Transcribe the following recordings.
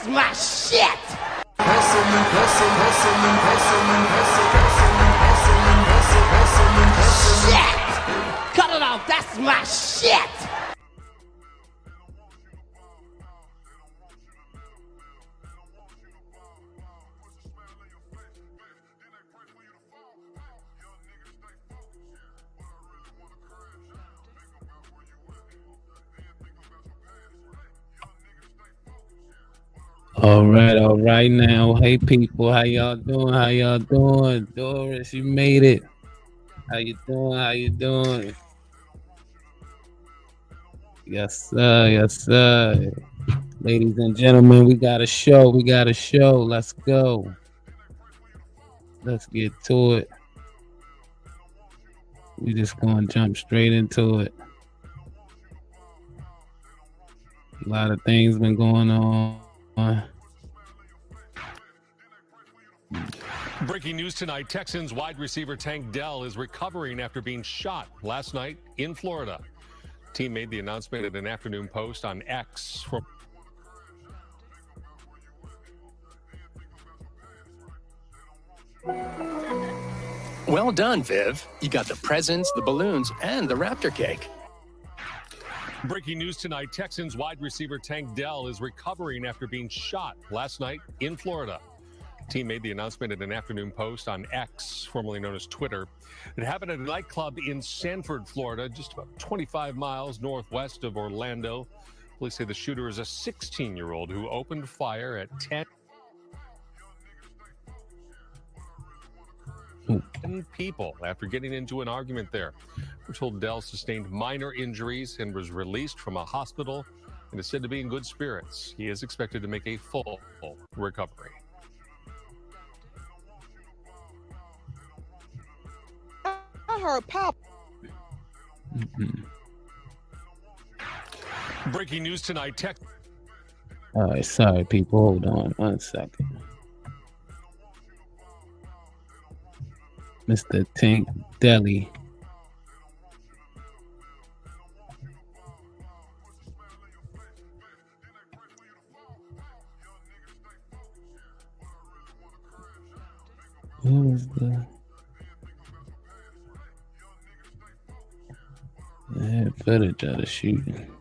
my shit. Shit. Cut it off. That's my shit. All right now. Hey people, how y'all doing? How y'all doing? Doris, you made it. How you doing? How you doing? Yes, sir. Yes, sir. Ladies and gentlemen, we got a show. Let's go. Let's get to it. We just gonna jump straight into it. A lot of things been going on. Breaking news tonight, Texans wide receiver Tank Dell is recovering after being shot last night in Florida. Team made the announcement at an afternoon post on X. Well done, Viv. You got the presents, the balloons, and the Raptor cake. Breaking news tonight, Texans wide receiver Tank Dell is recovering after being shot last night in Florida. Team made the announcement in an afternoon post on X, formerly known as Twitter. It happened at a nightclub in Sanford, Florida, just about 25 miles northwest of Orlando. Police say the shooter is a 16-year-old who opened fire at 10 people after getting into an argument there. We're told Dell sustained minor injuries and was released from a hospital and is said to be in good spirits. He is expected to make a full recovery. I heard pop. Breaking news tonight. All right, sorry, people. Hold on 1 second. Mr. Tank Deli. What was the... I had footage of the shooting.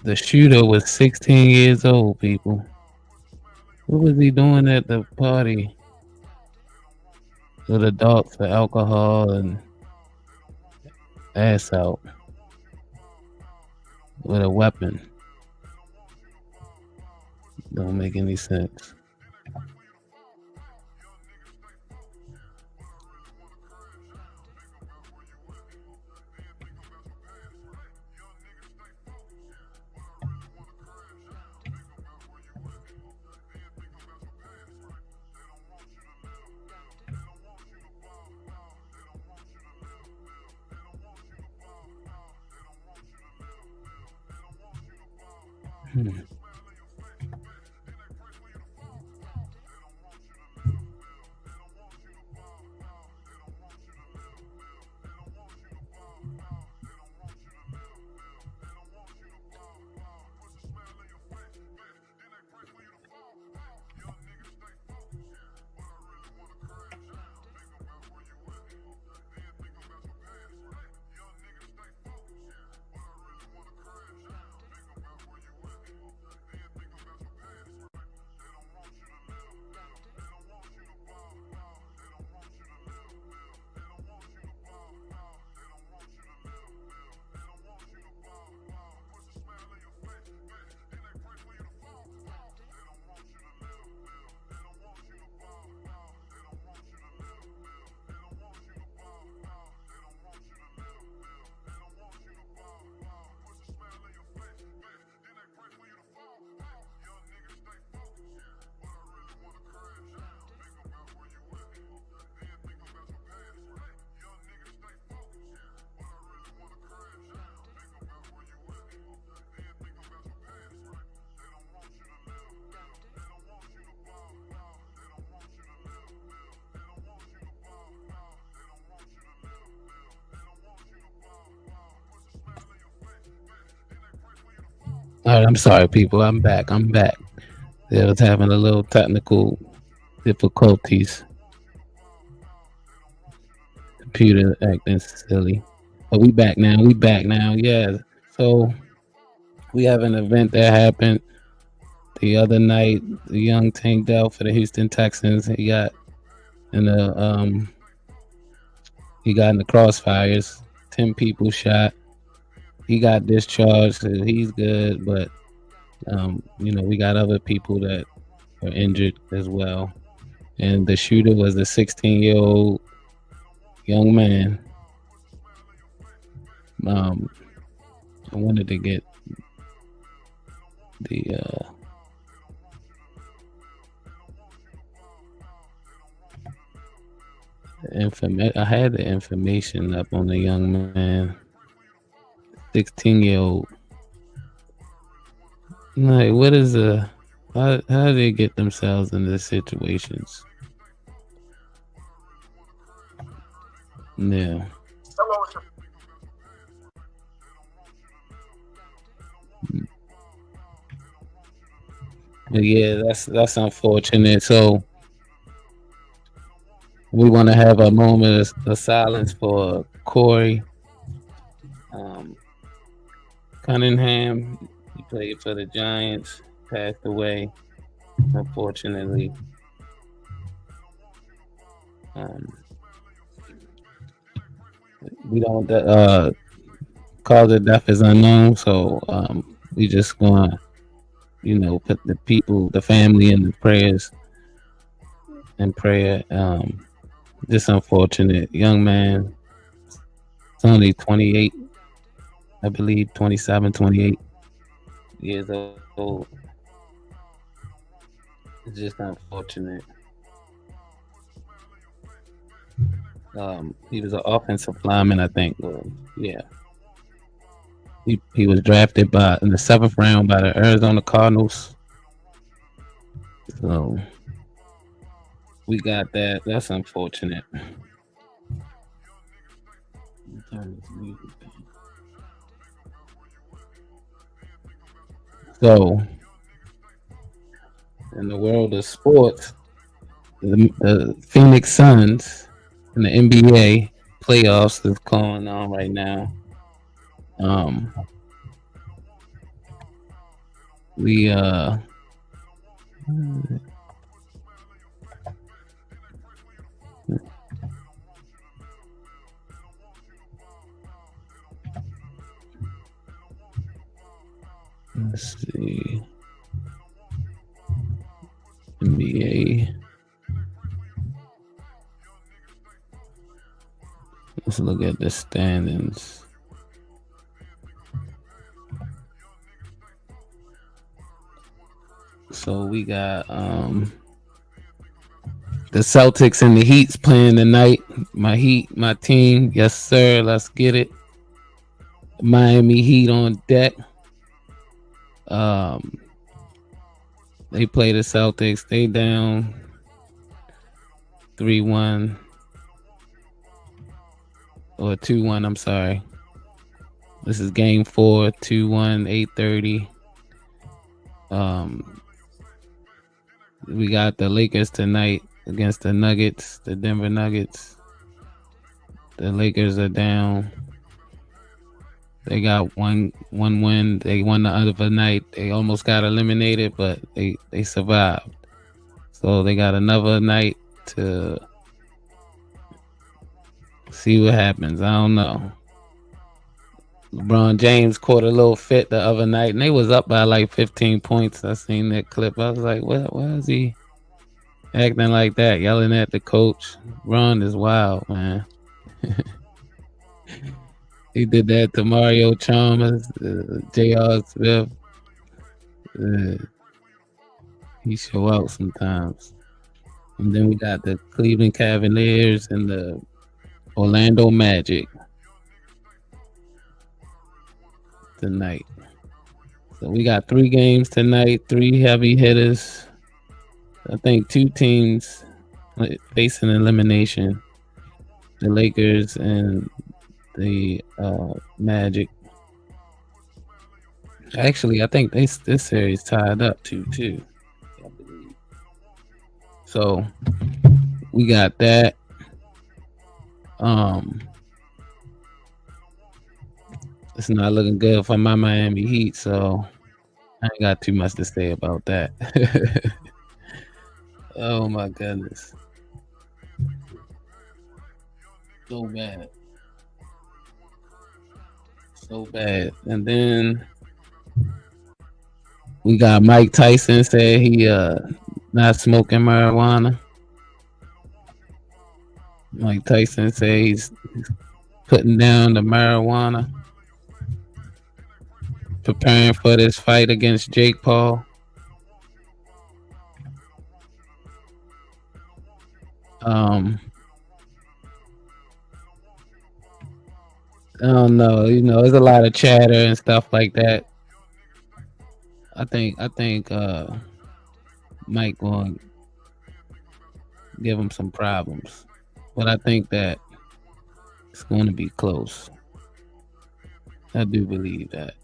The shooter was 16 years old, people. What was he doing at the party with adults for alcohol and ass out with a weapon? Don't make any sense. All right, I'm sorry, people. I'm back. They was having a little technical difficulties. Computer acting silly. But we back now. Yeah. So we have an event that happened the other night. The young Tank Dell for the Houston Texans. He got in the crossfires. 10 people shot. He got discharged, so he's good, but we got other people that are injured as well. And the shooter was a 16-year-old young man. I wanted to get the I had the information up on the young man. 16-year-old. Like, what is how do they get themselves in these situations? Yeah. But yeah, that's unfortunate. So We want to have a moment of silence for Corey Cunningham. He played for the Giants, passed away, unfortunately. We don't cause of death is unknown, so we just gonna put the people, the family, in the prayers and prayer. This unfortunate young man, it's only 28, I believe, 27, 28 years old. It's just unfortunate. He was an offensive lineman, I think. Yeah. He was drafted in the 7th round by the Arizona Cardinals. So we got that. That's unfortunate. So in the world of sports, the Phoenix Suns in the NBA playoffs is going on right now. Let's see. NBA. Let's look at the standings. So we got the Celtics and the Heat's playing tonight. My Heat, my team. Yes, sir. Let's get it. Miami Heat on deck. They play the Celtics. They down 3-1 or 2-1. I'm sorry. This is game 4, 2-1, 8:30. We got the Lakers tonight against the Nuggets, the Denver Nuggets. The Lakers are down. They got one win. They won the other night. They almost got eliminated, but they survived. So they got another night to see what happens. I don't know. LeBron James caught a little fit the other night, and they was up by like 15 points. I seen that clip. I was like, why is he acting like that, yelling at the coach? LeBron is wild, man. He did that to Mario Chalmers, J.R. Smith. He show out sometimes. And then we got the Cleveland Cavaliers and the Orlando Magic tonight. So we got 3 games tonight, 3 heavy hitters. I think 2 teams facing elimination. The Lakers and the Magic. Actually, I think this series tied up 2-2. I believe. So we got that. It's not looking good for my Miami Heat, so I ain't got too much to say about that. Oh my goodness. So bad. So bad. And then we got Mike Tyson said he not smoking marijuana. Mike Tyson said he's putting down the marijuana, preparing for this fight against Jake Paul. I don't know. There's a lot of chatter and stuff like that. I think Mike going to give him some problems, but I think that it's going to be close. I do believe that.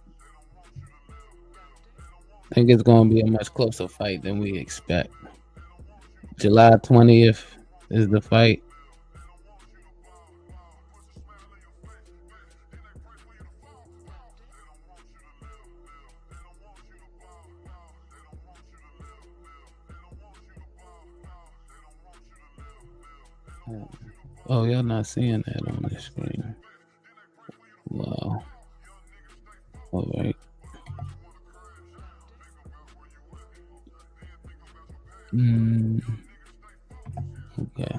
I think it's going to be a much closer fight than we expect. July 20th is the fight. Oh, y'all not seeing that on the screen. Wow. All right. Okay.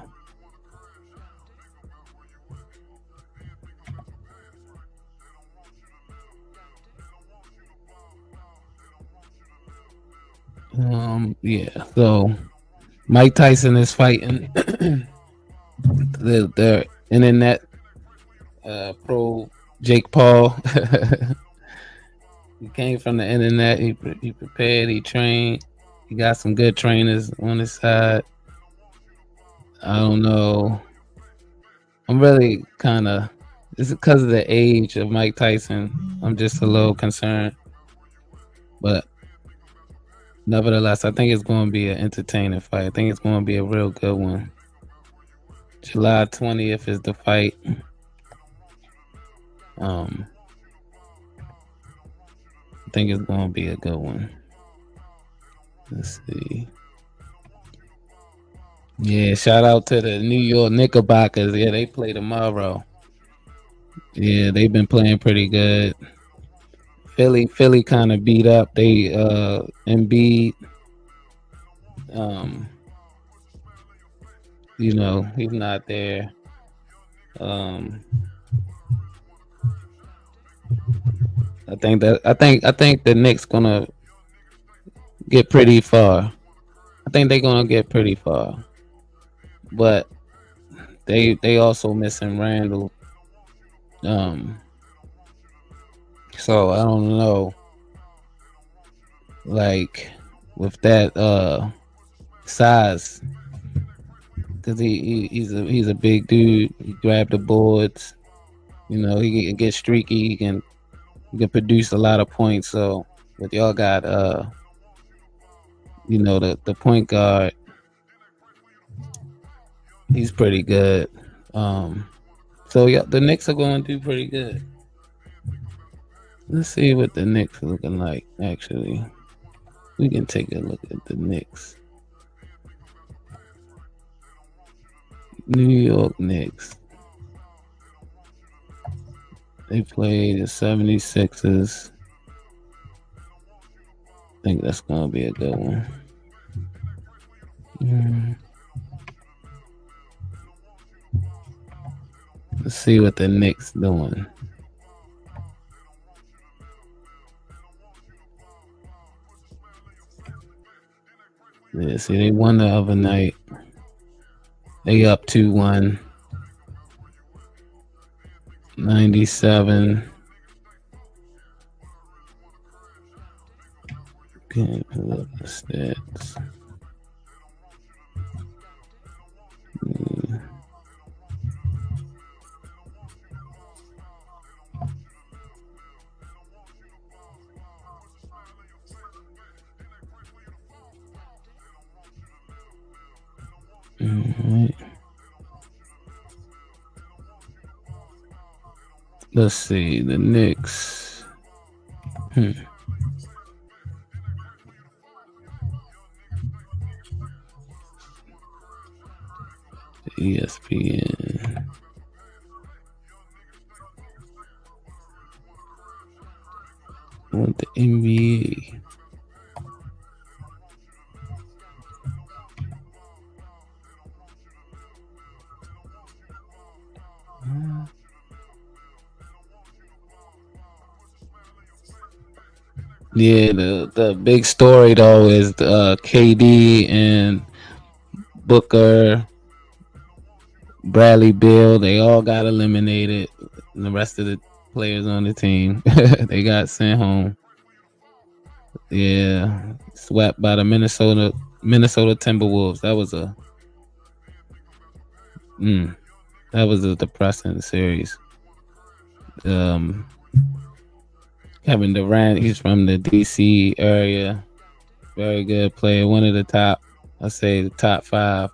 Yeah. So Mike Tyson is fighting the internet pro Jake Paul. He came from the internet. He prepared. He trained. He got some good trainers on his side. I don't know. I'm really kind of. It's because of the age of Mike Tyson. I'm just a little concerned, but nevertheless, I think it's going to be an entertaining fight. I think it's going to be a real good one. July 20th is the fight. I think it's going to be a good one. Let's see. Yeah, shout out to the New York Knickerbockers. Yeah, they play tomorrow. Yeah, they've been playing pretty good. Philly kind of beat up. They Embiid. You know, he's not there. I think the Knicks gonna get pretty far. I think they're gonna get pretty far. But they also missing Randall. So I don't know. Like with that size, because he's a big dude. He grabbed the boards. You know, he can get streaky. He can produce a lot of points. So, but y'all got you know, the point guard. He's pretty good. So yeah, the Knicks are going to do pretty good. Let's see what the Knicks are looking like. Actually, we can take a look at the Knicks. New York Knicks. They played the 76ers. I think that's going to be a good one. Let's see what the Knicks doing. Yeah, see, they won the other night. They up 2-1. 97. Can't pull up the stats. Right. Let's see the Knicks. ESPN. I want the NBA. Yeah, the big story though is KD and Booker, Bradley Beal. They all got eliminated. And the rest of the players on the team, they got sent home. Yeah, swept by the Minnesota Timberwolves. That was a depressing series. Kevin Durant, he's from the DC area. Very good player. One of the top, I say the top 5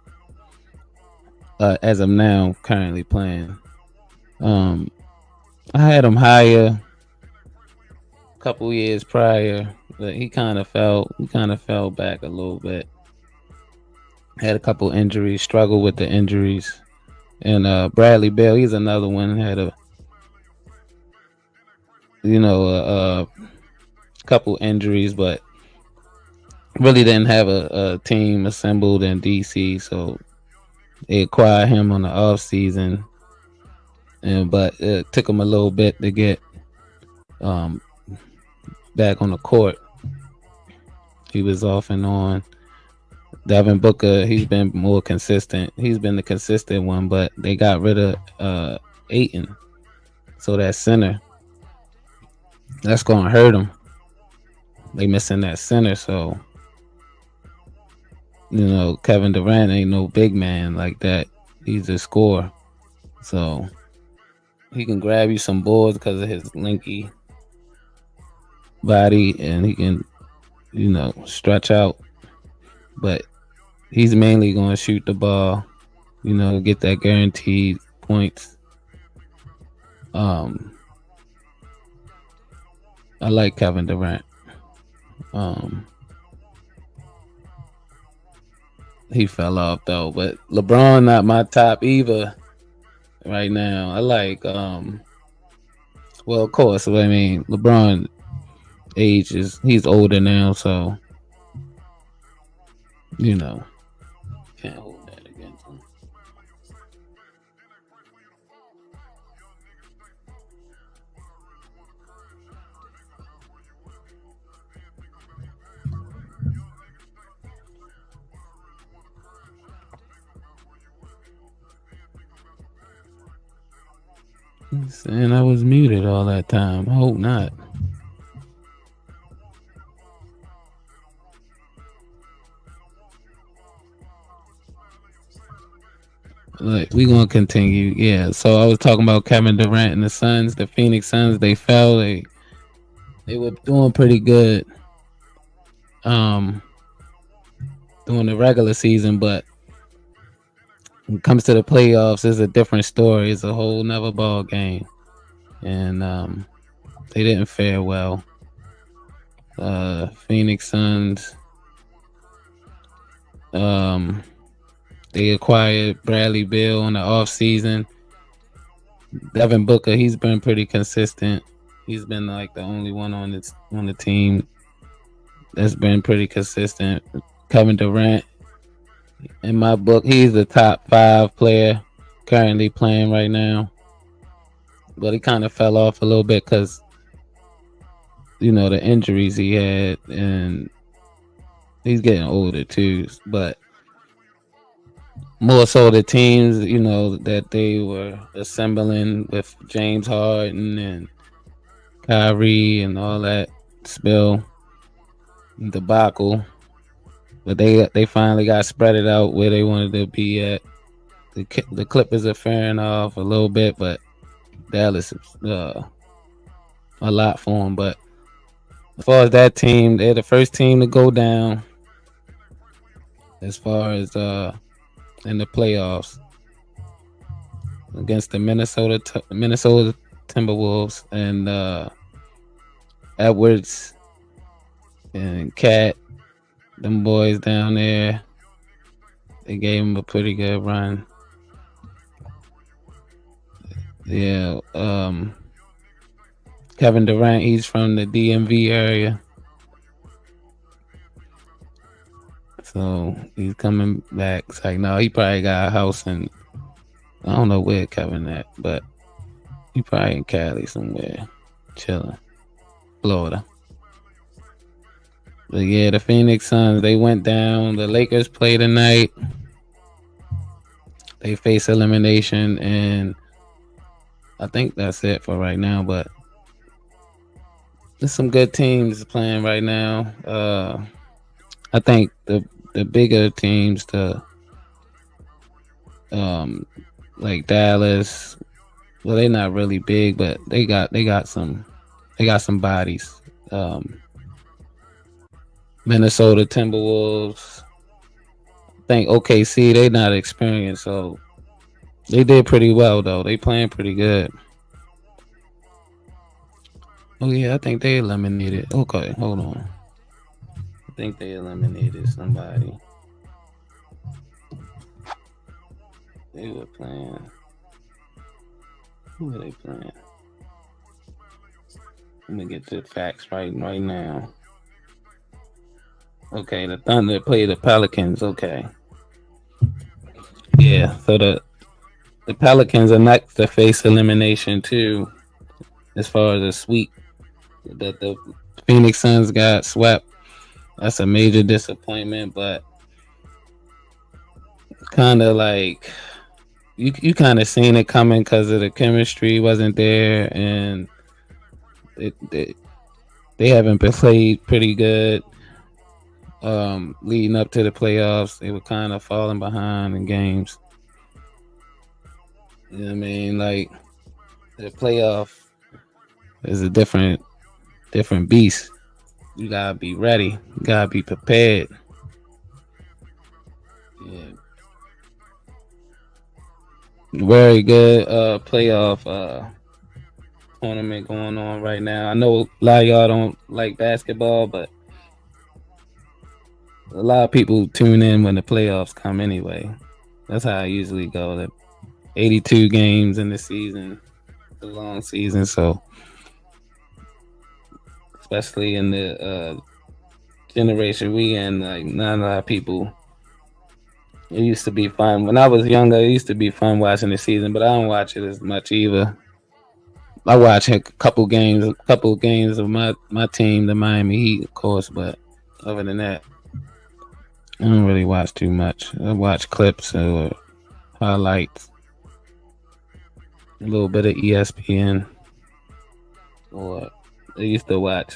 as of now, currently playing. I had him higher a couple years prior, but he kind of fell back a little bit. Had a couple injuries, struggled with the injuries. And Bradley Beal, he's another one, had a couple injuries, but really didn't have a team assembled in DC, so they acquired him on the off season, but it took him a little bit to get back on the court. He was off and on. Devin Booker, he's been more consistent. He's been the consistent one, but they got rid of Ayton, so that center, that's gonna hurt him. They missing that center, so Kevin Durant ain't no big man like that. He's a scorer, so he can grab you some boards because of his lanky body, and he can, stretch out. But he's mainly going to shoot the ball, get that guaranteed points. I like Kevin Durant. He fell off though, but LeBron not my top either right now. I like well, of course, I mean, LeBron he's older now, so can't hold that against him. Saying I was muted all that time. I hope not. Like, we gonna continue. Yeah. So I was talking about Kevin Durant and the Suns, the Phoenix Suns. They fell. They were doing pretty good during the regular season, but when it comes to the playoffs, it's a different story. It's a whole nother ball game, and they didn't fare well. Phoenix Suns. They acquired Bradley Beal in the offseason. Devin Booker, he's been pretty consistent. He's been like the only one on the team that's been pretty consistent. Kevin Durant, in my book, he's the top 5 player currently playing right now. But he kind of fell off a little bit because, the injuries he had, and he's getting older too. But more so the teams, that they were assembling with James Harden and Kyrie and all that debacle. But they finally got spread it out where they wanted to be at. The Clippers are faring off a little bit, but Dallas is a lot for them. But as far as that team, they're the first team to go down as far as in the playoffs against the Minnesota Timberwolves, and Edwards and Cat, them boys down there, they gave him a pretty good run. Yeah, Kevin Durant, he's from the DMV area, so he's coming back. It's like, no, he probably got a house in, I don't know where Kevin at, but he probably in Cali somewhere, chilling, Florida. But yeah, the Phoenix Suns, they went down. The Lakers play tonight. They face elimination, and I think that's it for right now. But there's some good teams playing right now. I think the bigger teams, like Dallas, well, they're not really big, but they got some bodies. Minnesota Timberwolves, I think OKC, they not experienced, so they did pretty well though. They playing pretty good. Oh yeah, I think they eliminated. Okay, hold on. I think they eliminated somebody. They were playing. Who were they playing? Let me get the facts right now. Okay, the Thunder play the Pelicans. Okay. Yeah, so the Pelicans are next to face elimination too, as far as a sweep. The Phoenix Suns got swept. That's a major disappointment, but kind of like you kind of seen it coming because of the chemistry wasn't there, and they haven't been played pretty good. Leading up to the playoffs, they were kind of falling behind in games. You know what I mean? Like the playoff is a different beast. You gotta be ready. You gotta be prepared. Yeah. Very good playoff tournament going on right now. I know a lot of y'all don't like basketball, but a lot of people tune in when the playoffs come anyway. That's how I usually go. The 82 games in the season, the long season. So, especially in the generation we in, like not a lot of people. It used to be fun when I was younger. It used to be fun watching the season, but I don't watch it as much either. I watch a couple games of my team, the Miami Heat, of course, but other than that, I don't really watch too much. I watch clips or highlights, a little bit of ESPN, or I used to watch,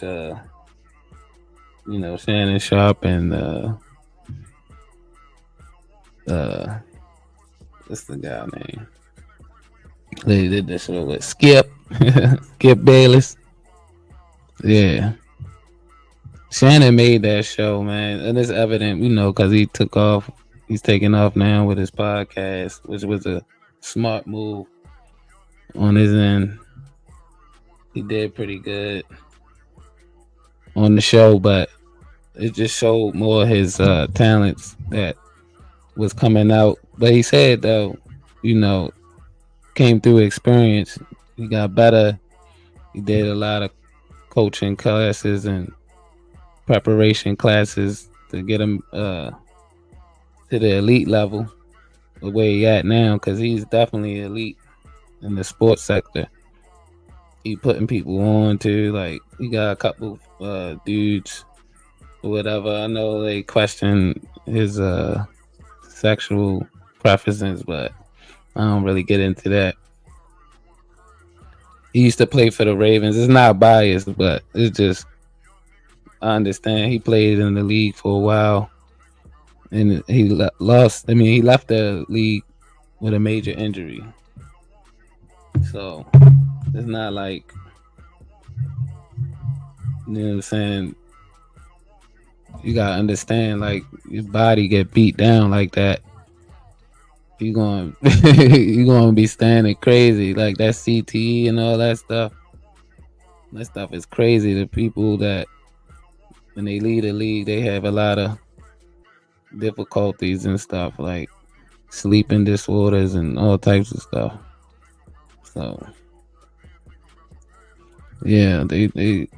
Shannon Sharp and what's the guy name? They did this show with Skip Bayless. Yeah. Shannon made that show, man. And it's evident, because he took off. He's taking off now with his podcast, which was a smart move on his end. He did pretty good on the show, but it just showed more of his talents that was coming out. But he said, though, came through experience. He got better. He did a lot of coaching classes and preparation classes to get him to the elite level, the way he at now, because he's definitely elite in the sports sector. He putting people on too. Like he got a couple dudes or whatever. I know they question his sexual preferences, but I don't really get into that. He used to play for the Ravens. It's not biased, but it's just I understand. He played in the league for a while, and he lost. I mean, he left the league with a major injury. So it's not like, you know what I'm saying. You gotta understand, like your body get beat down like that, you gonna be standing crazy. Like that CTE and all that stuff. That stuff is crazy. The people that when they lead the league, they have a lot of difficulties and stuff, like sleeping disorders and all types of stuff. So yeah, they a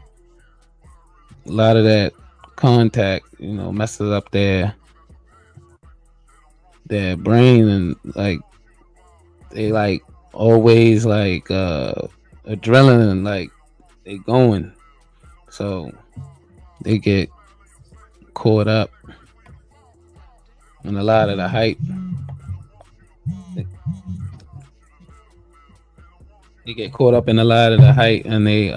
lot of that contact, messes up their brain, and like they like always like adrenaline, like they going, so they get caught up in a lot of the hype. They get caught up in a lot of the hype, and they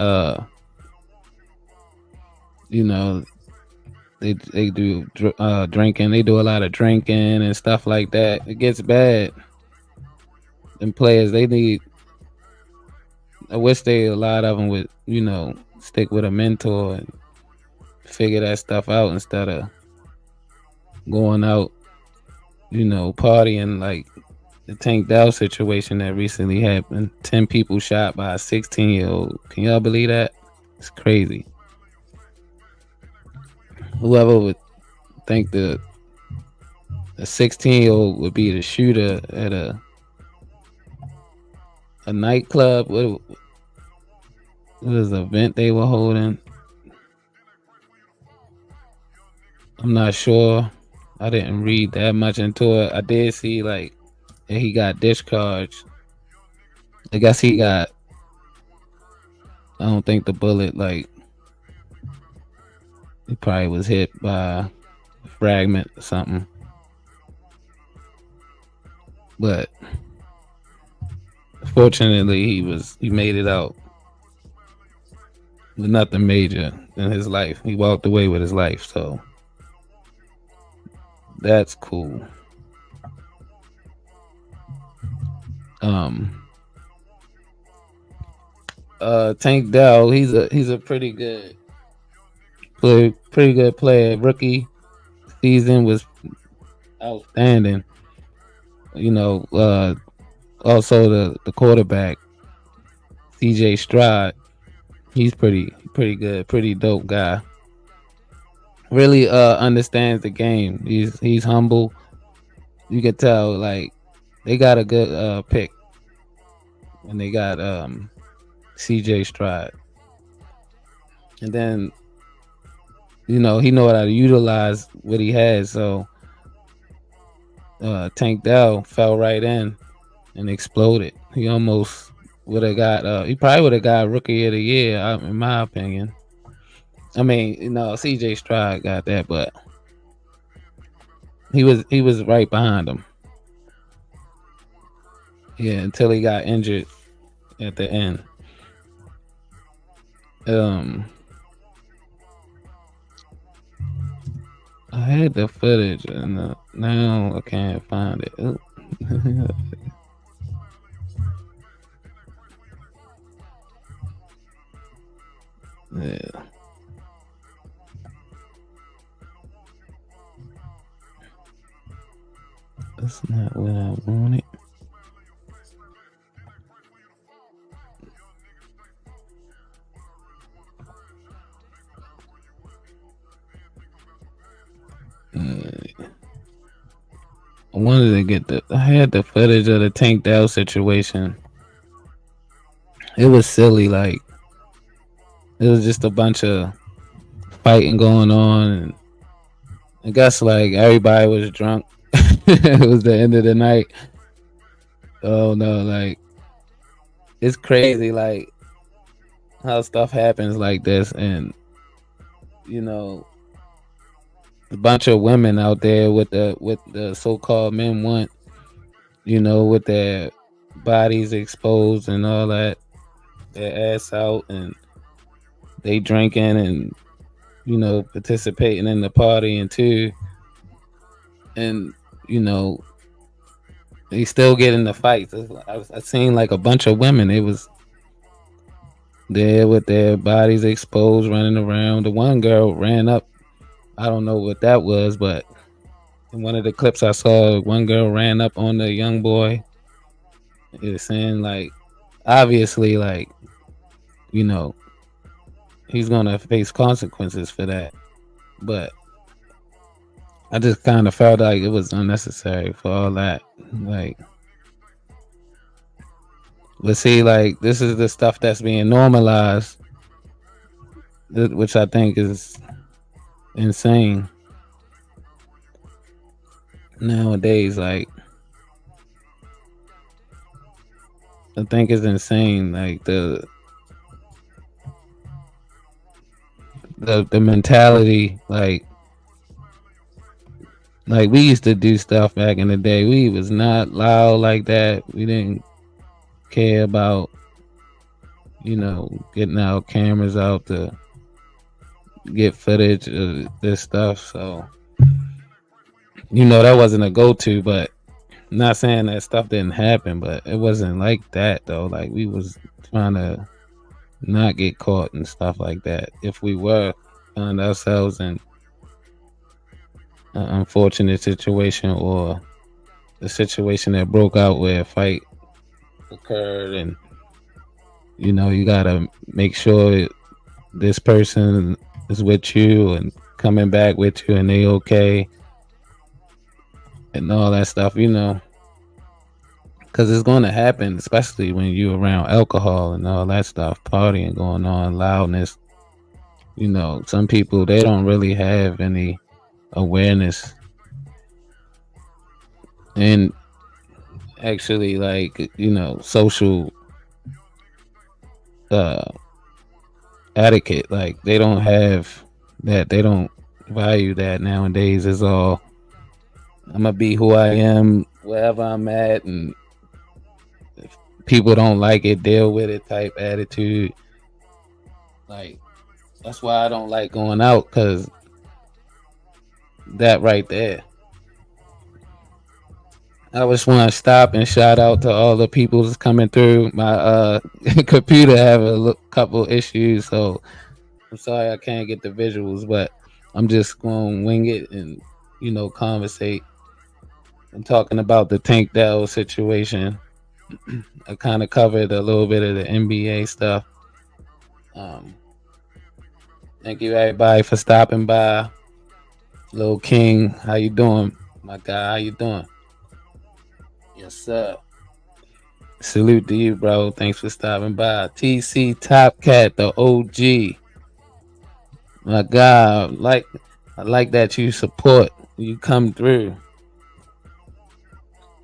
they do drinking. They do a lot of drinking and stuff like that. It gets bad. And players, they need. I wish a lot of them would, stick with a mentor and figure that stuff out instead of going out, partying like the Tank Dell situation that recently happened. 10 people shot by a 16-year-old. Can y'all believe that? It's crazy. Whoever would think the 16-year-old would be the shooter at a a nightclub. What was the event they were holding? I'm not sure. I didn't read that much into it. I did see like that he got discharged. I guess he got. I don't think the bullet like. He probably was hit by a fragment or something. But fortunately, he made it out with nothing major in his life. He walked away with his life, so that's cool. Tank Dell, he's a pretty good player. Rookie season was outstanding. You know, also the quarterback, CJ Stroud, he's pretty good, pretty dope guy. Really understands the game. He's humble. You can tell like they got a good pick. And they got CJ Stroud. And then you know, he know how to utilize what he has, so Tank Dell fell right in and exploded. He almost would have got he probably would have got Rookie of the Year, in my opinion. I mean, you know, CJ Stroud got that, but he was right behind him. Yeah, until he got injured at the end. I had the footage and now I can't find it. Yeah. That's not what I wanted. I wanted to get I had the footage of the Tank Dell situation. It was silly, like it was just a bunch of fighting going on, and I guess like everybody was drunk. It was the end of the night. Oh no, like it's crazy, like how stuff happens like this, and you know, a bunch of women out there with the so-called men want, you know, with their bodies exposed and all that, their ass out, and they drinking and you know participating in the partying too, and you know they still get in the fights. I seen like a bunch of women. It was there with their bodies exposed, running around. The one girl ran up. I don't know what that was, but in one of the clips I saw, one girl ran up on the young boy. It was saying like, obviously, like, you know, he's gonna face consequences for that. But I just kind of felt like it was unnecessary for all that. Like, but see, like, this is the stuff that's being normalized, which I think is insane nowadays. Like, I think it's insane. Like the mentality, like we used to do stuff back in the day. We was not loud like that. We didn't care about, you know, getting our cameras out to get footage of this stuff. So, you know, that wasn't a go-to, but I'm not saying that stuff didn't happen, but it wasn't like that though. Like we was trying to not get caught and stuff like that. If we were found ourselves in an unfortunate situation or a situation that broke out where a fight occurred, and you know you gotta make sure this person is with you and coming back with you and they okay and all that stuff, you know, because it's going to happen, especially when you're around alcohol and all that stuff, partying going on, loudness. You know, some people, they don't really have any awareness and actually, like, you know, social uh etiquette. Like, they don't have that. They don't value that nowadays. It's all, I'm gonna be who I am wherever I'm at, and if people don't like it, deal with it type attitude. Like, that's why I don't like going out, because that right there. I just want to stop and shout out to all the people that's coming through. My computer have a couple issues, so I'm sorry I can't get the visuals, but I'm just going to wing it and, you know, conversate. I'm talking about the Tank Dell situation. I kind of covered a little bit of the NBA stuff. Thank you everybody for stopping by. Lil King, how you doing? My guy, how you doing? Yes, sir. Salute to you, bro. Thanks for stopping by. TC Top Cat, the OG. My God, I like that you support. You come through.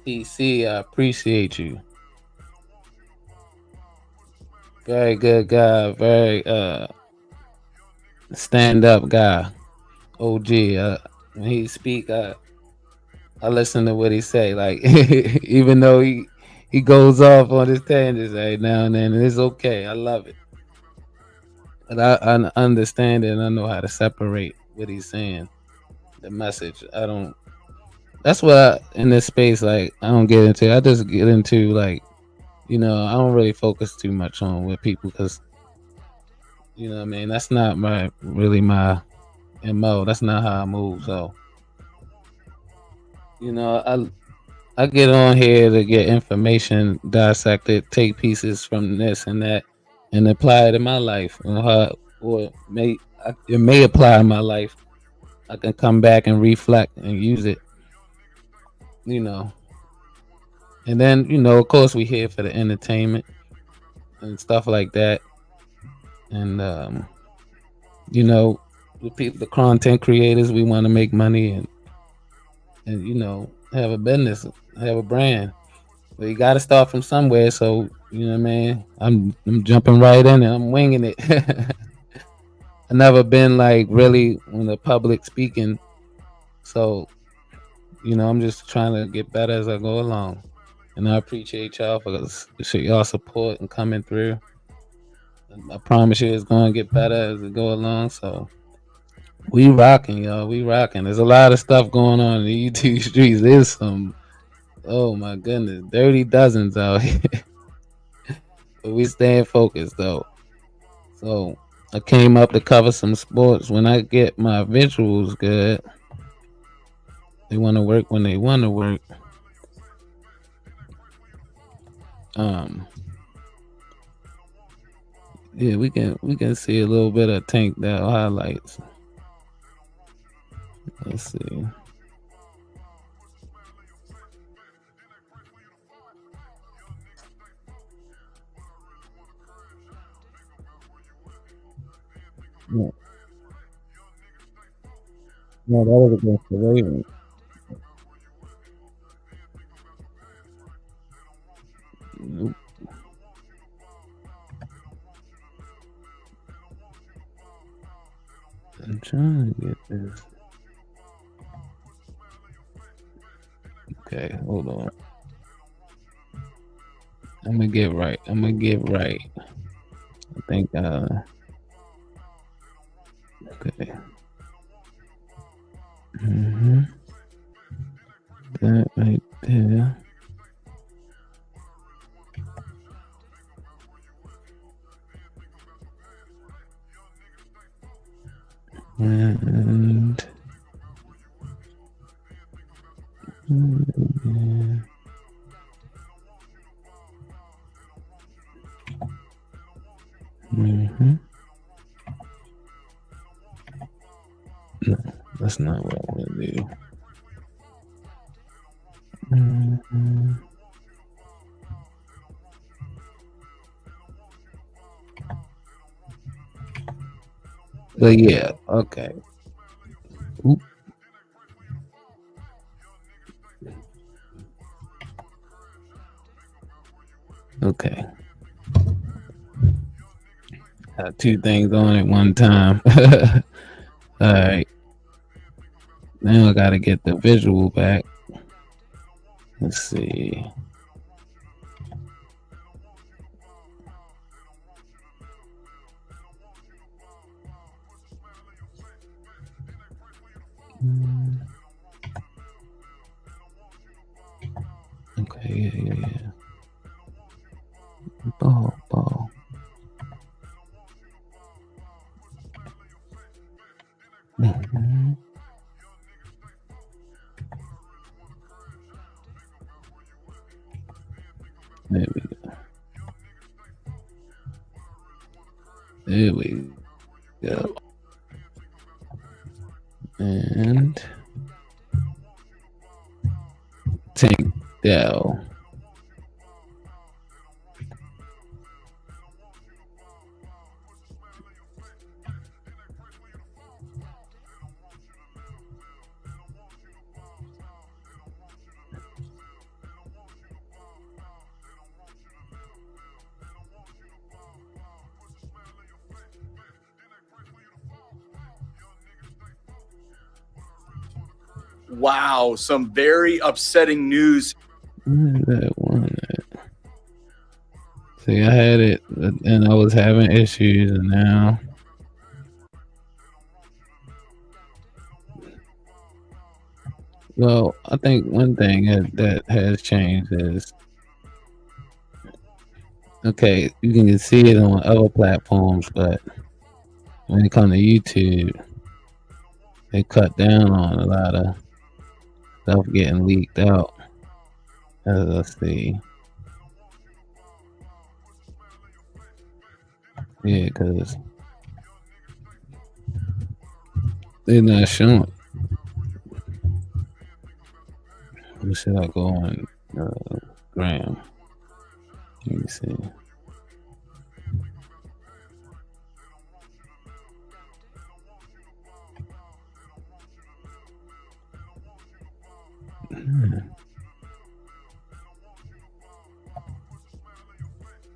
TC, I appreciate you. Very good guy. Very stand up guy. OG. When he speak, I listen to what he say. Like, even though he goes off on his tangents right now and then, and it's okay. I love it. But I understand it, and I know how to separate what he's saying, the message. That's what in this space, like, I don't get into. I just get into, like, you know, I don't really focus too much on with people, because, you know what I mean, that's not really my MO. That's not how I move. So, you know, I get on here to get information, dissect it, take pieces from this and that, and apply it in my life. It may apply in my life. I can come back and reflect and use it, you know. And then, you know, of course, we here for the entertainment and stuff like that. And you know, the people, the content creators, we want to make money and you know, have a business, have a brand. But you got to start from somewhere. So, you know what I mean? I'm jumping right in and I'm winging it. I never been like really on the public speaking. So, you know, I'm just trying to get better as I go along. And I appreciate y'all for y'all support and coming through. I promise you it's going to get better as we go along. So we rocking, y'all. We rocking. There's a lot of stuff going on in the YouTube streets. There's some, oh my goodness, dirty dozens out here. But we staying focused though. So I came up to cover some sports. When I get my visuals good, they want to work when they want to work. Yeah, we can see a little bit of Tank Dell highlights. Let's see. Yeah. No, that was against the Ravens. Nope. I'm trying to get this. Okay, hold on. I'm gonna get right. I think okay. That right there. And no, that's not what I want to do. But yeah, okay. Oop. Okay. Got two things on at one time. All right. Now I gotta get the visual back. Let's see. Okay, yeah. Ball. Mm-hmm. There we go. There we go. And Tank Dell. Wow, some very upsetting news. Where's that one at? See, I had it and I was having issues, and now well, I think one thing that has changed is okay, you can see it on other platforms, but when it comes to YouTube, they cut down on a lot of stuff getting leaked out. As I see. Yeah, because they're not showing. Where should I go on Graham? Let me see.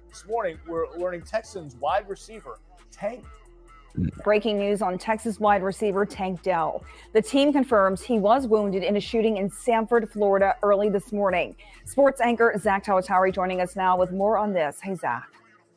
This morning, we're learning Texans wide receiver Tank. Breaking news on Texas wide receiver Tank Dell. The team confirms he was wounded in a shooting in Sanford, Florida early this morning. Sports anchor Zach Tawatari joining us now with more on this. Hey, Zach.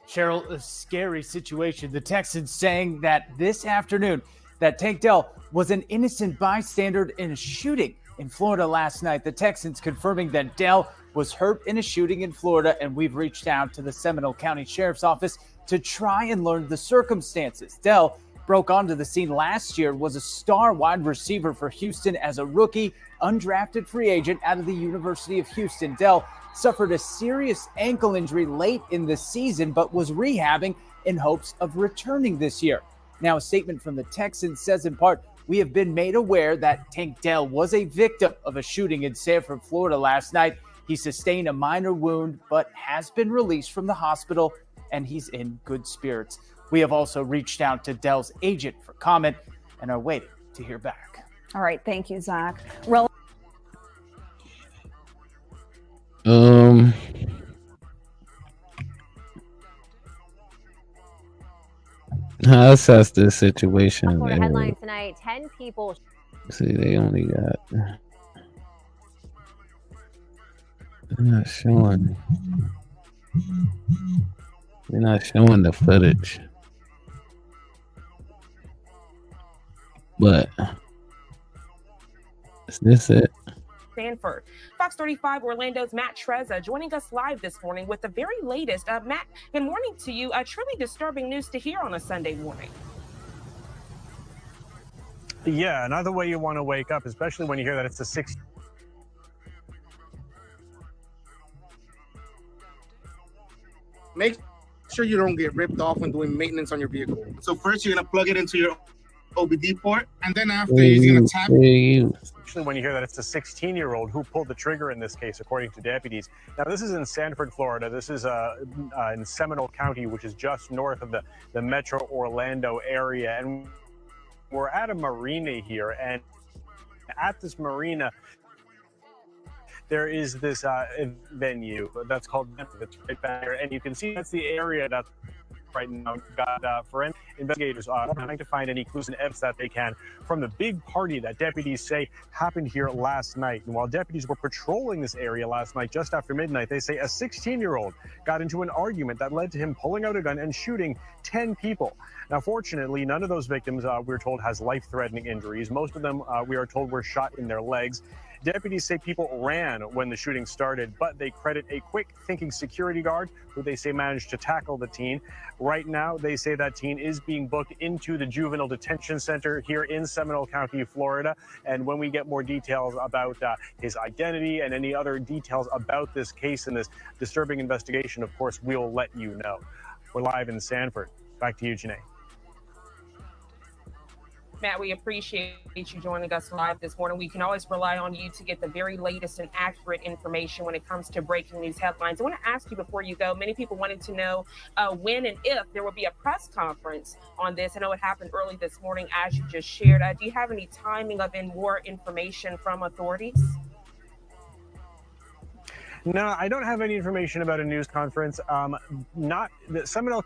Cheryl, a scary situation. The Texans saying that this afternoon that Tank Dell was an innocent bystander in a shooting in Florida last night. The Texans confirming that Dell was hurt in a shooting in Florida, and we've reached out to the Seminole County Sheriff's Office to try and learn the circumstances. Dell broke onto the scene last year, was a star wide receiver for Houston as a rookie, undrafted free agent out of the University of Houston. Dell suffered a serious ankle injury late in the season, but was rehabbing in hopes of returning this year. Now, a statement from the Texans says in part, "We have been made aware that Tank Dell was a victim of a shooting in Sanford, Florida last night. He sustained a minor wound, but has been released from the hospital, and he's in good spirits." We have also reached out to Dell's agent for comment and are waiting to hear back. All right. Thank you, Zach. I assess this situation. Florida headline tonight: 10 people. See, they only got. They're not showing. They're not showing the footage. But is this it? Sanford. Fox 35 Orlando's Matt Trezza joining us live this morning with the very latest. Matt, good morning to you. Truly disturbing news to hear on a Sunday morning. Yeah, another way you want to wake up, especially when you hear that it's a 6. Make sure you don't get ripped off when doing maintenance on your vehicle. So first you're going to plug it into your OBD port, and then after he's going to tap. Especially when you hear that it's a 16-year-old who pulled the trigger in this case, according to deputies. Now, this is in Sanford, Florida. This is in Seminole County, which is just north of the metro Orlando area. And we're at a marina here, and at this marina, there is this venue that's called that's right back there, and you can see that's the area that's right now got forensic investigators trying to find any clues and evidence that they can from the big party that deputies say happened here last night. And while deputies were patrolling this area last night just after midnight, they say a 16-year-old got into an argument that led to him pulling out a gun and shooting 10 people. Now, fortunately, none of those victims, we're told, has life-threatening injuries. Most of them, we are told, were shot in their legs. Deputies say people ran when the shooting started, but they credit a quick-thinking security guard who they say managed to tackle the teen. Right now, they say that teen is being booked into the juvenile detention center here in Seminole County, Florida. And when we get more details about his identity and any other details about this case and this disturbing investigation, of course, we'll let you know. We're live in Sanford. Back to you, Janae. Matt, we appreciate you joining us live this morning. We can always rely on you to get the very latest and accurate information when it comes to breaking news headlines. I want to ask you before you go, many people wanted to know when and if there will be a press conference on this. I know it happened early this morning, as you just shared. Do you have any timing of more information from authorities? No, I don't have any information about a news conference. Not the Seminole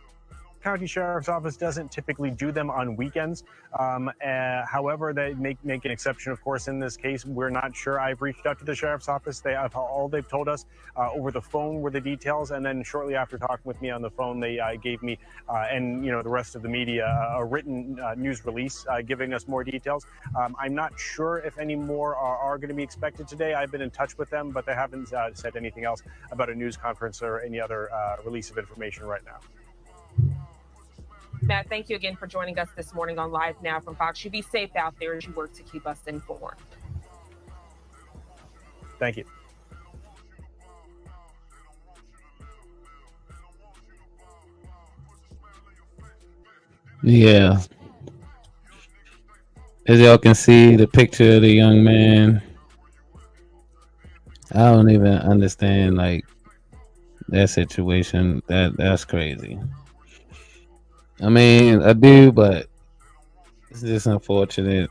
County Sheriff's Office doesn't typically do them on weekends. However, they make an exception, of course, in this case. We're not sure. I've reached out to the Sheriff's Office. All they've told us over the phone were the details, and then shortly after talking with me on the phone, they gave me and the rest of the media a written news release giving us more details. I'm not sure if any more are going to be expected today. I've been in touch with them, but they haven't said anything else about a news conference or any other release of information right now. Matt, thank you again for joining us this morning on Live Now from Fox. You be safe out there as you work to keep us informed. Thank you. Yeah. As y'all can see, the picture of the young man, I don't even understand that situation. That's crazy. I mean, I do, but it's just unfortunate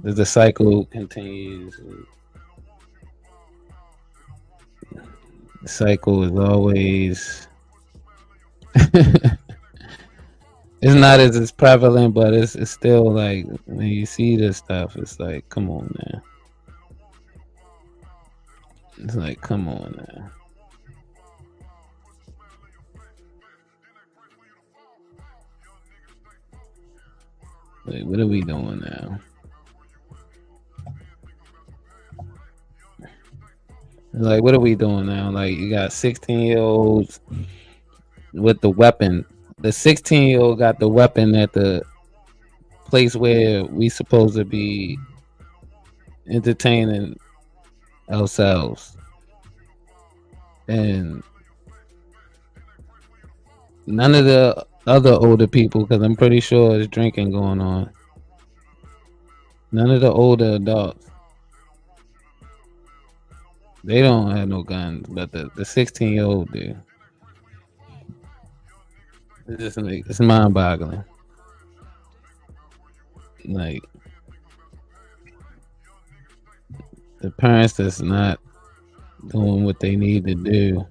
that the cycle continues. The cycle is always it's not as prevalent, but it's still like when you see this stuff, it's like, come on now. It's like, come on now. Like, what are we doing now? Like, what are we doing now? Like, you got 16-year-olds with the weapon. The 16-year-old got the weapon at the place where we supposed to be entertaining ourselves. And none of the other older people, because I'm pretty sure there's drinking going on. None of the older adults, they don't have no guns, but the 16-year-old do. It's just like, it's mind-boggling. Like, the parents that's not doing what they need to do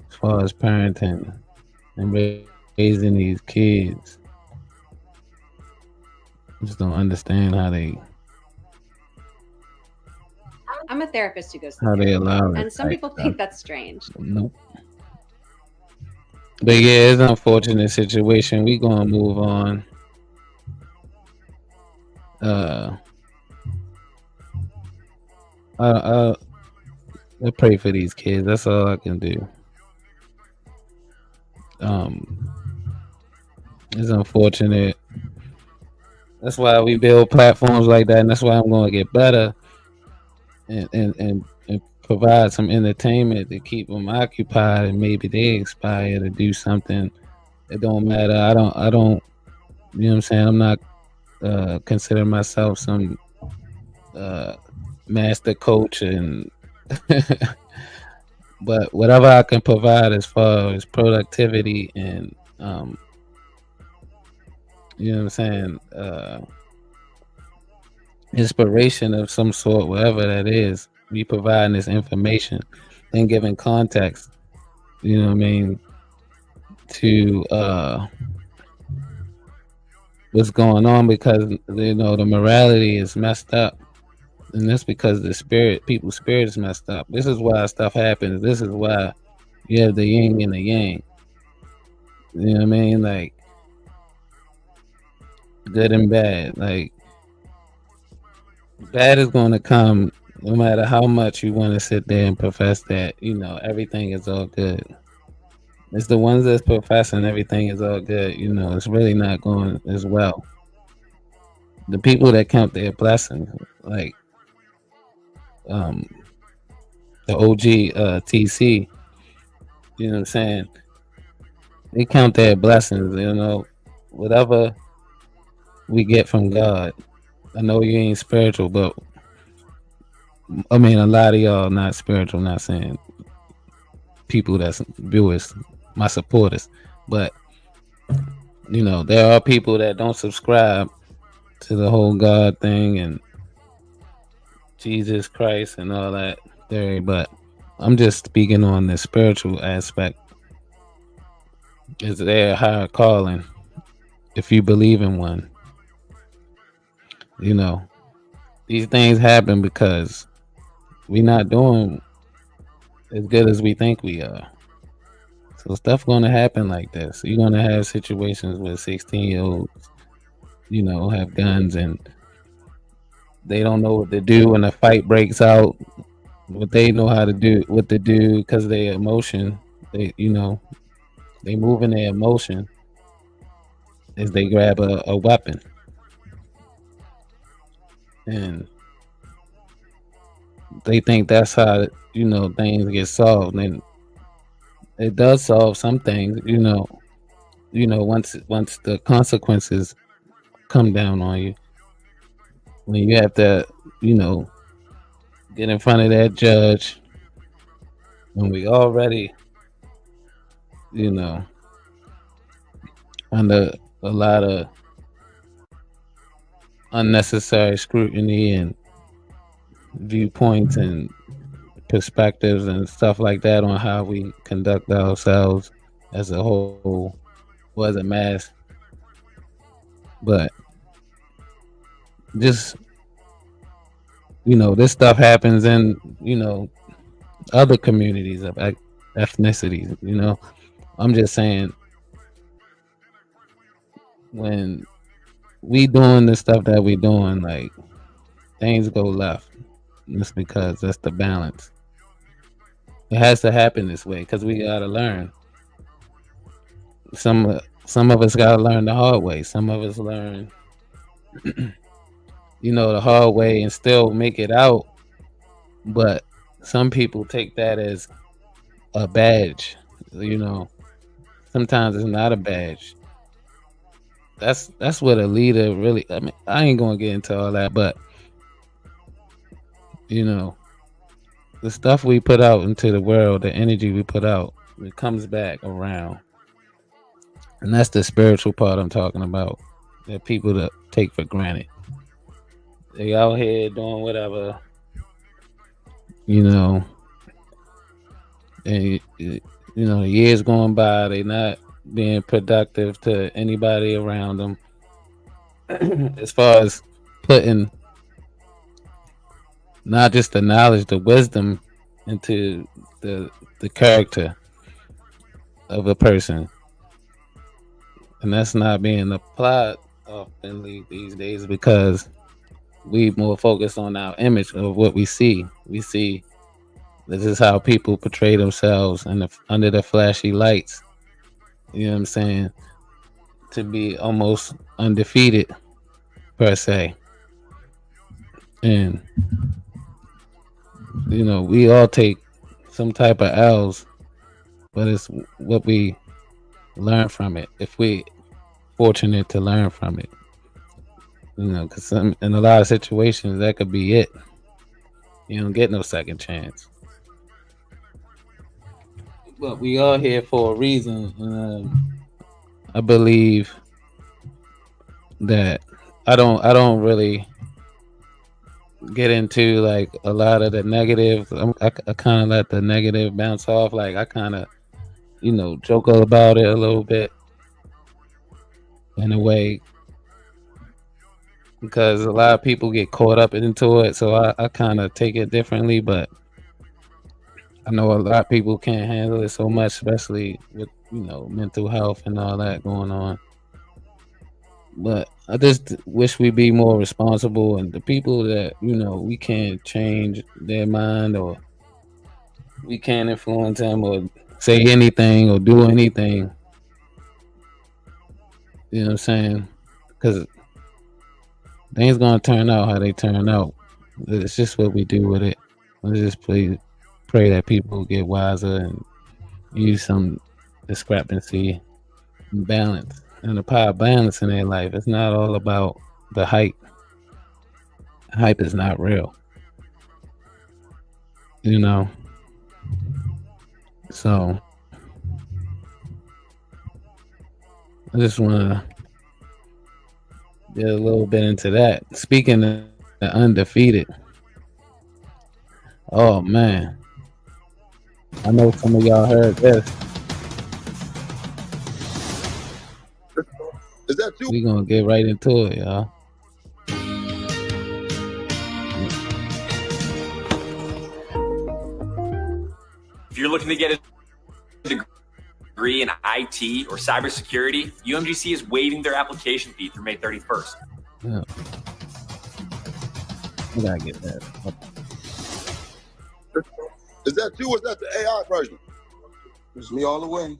as far as parenting and raising these kids. I just don't understand how they. I'm a therapist who goes to How they allow it. and some people think that's strange. Nope. But yeah, it's an unfortunate situation. We gonna move on. I pray for these kids. That's all I can do. It's unfortunate. That's why we build platforms like that, and that's why I'm going to get better and provide some entertainment to keep them occupied, and maybe they aspire to do something. It don't matter. I don't. You know what I'm saying? I'm not considering myself some master coach, and but whatever I can provide as far as productivity and you know what I'm saying, inspiration of some sort, whatever that is. We providing this information and giving context, you know what I mean, to what's going on, because you know the morality is messed up, and that's because the people's spirit is messed up. This is why stuff happens. This is why you have the yin and the yang. You know what I mean? Like good and bad. Like bad is going to come no matter how much you want to sit there and profess that, you know, everything is all good. It's the ones that's professing everything is all good, you know, it's really not going as well. The people that count their blessings, like the OG TC, you know what I'm saying? They count their blessings, you know, whatever we get from God. I know you ain't spiritual, but I mean, a lot of y'all not spiritual, not saying people that's viewers, my supporters, but you know, there are people that don't subscribe to the whole God thing and Jesus Christ and all that theory, but I'm just speaking on the spiritual aspect. Is there a higher calling if you believe in one? You know, these things happen because we're not doing as good as we think we are. So stuff gonna happen like this. You're gonna have situations where 16-year-olds, you know, have guns and they don't know what to do when a fight breaks out. What they know how to do, what to do, because of their emotion, they, you know, they move in their emotion as they grab a weapon. And they think that's how, you know, things get solved. And it does solve some things, you know, once the consequences come down on you. When you have to, you know, get in front of that judge, when we already, you know, under a lot of unnecessary scrutiny and viewpoints and perspectives and stuff like that on how we conduct ourselves as a whole, or as a mass. But just, you know, this stuff happens in, you know, other communities of ethnicities, you know. I'm just saying, when we doing the stuff that we doing, like, things go left. It's because that's the balance. It has to happen this way because we gotta learn. Some of us gotta learn the hard way. Some of us learn, you know, the hard way and still make it out. But some people take that as a badge. You know, sometimes it's not a badge. That's what a leader really. I mean, I ain't gonna get into all that, but you know, the stuff we put out into the world, the energy we put out, it comes back around. And that's the spiritual part I'm talking about, that people that take for granted. They out here doing whatever, you know, and you know, the years going by, they not being productive to anybody around them. As far as putting not just the knowledge, the wisdom into the character of a person. And that's not being applied often these days because we more focus on our image of what we see. We see this is how people portray themselves under the flashy lights. You know what I'm saying? To be almost undefeated, per se. And you know, we all take some type of L's, but it's what we learn from it. If we fortunate to learn from it, you know, because in a lot of situations that could be it. You don't get no second chance. But we are here for a reason. I believe that I don't really get into like a lot of the negative. I kind of let the negative bounce off. Like I kind of, joke about it a little bit in a way, because a lot of people get caught up into it. So I kind of take it differently, but I know a lot of people can't handle it so much, especially with, mental health and all that going on. But I just wish we be more responsible, and the people that, we can't change their mind, or we can't influence them or say anything or do anything. You know what I'm saying? Because things going to turn out how they turn out. It's just what we do with it. Let's just pray that people get wiser and use some discrepancy and balance and the power of balance in their life. It's not all about the hype. Hype is not real. So I just want to get a little bit into that. Speaking of the undefeated, oh man, I know some of y'all heard this. Is that you? We're going to get right into it, y'all. If you're looking to get a degree in IT or cybersecurity, UMGC is waiving their application fee through May 31st. Yeah. I gotta get that. Is that you or is that the AI version? It's me all the way.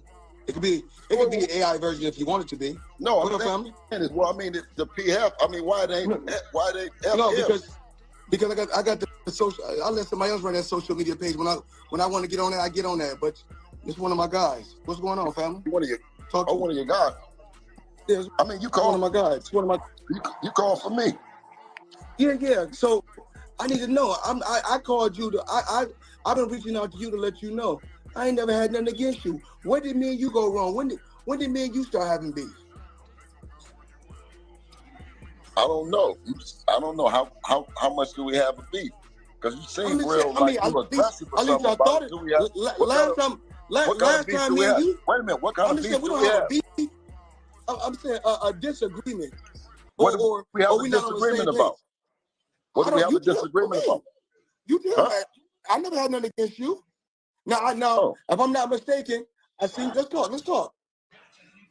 It could be the AI version if you want it to be. No, What up, family? the PF. I mean, why they FF? No, because I got the social. I let somebody else run that social media page. When I want to get on that, I get on that. But it's one of my guys. What's going on, family? One of your guys. Yeah, I mean, you call one of my guys. It's one of my. You call for me. Yeah. So I need to know. I called you to. I've been reaching out to you to let you know. I ain't never had nothing against you. When did me and you go wrong? When did me and you start having beef? I don't know. I don't know how much do we have a beef? Because you seem real you aggressive or something about it. Last time me and you. Wait a minute. What kind of beef do we have? Beef. I'm saying a disagreement. What do we have a disagreement about? What do we have a disagreement about? You tell me. I never had nothing against you. Now, if I'm not mistaken, let's talk.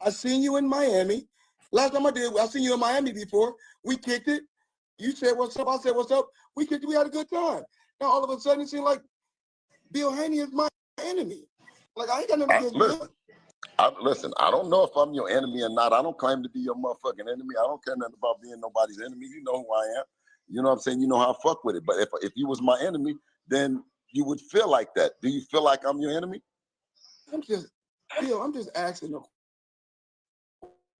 I seen you in Miami. Last time I seen you in Miami before. We kicked it. You said what's up, I said what's up. We kicked it, we had a good time. Now all of a sudden it seems like Bill Haney is my enemy. Like I ain't got nothing against Bill. Listen, I don't know if I'm your enemy or not. I don't claim to be your motherfucking enemy. I don't care nothing about being nobody's enemy. You know who I am. You know what I'm saying? You know how I fuck with it. But if you was my enemy, then you would feel like that. Do you feel like I'm your enemy? I'm just asking a question.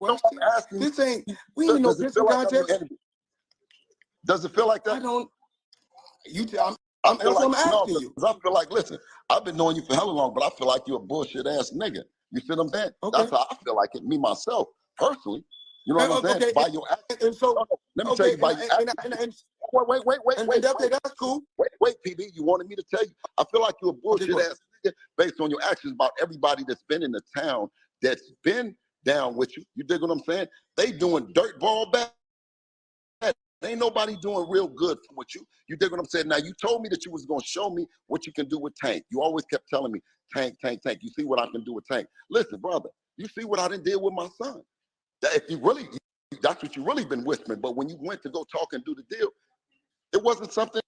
No, I'm asking. This ain't, we ain't no pistol contest. Does it feel like that? I don't. I'm asking you. I feel like, listen, I've been knowing you for hella long, but I feel like you're a bullshit ass nigga. You feel what I'm saying? Okay. That's how I feel like it, me myself, personally. You know what I'm saying? Okay. By your actions. And so, let me tell you, by your actions. Wait. That's cool. Wait, PB, you wanted me to tell you? I feel like you're a bullshit ass nigga based on your actions about everybody that's been in the town that's been down with you. You dig what I'm saying? They doing dirt ball bad. Ain't nobody doing real good with you. You dig what I'm saying? Now, you told me that you was going to show me what you can do with Tank. You always kept telling me, Tank. You see what I can do with Tank. Listen, brother, you see what I done did with my son. That's what you really been whispering. But when you went to go talk and do the deal, it wasn't something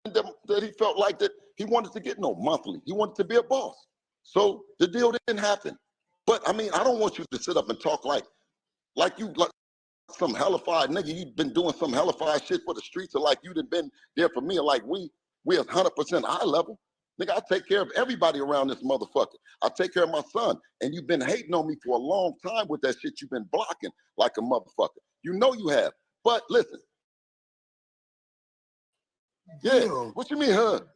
that he felt like that he wanted to get no monthly. He wanted to be a boss. So the deal didn't happen. But, I mean, I don't want you to sit up and talk like you some hellified nigga. You've been doing some hellified shit for the streets, or like you done been there for me, or like we 100% eye level. Nigga, I take care of everybody around this motherfucker. I take care of my son. And you've been hating on me for a long time with that shit. You've been blocking like a motherfucker. You know you have. But listen. Yeah. Bill. What you mean, hug?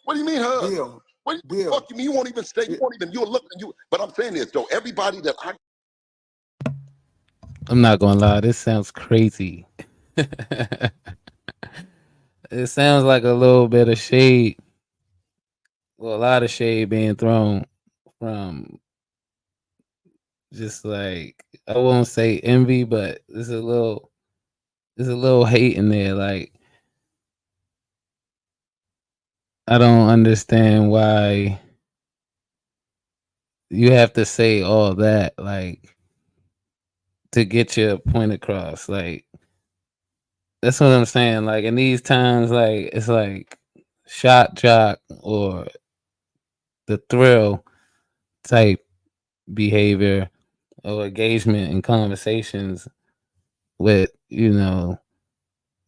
What do you mean, hug? Bill. What the fuck you mean? You won't even stay. You're looking. But I'm saying this, though. Everybody that I'm not gonna lie, this sounds crazy. It sounds like a little bit of shade, well, a lot of shade being thrown from just like, I won't say envy, but there's a little hate in there. Like, I don't understand why you have to say all that, like, to get your point across. Like, that's what I'm saying. Like, in these times, like, it's like shock jock or the thrill type behavior or engagement in conversations with, you know,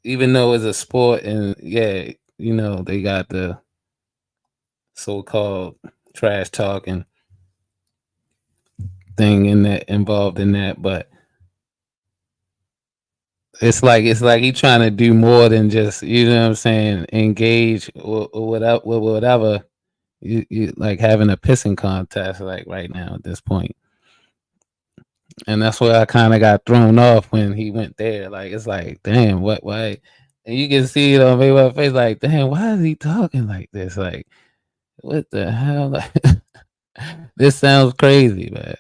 even though it's a sport and yeah, you know, they got the so-called trash talking thing in that involved in that, but it's like he trying to do more than just, you know what I'm saying, engage or whatever. You like having a pissing contest like right now at this point. And that's where I kind of got thrown off when he went there. Like, it's like, damn, why? And you can see it on Mayweather's face, like, damn, why is he talking like this? Like, what the hell? Like, this sounds crazy, man.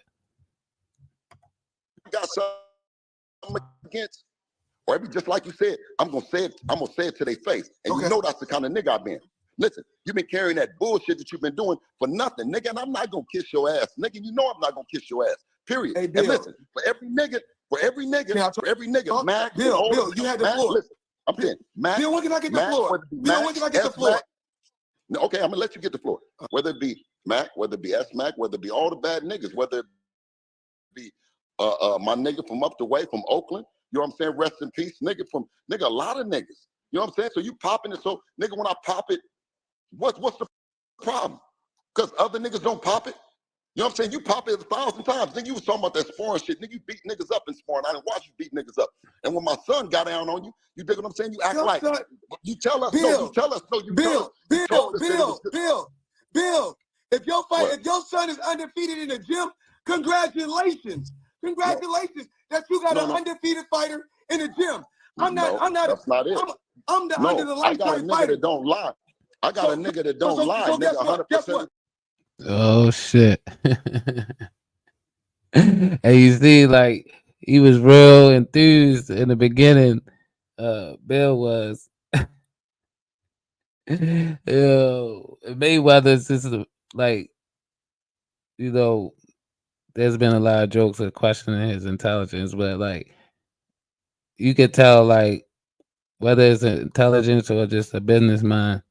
Got something against, or maybe just like you said, I'm gonna say it to their face. And you know that's the kind of nigga I've been. Listen, you've been carrying that bullshit that you've been doing for nothing, nigga, and I'm not gonna kiss your ass. Nigga, you know I'm not gonna kiss your ass. Period. Hey, and Bill. listen, for every nigga, Mac, Bill, you had the Mac, floor. Listen, I'm saying, Mac. Bill, when can I get the Mac, floor? whether it be Bill, Mac, when can I get the S floor? Mac, no, okay, I'm gonna let you get the floor. Whether it be Mac, whether it be S Mac, whether it be all the bad niggas, whether it be my nigga from up the way from Oakland, you know what I'm saying? Rest in peace, nigga, a lot of niggas. You know what I'm saying? So you popping it, so nigga, when I pop it, what's the problem? Because other niggas don't pop it. You know what I'm saying? You pop it 1,000 times. Nigga, you was talking about that sparring shit. Nigga, you beat niggas up in sparring. I didn't watch you beat niggas up. And when my son got down on you, you dig what I'm saying? You act like son, you tell us Bill, no. You tell us no. You Bill, Bill. If your fight, what? if your son is undefeated in the gym, congratulations. Congratulations that you got an undefeated fighter in the gym. I'm not. That's not it. I'm the under the I got a lifetime nigga fighter. that don't lie. I got a nigga that don't lie. So Nigga, guess what? Oh shit. And you see, like, he was real enthused in the beginning. Bill was. Yo, Mayweather's just like, you know, there's been a lot of jokes of questioning his intelligence, but like, you could tell, like, whether it's intelligence or just a business mind,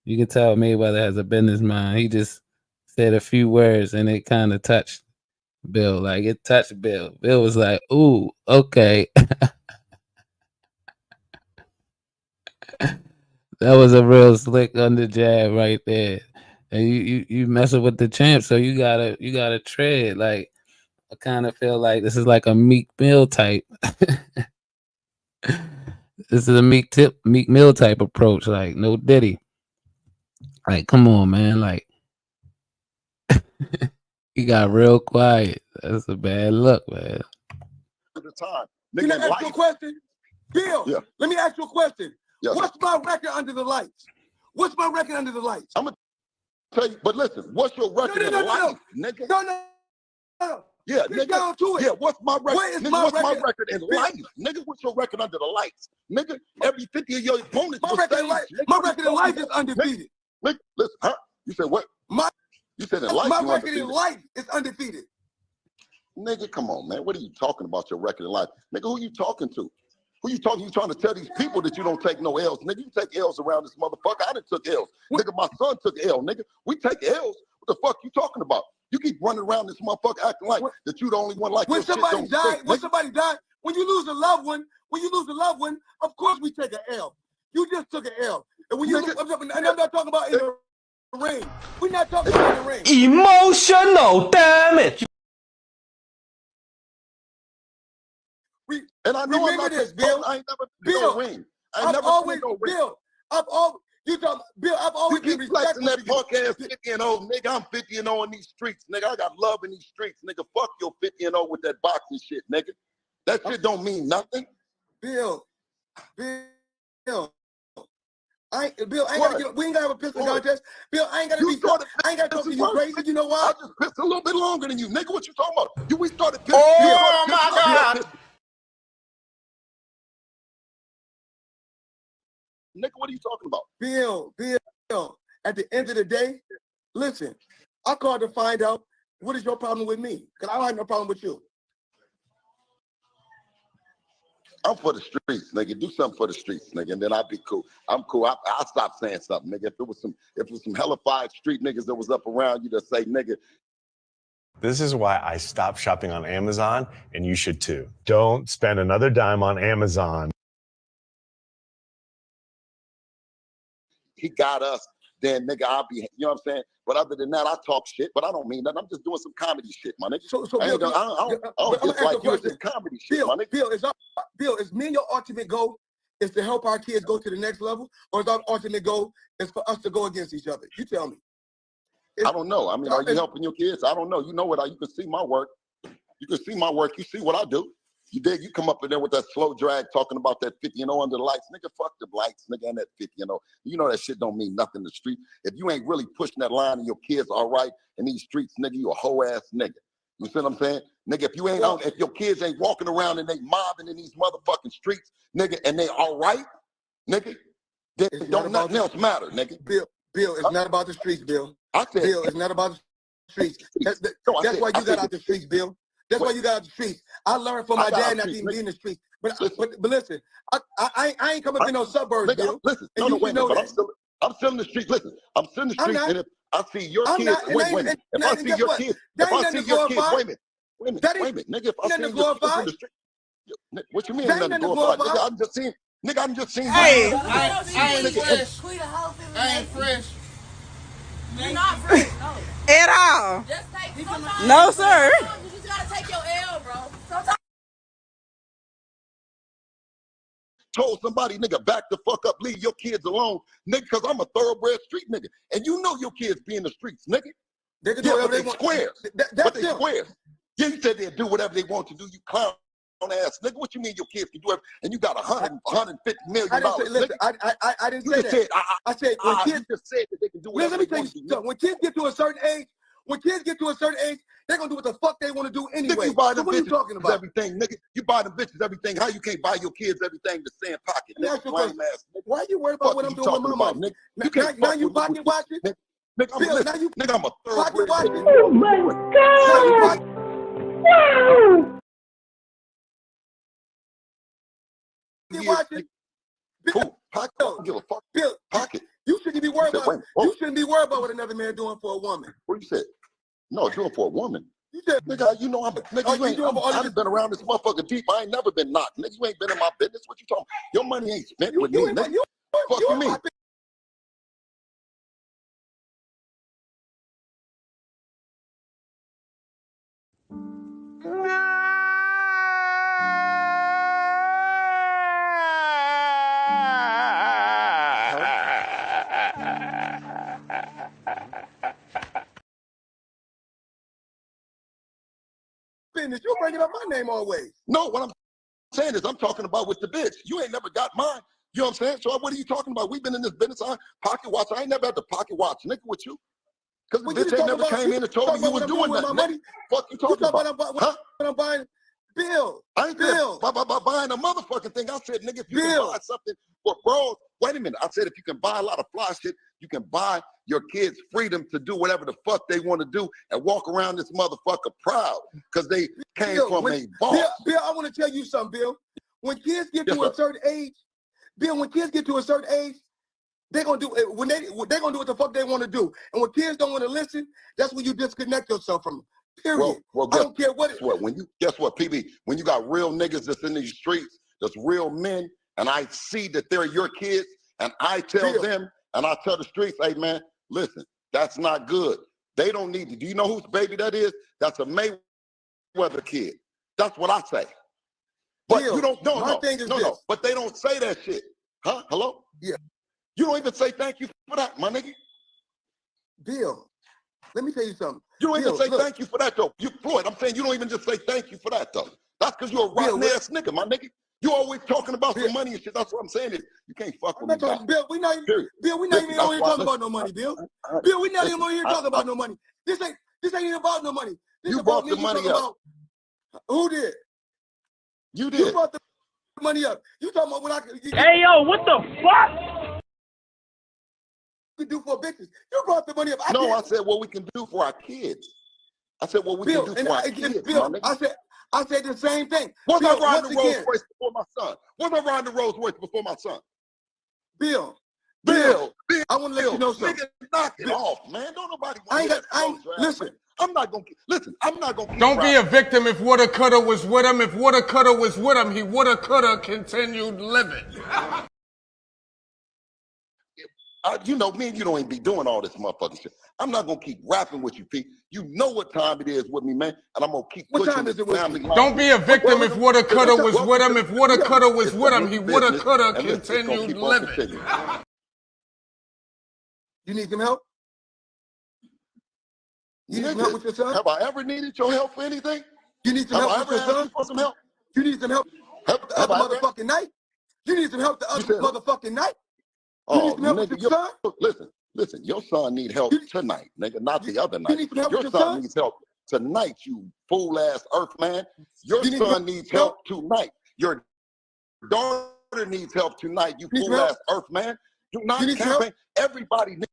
you can tell Mayweather has a business mind. He just said a few words and it kind of touched Bill. Like, it touched Bill. Bill was like, ooh, okay. That was a real slick under jab right there. And you messing with the champ, so you gotta tread. Like, I kind of feel like this is like a Meek Mill type. This is a Meek Mill type approach. Like, no Diddy. Like, come on, man. Like, he got real quiet. That's a bad look, man. At the time, Can I ask you a question? Bill, let me ask you a question. Yes. What's my record under the lights? What's my record under the lights? I'm gonna tell you, but listen, what's your record in life, nigga? No. Yeah, Get nigga. down to it. Yeah, what's my record? What is nigga, my what's record? my record in life? Nigga, what's your record under the lights? Nigga, every 50 of your opponents My will record say, in life, my record in life is undefeated. Nigga, listen, huh? You said what? You said in life My you record undefeated. in life is undefeated. Nigga, come on, man. What are you talking about your record in life? Nigga, who you talking to? Who you talking? You trying to tell these people that you don't take no L's? Nigga, you take L's around this motherfucker. I done took L's. Nigga, my son took L. Nigga, we take L's. What the fuck you talking about? You keep running around this motherfucker acting like that you the only one like When your somebody shit don't died, stink, when nigga. somebody died, when you lose a loved one, of course we take an L. You just took an L. And when you lose, and I'm not talking about in the ring. We're not talking about in the ring. Emotional damage. And I know I'm Remember not this, this, Bill. I ain't never been no ring. I ain't never always, been no ring. Bill, I've always You been keep flexing that respectful. punk ass 50-0, nigga. I'm 50-0 in these streets, nigga. I got love in these streets, nigga. Fuck your 50-0 with that boxing shit, nigga. That shit don't mean nothing. Bill. I ain't gotta we ain't gotta have a pistol contest. Bill, I ain't gotta talk to you crazy. You know why? I just pissed a little bit longer than you, nigga. What you talking about? We started pissing. Oh my God. Nigga, what are you talking about? Bill, at the end of the day, listen, I called to find out what is your problem with me? Because I don't have no problem with you. I'm for the streets, nigga. Do something for the streets, nigga, and then I'll be cool. I'm cool. I'll stop saying something, nigga. If it was some hellified street niggas that was up around you to say, nigga. This is why I stopped shopping on Amazon, and you should too. Don't spend another dime on Amazon. He got us, then nigga, I'll be, you know what I'm saying? But other than that, I talk shit, but I don't mean nothing. I'm just doing some comedy shit, my nigga. So Bill, I don't just like you, it's just comedy shit, my nigga. Bill, is me and your ultimate goal is to help our kids go to the next level, or is our ultimate goal is for us to go against each other? You tell me. I don't know. I mean, are you helping your kids? I don't know. You know what? You can see my work. You can see my work. You see what I do. You dig? You come up in there with that slow drag talking about that 50 under the lights. Nigga, fuck the lights, nigga, and that 50 You know that shit don't mean nothing in the street. If you ain't really pushing that line and your kids all right in these streets, nigga, you a hoe ass nigga. You see what I'm saying? Nigga, if you ain't out, if your kids ain't walking around and they mobbing in these motherfucking streets, nigga, and they all right, nigga, then don't nothing else matter, nigga. Bill, it's not about the streets, Bill. I said, Bill, it's not about the streets. That's why you got out the streets, Bill. That's why you got out the streets. I learned from my dad not to even be in the streets. But listen, I ain't coming up in no suburbs, Bill. Listen, I'm still in the streets. Listen, I'm still in the streets, and if I see your kids, wait a minute. If I see your kids, wait a minute, nigga, if I see your kids in the street, what you mean nothing to glorify? Nigga, I'm just seeing. Hey, I ain't fresh. I ain't fresh. You're not fresh. At all. Just take No, sir. You just gotta take your L, bro. Sometimes. Told somebody, nigga, back the fuck up, leave your kids alone, nigga, because I'm a thoroughbred street nigga. And you know your kids be in the streets, nigga. They can do whatever they want. Squares. But they squares. Yeah, you said they'll do whatever they want to do, you clown ass nigga. What you mean your kids can do everything? And you got $150 million. I didn't say that. I said when kids just said that they can do whatever they want to do. When kids get to a certain age, they're gonna do what the fuck they want to do anyway. Nigga, you buy them what are you talking about? Everything, nigga. You buy them bitches everything. How you can't buy your kids everything the same pocket? Nigga, why are you worried about what I'm doing with my money? Now you pocket watching? Nigga, I'm a pocket watching. Oh my God! Wow! Watching? Cool. Pocket. I don't give a fuck. Bill, pocket. You shouldn't be worried about. You shouldn't be worried about what another man doing for a woman. What you said? No, doing for a woman. You said, nigga, you know I'm a nigga. I've been around this motherfucker deep. I ain't never been knocked. Nigga, you ain't been in my business. What you talking? Your money ain't spent with me, nigga. Fuck you mean? You bringing up my name always. No, what I'm saying is I'm talking about with the bitch. You ain't never got mine. You know what I'm saying? So what are you talking about? We've been in this business on pocket watch. I ain't never had to pocket watch, nigga, with you. Because the bitch ain't never came in and told me you was doing nothing. Fuck you talking about? Huh? I'm buying Bill. I ain't Bill. Buying a motherfucking thing. I said, nigga, if you can buy something for bros, wait a minute. I said, if you can buy a lot of fly shit, you can buy your kids freedom to do whatever the fuck they want to do and walk around this motherfucker proud because they came from a boss. Bill, I want to tell you something, Bill. When kids get to a certain age, Bill, they're gonna do they're gonna do what the fuck they want to do. And when kids don't want to listen, that's when you disconnect yourself from them. Period. Well, I don't care what. Guess what, PB? When you got real niggas that's in these streets, that's real men, and I see that they're your kids, and I tell them, and I tell the streets, hey man, listen, that's not good. They don't need to. Do you know whose baby that is? That's a Mayweather kid. That's what I say. But Bill, you don't. No. But they don't say that shit. Huh? Hello? Yeah. You don't even say thank you for that, my nigga. Bill, let me tell you something. You don't even say thank you for that, though. You, Floyd, I'm saying you don't even just say thank you for that, though. That's Because you're a rotten ass nigga, my nigga. You always talking about some money and shit. That's what I'm saying is you can't fuck with me. Bill, we not even on here talking about no money, Bill. Bill, we not even on here talking about no money. This ain't even about no money. This You brought the money up. Who did? You did. You brought the money up. You talking about what I could. Hey, yo, what the fuck? You do for bitches. You brought the money up. I said what we can do for our kids. I said what we can do for our kids. Bill, I said the same thing. Was I riding the Rolls Royce before my son? Was I riding the Rolls Royce before my son? Bill, I want to let you know something. Nigga, knock it off, man. Don't nobody want to listen. I'm not gonna keep Don't be a victim. If woulda, coulda was with him. If woulda, coulda was with him, he woulda, coulda continued living. You know, me and you don't even be doing all this motherfucking shit. I'm not gonna keep rapping with you, Pete. You know what time it is with me, man, and I'm gonna keep pushing this family line. Don't be a victim. If woulda, coulda was with him. If woulda, coulda was with him, he woulda, coulda continued living. You need some help? You need some help with your son? Have I ever needed your help for anything? You need some help with your son? For some help? You need some help the other motherfucking night? You need some help the other motherfucking night? Oh, nigga, listen, your son need help tonight, nigga, not the other night. Your son needs help tonight, you fool-ass earth man. Your son needs help tonight. Your daughter needs help tonight, you fool-ass earth man. Do not campaign. Everybody needs.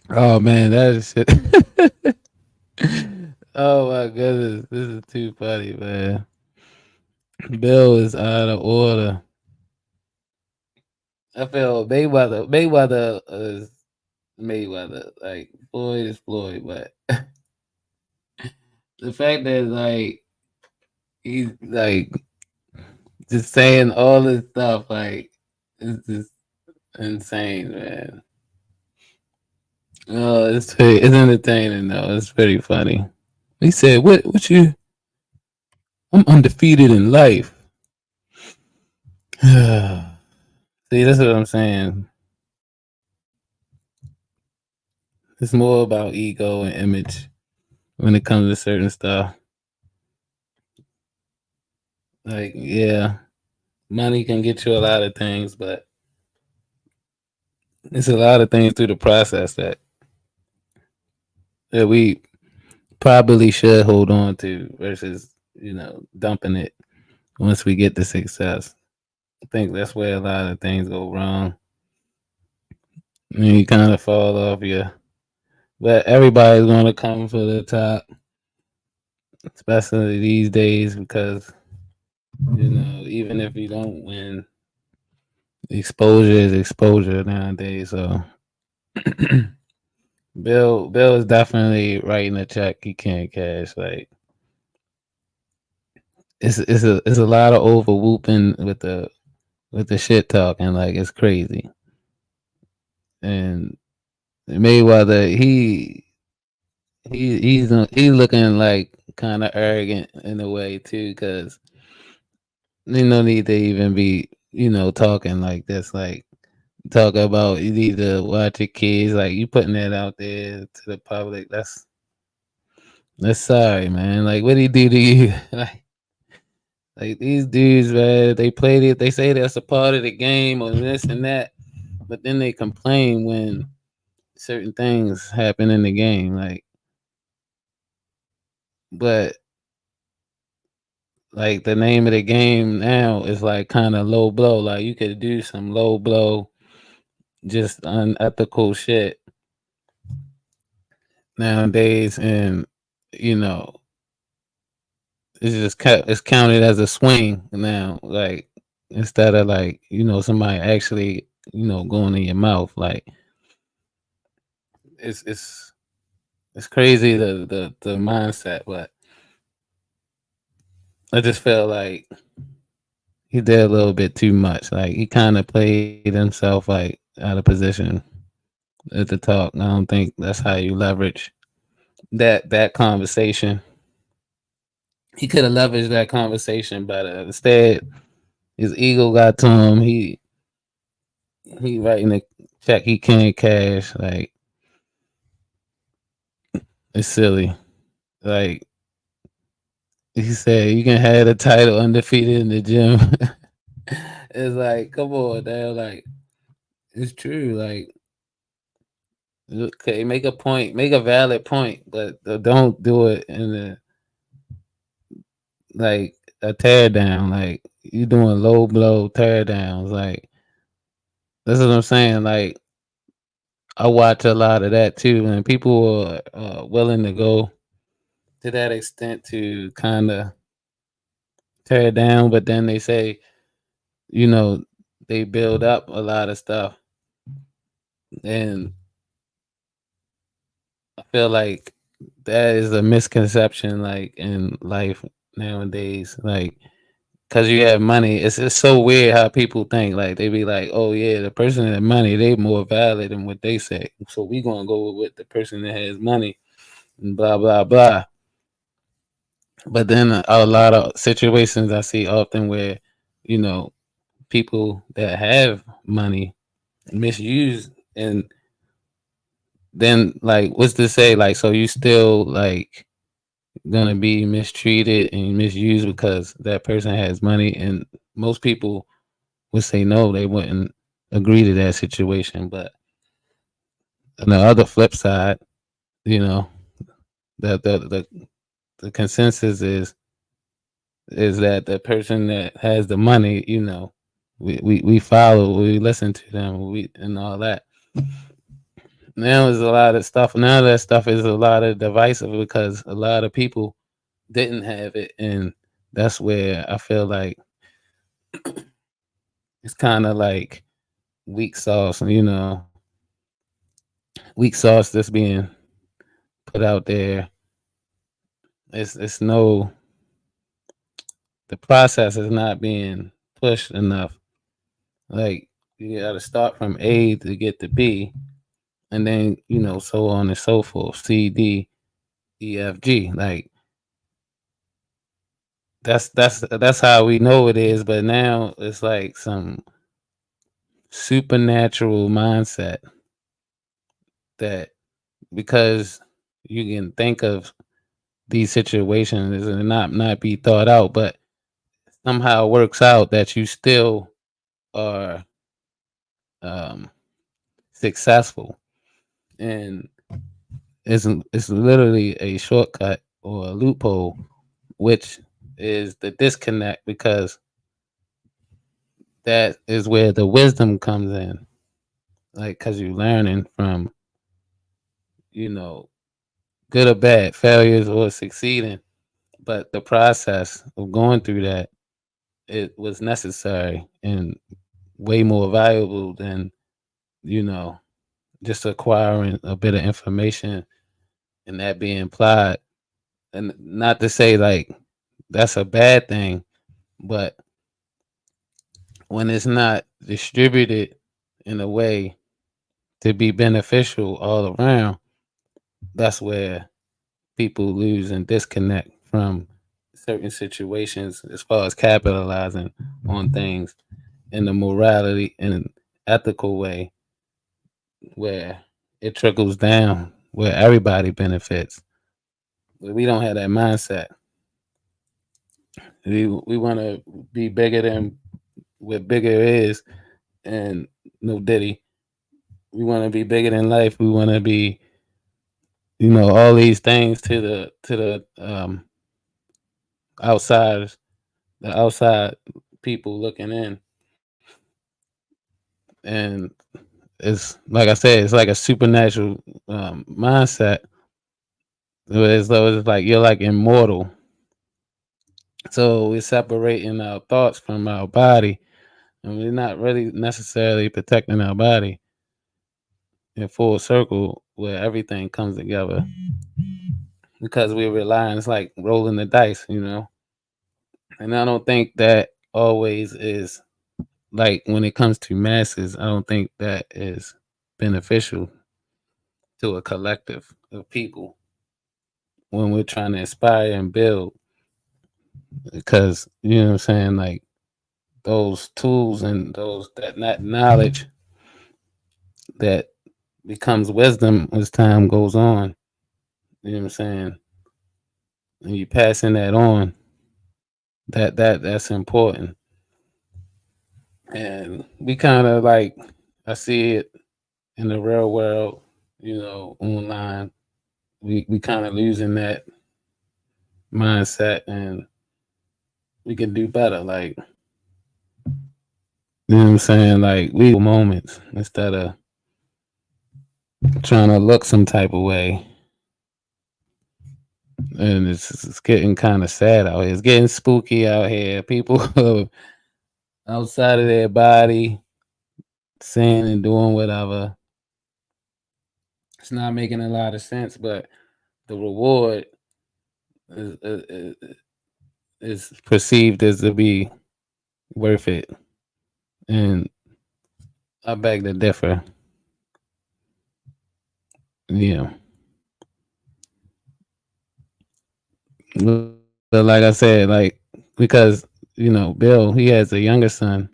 Oh man, that is shit. Oh my goodness, this is too funny, man. Bill is out of order. I feel Mayweather is Mayweather. Like Floyd is Floyd, but the fact that like he's like just saying all this stuff, like it's just insane, man. Oh, it's entertaining though. It's pretty funny. He said, "What you? I'm undefeated in life." See, that's what I'm saying. It's more about ego and image when it comes to certain stuff. Like, yeah, money can get you a lot of things, but it's a lot of things through the process that we probably should hold on to versus, dumping it once we get the success. I think that's where a lot of things go wrong. And you kind of fall off but everybody's going to come for the top, especially these days, because, even if you don't win, exposure is exposure nowadays. So Bill is definitely writing a check he can't cash. Like it's a lot of over whooping with the shit talking. Like it's crazy. And Mayweather, he's looking like kind of arrogant in a way too, because there's no need to even be talking like this. Like talk about you need to watch your kids, like you putting that out there to the public. That's sorry, man. Like what did he do to you? like these dudes, man, they played it, they say that's a part of the game or this and that, but then they complain when certain things happen in the game. But like the name of the game now is like kind of low blow. Like you could do some low blow, just unethical shit nowadays, and it's counted as a swing now. Like instead of like somebody actually going in your mouth. Like it's crazy the mindset, but I just felt like he did a little bit too much. Like he kind of played himself like out of position at the talk. I don't think that's how you leverage that conversation. He could have leveraged that conversation, but instead, his ego got to him. He writing a check he can't cash. Like, it's silly. Like, he said, you can have the title undefeated in the gym. It's like, come on, damn. Like, it's true. Like, okay, make a point, make a valid point, but don't do it in the like a tear down. Like, you doing low blow tear downs. Like, that's what I'm saying. Like, I watch a lot of that too, and people are willing to go to that extent to kind of tear down, but then they say, you know, they build up a lot of stuff, and I feel like that is a misconception, like in life nowadays, like. Cause you have money, it's just so weird how people think. Like they be like, "Oh yeah, the person that has money, they more valid than what they say." So we gonna go with the person that has money, and blah blah blah. But then a lot of situations I see often where, you know, people that have money misuse, and then like what's to say? Like, so you still like gonna be mistreated and misused because that person has money, and most people would say no, they wouldn't agree to that situation. But on the other flip side, you know, the consensus is that the person that has the money, you know, we follow, we listen to them, we and all that. Now there's a lot of stuff. Now that stuff is a lot of divisive because a lot of people didn't have it, and that's where I feel like it's kind of like weak sauce, you know, weak sauce that's being put out there. It's no, the process is not being pushed enough. Like, you got to start from A to get to B, and then, you know, so on and so forth. C, D, E, F, G. Like, that's how we know it is. But now it's like some supernatural mindset that because you can think of these situations and not be thought out, but somehow works out that you still are successful, and it's literally a shortcut or a loophole, which is the disconnect, because that is where the wisdom comes in, like, because you're learning from, you know, good or bad, failures or succeeding, but the process of going through that, it was necessary and way more valuable than, you know, just acquiring a bit of information and that being applied. And not to say like that's a bad thing, but when it's not distributed in a way to be beneficial all around, that's where people lose and disconnect from certain situations as far as capitalizing on things in a morality and ethical way where it trickles down, where everybody benefits. But we don't have that mindset. We want to be bigger than what bigger is, and no Diddy. We want to be bigger than life. We want to be, you know, all these things to the outsiders, the outside people looking in. And it's like I said, it's like a supernatural mindset. As though it's like you're like immortal. So we're separating our thoughts from our body, and we're not really necessarily protecting our body in full circle where everything comes together, because we're relying, it's like rolling the dice, you know. And I don't think that always is, like, when it comes to masses, I don't think that is beneficial to a collective of people. when we're trying to inspire and build, because you know what I'm saying, like those tools and that knowledge that becomes wisdom as time goes on. You know what I'm saying? And you passing that on. That's important. And we kind of like, I see it in the real world, you know, online. We kind of losing that mindset, and we can do better. Like, you know what I'm saying? Like, we moments instead of trying to look some type of way. And it's getting kind of sad out here. It's getting spooky out here. People are outside of their body, saying and doing whatever. It's not making a lot of sense, but the reward is perceived as to be worth it. And I beg to differ. Yeah. But like I said, like, because, you know, Bill, he has a younger son.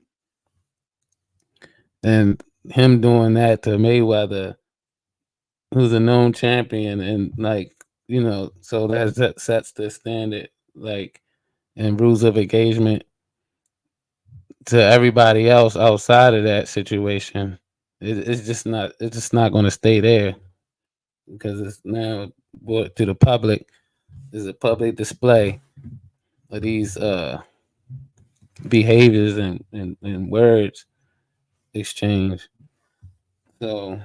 And him doing that to Mayweather, who's a known champion, and like, you know, so that sets the standard, like, and rules of engagement to everybody else outside of that situation. It's just not going to stay there, because it's now brought to the public. There's a public display of these behaviors and words exchange. So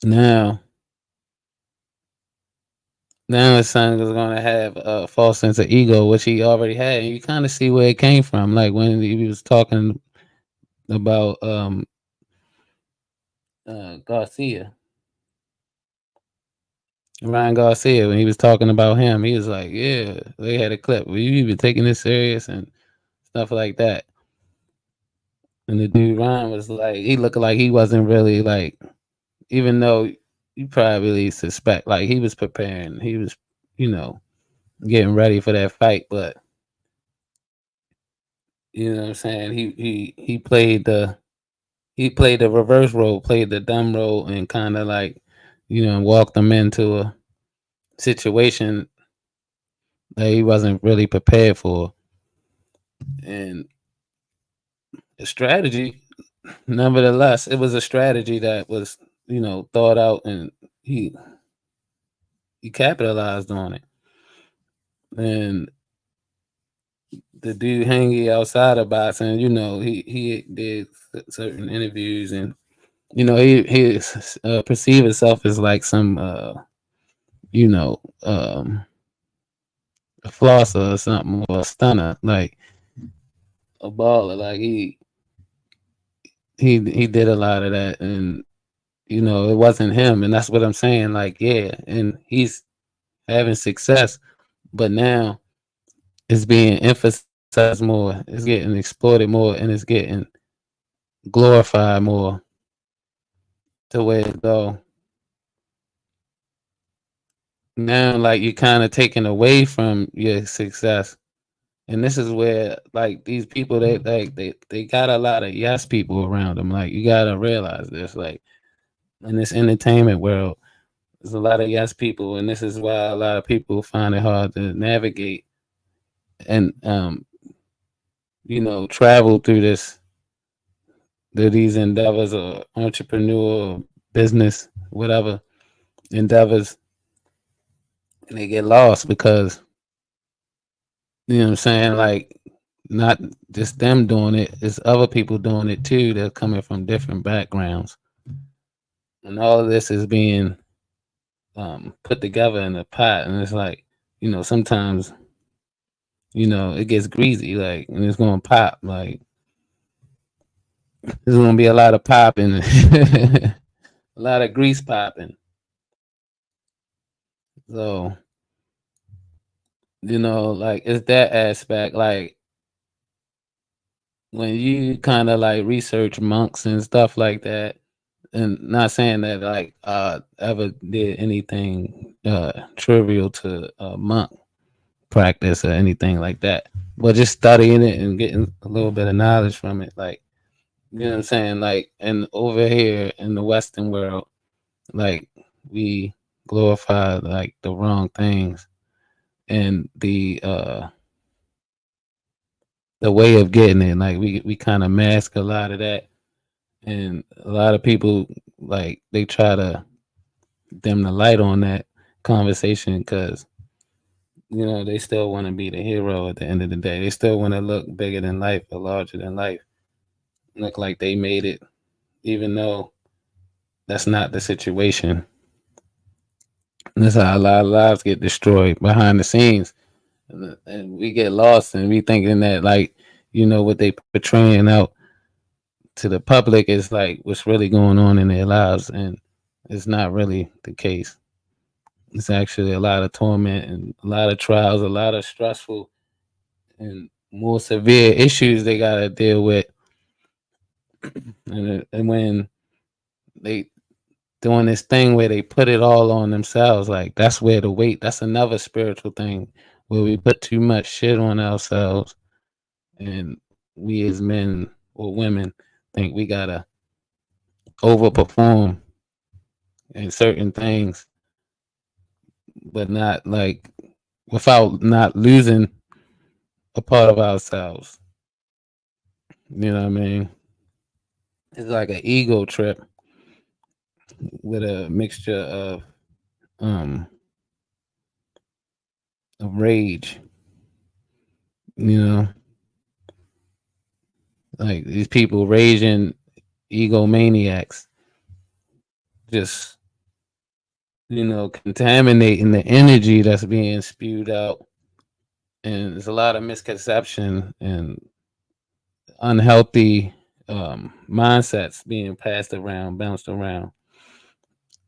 now his son is going to have a false sense of ego, which he already had. And you kind of see where it came from. Like when he was talking about Garcia, Ryan Garcia, when he was talking about him, he was like, yeah, they had a clip. Were you even taking this serious and stuff like that? And the dude Ryan was like, he looked like he wasn't really like, even though you probably suspect, like he was preparing, he was, you know, getting ready for that fight, but you know what I'm saying, he played the reverse role, played the dumb role, and kind of like, you know, walked them into a situation that he wasn't really prepared for. And the strategy, nevertheless, it was a strategy that was, you know, thought out, and he capitalized on it. And the dude Hangy outside of boxing, you know, he did certain interviews, and you know, he perceived himself as like some you know, a flosser or something, or a stunner, like a baller. Like he did a lot of that, and you know, it wasn't him. And that's what I'm saying. Like, yeah, and he's having success, but now it's being emphasized more, it's getting exploited more, and it's getting glorified more to where it go. Now, like, you're kind of taken away from your success. And this is where, like, these people, they got a lot of yes people around them. Like, you gotta realize this. Like, in this entertainment world, there's a lot of yes people, and this is why a lot of people find it hard to navigate and you know, travel through these endeavors, or entrepreneur, business, whatever endeavors, and they get lost because, you know what I'm saying, like, not just them doing it, it's other people doing it too. They're coming from different backgrounds, and all of this is being put together in a pot. And it's like, you know, sometimes, you know, it gets greasy, like, and it's gonna pop. Like, there's gonna be a lot of popping, a lot of grease popping. So, you know, like, it's that aspect. Like, when you kind of like research monks and stuff like that, and not saying that like ever did anything trivial to monk practice or anything like that, but just studying it and getting a little bit of knowledge from it, like, you know what I'm saying, like, and over here in the Western world, like, we glorify like the wrong things, and the way of getting it, like we kind of mask a lot of that, and a lot of people, like, they try to dim the light on that conversation because, you know, they still want to be the hero at the end of the day. They still want to look bigger than life or larger than life, look like they made it, even though that's not the situation. And that's how a lot of lives get destroyed behind the scenes, and we get lost and we thinking that, like, you know, what they portraying out to the public is like what's really going on in their lives, and it's not really the case. It's actually a lot of torment and a lot of trials, a lot of stressful and more severe issues they gotta deal with. And when they doing this thing where they put it all on themselves, like, that's where the weight, that's another spiritual thing where we put too much shit on ourselves, and we as men or women think we gotta overperform in certain things, but not like without not losing a part of ourselves. You know what I mean? It's like an ego trip with a mixture of rage. You know, like these people raging egomaniacs, just, you know, contaminating the energy that's being spewed out. And there's a lot of misconception and unhealthy mindsets being passed around, bounced around.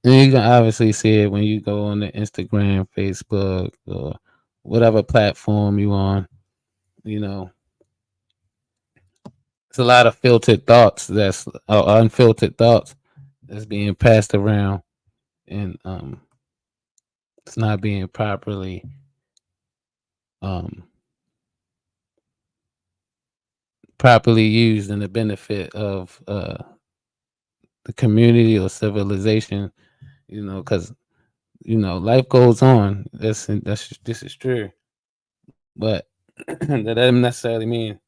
And you can obviously see it when you go on the Instagram, Facebook, or whatever platform you on. You know, it's a lot of filtered thoughts that's unfiltered thoughts that's being passed around, and it's not being properly used in the benefit of the community or civilization. You know, because, you know, life goes on. This is true, but that doesn't necessarily mean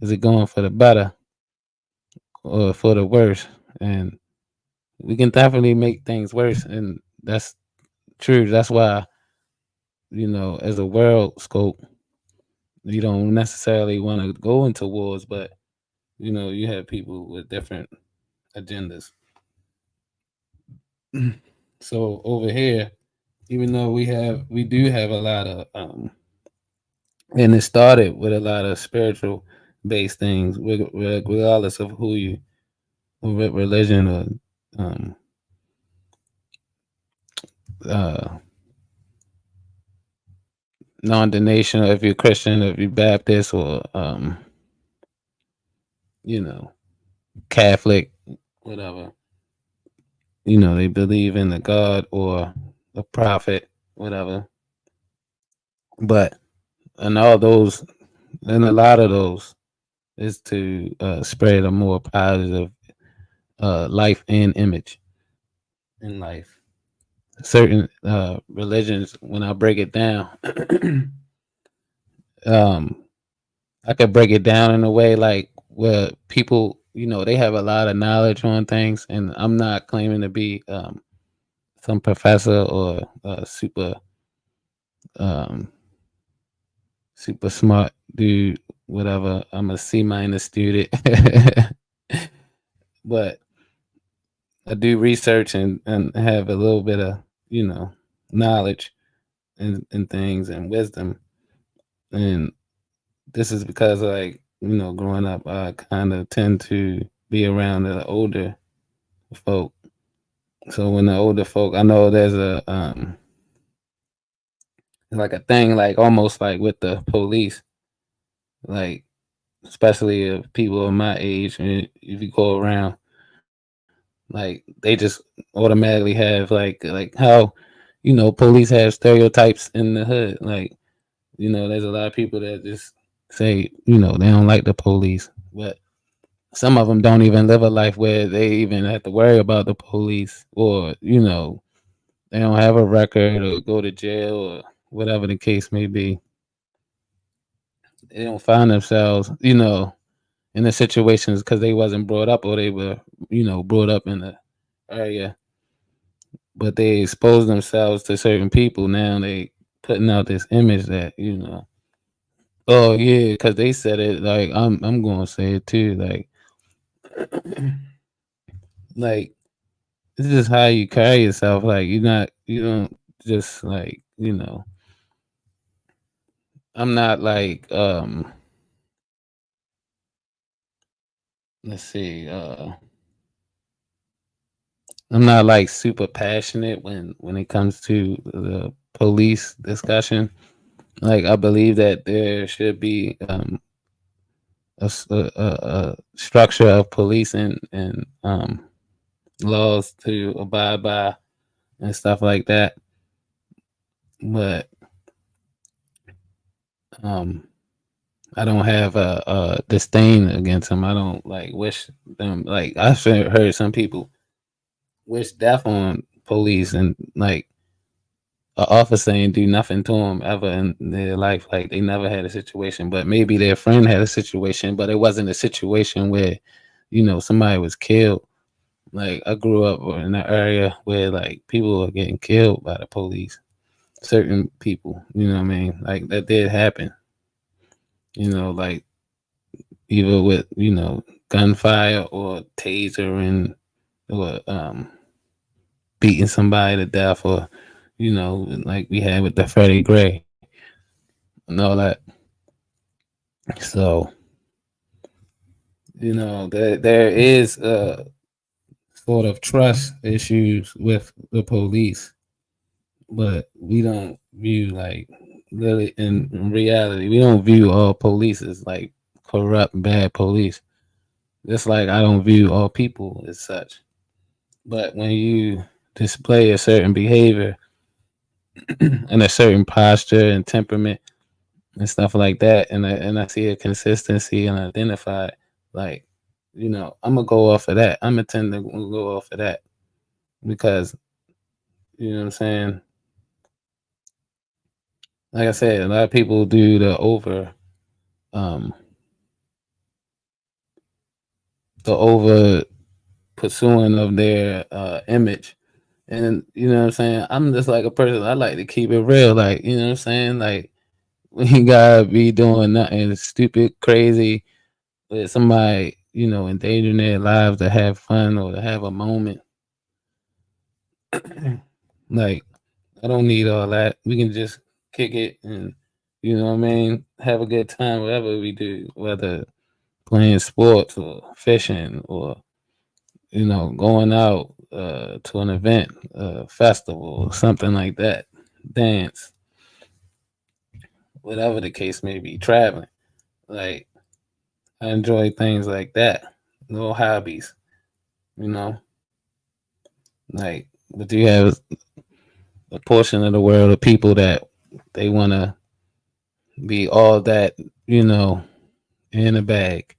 is it going for the better or for the worse. And we can definitely make things worse, and that's true. That's why, you know, as a world scope, you don't necessarily want to go into wars, but, you know, you have people with different agendas. So over here, even though we do have a lot of and it started with a lot of spiritual based things, regardless of who you, what religion or non-denominational, if you're Christian, if you're Baptist, or you know, Catholic, whatever. You know, they believe in a God or a prophet, whatever. But and all those, and a lot of those, is to spread a more positive life and image in life. Certain religions, when I break it down, I could break it down in a way like where people, you know, they have a lot of knowledge on things, and I'm not claiming to be some professor or super smart dude, whatever. I'm a C- student, but I do research and have a little bit of, you know, knowledge and things and wisdom. And this is because, like, you know, growing up, I kind of tend to be around the older folk. So when the older folk, I know there's a like a thing, like almost like with the police, like especially if people of my age, and if you go around Like they just automatically have like how police have stereotypes in the hood. Like there's a lot of people that just say they don't like the police, but some of them don't even live a life where they even have to worry about the police, or they don't have a record or go to jail or whatever the case may be. They don't find themselves, in the situations because they wasn't brought up, or they were, brought up in the area, but they expose themselves to certain people. Now they putting out this image that, oh yeah, because they said it. Like I'm gonna say it too. Like it's just how you carry yourself. Like you don't just like I'm not like let's see, I'm not like super passionate when it comes to the police discussion. Like I believe that there should be a structure of police and laws to abide by and stuff like that. But I don't have a disdain against them. I don't like wish them, like I've heard some people wish death on police, and like an officer ain't do nothing to them ever in their life. Like they never had a situation, but maybe their friend had a situation, but it wasn't a situation where somebody was killed. Like I grew up in an area where like people were getting killed by the police. Certain people, you know what I mean? Like that did happen. Like either with gunfire or tasering or beating somebody to death, or like we had with the Freddie Gray and all that. So there is sort of trust issues with the police, but we don't view like really in reality, we don't view all police as like corrupt, bad police. Just like I don't view all people as such. But when you display a certain behavior and a certain posture and temperament and stuff like that, and I see a consistency and identify it, like I'm gonna go off of that. I'm gonna tend to go off of that because you know what I'm saying. Like I said, a lot of people do the over pursuing of their image. And you know what I'm saying? I'm just like a person, I like to keep it real. Like, you know what I'm saying? Like we gotta be doing nothing stupid, crazy with somebody, endangering their lives to have fun or to have a moment. Like, I don't need all that. We can just kick it and have a good time, whatever we do, whether playing sports or fishing or going out to an event, festival, something like that, dance, whatever the case may be, traveling. Like I enjoy things like that, little hobbies, like, but you have a portion of the world of people that they want to be all that, in a bag,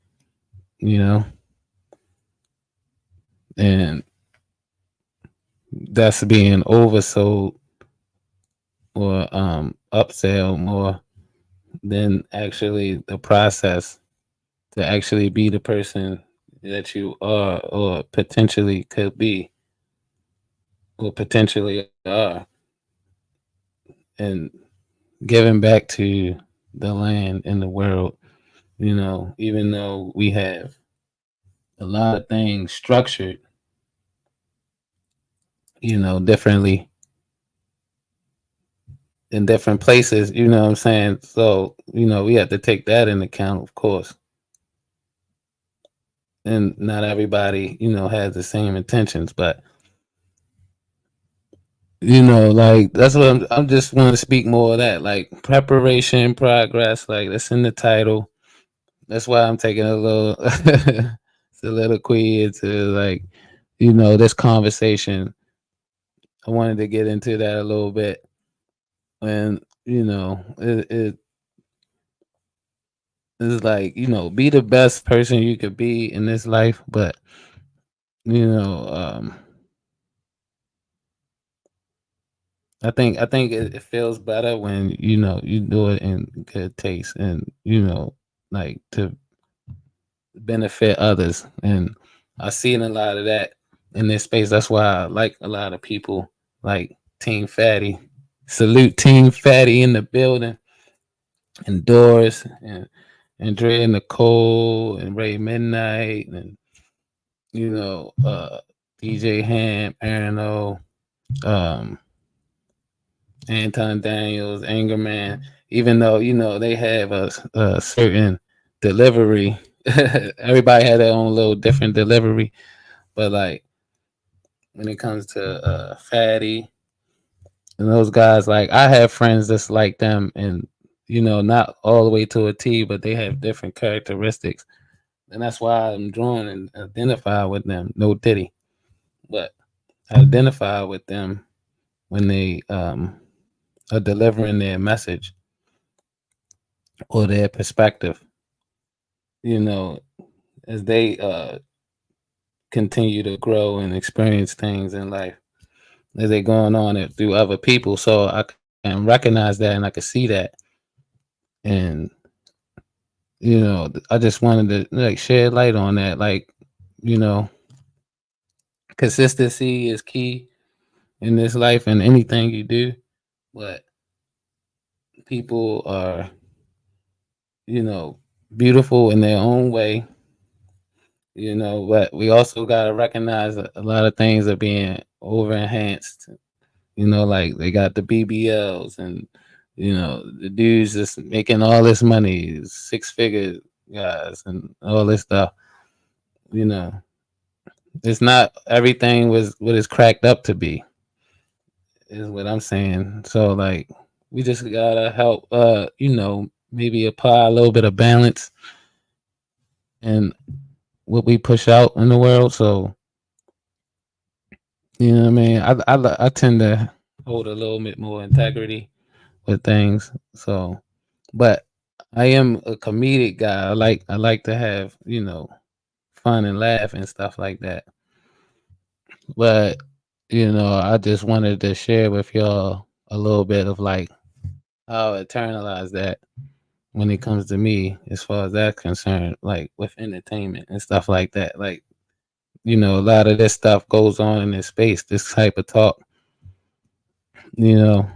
and that's being oversold or upsell more than actually the process to actually be the person that you are or potentially could be or potentially are, and giving back to the land and the world, even though we have a lot of things structured, differently in different places, you know what I'm saying? So, we have to take that into account, of course. And not everybody, has the same intentions, but like that's what I'm just want to speak more of that, like preparation, progress, like that's in the title. That's why I'm taking a little soliloquy to like, this conversation, I wanted to get into that a little bit. And, it is like, be the best person you could be in this life. But, I think it feels better when, you do it in good taste and, like to benefit others. And I seen a lot of that in this space. That's why I like a lot of people like Team Fatty. Salute Team Fatty in the building. And Doris and Andrea Nicole and Ray Midnight and DJ Ham, Aaron O, Anton Daniels, Anger Man. Even though they have a certain delivery, everybody had their own little different delivery. But like when it comes to Fatty and those guys, like I have friends that's like them, and not all the way to a T, but they have different characteristics. And that's why I'm drawn and identify with them. No Diddy. But I identify with them when they are delivering their message or their perspective. As they continue to grow and experience things in life, as they going on it through other people. So I can recognize that and I can see that. And I just wanted to like shed light on that. Like, consistency is key in this life and anything you do. But people are, beautiful in their own way. But we also gotta recognize a lot of things are being over enhanced. Like they got the BBLs and the dudes just making all this money, 6-figure guys and all this stuff. It's not everything was what it's cracked up to be, is what I'm saying. So like we just gotta help maybe apply a little bit of balance and what we push out in the world. So what I mean, I tend to hold a little bit more integrity with things. So, but I am a comedic guy. I like to have fun and laugh and stuff like that. But I just wanted to share with y'all a little bit of like how I internalize that when it comes to me, as far as that's concerned, like with entertainment and stuff like that. Like, a lot of this stuff goes on in this space, this type of talk, and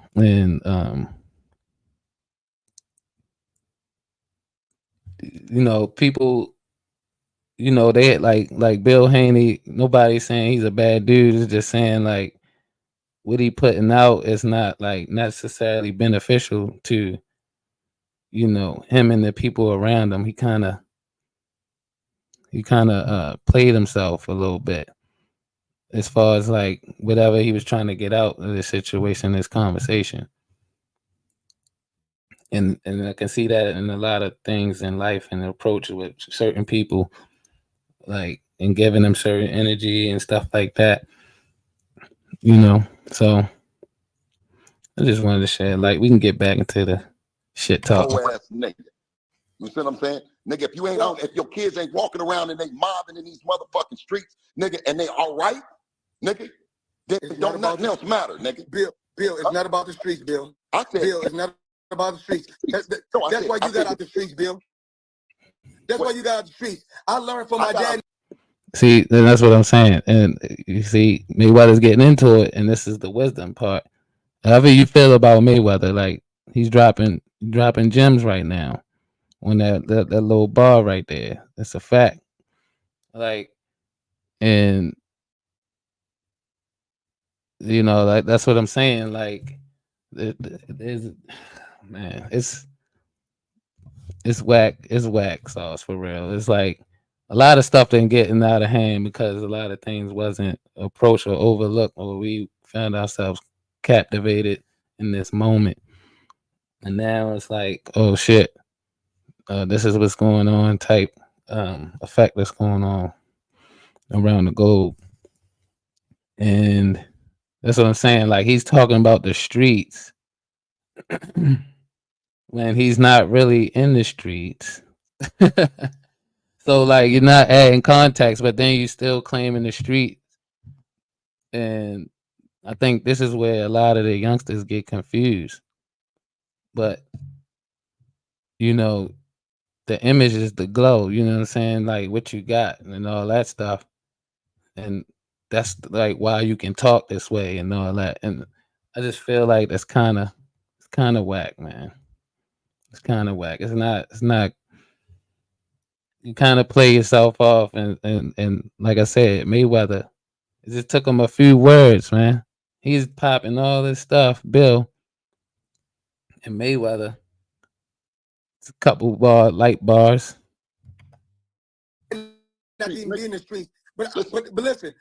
people, they like Bill Haney, nobody's saying he's a bad dude. It's just saying like what he putting out is not like necessarily beneficial to him and the people around him. He kind of played himself a little bit as far as like whatever he was trying to get out of this situation, this conversation. And I can see that in a lot of things in life and approach with certain people, like and giving them certain energy and stuff like that. So I just wanted to share, like, we can get back into the shit talk. Ass nigga. You see what I'm saying? Nigga, if you ain't out, if your kids ain't walking around and they mobbing in these motherfucking streets, nigga, and they all right, nigga, then don't nothing else matter, nigga. Bill, it's not about the streets, Bill. I said, Bill, it's not about the streets. That's why you got out the streets, Bill. That's why you got out the streets. I learned from my dad. See, then that's what I'm saying. And you see, Mayweather's getting into it, and this is the wisdom part. However you feel about Mayweather, like he's dropping gems right now on that little bar right there. It's a fact. Like, and like that's what I'm saying. Like, there's man, it's whack sauce for real. It's like a lot of stuff didn't getting out of hand because a lot of things wasn't approached or overlooked, or we found ourselves captivated in this moment. And now it's like, oh shit, this is what's going on type effect that's going on around the globe. And that's what I'm saying. Like, he's talking about the streets when he's not really in the streets. So, like, you're not adding context, but then you still claiming the streets. And I think this is where a lot of the youngsters get confused. But, you know, the image is the glow, you know what I'm saying? Like, what you got and all that stuff. And that's like why you can talk this way and all that. And I just feel like it's kind of whack, man. It's kind of whack. It's not. You kind of play yourself off, and like I said, Mayweather. It just took him a few words, man. He's popping all this stuff, Bill, and Mayweather. It's a couple light bars. Not even be in the streets. But listen,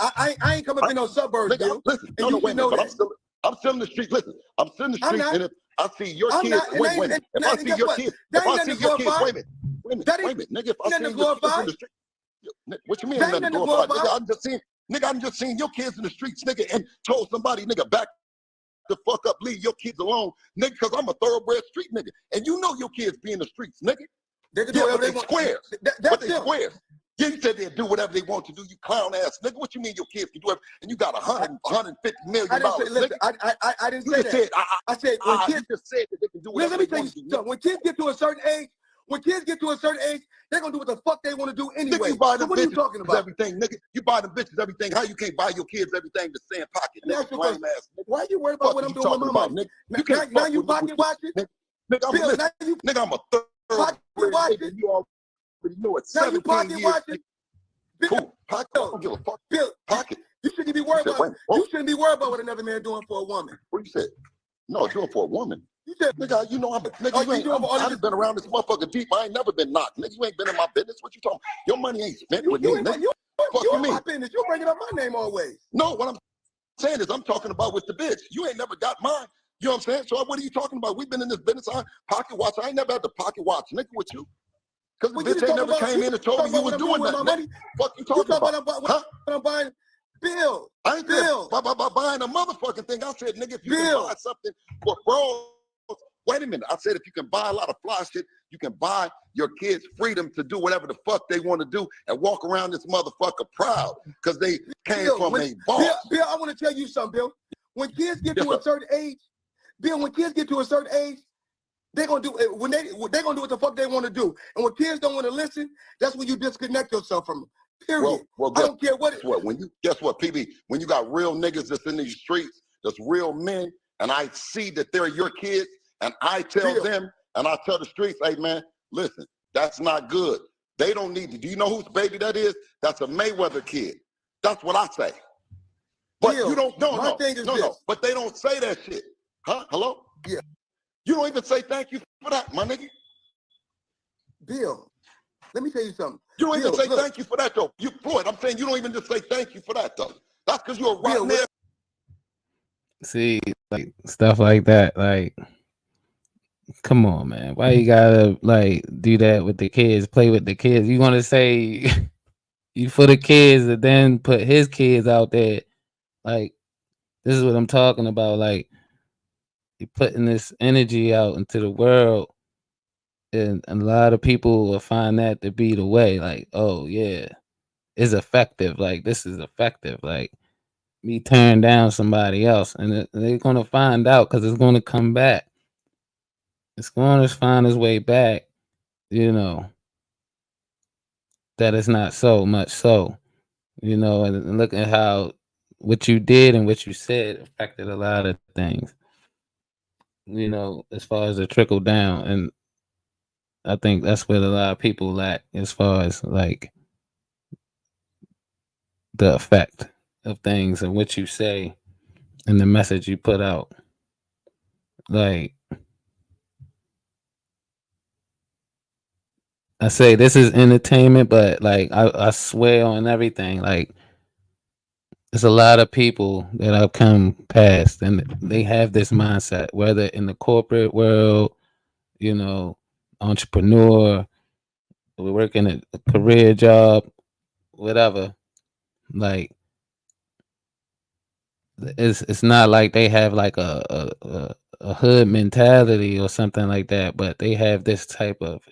I ain't coming up in no suburbs, Bill. Listen, no, wait a minute, but I'm still in the street. Listen, I'm still in the street, and if I see your kids, wait a minute. If I see your kids, wait a minute, nigga, if I see your kids in the street, what you mean nothing glorified? Nigga, I'm just seeing your kids in the streets, nigga, and told somebody, nigga, back the fuck up, leave your kids alone, nigga, because I'm a thoroughbred street nigga, and you know your kids be in the streets, nigga. They can do whatever they want. Squares. But they squares. Yeah, you said they'd do whatever they want to do, you clown ass nigga. What you mean your kids can do it? And you got $150 million. I didn't say, listen, I didn't say that. I said when kids just said that they can do whatever let me they tell you want to do. something. When kids get to a certain age, they're gonna do what the fuck they want to do anyway. Nigga, you buy So them what are you bitches talking about? everything, nigga. You buy them bitches everything. How you can't buy your kids everything to stay in pocket, nigga? Lame ass nigga. Why are you worried about what I'm doing with my money? Now you pocket watching? Nigga, I'm a pocket watching. You already know it. Now you pocket watching. Cool. Pocket. I don't give a fuck. Bill, pocket. You shouldn't be worried about. You shouldn't be worried about what another man doing for a woman. What you said? No, doing for a woman. You said, nigga, you know I'm a nigga. I've been around this motherfucker deep. I ain't never been knocked. Nigga, you ain't been in my business. What you talking? Your money ain't spent with me, nigga. You Fuck you mean? my business. You bringing up my name always. No, what I'm saying is I'm talking about with the bitch. You ain't never got mine. You know what I'm saying? So what are you talking about? We've been in this business. Pocket watch. I ain't never had to pocket watch, nigga, with you. Because the bitch ain't never came in and told me you was doing nothing. Fuck you talking about? Huh? I'm buying. Bill. I ain't Bill. Buying a motherfucking thing. I said, nigga, if you can buy something for bro. Wait a minute. I said, if you can buy a lot of fly shit, you can buy your kids freedom to do whatever the fuck they want to do and walk around this motherfucker proud because they came from a boss. Bill, I want to tell you something, Bill. When kids get to a certain age, Bill, they're gonna do they're gonna do what the fuck they want to do. And when kids don't want to listen, that's when you disconnect yourself from them. Period. Well, I don't care what. Guess what, PB? When you got real niggas that's in these streets, that's real men, and I see that they're your kids. And I tell them, and I tell the streets, hey, man, listen, that's not good. They don't need to. Do you know whose baby that is? That's a Mayweather kid. That's what I say. But you don't know. No. But they don't say that shit. Huh? Hello? Yeah. You don't even say thank you for that, my nigga. Bill, let me tell you something. You don't even say thank you for that, though. You, Floyd, I'm saying you don't even just say thank you for that, though. That's because you're a rotten ass. See, like, stuff like that, like, come on, man. Why you gotta like do that with the kids? Play with the kids. You want to say you for the kids and then put his kids out there? Like, this is what I'm talking about. Like, you're putting this energy out into the world, and a lot of people will find that to be the way. Like, oh yeah, it's effective. Like, this is effective. Like, me turn down somebody else, and they're gonna find out because it's gonna come back. It's going to find its way back, you know, that it's not so much so, you know, and look at how what you did and what you said affected a lot of things, you know, as far as the trickle down. And I think that's what a lot of people lack as far as like the effect of things and what you say and the message you put out. Like, I say this is entertainment, but like I swear on everything, like there's a lot of people that I've come past and they have this mindset, whether in the corporate world, you know, entrepreneur, we're working a career job, whatever. Like, it's not like they have like a hood mentality or something like that, but they have this type of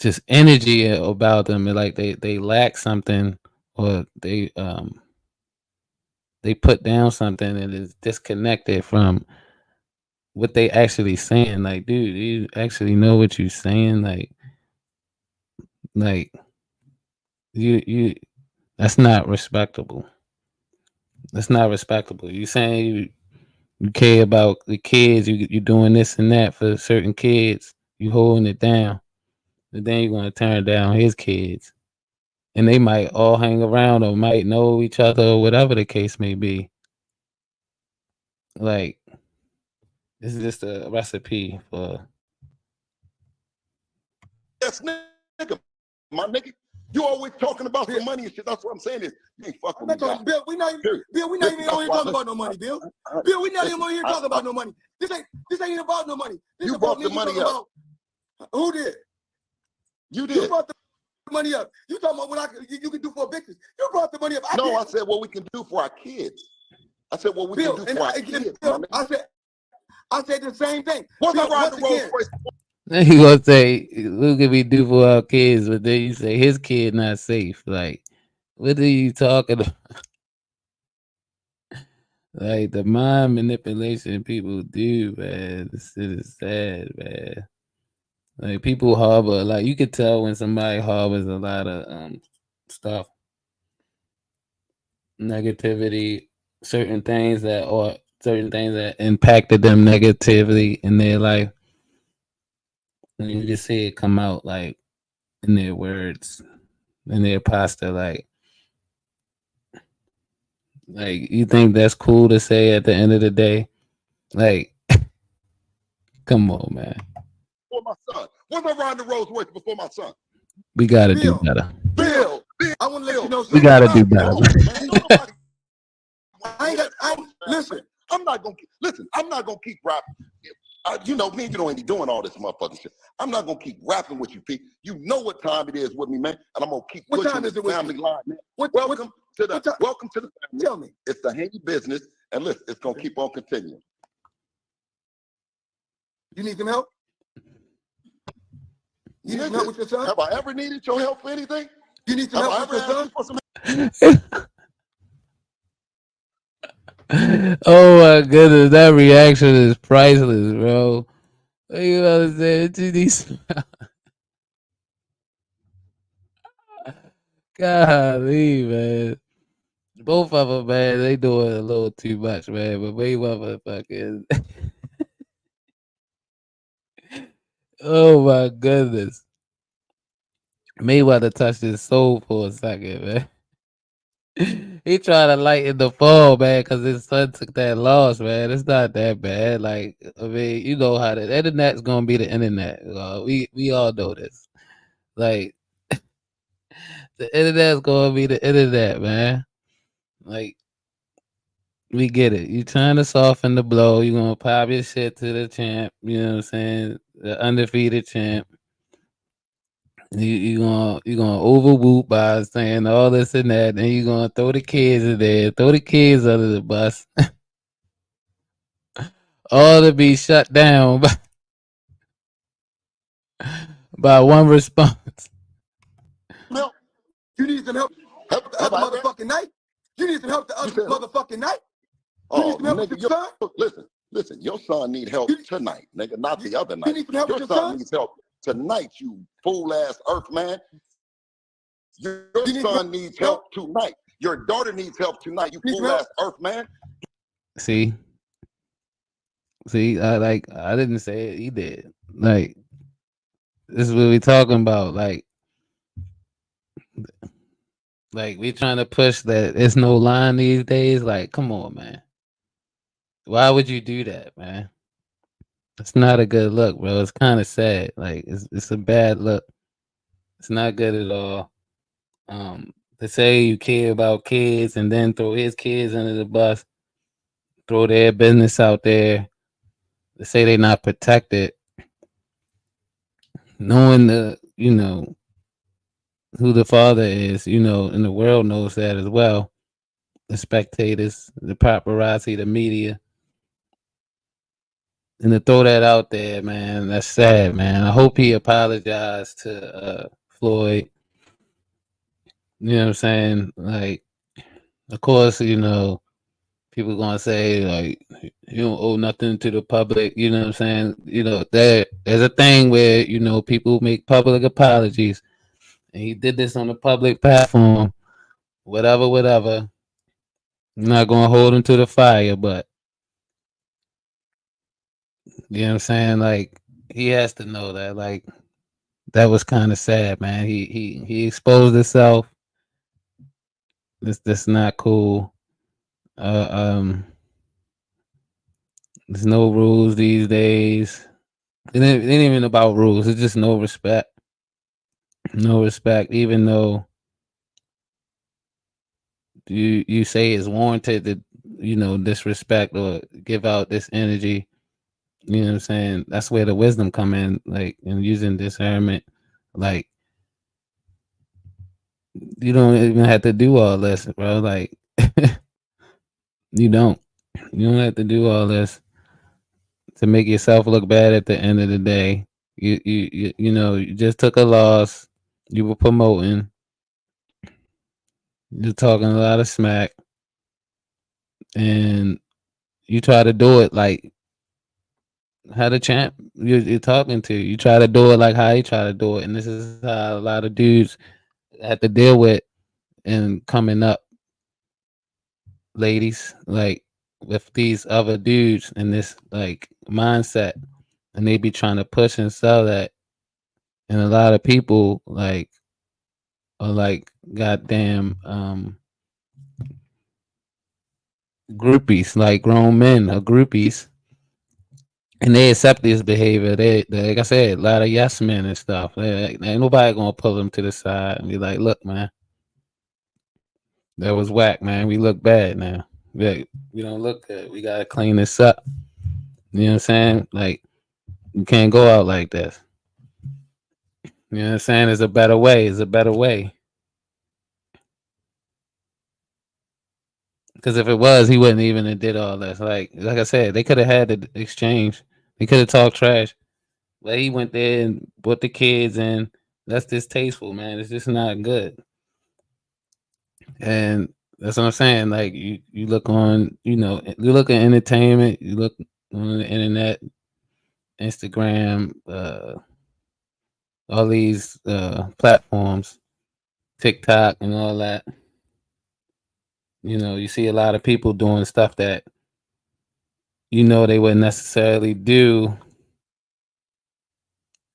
just energy about them, and like they lack something, or they put down something and is disconnected from what they actually saying. Like, dude, do you actually know what you're saying? Like you that's not respectable. That's not respectable. You saying you care about the kids, you doing this and that for certain kids, you holding it down, and then you're gonna turn down his kids. And they might all hang around or might know each other or whatever the case may be. Like, this is just a recipe for Yes, nigga. My nigga. You always talking about some money and shit. That's what I'm saying is you ain't fucking with me. Bill, we not even on here talking about no money, Bill. Bill, we not even on here talking about no money. This ain't about no money. This You brought the money up. Who did? You did. You brought the money up. You talking about what you can do for bitches. You brought the money up. I said what we can do for our kids. I said what we can do for our kids. I said the same thing. What's I ride the road first? Then you gonna say, "What can we do for our kids?" But then you say his kid not safe. Like, what are you talking about? Like the mind manipulation people do, man. This shit is sad, man. Like people harbor, like you could tell when somebody harbors a lot of stuff, negativity, certain things that impacted them negatively in their life. And you just see it come out like in their words, in their posture, like you think that's cool to say at the end of the day? Like, come on, man. For my son. Was I riding the Rolls Royce before my son? We gotta do better. Bill, I want to let you know We gotta do better. Listen, I'm not gonna keep rapping. You know me, you don't be doing all this motherfucking shit. I'm not gonna keep rapping with you, Pete. You know what time it is with me, man, and I'm gonna keep pushing this family line, man. Welcome to the family. Tell me. It's the Haney business, and listen, it's gonna keep on continuing. You need some help? You need some help with your son? Have I ever needed your help for anything? You need some help with your son? Oh my goodness, that reaction is priceless, bro. You understand? You need some golly, man. Both of them, man, they doing a little too much, man. But Mayweather fucking oh my goodness. Mayweather touched his soul for a second, man. He tried to lighten the fall, man, because his son took that loss, man. It's not that bad. Like, I mean, you know how the internet's gonna be the internet. We all know this. Like, the internet's gonna be the internet, man. Like, we get it. You trying to soften the blow. You gonna pop your shit to the champ. You know what I'm saying? The undefeated champ. You gonna overwhoop by saying all this and that, and you gonna throw the kids in there, throw the kids under the bus, all to be shut down by one response. No, you need some help the other motherfucking night. You need some help the other motherfucking night. Oh, nigga, listen, your son need help tonight, nigga, not the other night. You need some help with your your son? needs help tonight, you fool-ass earth man. Your son needs help tonight. Your daughter needs help tonight, you fool-ass earth man. See, I didn't say it, he did. Like, this is what we talking about. Like we trying to push that there's no line these days. Like, come on, man. Why would you do that, man? It's not a good look, bro. It's kind of sad. Like, it's a bad look. It's not good at all. To say you care about kids and then throw his kids under the bus, throw their business out there, to say they're not protected, knowing who the father is, and the world knows that as well. the spectators, the paparazzi, the media. And to throw that out there, man, that's sad, man. I hope he apologized to Floyd. You know what I'm saying? Like, of course, you know, people gonna say like you don't owe nothing to the public. You know what I'm saying? You know, there's a thing where, you know, people make public apologies, and he did this on a public platform. Whatever. I'm not gonna hold him to the fire, but you know what I'm saying? Like, he has to know that. Like, that was kind of sad, man. He exposed himself. This not cool. There's no rules these days. It ain't even about rules. It's just no respect. No respect, even though you say it's warranted to, you know, disrespect or give out this energy. You know what I'm saying? That's where the wisdom come in, like, in using discernment. Like, you don't even have to do all this, bro. Like, you don't have to do all this to make yourself look bad at the end of the day. You know, you just took a loss. You were promoting. You're talking a lot of smack, and you try to do it like how the champ you're talking to. You try to do it like how he try to do it, and this is how a lot of dudes have to deal with and coming up, ladies, like with these other dudes in this like mindset, and they be trying to push and sell that, and a lot of people like are like goddamn groupies, like grown men are groupies, and they accept this behavior. They like I said, a lot of yes men and stuff. Ain't nobody gonna pull them to the side and be like, "Look, man, that was whack, man. We look bad now. We don't look good. We gotta clean this up." You know what I'm saying? Like, you can't go out like this. You know what I'm saying? There's a better way. There's a better way. Because if it was, he wouldn't even have did all this. Like I said, they could have had the exchange. They could have talked trash. But he went there and put the kids in. That's distasteful, man. It's just not good. And that's what I'm saying. Like, you look on, you know, you look at entertainment, you look on the internet, Instagram, all these platforms, TikTok and all that. You know, you see a lot of people doing stuff that, you know, they wouldn't necessarily do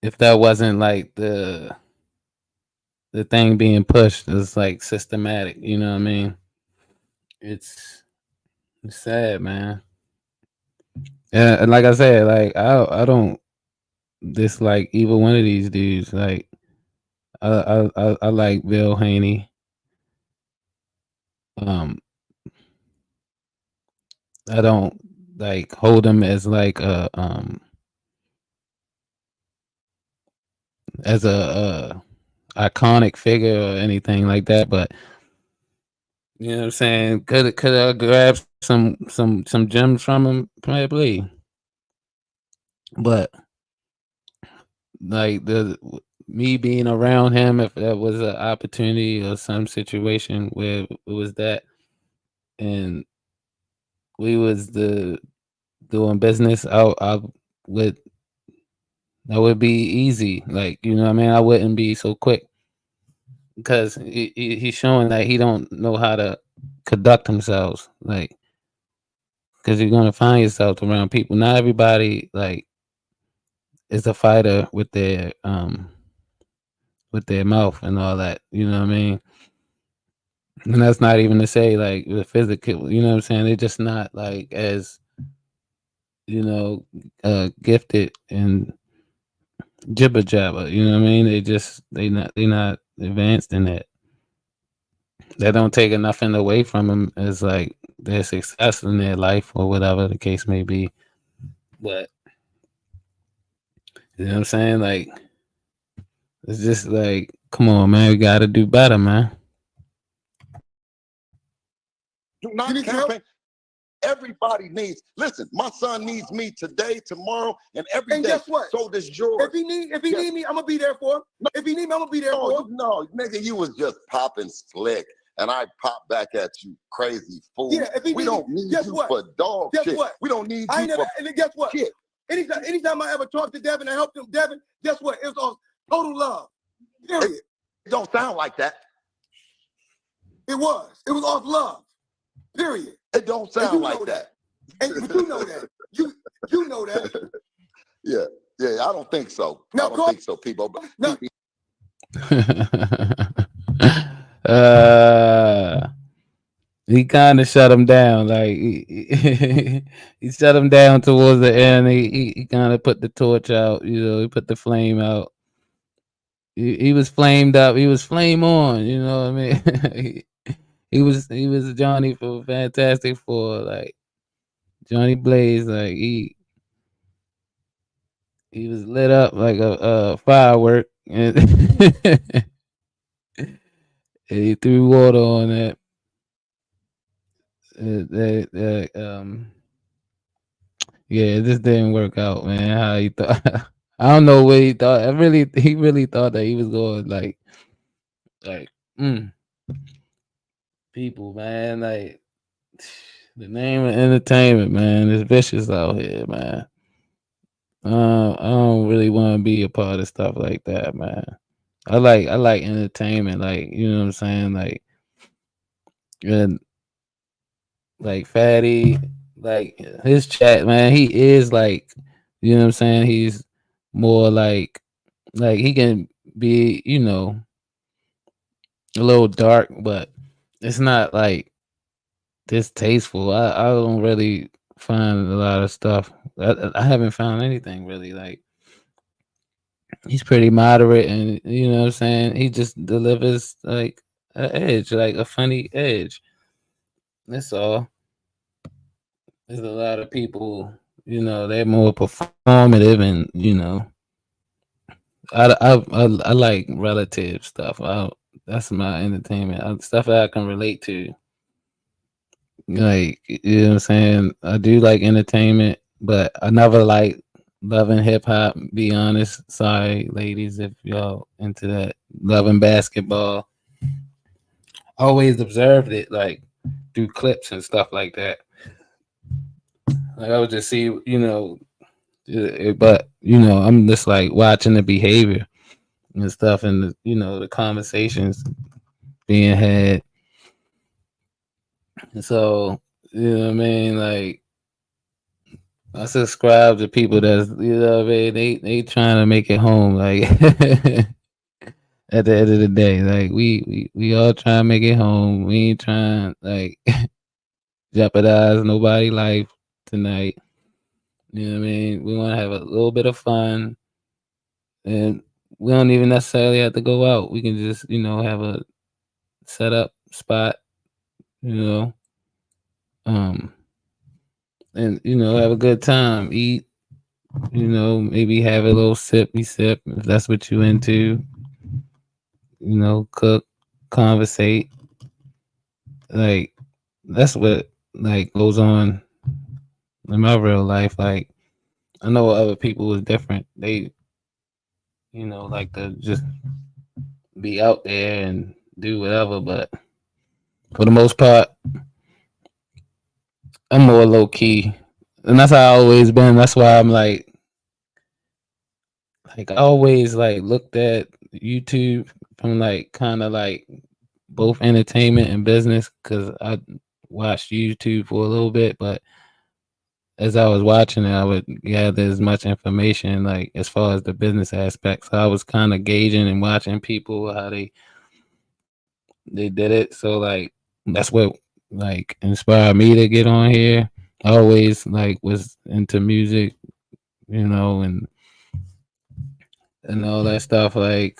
if that wasn't like the thing being pushed. It's like systematic, you know what I mean? It's sad, man. And like I said, like I don't dislike either one of these dudes. Like, I like Bill Haney. I don't like hold him as like a as a iconic figure or anything like that, but you know what I'm saying? Could I grab some gems from him? Probably. But like me being around him, if that was an opportunity or some situation where it was that, and we was doing business, I would be easy. Like, you know what I mean? I wouldn't be so quick, because he's showing that he don't know how to conduct themselves. Like, because you're gonna find yourself around people. Not everybody like is a fighter with their mouth and all that. You know what I mean? And that's not even to say like the physical. You know what I'm saying? They're just not like as, you know, gifted and jibber jabber. You know what I mean? They not advanced in that. That don't take nothing away from them as like their success in their life or whatever the case may be. But you know what I'm saying? Like, it's just like, come on, man, we gotta do better, man. Do not campaign. Everybody needs. Listen, my son needs me today, tomorrow, and every day. And guess what? So does George. If he need me, I'm gonna be there for him. If he need me, I'm gonna be there for him. No, nigga, you was just popping slick, and I pop back at you, crazy fool. Yeah, if he we need don't me, need guess you what? for dog Guess shit. what? We don't need I you never. for And then guess what? shit. Anytime I ever talked to Devin and helped him, Devin, guess what? It was all total love. Period. It don't sound like that. It was. It was off love. Period. It don't sound like that. And you know that. You know that. Yeah, I don't think so. Now, I don't think so, people. But no. He kind of shut him down. Like he shut him down towards the end. He kind of put the torch out. You know, he put the flame out. He was flamed up. He was flame on. You know what I mean? he was Johnny for Fantastic Four. Like Johnny Blaze. Like he was lit up like a firework, and, and he threw water on that. Yeah, it just didn't work out, man. How he thought. I don't know what he thought. He really thought that he was going like people, man. Like the name of entertainment, man, is vicious out here, man. I don't really want to be a part of stuff like that, man. I like entertainment, like, you know what I'm saying, like, and like Fatty, like his chat, man, he is like, you know what I'm saying, he's more like he can be, you know, a little dark, but it's not like distasteful. I don't really find a lot of stuff. I haven't found anything really. Like, he's pretty moderate, and you know what I'm saying, he just delivers like an edge, like a funny edge. That's all. There's a lot of people, you know, they're more performative, and you know, I like relative stuff. That's my entertainment, stuff that I can relate to. Like, you know what I'm saying? I do like entertainment, but I never like loving hip hop. Be honest. Sorry, ladies, if y'all into that. Loving basketball. Always observed it, like through clips and stuff like that. Like, I would just see, you know, but you know, I'm just like watching the behavior and stuff, and the, you know, the conversations being had. So, you know what I mean? Like, I subscribe to people that's, you know what I mean? They trying to make it home. Like, at the end of the day, like, we all trying to make it home. We ain't trying, like, jeopardize nobody's life tonight. You know what I mean? We want to have a little bit of fun, and we don't even necessarily have to go out. We can just, you know, have a set up spot, you know, and you know, have a good time, eat, you know, maybe have a little sippy sip if that's what you into, you know, cook, conversate. Like, that's what like goes on in my real life. Like, I know other people is different. They, you know, like to just be out there and do whatever, but for the most part, I'm more low key, and that's how I always been. That's why I'm like I always like looked at YouTube from like kind of like both entertainment and business, because I watched YouTube for a little bit, but as I was watching it, I would gather as much information like as far as the business aspect. So I was kind of gauging and watching people how they did it. So like that's what like inspired me to get on here. I always like was into music, you know, and all that stuff. Like,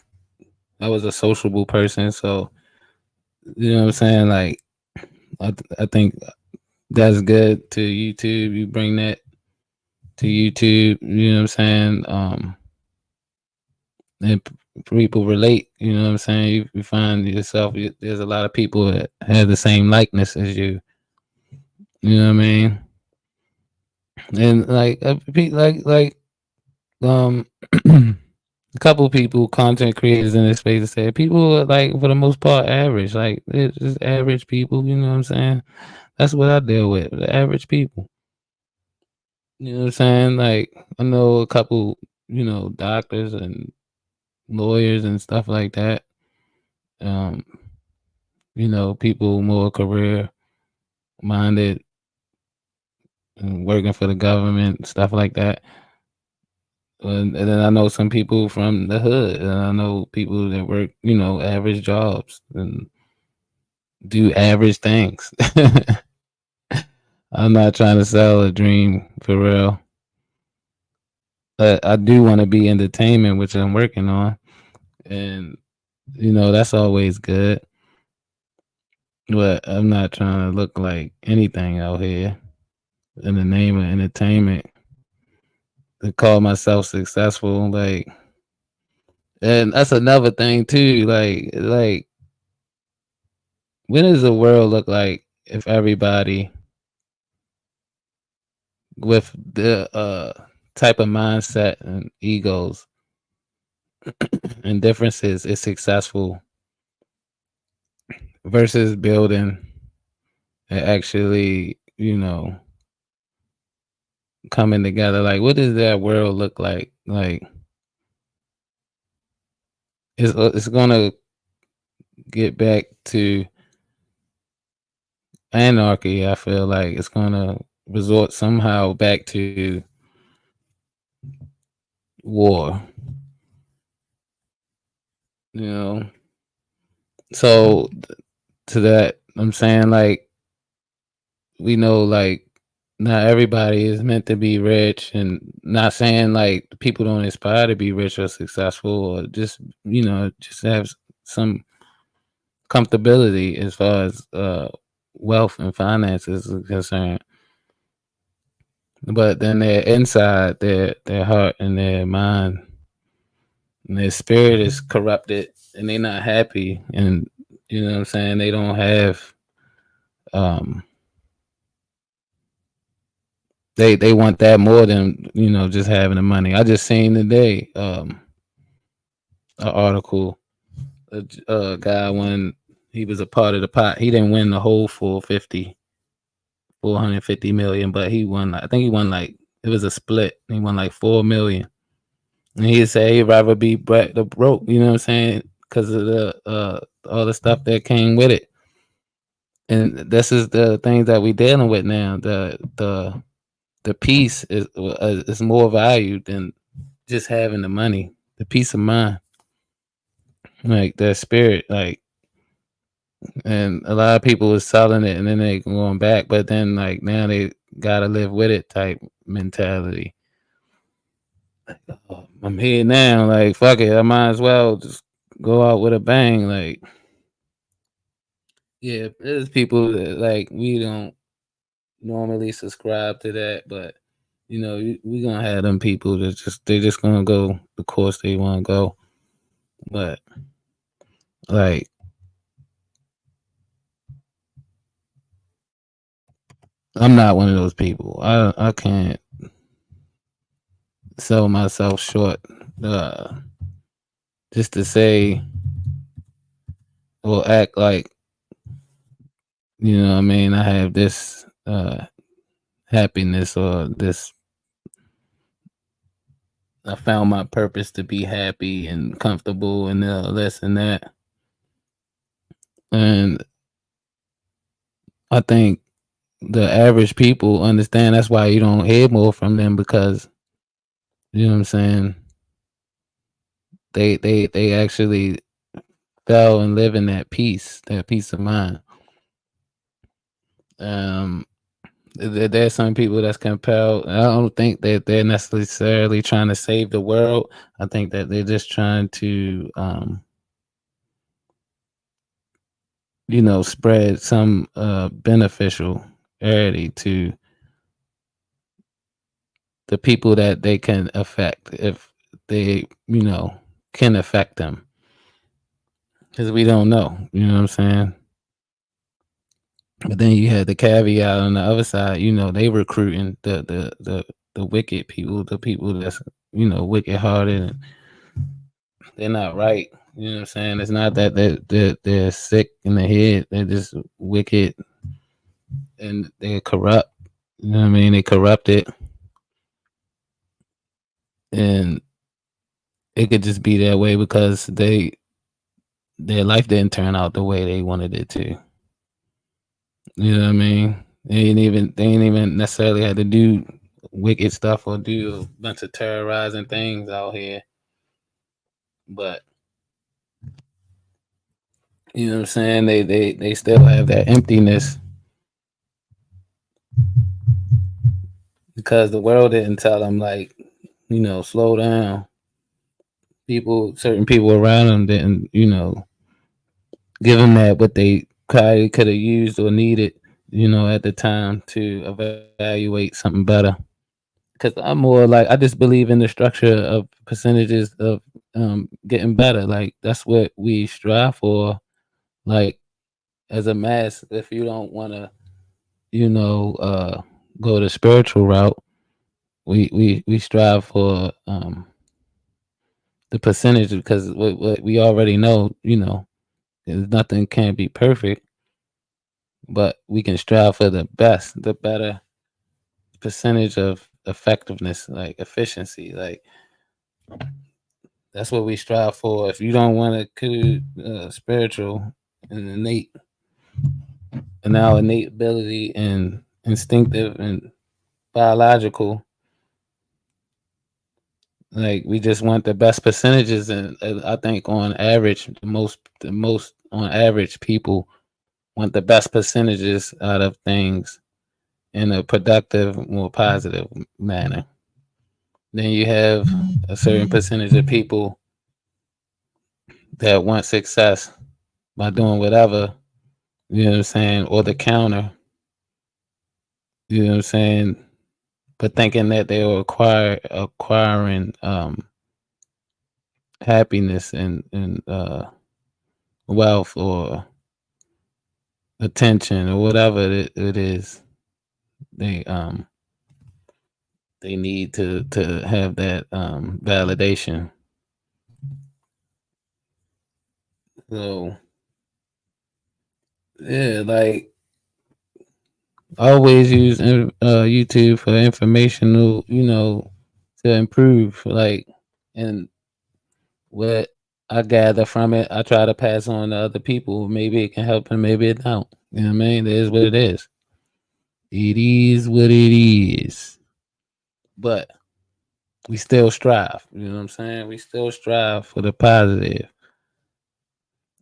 I was a sociable person, so you know what I'm saying. Like, I think that's good to YouTube. You bring that to YouTube, you know what I'm saying. And people relate, you know what I'm saying. You find yourself. There's a lot of people that have the same likeness as you, You know what I mean? And a couple people, content creators in this space, said people are like for the most part average. Like it's just average people. You know what I'm saying? That's what I deal with. The average people. You know what I'm saying? Like I know a couple, doctors and lawyers and stuff like that. People more career minded and working for the government, stuff like that. And then I know some people from the hood, and I know people that work, average jobs and do average things. I'm not trying to sell a dream for real. But I do want to be entertainment, which I'm working on. And, that's always good. But I'm not trying to look like anything out here in the name of entertainment. To call myself successful, and that's another thing too. Like, when does the world look like if everybody with the type of mindset and egos and differences is successful versus building and actually, coming together? Like, what does that world look like? Like, it's gonna get back to anarchy. I feel like it's gonna resort somehow back to war. So to that, I'm saying, like, we know, like, not everybody is meant to be rich, and not saying like people don't aspire to be rich or successful, or just just have some comfortability as far as wealth and finances is concerned. But then their inside, their heart and their mind and their spirit is corrupted, and they're not happy, and you know what I'm saying, they don't have they want that more than just having the money. I just seen today an article, a guy, when he was a part of the pot, he didn't win the whole 450 million, but he won, I think he won, like, it was a split, he won like 4 million. And he said he'd rather be broke, you know what I'm saying, because of the all the stuff that came with it. And this is the things that we dealing with now. The peace is more valued than just having the money. The peace of mind, like their spirit, like, and a lot of people was selling it and then they going back, but then like now they gotta live with it type mentality. I'm here now, like fuck it, I might as well just go out with a bang. Like, yeah, there's people that, like, we don't normally subscribe to that, but we gonna have them people that they're just gonna go the course they want to go. But like, I'm not one of those people. I can't sell myself short just to say or act like, what I mean, I have this happiness, or this, I found my purpose to be happy and comfortable and this and that. And I think the average people understand that's why you don't hear more from them, because you know what I'm saying, they actually fell and live in that peace of mind. There's some people that's compelled. I don't think that they're necessarily trying to save the world. I think that they're just trying to spread some beneficiality to the people that they can affect, if they can affect them, because we don't know, you know what I'm saying. But then you had the caveat on the other side. You know, they recruiting the wicked people, the people that's wicked hearted, and they're not right. You know what I'm saying? It's not that they're sick in the head. They're just wicked and they're corrupt. You know what I mean? They corrupted. And it could just be that way because their life didn't turn out the way they wanted it to. You know what I mean? They ain't even necessarily had to do wicked stuff or do a bunch of terrorizing things out here. But you know what I'm saying? They still have that emptiness because the world didn't tell them, like, slow down. Certain people around them didn't, give them that what they probably could have used or needed, at the time to evaluate something better. Because I'm more like, I just believe in the structure of percentages of getting better. Like, that's what we strive for. Like, as a mass, if you don't want to, go the spiritual route, we strive for the percentage, because what we already know, nothing can be perfect, but we can strive for the better percentage of effectiveness, like efficiency. Like, that's what we strive for. If you don't want to include spiritual and innate ability and instinctive and biological, like, we just want the best percentages. And I think on average, the most on average, people want the best percentages out of things in a productive, more positive manner. Then you have a certain percentage of people that want success by doing whatever, you know what I'm saying, or the counter, you know what I'm saying, but thinking that they will acquiring happiness and wealth or attention or whatever it is. They need to have that validation. So yeah, like, always use YouTube for informational, to improve. Like, and what I gather from it, I try to pass on to other people. Maybe it can help and maybe it don't. You know what I mean? It is what it is. It is what it is. But we still strive. You know what I'm saying? We still strive for the positive.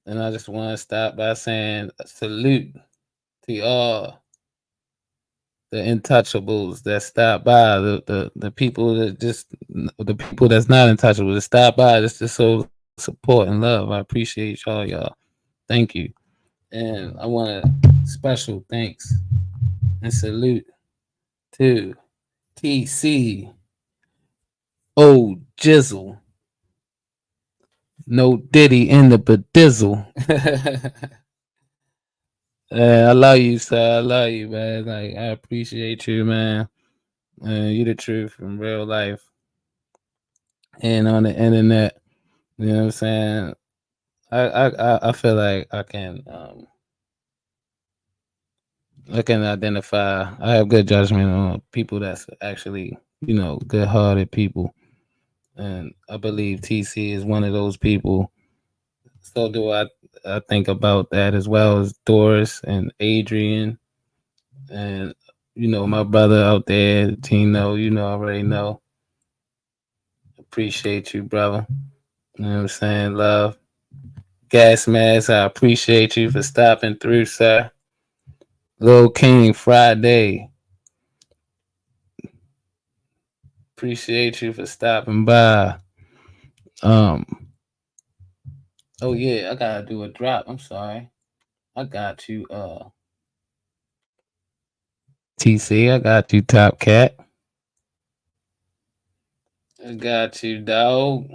And I just want to stop by saying a salute to all the intouchables that stop by, the people that the people that's not untouchable that stop by just to show support and love. I appreciate y'all. Thank you. And I want a special thanks and salute to TC Old Jizzle. No Diddy in the bedizzle. I love you, sir. I love you, man. Like, I appreciate you, man. You the truth in real life and on the internet. You know what I'm saying? I feel like I can identify. I have good judgment on people that's actually, good-hearted people, and I believe TC is one of those people. So do I think about that, as well as Doris and Adrian, and my brother out there, Tino. Already know. Appreciate you, brother. You know what I'm saying? Love. Gas Mask, I appreciate you for stopping through, sir. Lil King Friday. Appreciate you for stopping by. Oh yeah, I gotta do a drop. I'm sorry. I got you, TC. I got you, Top Cat. I got you, dog.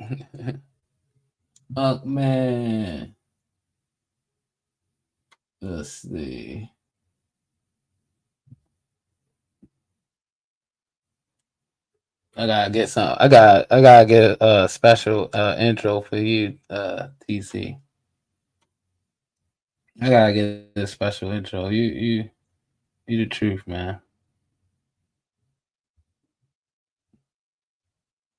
Man. Let's see. I gotta get some. I gotta get a special intro for you, TC. I gotta get a special intro. You the truth, man.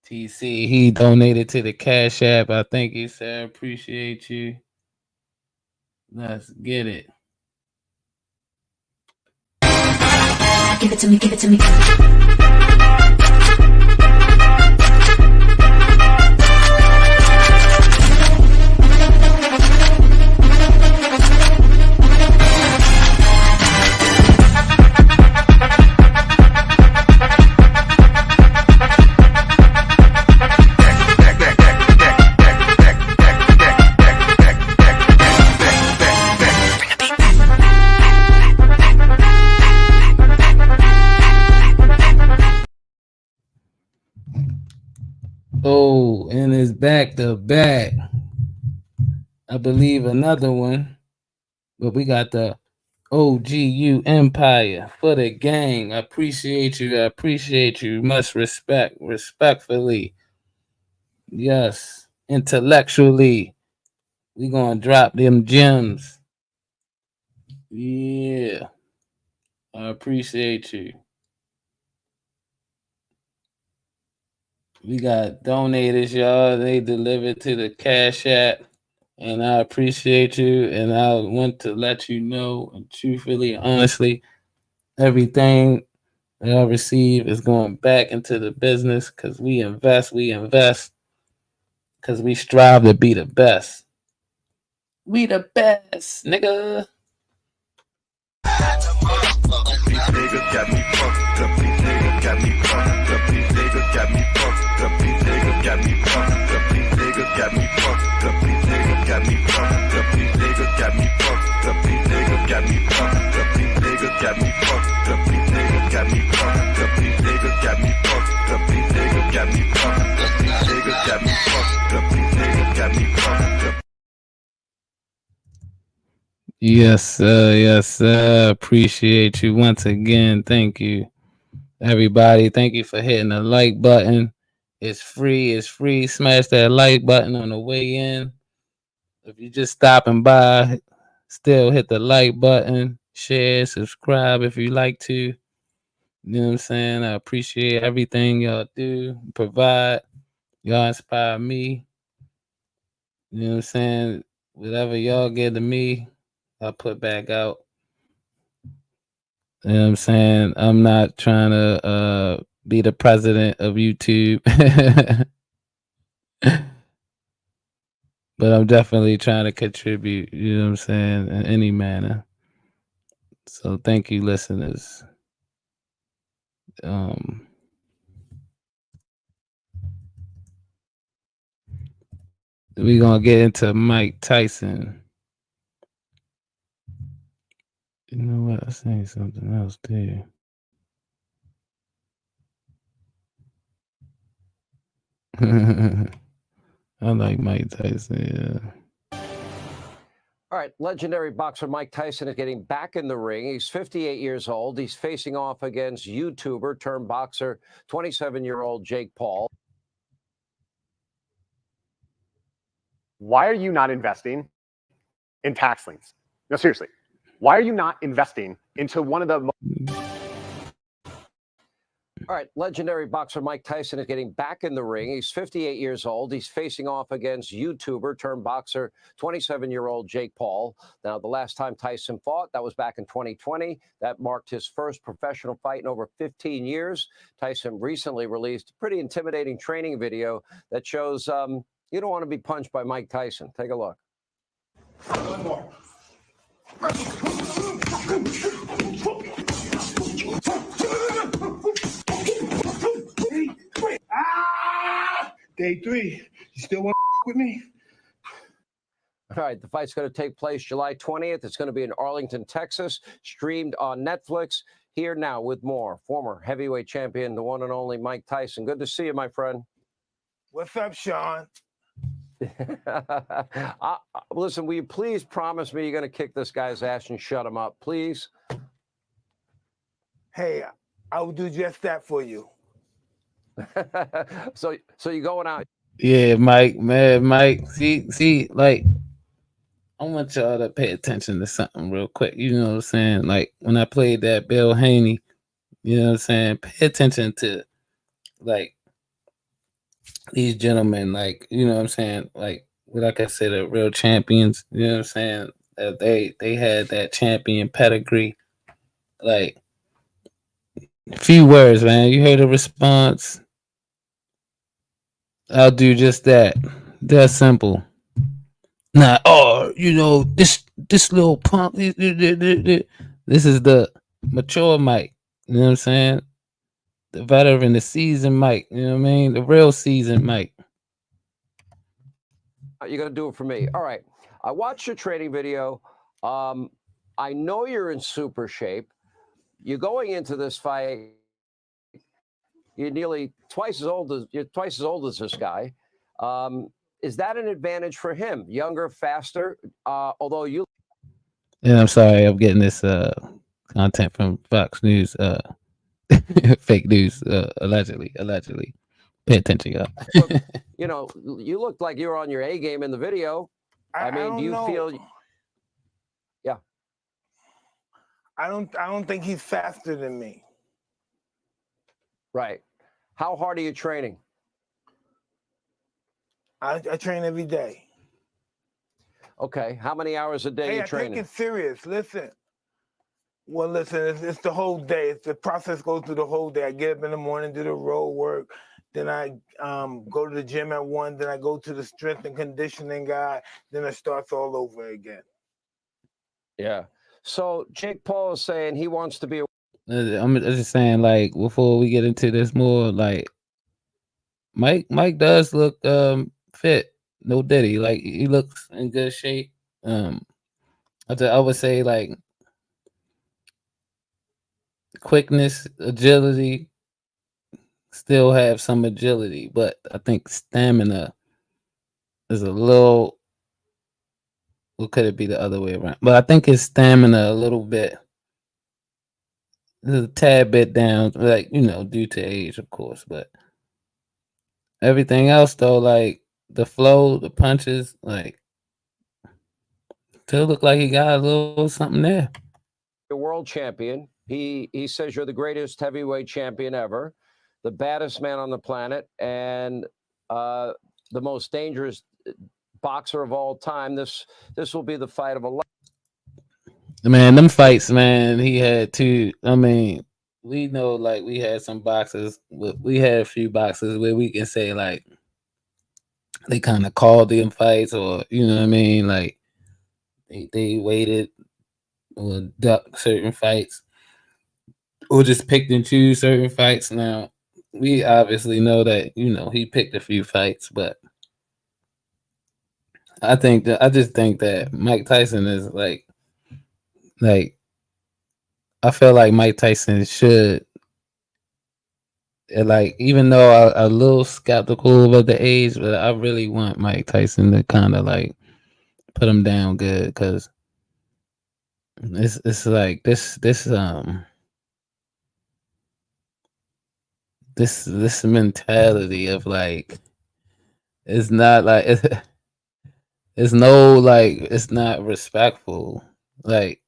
TC, he donated to the Cash App. I think he said, appreciate you. Let's get it. Give it to me, give it to me. Oh, and it's back to back. I believe another one. But we got the OGU Empire for the gang. I appreciate you. I appreciate you. Much respect. Respectfully. Yes. Intellectually. We gonna drop them gems. Yeah. I appreciate you. We got donators, y'all. They delivered to the Cash App. And I appreciate you. And I want to let you know, and truthfully, honestly, everything that I receive is going back into the business because we invest because we strive to be the best. We the best, nigga. These niggas got me fucked up. These niggas got me fucked up. These niggas got me fucked up. These niggas got me fucked up. These niggas got me fucked up. These niggas got me fucked up. These niggas got me fucked up. These niggas got me fucked up. These niggas got me fucked up. These niggas got me fucked up. These niggas got me fucked up. These niggas got me fucked up. These niggas got me fucked up. These niggas got me fucked up. Yes, sir. Yes, sir. Appreciate you once again. Thank you, everybody. Thank you for hitting the like button. It's free. It's free. Smash that like button on the way in. If you're just stopping by, still hit the like button. Share, subscribe if you like to. You know what I'm saying? I appreciate everything y'all do, provide. Y'all inspire me. You know what I'm saying? Whatever y'all give to me, I put back out. You know what I'm saying? I'm not trying to be the president of YouTube. But I'm definitely trying to contribute, you know what I'm saying, in any manner. So thank you, listeners. We're gonna get into Mike Tyson. You know what? I was saying something else too. I like Mike Tyson, yeah. All right, legendary boxer Mike Tyson is getting back in the ring. He's 58 years old. He's facing off against YouTuber turned boxer, 27-year-old Jake Paul. Why are you not investing in tax liens? No, seriously. Why are you not investing into one of the All right, legendary boxer Mike Tyson is getting back in the ring. He's 58 years old. He's facing off against YouTuber turned boxer, 27-year-old Jake Paul. Now, the last time Tyson fought, that was back in 2020. That marked his first professional fight in over 15 years. Tyson recently released a pretty intimidating training video that shows you don't want to be punched by Mike Tyson. Take a look. One more. Day 3. You still want with me? All right, the fight's going to take place July 20th. It's going to be in Arlington, Texas, streamed on Netflix. Here now with more. Former heavyweight champion, the one and only Mike Tyson. Good to see you, my friend. What's up, Sean? Listen, will you please promise me you're going to kick this guy's ass and shut him up, please? Hey, I will do just that for you. So you going out? Yeah, Mike, man, Mike. See, like I want y'all to pay attention to something real quick. You know what I'm saying? Like when I played that Bill Haney, you know what I'm saying? Pay attention to like these gentlemen, like, you know what I'm saying? Like I said, the real champions, you know what I'm saying? They had that champion pedigree. Like few words, man. You heard the response. I'll do just that. That's simple. Nah, oh, you know, this little punk. This is the mature Mike. You know what I'm saying? The veteran, the seasoned Mike. You know what I mean? The real seasoned Mike. You're gonna do it for me. All right. I watched your training video. I know you're in super shape. You're going into this fight. You're nearly twice as old as this guy. Is that an advantage for him? Younger, faster. Although you. And I'm sorry, I'm getting this content from Fox News. Fake news. Allegedly. Pay attention, y'all. You know, you looked like you were on your A game in the video. I mean, do you feel? Yeah. I don't think he's faster than me. Right. How hard are you training? I train every day. Okay. How many hours a day Hey, you I training? take it serious. Listen. Well, listen, it's the whole day. The process goes through the whole day. I get up in the morning, do the road work. Then I go to the gym at 1. Then I go to the strength and conditioning guy. Then it starts all over again. Yeah. So Jake Paul is saying he wants to be. I'm just saying, like, before we get into this more, like, Mike does look fit. No Diddy, like he looks in good shape. I would say like quickness, agility, still have some agility, but I think stamina is a little. Or could it be the other way around? But I think his stamina a little bit, a tad bit down, like, you know, due to age, of course. But everything else, though, like the flow, the punches, like, still look like he got a little something there. You're world champion. He says you're the greatest heavyweight champion ever, the baddest man on the planet, and the most dangerous boxer of all time. This will be the fight of a life. Man, them fights, man, he had two. I mean, we know, like, we had some boxers. We had a few boxers where we can say, like, they kind of called them fights, or, you know what I mean? Like, they waited or ducked certain fights, or just picked and choose certain fights. Now, we obviously know that, you know, he picked a few fights, but I just think that Mike Tyson is like I feel like Mike Tyson should, like, even though I'm a little skeptical of the age, but I really want Mike Tyson to kind of like put him down good, because it's like this mentality of like, it's not like it's no, like, it's not respectful, like.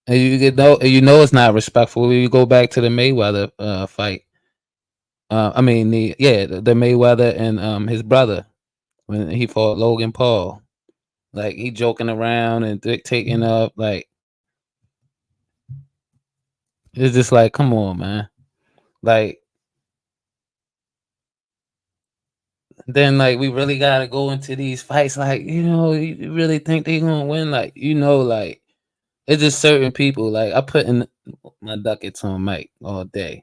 And you know it's not respectful when you go back to the Mayweather fight. I mean the Mayweather and his brother when he fought Logan Paul. Like, he joking around and taking up, like, it's just like, come on, man. Like, then, like, we really gotta go into these fights, like, you know, you really think they gonna win? Like, you know, like, it's just certain people. Like, I put in my ducats on Mike all day,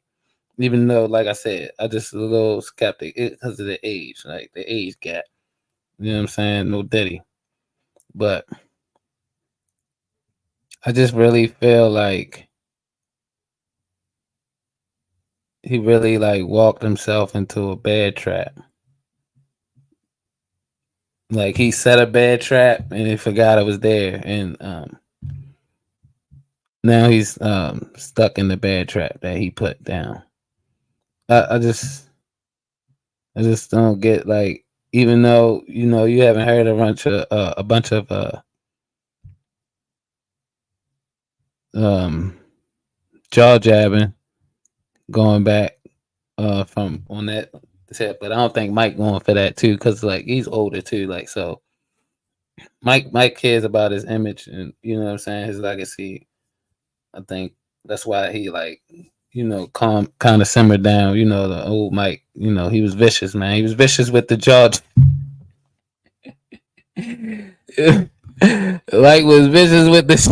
even though, like I said, I just a little skeptic because of the age, like the age gap. You know what I'm saying? No Diddy, but I just really feel like he really like walked himself into a bad trap. Like, he set a bad trap and he forgot it was there, and now he's stuck in the bad trap that he put down. I just don't get, like, even though you haven't heard a bunch of jaw jabbing going back from on that tip, but I don't think Mike going for that too, because like he's older too, like, so Mike cares about his image and what I'm saying, his legacy. I think that's why he, like, calm, kind of simmered down. The old Mike, he was vicious, man. He was vicious with the jaw. Mike was vicious with this.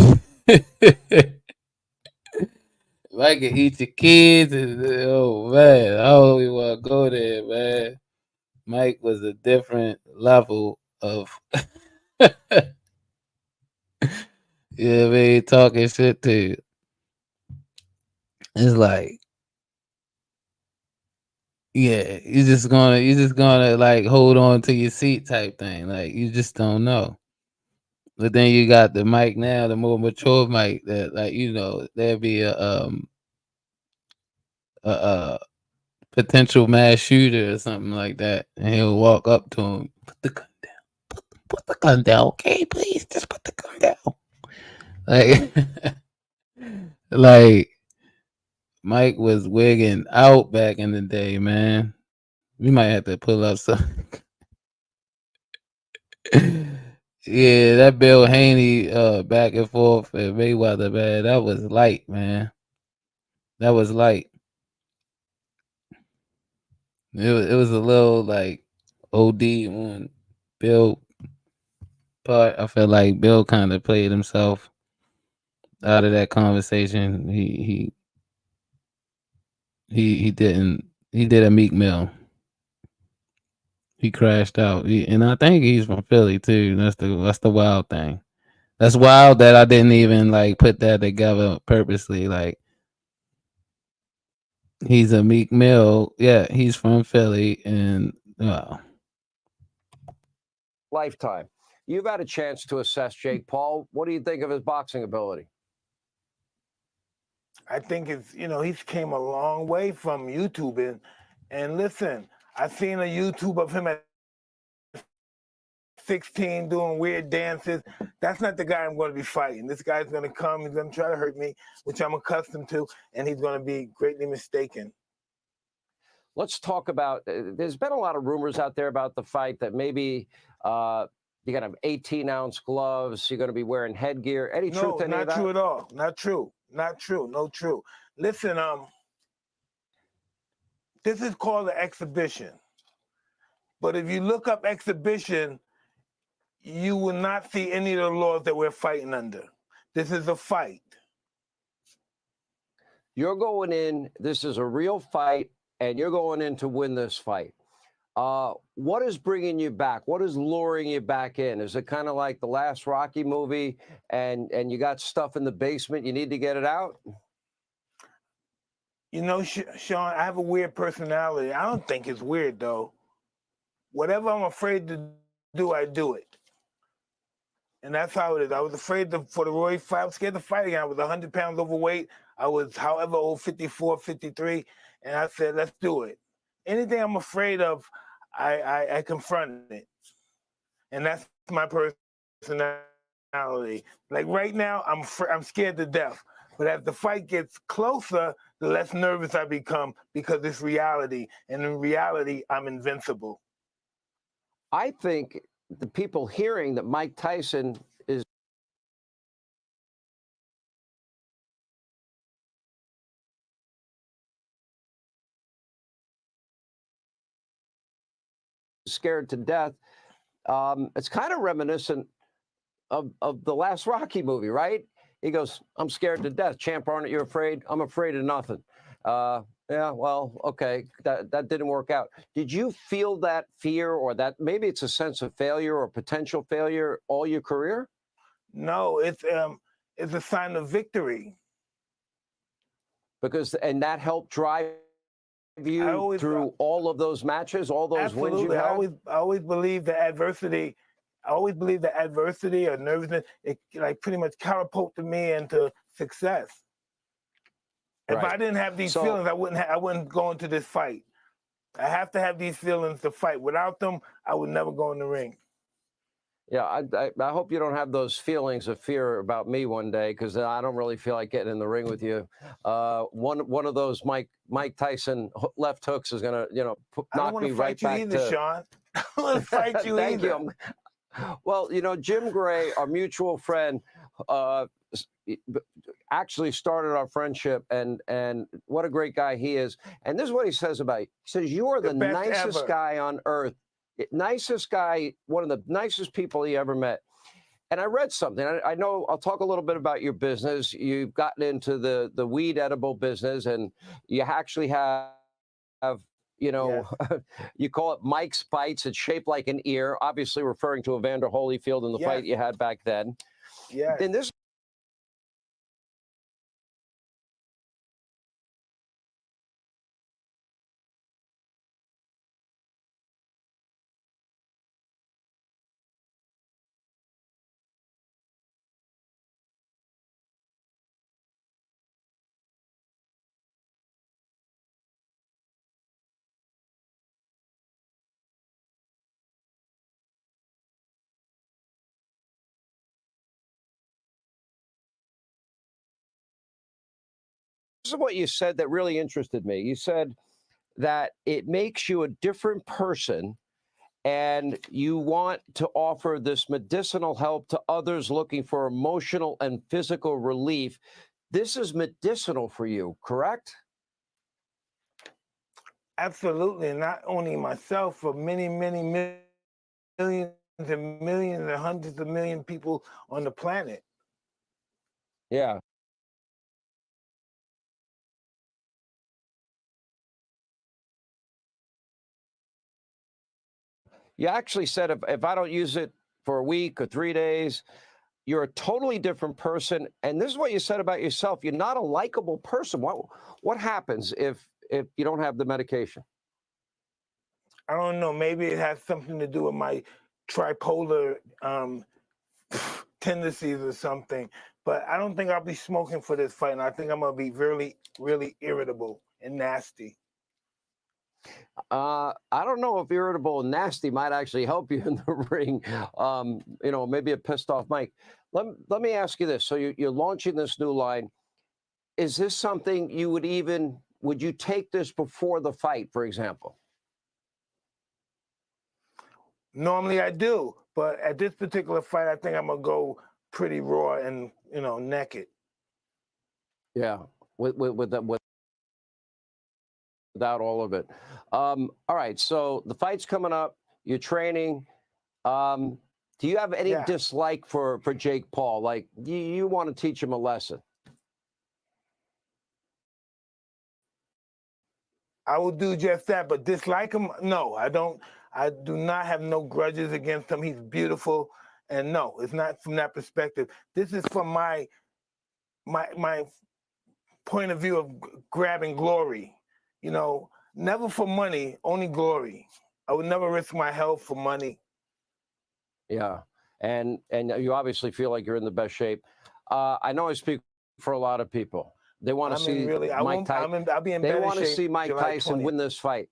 Mike can eat your kids. Oh man, I don't even want to go there, man. Mike was a different level of yeah, man, talking shit to you. It's like, yeah, you're just gonna like hold on to your seat type thing. Like, you just don't know. But then you got the Mike now, the more mature Mike, that, like, there'd be a potential mass shooter or something like that, and he'll walk up to him, put the gun down, put the gun down, okay, please, just put the gun down. Like, like Mike was wigging out back in the day, man. We might have to pull up some. Yeah, that Bill Haney back and forth at Mayweather, man, that was light, man. That was light. It was a little like OD on Bill part. I feel like Bill kind of played himself out of that conversation. He did a Meek Mill. He crashed out, and I think he's from Philly too. That's the wild thing. That's wild that I didn't even like put that together purposely. Like, he's a Meek Mill. Yeah, he's from Philly, and Lifetime. You've had a chance to assess Jake Paul. What do you think of his boxing ability? I think he's came a long way from YouTube. And listen, I've seen a YouTube of him at 16 doing weird dances. That's not the guy I'm going to be fighting. This guy's going to come, he's going to try to hurt me, which I'm accustomed to, and he's going to be greatly mistaken. Let's talk about, there's been a lot of rumors out there about the fight that maybe you're going to have 18-ounce gloves, you're going to be wearing headgear. Any truth to any of that? No, not true at all. Not true. Not true. No true. Listen, this is called an exhibition. But if you look up exhibition, you will not see any of the laws that we're fighting under. This is a fight. You're going in, this is a real fight, and you're going in to win this fight. What is bringing you back? What is luring you back in? Is it kind of like the last Rocky movie and you got stuff in the basement, you need to get it out? Sean, I have a weird personality. I don't think it's weird, though. Whatever I'm afraid to do, I do it. And that's how it is. I was afraid for the Roy fight. I was scared to fight again. I was 100 pounds overweight. I was however old, 54, 53. And I said, let's do it. Anything I'm afraid of, I confront it. And that's my personality. Like right now, I'm scared to death. But as the fight gets closer, the less nervous I become because it's reality. And in reality, I'm invincible. I think the people hearing that Mike Tyson is scared to death, it's kind of reminiscent of the last Rocky movie, right? He goes, I'm scared to death. Champ Arnott, you're afraid? I'm afraid of nothing. Yeah, well, okay, that didn't work out. Did you feel that fear or that maybe it's a sense of failure or potential failure all your career? No, it's a sign of victory. And that helped drive you through all of those matches, all those wins you had? I always believe that adversity. I always believe that adversity or nervousness, it like pretty much catapulted me into success. If Right. I didn't have these So- feelings, I wouldn't go into this fight. I have to have these feelings to fight. Without them, I would never go in the ring. Yeah, I hope you don't have those feelings of fear about me one day, because I don't really feel like getting in the ring with you. One of those Mike Tyson left hooks is gonna, I don't knock want me to right fight you back either, to. Sean. I don't want to fight you Thank either. you. Well, Jim Gray, our mutual friend, actually started our friendship, and what a great guy he is. And this is what he says about you. He says, you are the best nicest ever. guy on earth. Nicest guy, one of the nicest people he ever met. And I read something. I know I'll talk a little bit about your business. You've gotten into the weed edible business, and you actually have you call it Mike's Bites. It's shaped like an ear, obviously referring to Evander Holyfield in the fight you had back then. Yeah. Then this is what you said that really interested me. You said that it makes you a different person, and you want to offer this medicinal help to others looking for emotional and physical relief. This is medicinal for you, correct? Absolutely. Not only myself, for many, many millions and hundreds of million people on the planet. Yeah. You actually said if I don't use it for a week or 3 days, you're a totally different person. And this is what you said about yourself. You're not a likable person. What happens if you don't have the medication? I don't know. Maybe it has something to do with my tripolar tendencies or something. But I don't think I'll be smoking for this fight. And I think I'm going to be really, really irritable and nasty. I don't know if irritable and nasty might actually help you in the ring. Maybe a pissed off Mike. Let me ask you this. So you're launching this new line. Is this something would you take this before the fight, for example? Normally I do, but at this particular fight, I think I'm going to go pretty raw and, naked. Yeah, without all of it. All right, so the fight's coming up. You're training. Do you have any dislike for Jake Paul? Like, you want to teach him a lesson? I will do just that, but dislike him? No, I don't. I do not have no grudges against him. He's beautiful, and no, it's not from that perspective. This is from my point of view of grabbing glory. Never for money, only glory. I would never risk my health for money. Yeah, and you obviously feel like you're in the best shape. I know I speak for a lot of people. They want to see Mike Tyson. I'll be in They better want to shape see Mike July Tyson 20th. win this fight,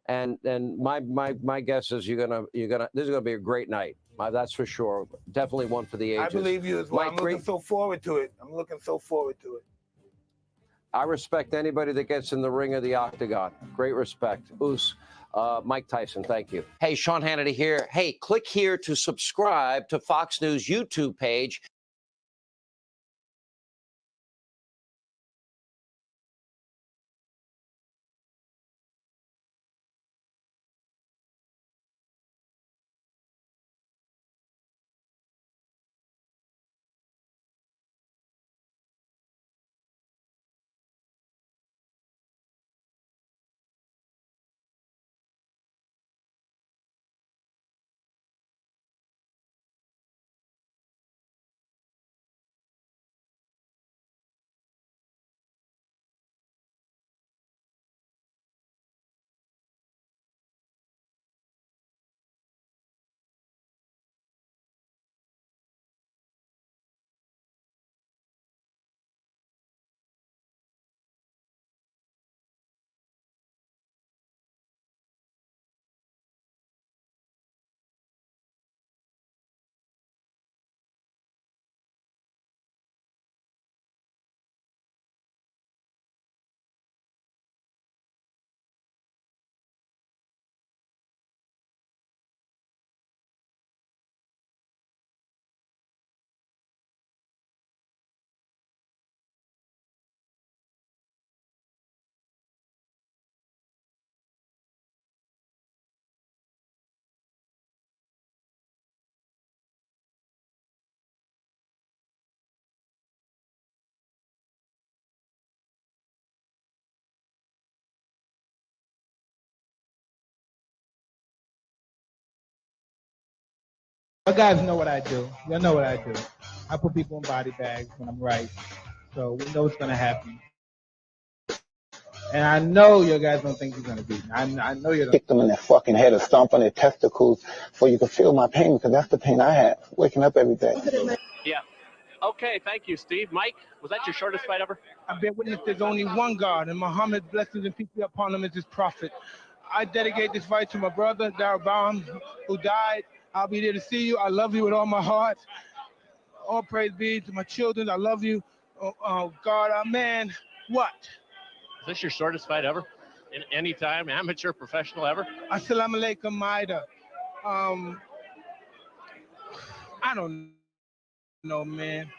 and my guess is you're gonna. This is gonna be a great night. That's for sure. Definitely one for the ages. I believe you as well. Mike, I'm looking so forward to it. I respect anybody that gets in the ring of the octagon. Great respect. Mike Tyson, thank you. Hey, Sean Hannity here. Hey, click here to subscribe to Fox News YouTube page. You guys know what I do. You know what I do. I put people in body bags when I'm right. So we know what's going to happen. And I know you guys don't think you're going to beat me. I know you don't. Kick them in their fucking head or stomp on their testicles so you can feel my pain, because that's the pain I have waking up every day. Yeah. Okay, thank you, Steve. Mike, was that your shortest fight ever? I've been witness there's only one God, and Muhammad's blessings and peace be upon him is his prophet. I dedicate this fight to my brother, Darabam, who died. I'll be there to see you. I love you with all my heart. All praise be to my children. I love you. Oh God, man, what? Is this your shortest fight ever? In any time, amateur, professional ever? Assalamu alaikum, Maida. I don't know, man.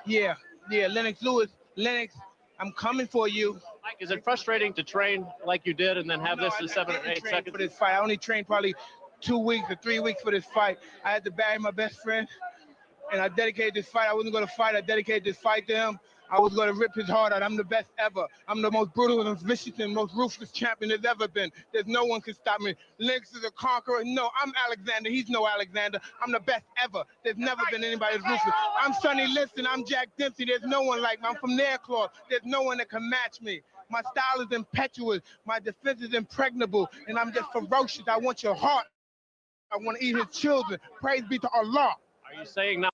Yeah, Lennox Lewis. Lennox, I'm coming for you. Mike, is it frustrating to train like you did and then have this in 7 or 8 seconds? For this fight, I only trained probably 2 weeks or 3 weeks for this fight. I had to bury my best friend, and I dedicated this fight. I wasn't going to fight. I dedicated this fight to him. I was going to rip his heart out. I'm the best ever. I'm the most brutal and vicious and most ruthless champion there's ever been. There's no one can stop me. Lennox is a conqueror. No, I'm Alexander. He's no Alexander. I'm the best ever. There's never been anybody as ruthless. I'm Sonny Liston. I'm Jack Dempsey. There's no one like me. I'm from Nairclaw. There's no one that can match me. My style is impetuous. My defense is impregnable. And I'm just ferocious. I want your heart. I want to eat his children. Praise be to Allah. Are you saying now?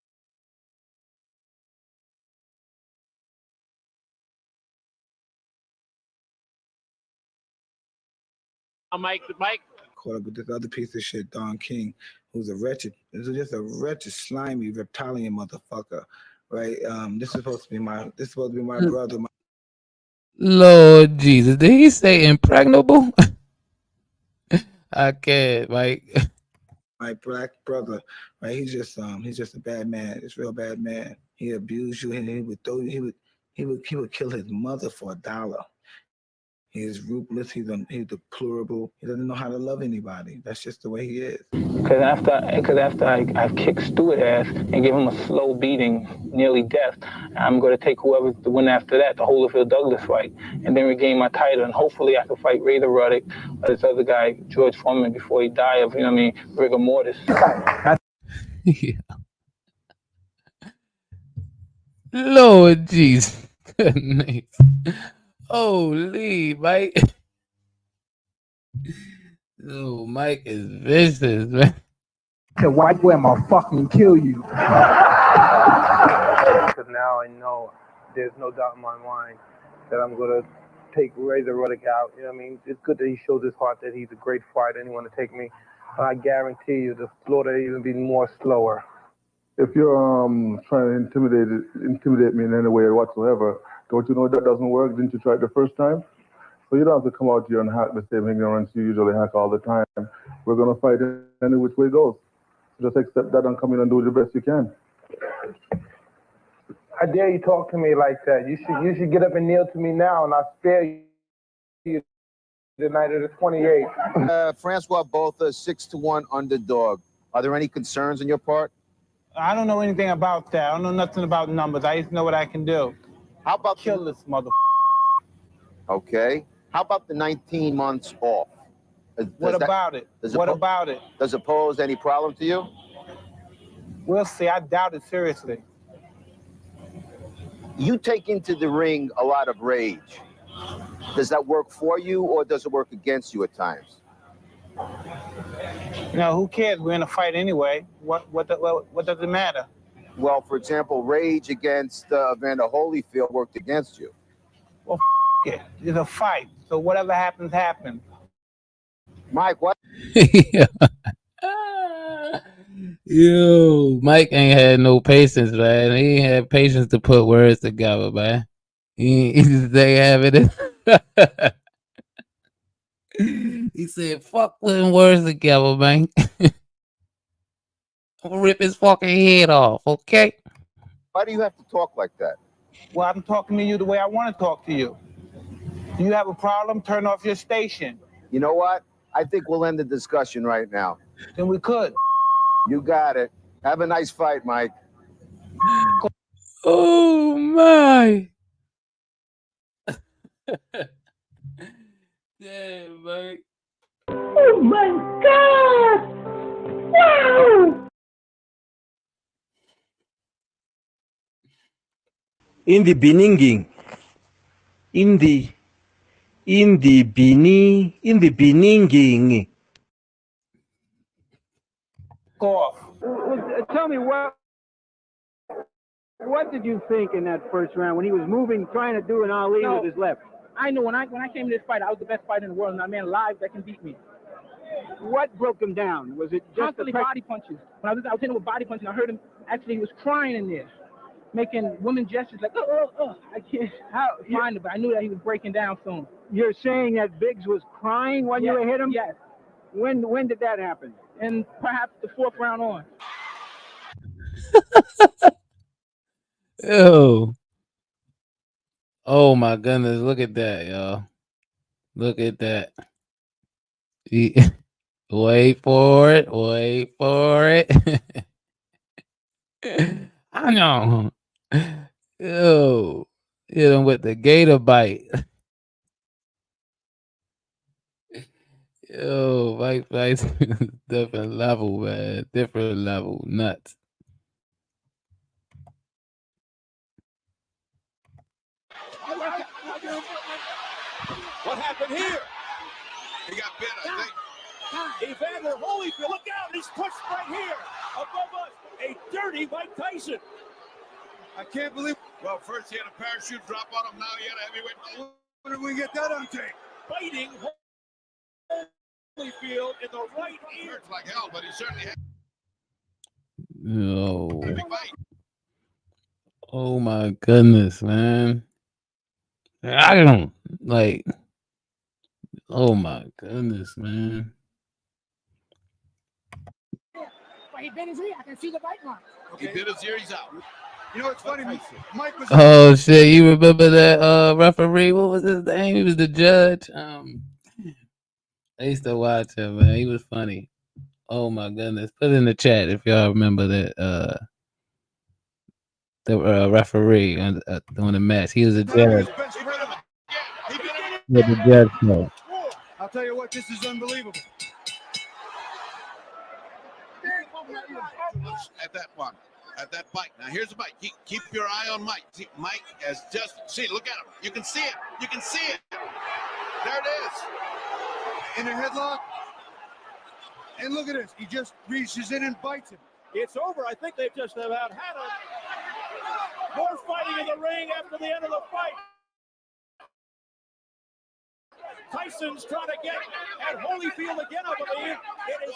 Mike. Caught up with this other piece of shit, Don King, who's just a wretched, slimy, reptilian motherfucker, right? This is supposed to be my brother. Lord Jesus, did he say impregnable? I can't, Mike. My black brother, right? He's just a bad man. He's a real bad man. He abused you, and he would kill his mother for $1. He's ruthless. He's deplorable. He doesn't know how to love anybody. That's just the way he is. Because after I kick Stewart ass and give him a slow beating, nearly death, I'm going to take whoever's the win after that, the Holyfield Douglas fight, and then regain my title. And hopefully I can fight Ray the Ruddock or this other guy, George Foreman, before he die of, rigor mortis. Yeah. Lord Jesus. Goodness. Holy, Mike. Oh, Mike is vicious, man. The white boy might fucking kill you. Because now I know there's no doubt in my mind that I'm going to take Ray the Ruddock out. You know what I mean? It's good that he shows his heart that he's a great fighter and he want to take me. But I guarantee you the slaughter even be more slower. If you're trying to intimidate me in any way whatsoever, don't you know that doesn't work? Didn't you try it the first time? So you don't have to come out here and hack the same ignorance you usually hack all the time. We're going to fight any which way it goes. Just accept that and come in and do the best you can. How dare you talk to me like that? You should get up and kneel to me now, and I'll spare you the night of the 28th. Francois Botha, 6-1 underdog. Are there any concerns on your part? I don't know anything about that. I don't know nothing about numbers. I just know what I can do. How about kill this mother? Okay. How about the 19 months off? What about it? What about it? Does it pose any problem to you? We'll see. I doubt it seriously. You take into the ring a lot of rage. Does that work for you or does it work against you at times? No, who cares? We're in a fight anyway. What does it matter? Well, for example, rage against Evander Holyfield worked against you. Well, it. It's a fight. So whatever happens, happens. Mike, what? Yo, Mike ain't had no patience, man. He ain't had patience to put words together, man. He just ain't having it. He said, fuck putting words together, man. I'm gonna rip his fucking head off, okay? Why do you have to talk like that? Well, I'm talking to you the way I want to talk to you. Do you have a problem? Turn off your station. You know what? I think we'll end the discussion right now. Then we could. You got it. Have a nice fight, Mike. Oh, my. Damn, Mike. Oh, my God. Wow. in the beginning, in the beginning. Off. Tell me what did you think in that first round when he was moving, trying to do an Ali with his left? I know when I came to this fight, I was the best fighter in the world, and I man alive that can beat me. What broke him down? Was it just Constantly body punches? When I was hitting him with body punches, I heard him actually he was crying in there, making women gestures like I can't find it, but I knew that he was breaking down soon. You're saying that Biggs was crying when you hit him? Yes. When did that happen? And perhaps the fourth round on. Ew. Oh my goodness, look at that, y'all. Look at that. Wait for it. Wait for it. I know. Ew. Hit him with the gator bite. Yo, Mike Tyson, different level, man. Different level. Nuts. What happened here? He got bit, I think. Evander Holyfield, look out! He's pushed right here above us. A dirty Mike Tyson. I can't believe. Well, first he had a parachute drop on him. Now he had a heavyweight. When did we get that on tape? Fighting Holyfield in the right ear. Hurts like hell, but he certainly had. No. Oh my goodness, man. I don't like. Oh my goodness, man. He bit his ear. I can see the bite mark. He bit his ear. He's out. You know what's funny? Mike was. Oh shit! You remember that referee? What was his name? He was the judge. I used to watch him, man. He was funny. Oh my goodness! Put it in the chat if y'all remember that. The referee on the match. He was a judge. Yeah, the judge. No. I'll tell you what, this is unbelievable. At that one, at that bite. Now here's the bite. Keep your eye on Mike. See, Mike has just look at him. You can see it. You can see it. There it is. In a headlock. And look at this. He just reaches in and bites him. It's over. I think they've just about had it. More fighting in the ring after the end of the fight. Tyson's trying to get at Holyfield again, I believe. It is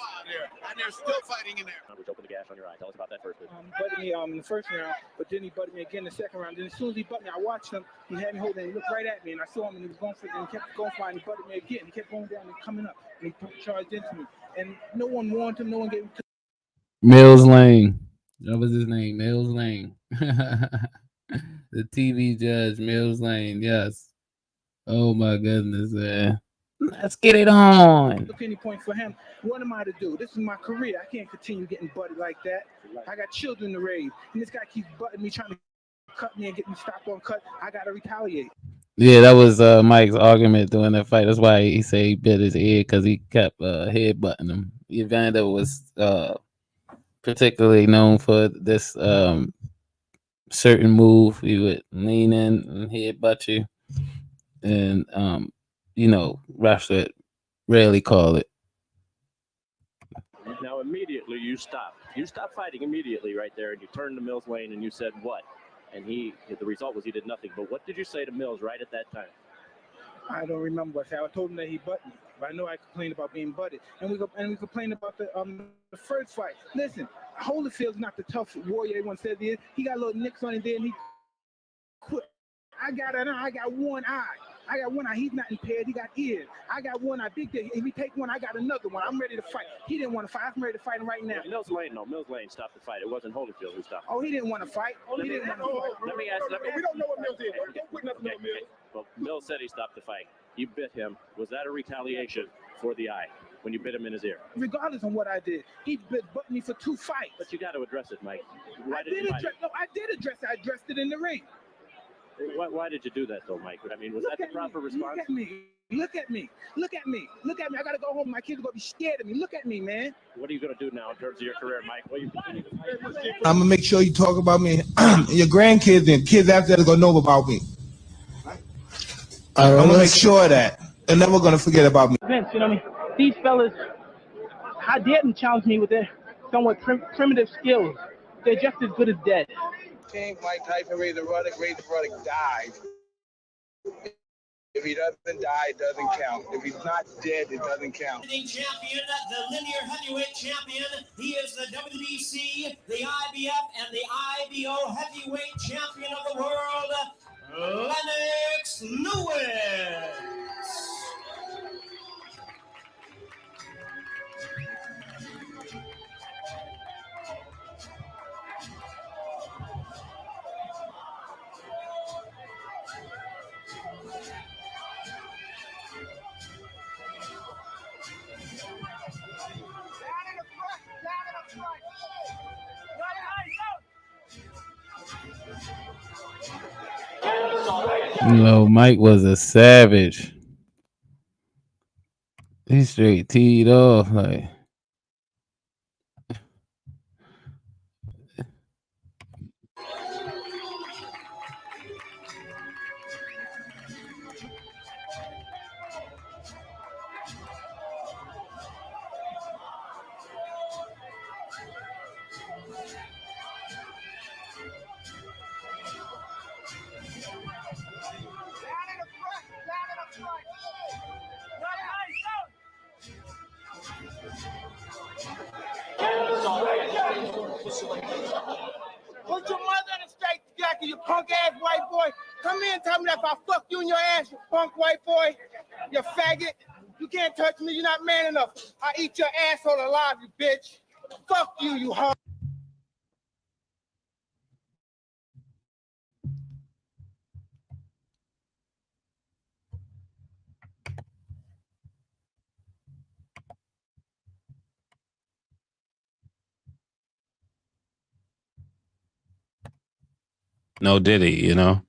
and they're still fighting in there. Open the gash on your eye. Tell us about that first bit. Butted me in the first round, but then he butted me again in the second round. Then as soon as he butted me, I watched him. He had me holding and he looked right at me, and I saw him, and he was going for it, and he kept going for it, and he butted me again. He kept going down and coming up, and he charged into me. And no one warned him. No one gave him. Mills Lane. That was his name, Mills Lane. The TV judge, Mills Lane. Yes. Oh my goodness, man. Let's get it on. The penny point for him. What am I to do? This is my career. I can't continue getting butted like that. I got children to raise, and this guy keeps butting me, trying to cut me and get me stopped on cut. I gotta retaliate. Yeah, that was Mike's argument during that fight. That's why he said he bit his ear, because he kept headbutting him. Evander was particularly known for this certain move. He would lean in and headbutt you, and refs would rarely call it. Now immediately you stopped. You stopped fighting immediately right there, and you turned to Mills Lane and you said what? And the result was he did nothing. But what did you say to Mills right at that time? I don't remember. I told him that he butted me, but I know I complained about being butted, and we complained about the first fight. Listen, Holyfield's not the tough warrior everyone says he is. He got little nicks on his head, and he quit. I got one eye. I got one eye. He's not impaired. He got ears. I got one eye. Big day. If he take one, I got another one. I'm ready to fight. He didn't want to fight. I'm ready to fight him right now. Mills Lane stopped the fight. It wasn't Holyfield who stopped. Oh, he didn't want to fight. Let me ask. We don't know what Mills did. Don't put nothing on Mills. Well, Mills said he stopped the fight. You bit him. Was that a retaliation for the eye when you bit him in his ear? Regardless of what I did, he butted me for 2 fights. But you got to address it, Mike. I did address it. I addressed it in the ring. Why did you do that, though, Mike? I mean, was that the proper response? Look at me. Look at me. Look at me. Look at me. I gotta go home. My kids are gonna be scared of me. Look at me, man. What are you going to do now in terms of your career, Mike? Will you continue to fight? I'm gonna make sure you talk about me. Your grandkids and kids after that are gonna know about me. I'm gonna make sure of that. They're never gonna forget about me. Vince, you know what I mean? These fellas, how dare them challenge me with their somewhat primitive skills? They're just as good as dead. King Mike Tyson, Razor Ruddock died. If he doesn't die, it doesn't count. If he's not dead, it doesn't count. Champion, the linear heavyweight champion. He is the WBC, the IBF, and the IBO heavyweight champion of the world, Lennox Lewis. Mike was a savage. He straight teed off like. Put your mother in a straight jacket, you punk ass white boy. Come here and tell me that if I fuck you in your ass, you punk white boy, you faggot. You can't touch me, you're not man enough. I eat your asshole alive, you bitch. Fuck you, you hoe. No Diddy, you know.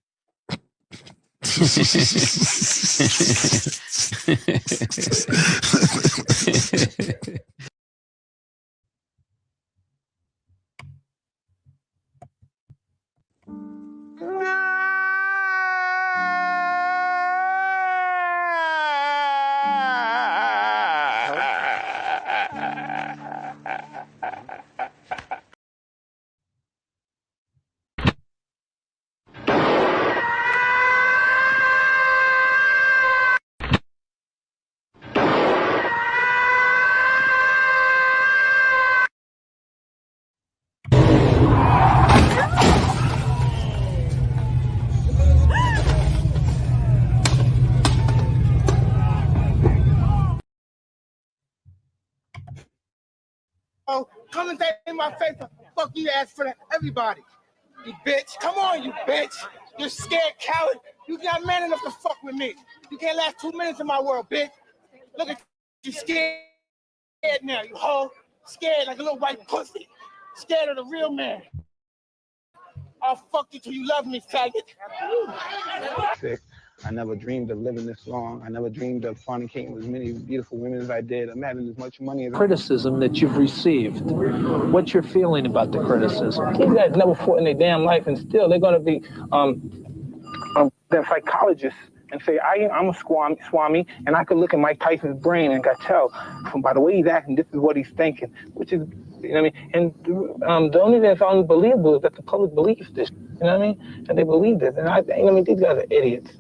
Oh, come and say in my face, fuck you ass for that, everybody. You bitch, come on, you bitch. You're scared coward. You not man enough to fuck with me. You can't last 2 minutes in my world, bitch. Look at you, scared now, you hoe. Scared like a little white pussy. Scared of the real man. I'll fuck you till you love me, faggot. I never dreamed of living this long. I never dreamed of fornicating with as many beautiful women as I did. I'm having as much money as Criticism that you've received. What's your feeling about the criticism? These guys never fought in their damn life, and still they're going to be they're psychologists and say, I'm a Swami, and I could look at Mike Tyson's brain and I tell from by the way he's acting, this is what he's thinking, which is, you know what I mean? And the only thing that's unbelievable is that the public believes this, you know what I mean? And they believe this, and these guys are idiots.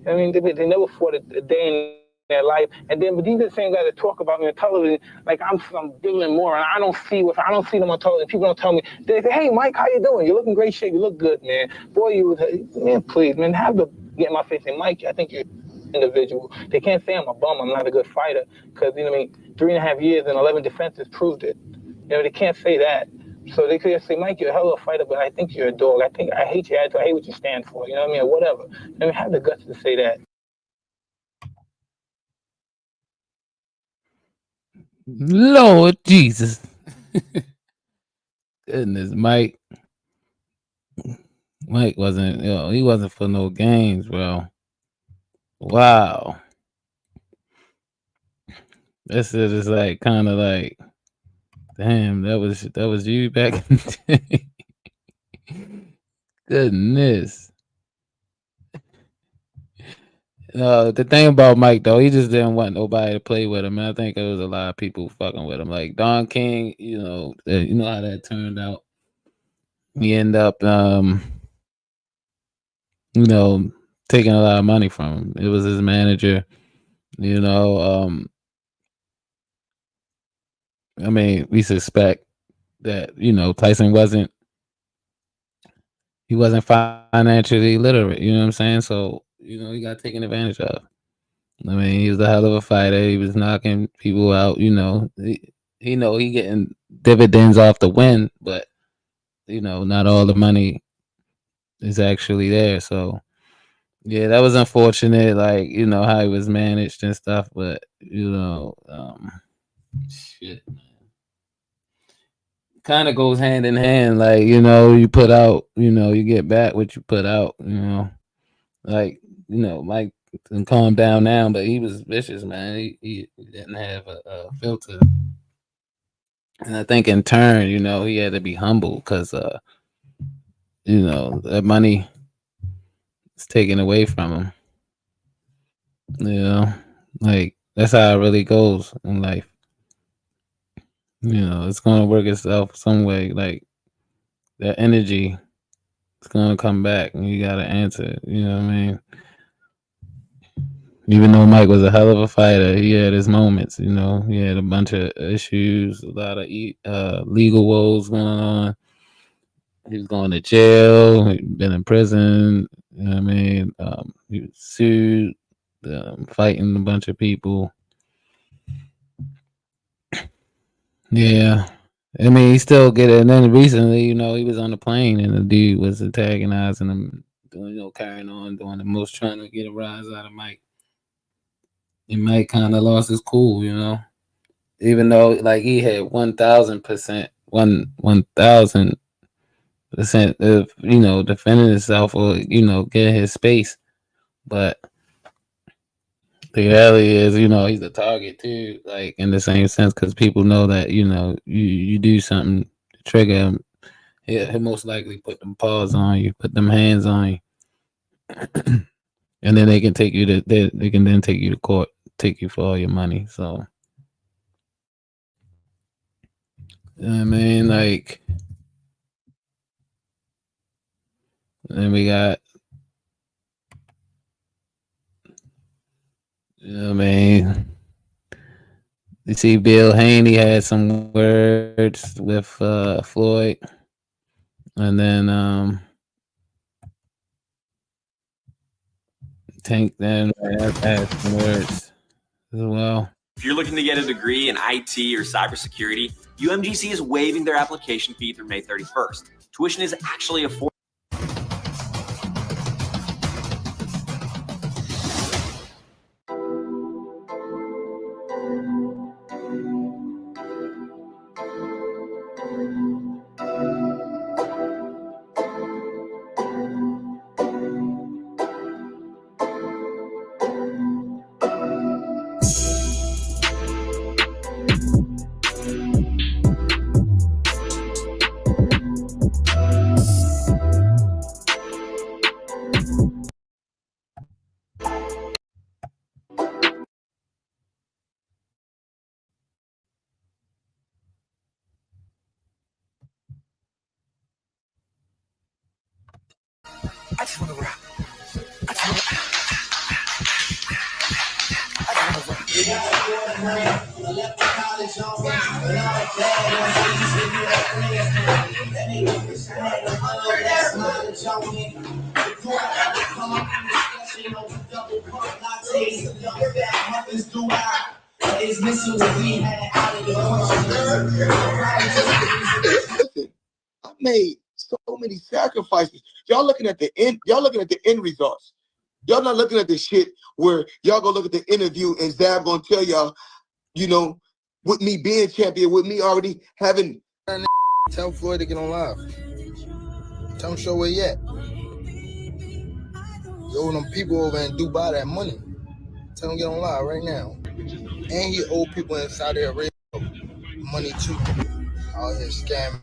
I mean, they never fought a day in their life, and then but these are the same guys that talk about me on television like I'm some Dylan Moore, and I don't see them on television. People don't tell me. They say, "Hey, Mike, how you doing? You look in great shape. You look good, man. Boy, man, please, man, get in my face and Mike, I think you're an individual. They can't say I'm a bum. I'm not a good fighter because you know what I mean. 3.5 years and 11 defenses proved it. You know, they can't say that. So they could say, Mike, you're a hell of a fighter, but I think you're a dog. I hate your attitude. I hate what you stand for. You know what I mean? Or whatever. I mean, have the guts to say that. Lord Jesus. Goodness, Mike. Mike wasn't, he wasn't for no games, bro. Wow. That's it. It's like kind of like, damn, that was you back in the day. Goodness. The thing about Mike though, he just didn't want nobody to play with him, and I think there was a lot of people fucking with him. Like Don King, you know how that turned out. He ended up, taking a lot of money from him. It was his manager, I mean, we suspect that Tyson wasn't financially literate. You know what I'm saying? So he got taken advantage of. I mean, he was a hell of a fighter. He was knocking people out. He getting dividends off the win, but not all the money is actually there. So yeah, that was unfortunate. Like how he was managed and stuff, but shit. Kind of goes hand in hand. Like you put out, you get back what you put out. Like Mike can calm down now, but he was vicious, man. He didn't have a filter, and I think in turn, he had to be humble because that money is taken away from him. Like that's how it really goes in life. It's gonna work itself some way. Like that energy, it's gonna come back, and you gotta answer it. You know what I mean? Even though Mike was a hell of a fighter, he had his moments. He had a bunch of issues, a lot of legal woes going on. He was going to jail. He'd been in prison. You know what I mean? He was sued, fighting a bunch of people. Yeah. I mean, he still get it. And then recently, he was on the plane and the dude was antagonizing him, carrying on, doing the most, trying to get a rise out of Mike. And Mike kind of lost his cool, even though like he had 1,000%, 1,000% of, defending himself or, get his space. But the reality is, he's the target too, like in the same sense, because people know that, you do something to trigger him, he'll most likely put them paws on you, put them hands on you, and then they can take you to they can then take you to court, take you for all your money. So, I mean, like, then we got. I mean, you see Bill Haney had some words with Floyd, and then Tank then had some words as well. If you're looking to get a degree in IT or cybersecurity, UMGC is waiving their application fee through May 31st. Tuition is actually affordable. I just want to rock. I made so many sacrifices. Y'all looking at the end. Y'all looking at the end results. Y'all not looking at the shit where y'all go look at the interview and Zab gonna tell y'all, with me being champion, with me already having. Tell Floyd to get on live. Tell him show where he at. You owe them people over in Dubai that money. Tell him get on live right now. And he owe people in Saudi Arabia money too. Out here scamming.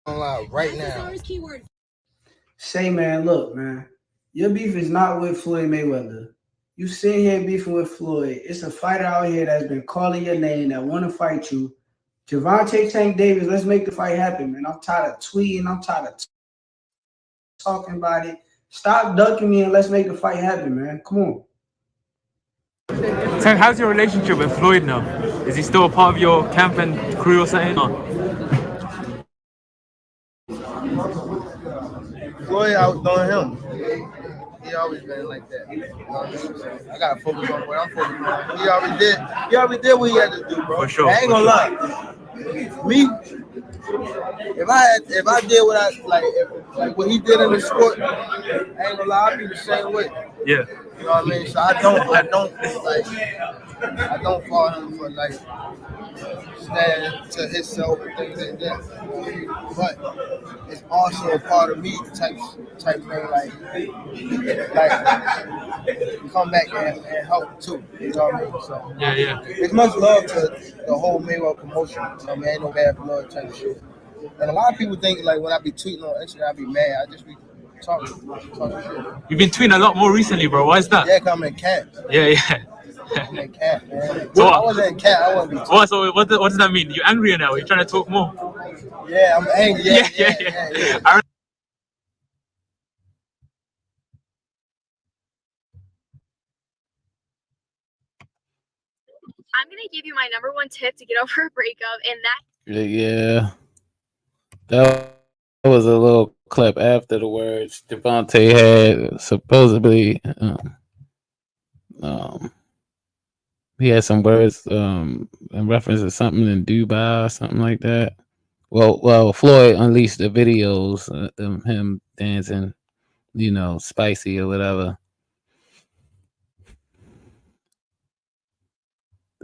Online right now. Say, man, look, man. Your beef is not with Floyd Mayweather. You sit here beefing with Floyd. It's a fighter out here that's been calling your name that want to fight you. Gervonta Tank Davis, let's make the fight happen, man. I'm tired of tweeting. I'm tired of talking about it. Stop ducking me and let's make the fight happen, man. Come on. Tank, how's your relationship with Floyd now? Is he still a part of your camp and crew or something? Floyd outdoing him. He always been like that. You know what I mean? I gotta focus on what I'm focusing on. He already did what he had to do, bro. For sure. I ain't gonna lie. Me, if I did what I like what he did in the sport, I ain't gonna lie, I'd be the same way. Yeah. You know what I mean? So I don't follow him for like stand to himself and things like that. But it's also a part of me type thing, like come back and help too. You know what I mean? So yeah. It's much love to the whole Mayweather promotion. I mean, ain't no bad blood type of shit. And a lot of people think like when I be tweeting on Instagram, I be mad. I just be talking shit. You've been tweeting a lot more recently, bro. Why is that? Yeah, 'cause I'm in camp. Yeah. I'm in camp, man. So I wasn't in camp. I wasn't be tweeting. So what does that mean? You angrier now? You're trying to talk more? Yeah, I'm angry. Yeah. I'm gonna give you my number one tip to get over a breakup, and that. Yeah. That was a little clip after the words Gervonta had supposedly. He had some words in reference to something in Dubai or something like that. Well, Floyd unleashed the videos of him dancing, spicy or whatever.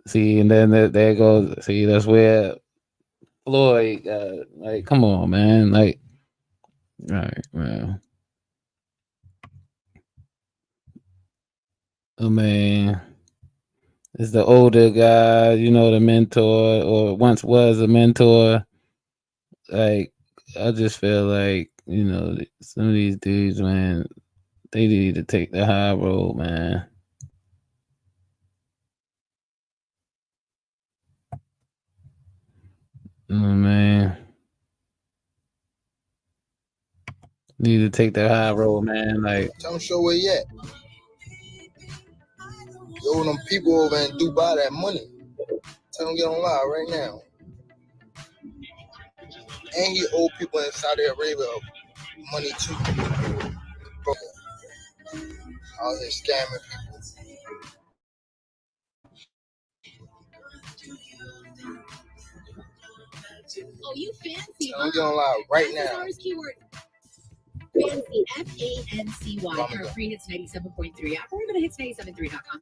See, and then there goes. See, that's where Floyd, like, come on, man, like, all right, man. Oh man, it's the older guy, the mentor, or once was a mentor. Like, I just feel like, some of these dudes, man, they need to take the high road, man. Oh man, need to take the high road, man. Like, Tell him show where he at. You owe them people over in Dubai that money. Tell him get on live right now. And he owe people in Saudi Arabia money too. Bro, out here scamming people. Oh, you fancy? Tell him get on live right now. Fancy, FANCY. Our free Hits 97.3 app, or even hits973.com.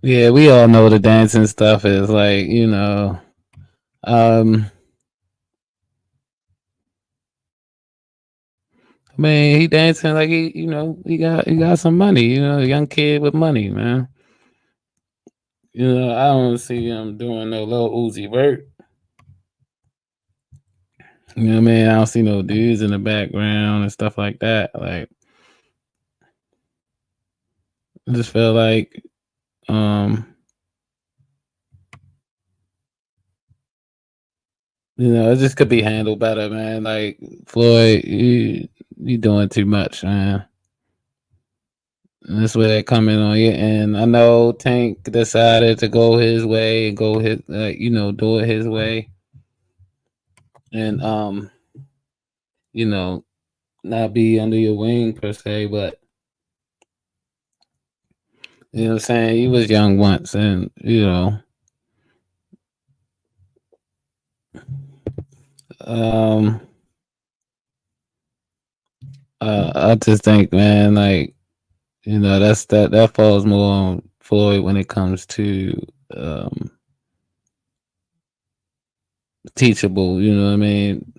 yeah, we all know the dancing stuff is like, I mean, he dancing like he got some money, a young kid with money, man. I don't see him doing no Lil Uzi Vert. You know what I mean? I don't see no dudes in the background and stuff like that. Like, I just feel like, it just could be handled better, man. Like, Floyd, you doing too much, man. And that's where they're coming on you. And I know Tank decided to go his way and do it his way. And not be under your wing per se, but you know what I'm saying, he was young once, and I just think, man, like, that falls more on Floyd when it comes to teachable, you know what I mean?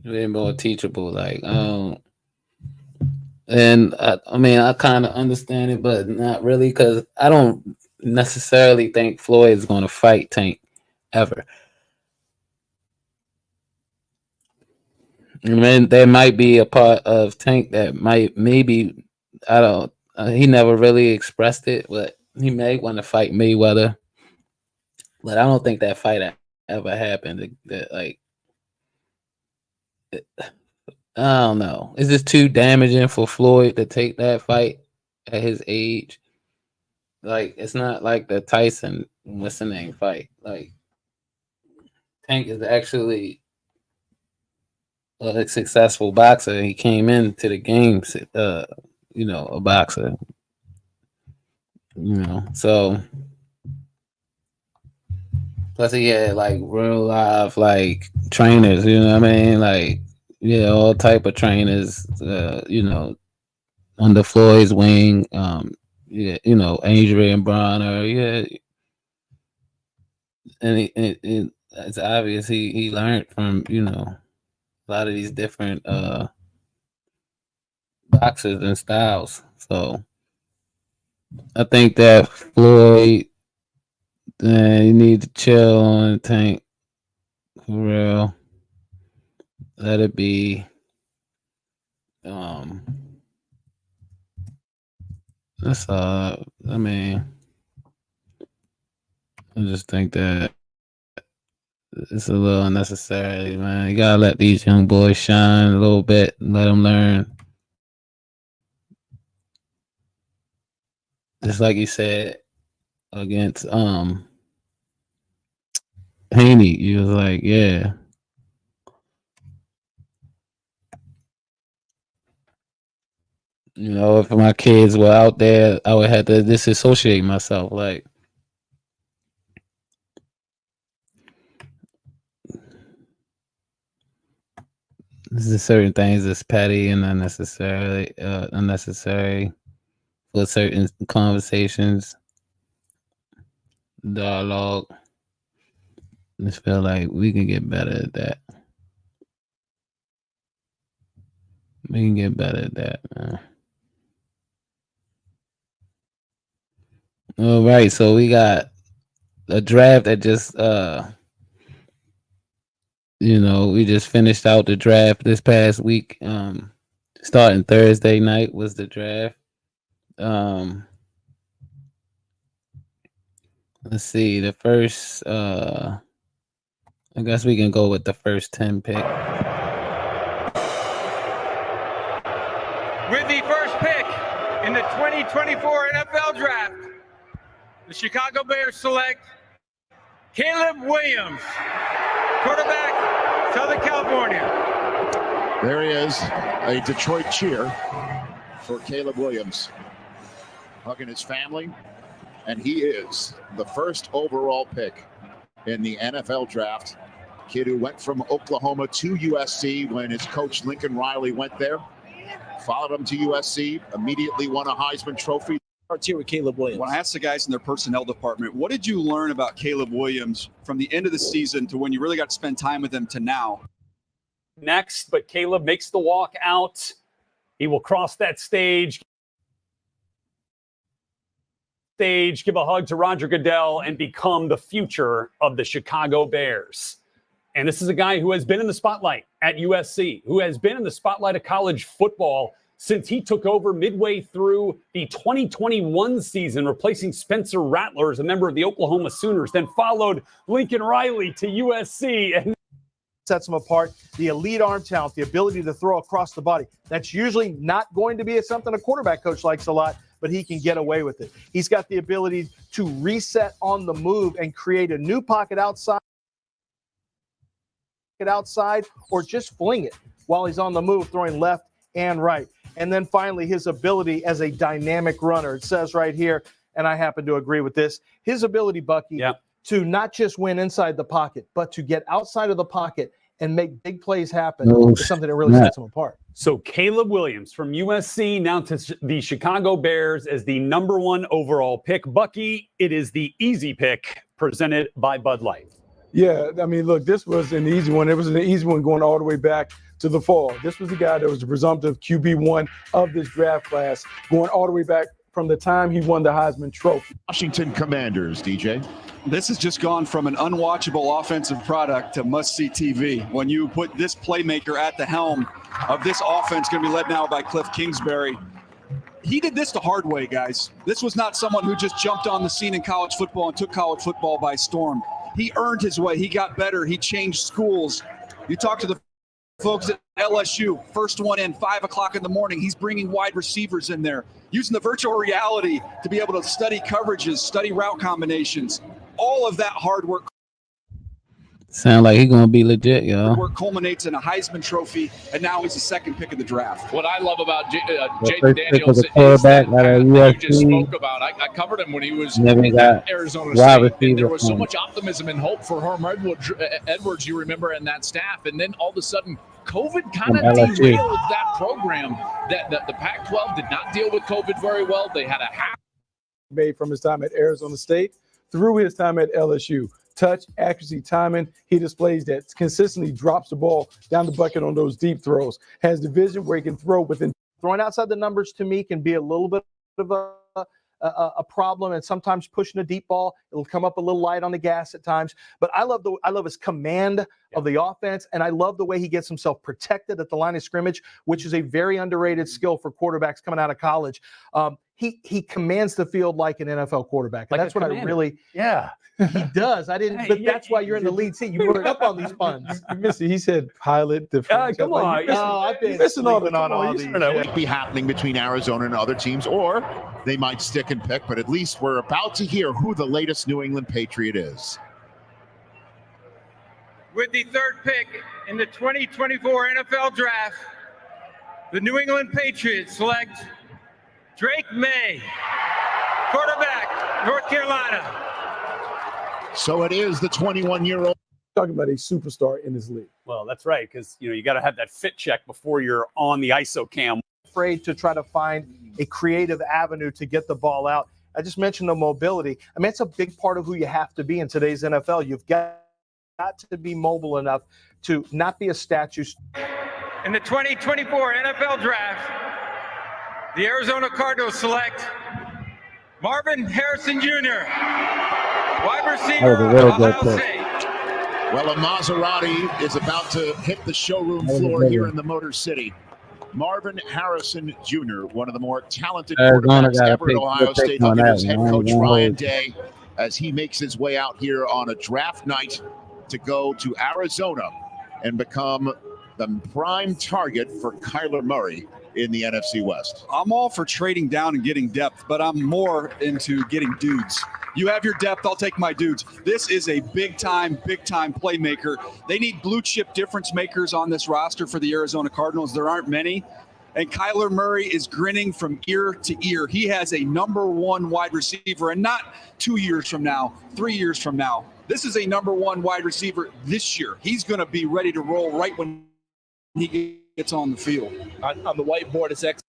Way more teachable. Like, and I mean, I kind of understand it, but not really, because I don't necessarily think Floyd is going to fight Tank ever. I mean, there might be a part of Tank that maybe, I don't, he never really expressed it, but he may want to fight Mayweather. But I don't think that fight ever happened. Like, I don't know. Is this too damaging for Floyd to take that fight at his age? Like, it's not like the Tyson, what's the name, fight. Like, Tank is actually a successful boxer. He came into the game, you know, a boxer. You know, so plus he had like real live like trainers. You know what I mean? Like, yeah, all type of trainers. You know, under Floyd's wing. Yeah, you know, Adrian Bronner. Yeah, and it's obvious he learned from, you know, a lot of these different boxers and styles. So I think that Floyd, you need to chill on Tank for real. Let it be. That's all. I mean, I just think that it's a little unnecessary, man. You gotta let these young boys shine a little bit, let them learn. Just like you said against Haney, you was like, yeah. You know, if my kids were out there, I would have to disassociate myself. Like, there's certain things that's petty and unnecessary for certain conversations, dialogue. I just feel like we can get better at that. We can get better at that, man. All right, so we got a draft that just you know, we just finished out the draft this past week. Starting Thursday night was the draft. Let's see, the first I guess we can go with the first 10 pick. With the first pick in the 2024 NFL Draft, the Chicago Bears select Caleb Williams, quarterback, Southern California. There he is, a Detroit cheer for Caleb Williams, hugging his family, and he is the first overall pick in the NFL Draft. Kid who went from Oklahoma to USC when his coach Lincoln Riley went there. Followed him to USC, immediately won a Heisman Trophy. Starts here with Caleb Williams. When I asked the guys in their personnel department, what did you learn about Caleb Williams from the end of the season to when you really got to spend time with him to now? Next, but Caleb makes the walk out. He will cross that stage, give a hug to Roger Goodell, and become the future of the Chicago Bears. And this is a guy who has been in the spotlight at USC, who has been in the spotlight of college football since he took over midway through the 2021 season, replacing Spencer Rattler as a member of the Oklahoma Sooners, then followed Lincoln Riley to USC. And sets him apart, the elite arm talent, the ability to throw across the body. That's usually not going to be something a quarterback coach likes a lot, but he can get away with it. He's got the ability to reset on the move and create a new pocket outside, or just fling it while he's on the move, throwing left and right. And then finally, his ability as a dynamic runner. It says right here, and I happen to agree with this, his ability, Bucky, to not just win inside the pocket, but to get outside of the pocket and make big plays happen is something that really sets him apart. So Caleb Williams from USC now to the Chicago Bears as the #1 overall pick. Bucky, it is the easy pick presented by Bud Light. Yeah, I mean, look, this was an easy one. It was an easy one going all the way back to the fall. This was the guy that was the presumptive QB1 of this draft class, going all the way back from the time he won the Heisman Trophy. Washington Commanders, DJ. This has just gone from an unwatchable offensive product to must-see TV. When you put this playmaker at the helm of this offense, going to be led now by Cliff Kingsbury. He did this the hard way, guys. This was not someone who just jumped on the scene in college football and took college football by storm. He earned his way. He got better. He changed schools. You talk to the folks at LSU, first one in, 5 o'clock in the morning. He's bringing wide receivers in there, using the virtual reality to be able to study coverages, study route combinations. All of that hard work Sound like he's gonna be legit, y'all. work culminates in a Heisman Trophy, and now he's the second pick of the draft. What I love about The Jaden first pick Daniels was is a quarterback that out of you just USC. spoke about. I covered him when he was And then we got at Arizona wide State. And there receiver was so from- much optimism and hope for Herm Edwards, you remember, and that staff. And then all of a sudden, COVID kind From of LSU. derailed that program. That the Pac-12 did not deal with COVID very well. They had a half. Made from his time at Arizona State through his time at LSU. Touch, accuracy, timing. He displays that, consistently drops the ball down the bucket on those deep throws. Has the vision where he can throw within. Throwing outside the numbers to me can be a little bit of a problem, and sometimes pushing a deep ball, it'll come up a little light on the gas at times. But I love his command of the offense, and I love the way he gets himself protected at the line of scrimmage, which is a very underrated skill for quarterbacks coming out of college. He commands the field like an NFL quarterback, and Like that's a what commander. I really. Yeah. He does. I didn't, but that's why you're in the lead seat. You work up on these puns. You missed it. He said pilot. Come on. I've been missing all the sleeping on all these. these. Might be happening between Arizona and other teams, or they might stick and pick, but at least we're about to hear who the latest New England Patriot is. With the third pick in the 2024 NFL Draft, the New England Patriots select Drake May, quarterback, North Carolina. So it is the 21-year-old. Talking about a superstar in this league. Well, that's right, because you got to have that fit check before you're on the ISO cam. Afraid to try to find a creative avenue to get the ball out. I just mentioned the mobility. I mean, it's a big part of who you have to be in today's NFL. You've got to be mobile enough to not be a statue. In the 2024 NFL Draft, the Arizona Cardinals select Marvin Harrison Jr., wide That was receiver, a real good Ohio pick. State. Well, a Maserati is about to hit the showroom That was a floor big here one. in the Motor City. Marvin Harrison Jr., one of the more talented Arizona quarterbacks got a ever at pick- Ohio good pick State. on Under that his head one. I coach ain't gonna Ryan hold Day, as he makes his way out here on a draft night to go to Arizona and become the prime target for Kyler Murray in the NFC West. I'm all for trading down and getting depth, but I'm more into getting dudes. You have your depth, I'll take my dudes. This is a big-time playmaker. They need blue-chip difference makers on this roster for the Arizona Cardinals. There aren't many. And Kyler Murray is grinning from ear to ear. He has a number one wide receiver, and not 2 years from now, 3 years from now. This is a number one wide receiver this year. He's going to be ready to roll right when he gets on the field. On the whiteboard, it's X.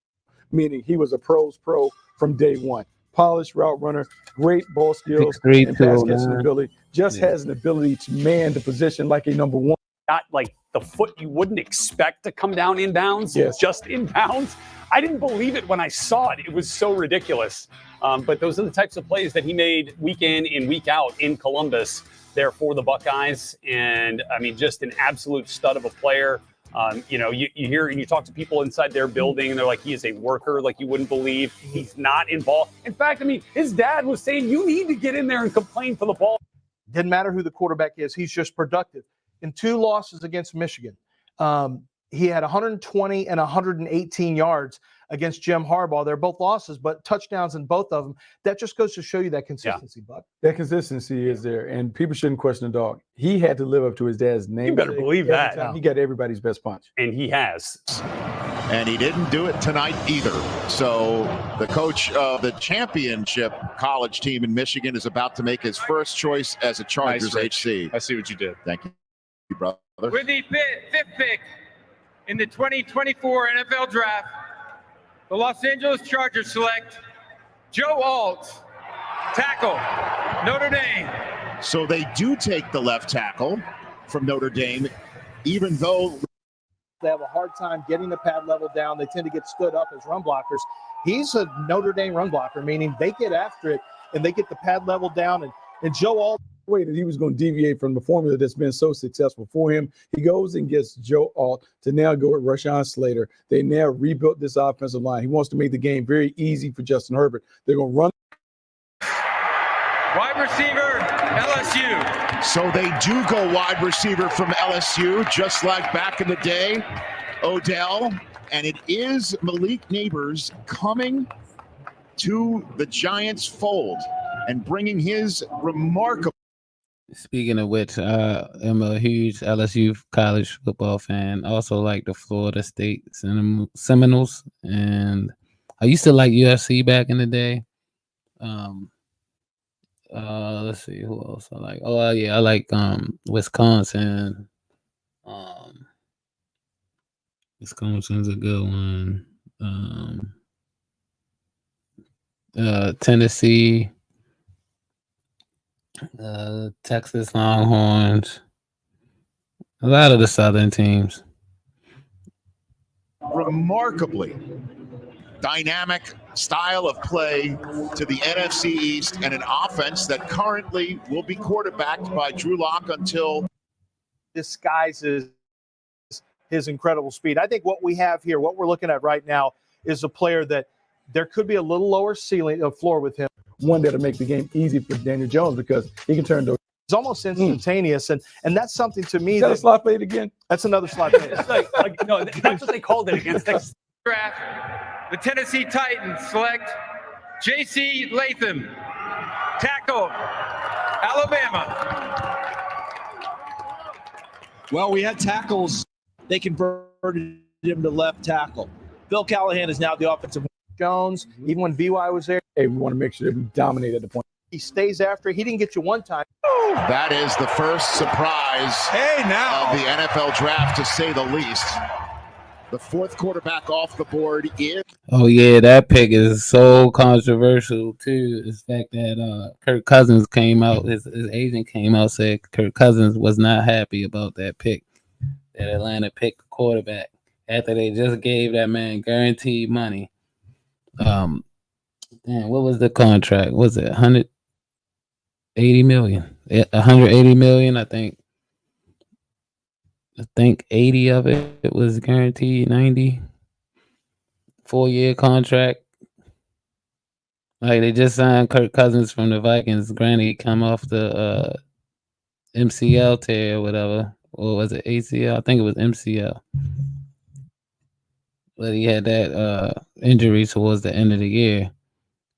Meaning he was a pro's pro from day one. Polished route runner, great ball skills, 6'3", and pass catching 209. ability. Just Yeah. has an ability to man the position like a number one. Not like the foot you wouldn't expect to come down inbounds, Yes. just inbounds. I didn't believe it when I saw it. It was so ridiculous. But those are the types of plays that he made week in and week out in Columbus there for the Buckeyes. And I mean, just an absolute stud of a player. You hear and you talk to people inside their building, and they're like, he is a worker like you wouldn't believe. He's not involved. In fact, I mean, his dad was saying, you need to get in there and complain for the ball. Didn't matter who the quarterback is. He's just productive. In 2 losses against Michigan, he had 120 and 118 yards against Jim Harbaugh. They're both losses, but touchdowns in both of them. That just goes to show you that consistency, Buck. That consistency is there, and people shouldn't question the dog. He had to live up to his dad's name. You better believe that. He got everybody's best punch. And he has. And he didn't do it tonight either. So the coach of the championship college team in Michigan is about to make his first choice as a Chargers Nice, Rich. HC. I see what you did. Thank you, brother. With the fifth pick in the 2024 NFL Draft, the Los Angeles Chargers select Joe Alt, tackle, Notre Dame. So they do take the left tackle from Notre Dame, even though They have a hard time getting the pad level down. They tend to get stood up as run blockers. He's a Notre Dame run blocker, meaning they get after it and they get the pad level down. And Joe Alt, way that he was going to deviate from the formula that's been so successful for him. He goes and gets Joe Alt to now go with Rashawn Slater. They now rebuilt this offensive line. He wants to make the game very easy for Justin Herbert. They're going to run. Wide receiver, LSU. So they do go wide receiver from LSU, just like back in the day, Odell. And it is Malik Neighbors coming to the Giants fold and bringing his remarkable. Speaking of which, I'm a huge LSU college football fan. Also like the Florida State Seminoles, and I used to like UFC back in the day. Let's see who else I like. Oh yeah, I like Wisconsin. Wisconsin's a good one. Tennessee. Texas Longhorns, a lot of the Southern teams. Remarkably dynamic style of play to the NFC East, and an offense that currently will be quarterbacked by Drew Lock until disguises his incredible speed. I think what we have here, what we're looking at right now, is a player that there could be a little lower ceiling of floor with him. One that'll make the game easy for Daniel Jones because he can turn those. It's almost instantaneous, and that's something to me. Is that a slot fade again? That's another slot fade. It's like, no, that's what they called it against Texas. Draft. The Tennessee Titans select J.C. Latham, tackle, Alabama. Well, we had tackles. They converted him to left tackle. Bill Callahan is now the offensive. Jones, even when BY was there, hey, we want to make sure that we dominate at the point. He stays after. He didn't get you one time. that is the first surprise of the NFL draft, to say the least. The fourth quarterback off the board is. Oh yeah, that pick is so controversial too. The fact that Kirk Cousins came out, his agent came out, said Kirk Cousins was not happy about that pick. That Atlanta picked the quarterback after they just gave that man guaranteed money. Damn, what was the contract? Was it 180 million? 180 million, I think. I think 80 of it was guaranteed, 90. 4-year contract. Like, they just signed Kirk Cousins from the Vikings. Granted, he come off the MCL tear or whatever. Or was it ACL? I think it was MCL. But he had that injury towards the end of the year.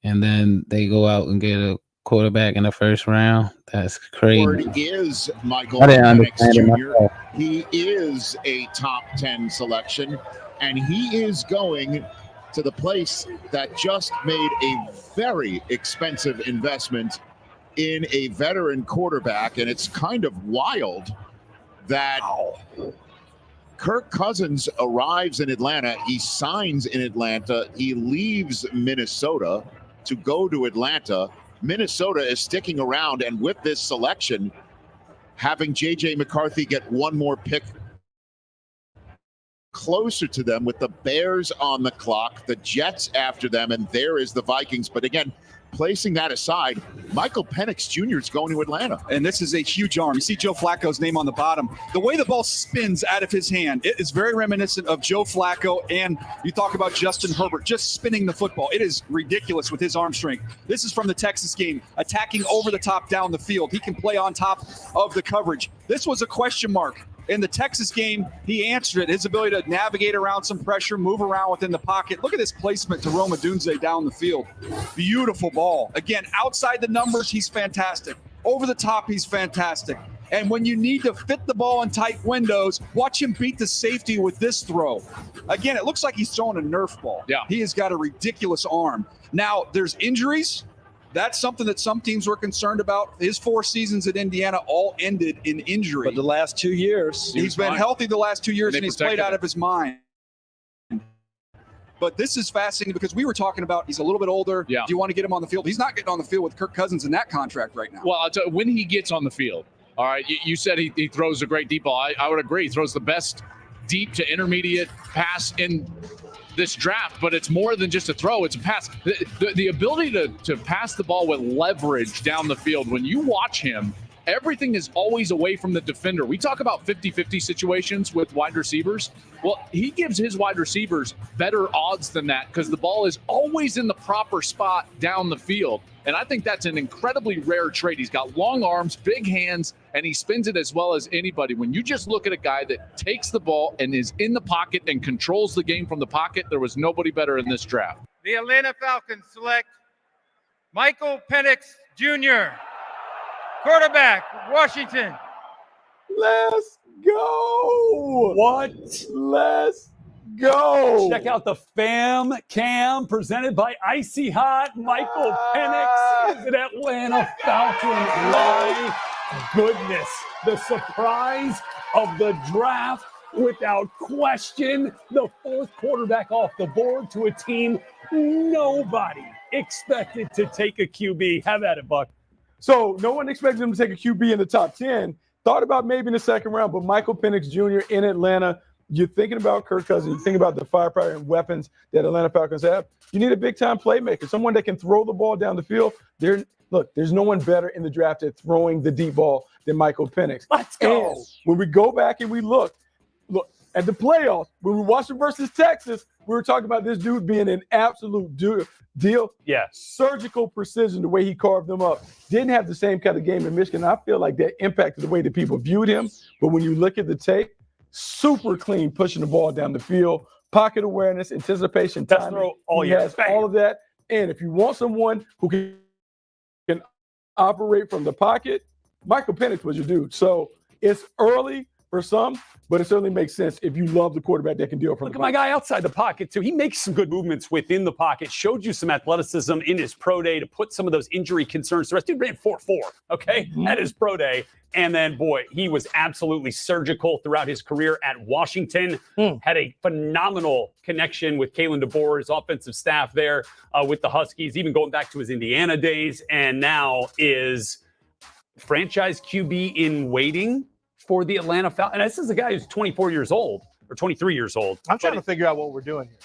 And then they go out and get a quarterback in the first round. That's crazy. Board is Michael I didn't Penix understand it Jr. myself. He is a top 10 selection, and he is going to the place that just made a very expensive investment in a veteran quarterback. And it's kind of wild that Kirk Cousins arrives in Atlanta. He signs in Atlanta. He leaves Minnesota to go to Atlanta. Minnesota is sticking around, and with this selection, having J.J. McCarthy get one more pick closer to them, with the Bears on the clock, the Jets after them, and there is the Vikings. But again, placing that aside, Michael Penix Jr. is going to Atlanta. And this is a huge arm. You see Joe Flacco's name on the bottom. The way the ball spins out of his hand, it is very reminiscent of Joe Flacco. And you talk about Justin Herbert just spinning the football. It is ridiculous with his arm strength. This is from the Texas game, attacking over the top down the field. He can play on top of the coverage. This was a question mark. In the Texas game, he answered it. His ability to navigate around some pressure, move around within the pocket. Look at this placement to Rome Odunze down the field. Beautiful ball. Again, outside the numbers, he's fantastic. Over the top, he's fantastic. And when you need to fit the ball in tight windows, watch him beat the safety with this throw. Again, it looks like he's throwing a Nerf ball. Yeah. He has got a ridiculous arm. Now, there's injuries. That's something that some teams were concerned about. His 4 seasons at Indiana all ended in injury. But the last 2 years, he's been healthy the last 2 years, and he's played out of his mind. But this is fascinating because we were talking about he's a little bit older. Yeah. Do you want to get him on the field? He's not getting on the field with Kirk Cousins in that contract right now. Well, I'll tell you, when he gets on the field, all right, you said he throws a great deep ball. I would agree. He throws the best deep to intermediate pass in this draft, but it's more than just a throw. It's a pass. The ability to pass the ball with leverage down the field. When you watch him, everything is always away from the defender. We talk about 50-50 situations with wide receivers. Well, he gives his wide receivers better odds than that because the ball is always in the proper spot down the field. And I think that's an incredibly rare trait. He's got long arms, big hands, and he spins it as well as anybody. When you just look at a guy that takes the ball and is in the pocket and controls the game from the pocket, there was nobody better in this draft. The Atlanta Falcons select Michael Penix Jr., quarterback, Washington. Let's go. What? Let's go. Check out the fam cam presented by Icy Hot. Michael Penix is an Atlanta Falcon. My goodness. The surprise of the draft, without question. The fourth quarterback off the board to a team nobody expected to take a QB. Have at it, Buck. So no one expected him to take a QB in the top 10. Thought about maybe in the second round, but Michael Penix Jr. in Atlanta. You're thinking about Kirk Cousins. You think about the firepower and weapons that Atlanta Falcons have. You need a big-time playmaker, someone that can throw the ball down the field. There's no one better in the draft at throwing the deep ball than Michael Penix. Let's go. And when we go back and we look at the playoffs, when we watched them versus Texas, we were talking about this dude being an absolute deal. Yeah. Surgical precision, the way he carved them up. Didn't have the same kind of game in Michigan. I feel like that impacted the way that people viewed him. But when you look at the tape, super clean, pushing the ball down the field, pocket awareness, anticipation, timing. He has all of that. And if you want someone who can operate from the pocket, Michael Penix was your dude. So it's early for some, but it certainly makes sense if you love the quarterback that can deal from Look the at pocket. my guy outside the pocket, too. He makes some good movements within the pocket, showed you some athleticism in his pro day to put some of those injury concerns to rest. Dude ran 4.4, okay, at his pro day. And then, boy, he was absolutely surgical throughout his career at Washington. Had a phenomenal connection with Kalen DeBoer, his offensive staff there with the Huskies, even going back to his Indiana days, and now is franchise QB in waiting for the Atlanta Falcons. And this is a guy who's 24 years old or 23 years old. I'm trying to figure out what we're doing here.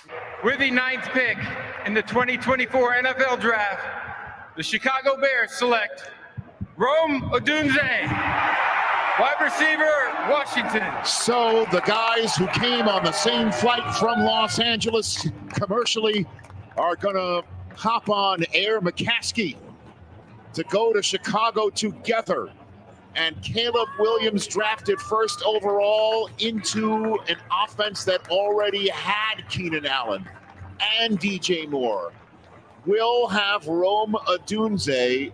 With the 9th pick in the 2024 NFL Draft, the Chicago Bears select Rome Odunze, wide receiver, Washington. So the guys who came on the same flight from Los Angeles commercially are going to hop on Air McCaskey to go to Chicago together. And Caleb Williams drafted first overall into an offense that already had Keenan Allen and DJ Moore. Will have Rome Odunze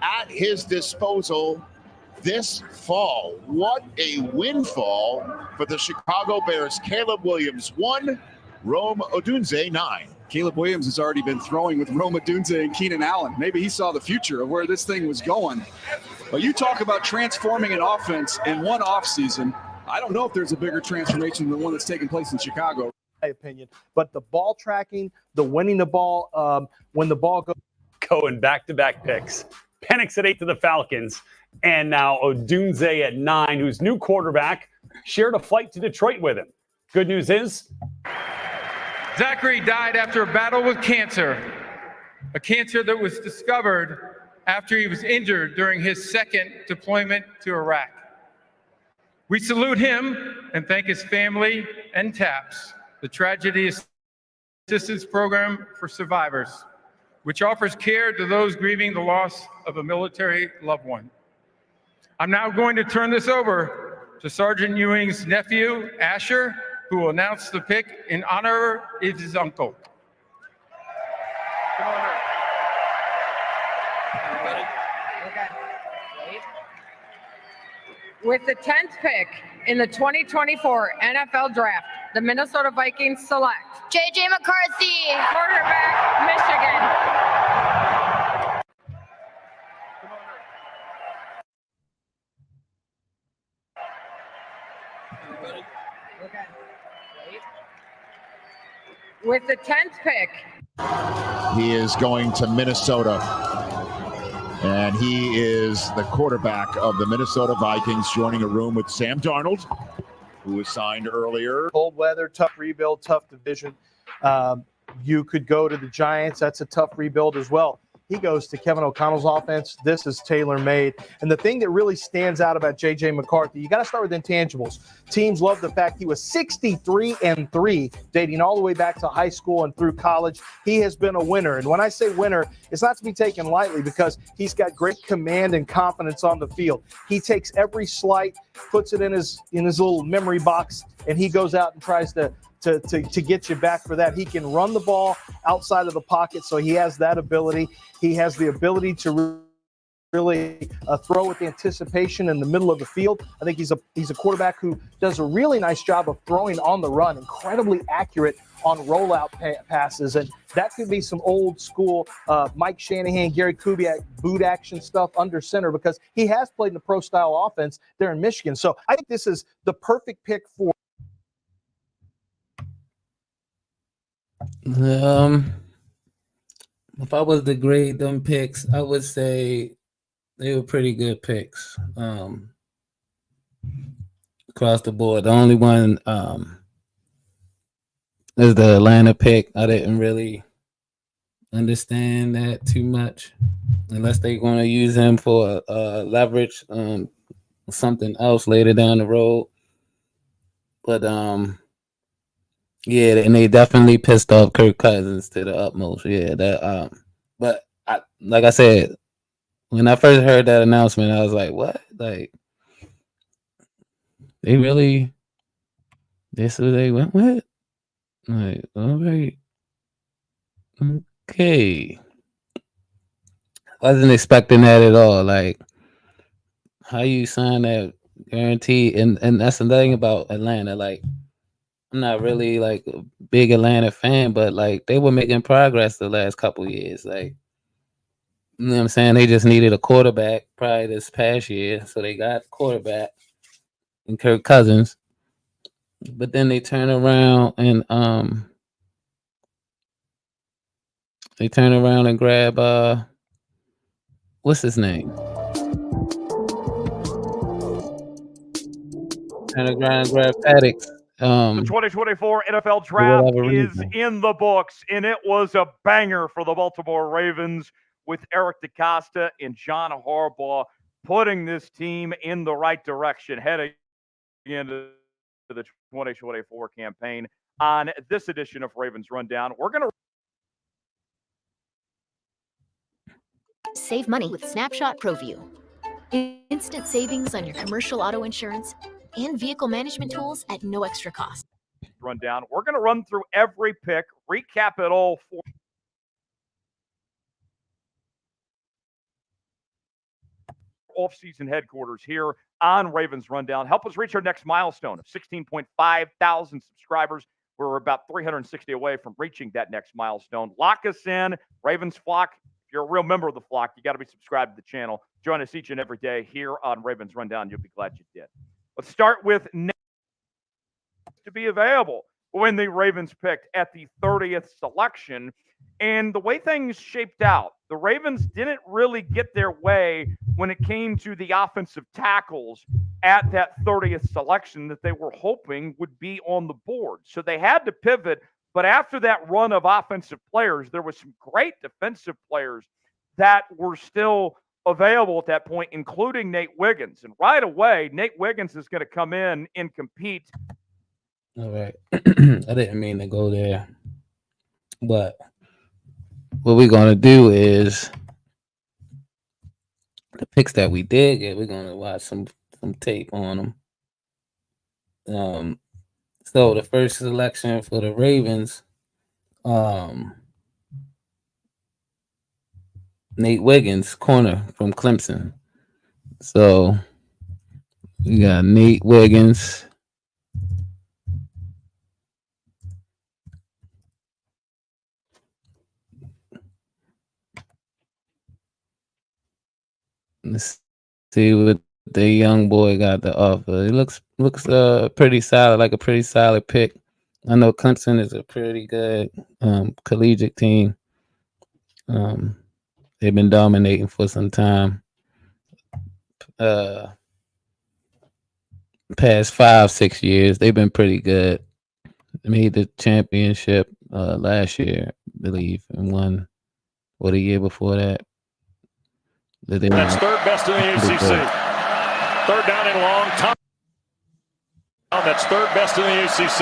at his disposal this fall. What a windfall for the Chicago Bears. Caleb Williams 1, Rome Odunze 9. Caleb Williams has already been throwing with Rome Odunze and Keenan Allen. Maybe he saw the future of where this thing was going. But you talk about transforming an offense in one offseason. I don't know if there's a bigger transformation than the one that's taking place in Chicago. My opinion, but the ball tracking, the winning the ball, when the ball goes. Going back-to-back picks. Penix at 8 to the Falcons, and now Odunze at 9, whose new quarterback shared a flight to Detroit with him. Good news is Zachary died after a battle with cancer, a cancer that was discovered after he was injured during his second deployment to Iraq. We salute him and thank his family and TAPS, the Tragedy Assistance Program for Survivors, which offers care to those grieving the loss of a military loved one. I'm now going to turn this over to Sergeant Ewing's nephew, Asher, who will announce the pick in honor of his uncle. With the 10th pick in the 2024 NFL Draft, the Minnesota Vikings select J.J. McCarthy, quarterback, Michigan. With the 10th pick, He is going to Minnesota. And he is the quarterback of the Minnesota Vikings, joining a room with Sam Darnold, who was signed earlier. Cold weather, tough rebuild, tough division. You could go to the Giants. That's a tough rebuild as well. He goes to Kevin O'Connell's offense. This is tailor-made. And the thing that really stands out about J.J. McCarthy, you got to start with intangibles. Teams love the fact he was 63-3, dating all the way back to high school and through college. He has been a winner. And when I say winner, it's not to be taken lightly because he's got great command and confidence on the field. He takes every slight, puts it in his little memory box, and he goes out and tries to get you back for that. He can run the ball outside of the pocket, so he has that ability. He has the ability to really throw with anticipation in the middle of the field. I think he's a quarterback who does a really nice job of throwing on the run, incredibly accurate on rollout passes, and that could be some old school Mike Shanahan, Gary Kubiak boot action stuff under center because he has played in a pro style offense there in Michigan. So I think this is the perfect pick for. If I was to grade them picks, I would say they were pretty good picks across the board. The only one is the Atlanta pick. I didn't really understand that too much, unless they're going to use him for leverage something else later down the road. But yeah, and they definitely pissed off Kirk Cousins to the utmost. Yeah, that. But like I said, when I first heard that announcement, I was like, "What? Like, they really? This is what they went with? Like, all right, okay." Wasn't expecting that at all. Like, how you sign that guarantee? And that's the thing about Atlanta. Like, I'm not really like a big Atlanta fan, but like they were making progress the last couple of years. Like, you know what I'm saying? They just needed a quarterback probably this past year. So they got a quarterback in Kirk Cousins. But then they turn around and grab what's his name? Turn around and grab Paddocks. The 2024 NFL Draft is in the books, and it was a banger for the Baltimore Ravens with Eric DeCosta and John Harbaugh putting this team in the right direction heading into the 2024 campaign. On this edition of Ravens Rundown, we're going to save money with Snapshot ProView. Instant savings on your commercial auto insurance and vehicle management tools at no extra cost. Rundown. We're going to run through every pick, recap it all for off-season headquarters here on Ravens Rundown. Help us reach our next milestone of 16.5 thousand subscribers. We're about 360 away from reaching that next milestone. Lock us in, Ravens Flock. If you're a real member of the flock, you got to be subscribed to the channel. Join us each and every day here on Ravens Rundown. You'll be glad you did. Let's start with to be available when the Ravens picked at the 30th selection. And the way things shaped out, the Ravens didn't really get their way when it came to the offensive tackles at that 30th selection that they were hoping would be on the board. So they had to pivot. But after that run of offensive players, there was some great defensive players that were still available at that point, including Nate Wiggins. And right away, Nate Wiggins is going to come in and compete. All right. I didn't mean to go there. But what we're going to do is the picks that we did get, we're going to watch some tape on them. So the first selection for the Ravens, Nate Wiggins, corner from Clemson. So we got Nate Wiggins. Let's see what the young boy got to offer. It looks pretty solid, like a pretty solid pick. I know Clemson is a pretty good collegiate team. They've been dominating for some time. past 5-6 years, they've been pretty good. They made the championship last year, I believe, and won a year before that. That's third best in the ACC. Third down and long. That's third best in the ACC.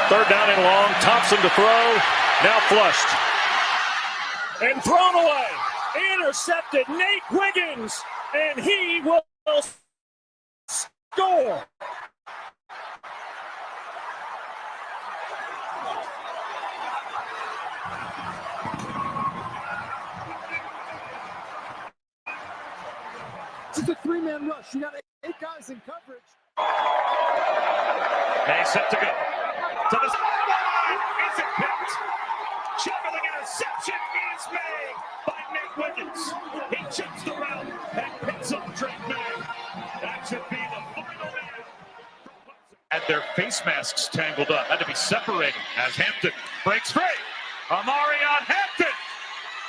Third down and long. Thompson to throw. Now flushed. And thrown away. Intercepted. Nate Wiggins. And he will score. This is a three-man rush. You got 8 guys in coverage. May set to go. To the sideline. Is it picked? Juggling interception is made by Nate Wiggins. He chips the route and picks up Drake May. That should be the final man. Had their face masks tangled up. Had to be separated as Hampton breaks free. Amarion Hampton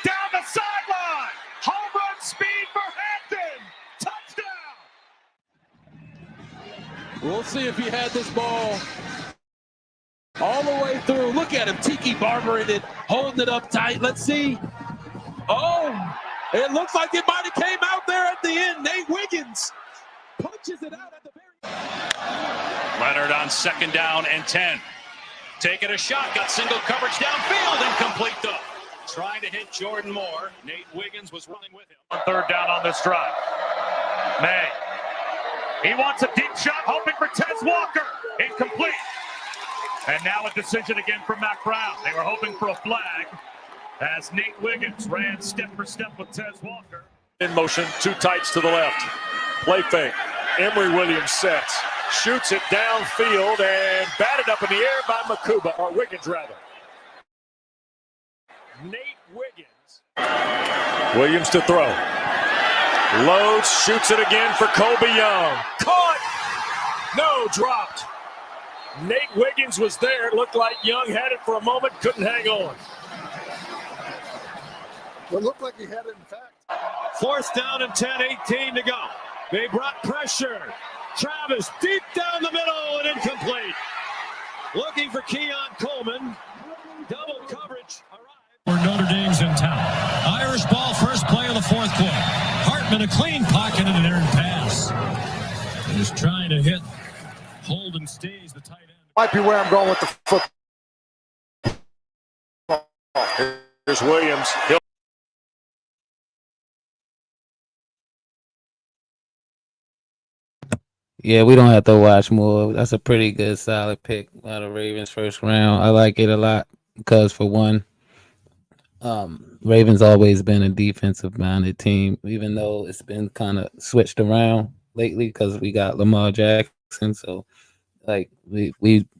down the sideline. Home run speed for Hampton. Touchdown. We'll see if he had this ball all the way through. Look at him, Tiki Barber in it, holding it up tight. Let's see. Oh, it looks like it might have came out there at the end. Nate Wiggins punches it out at the very. Leonard on second down and 10. Taking a shot, got single coverage downfield, incomplete though. Trying to hit Jordan Moore. Nate Wiggins was running with him. On third down on this drive. May. He wants a deep shot, hoping for Tez Walker. Incomplete. And now a decision again from Mack Brown. They were hoping for a flag as Nate Wiggins ran step for step with Tez Walker. In motion, 2 tights to the left. Play fake. Emory Williams sets. Shoots it downfield and batted up in the air by Makuba, or Wiggins rather. Nate Wiggins. Williams to throw. Loads, shoots it again for Kobe Young. Caught! No, dropped. Nate Wiggins was there. It looked like Young had it for a moment, couldn't hang on. It looked like he had it in fact. 4th down and 10, 18 to go. They brought pressure. Travis deep down the middle and incomplete. Looking for Keon Coleman. Double coverage. Where Notre Dame's in town. Irish ball, first play of the 4th quarter. Hartman, a clean pocket and an errant pass. Just trying to hit Holden Stays, the tight end. Might be where I'm going with the football. Here's Williams. Yeah, we don't have to watch more. That's a pretty good, solid pick out of Ravens first round. I like it a lot because, for one, Ravens always been a defensive-minded team, even though it's been kind of switched around lately because we got Lamar Jackson. So, like, we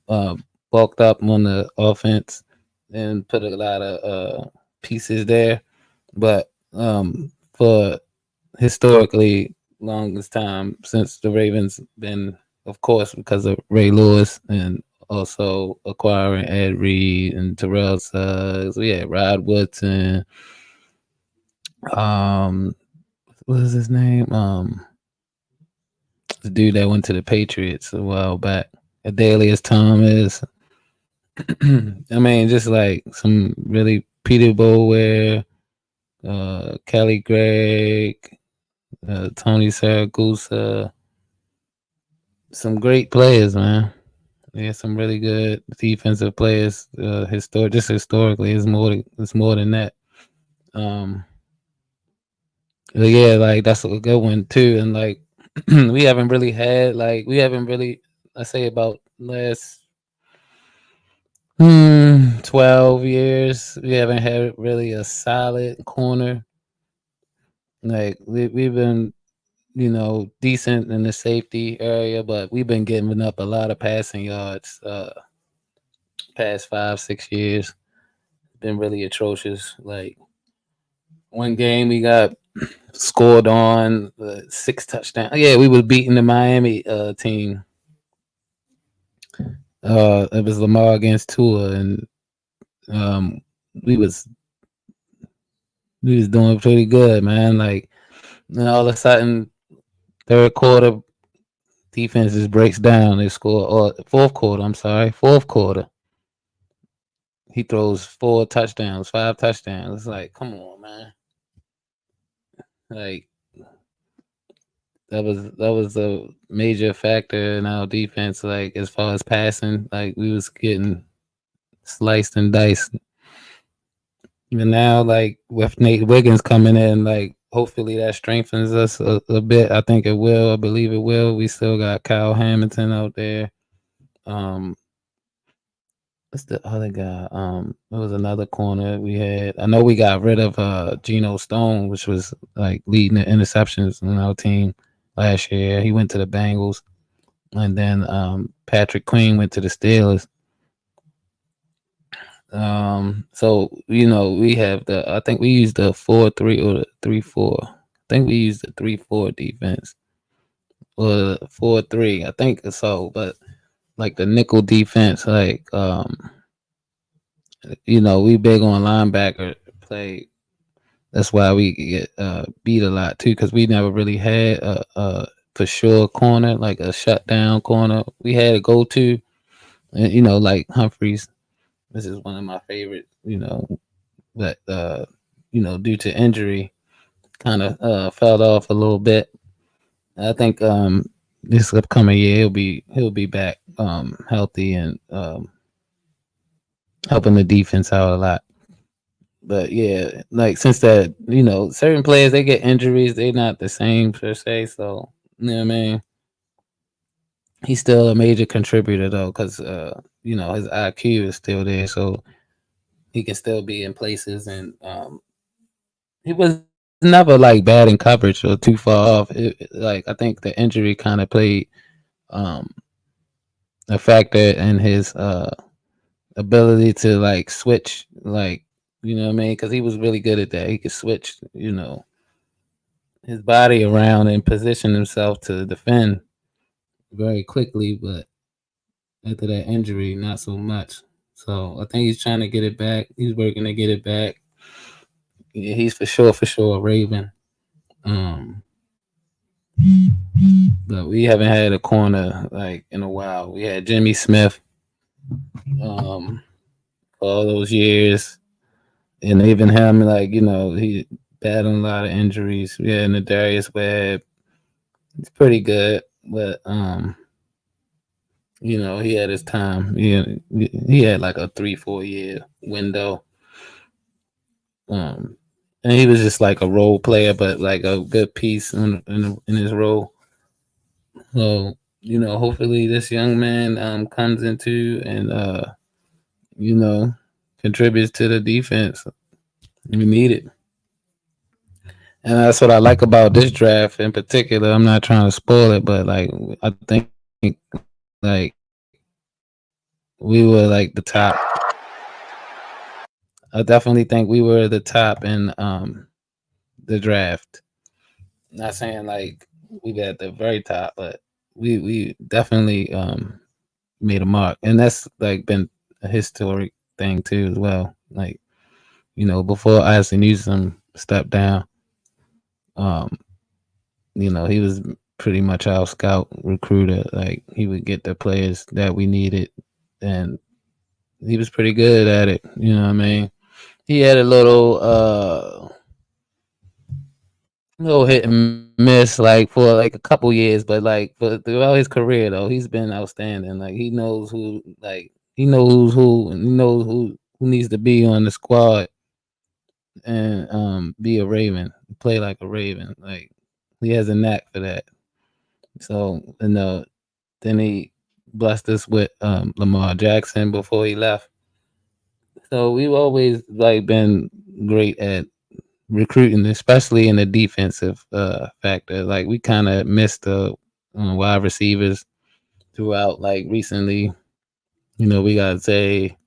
bulked up on the offense and put a lot of pieces there. But for historically longest time since the Ravens been, of course, because of Ray Lewis and also acquiring Ed Reed and Terrell Suggs. We had Rod Woodson. What is his name? The dude that went to the Patriots a while back. Adalius Thomas. I mean, just like some really Peter Boulware, Kelly Gregg, Tony Saragusa. Some great players, man. Yeah, some really good defensive players. Historically, it's more than that. But yeah, like that's a good one too. And like we haven't really, I say about last 12 years, we haven't had really a solid corner. Like we've been, decent in the safety area, but we've been giving up a lot of passing yards past 5-6 years. Been really atrocious. Like one game we got scored on 6 touchdowns. Yeah, we was beating the Miami team. It was Lamar against Tua, and we was doing pretty good, man. Like, and all of a sudden, third quarter, Defense just breaks down. They score fourth quarter. I'm sorry, fourth quarter. He throws 5 touchdowns. It's like, come on, man. Like that was a major factor in our defense. Like as far as passing, like we was getting sliced and diced. And now, like with Nate Wiggins coming in, like hopefully that strengthens us a bit. I think it will. I believe it will. We still got Kyle Hamilton out there. What's the other guy? There was another corner we had. I know we got rid of Geno Stone, which was like leading the interceptions in our team last year. He went to the Bengals, and then Patrick Queen went to the Steelers. So we have I think we used the 4-3 or the 3-4. I think we used the 3-4 defense or the 4-3. I think so, but like the nickel defense, like we big on linebacker play. That's why we get beat a lot too, because we never really had a for sure corner, like a shutdown corner. We had a go-to, and like Humphreys. This is one of my favorite, but due to injury, kind of fell off a little bit. I think this upcoming year he'll be back healthy and helping the defense out a lot. But yeah, like since that, certain players they get injuries, they're not the same per se. So you know what I mean. He's still a major contributor though, because his IQ is still there, so he can still be in places. And he was never like bad in coverage or too far off. Like I think the injury kind of played a factor in his ability to like switch, like you know what I mean, because he was really good at that. He could switch, his body around and position himself to defend very quickly, but after that injury, not so much. So I think he's trying to get it back. He's working to get it back. Yeah, he's for sure a Raven. But we haven't had a corner like in a while. We had Jimmy Smith for all those years, and even him, like he battling a lot of injuries. We had Nadarius Webb. It's pretty good, but he had his time. He had like a 3-4 year window. And he was just like a role player, but like a good piece in his role. So hopefully this young man comes into and contributes to the defense. We need it. And that's what I like about this draft in particular. I'm not trying to spoil it, but like I think like we were like the top. I definitely think we were the top in the draft. Not saying like we got the very top, but we definitely made a mark. And that's like been a historic thing too as well. Like, before Isaac Newsom stepped down, he was pretty much our scout recruiter. Like he would get the players that we needed, and he was pretty good at it. You know what I mean? He had a little hit and miss like for like a couple years, but like throughout his career though, he's been outstanding. Like he knows who, like he knows who, and he knows who needs to be on the squad and be a Raven, play like a Raven. Like he has a knack for that. So then he blessed us with Lamar Jackson before he left. So we've always like been great at recruiting, especially in the defensive factor. Like we kind of missed the wide receivers throughout. Like recently, we got Zay,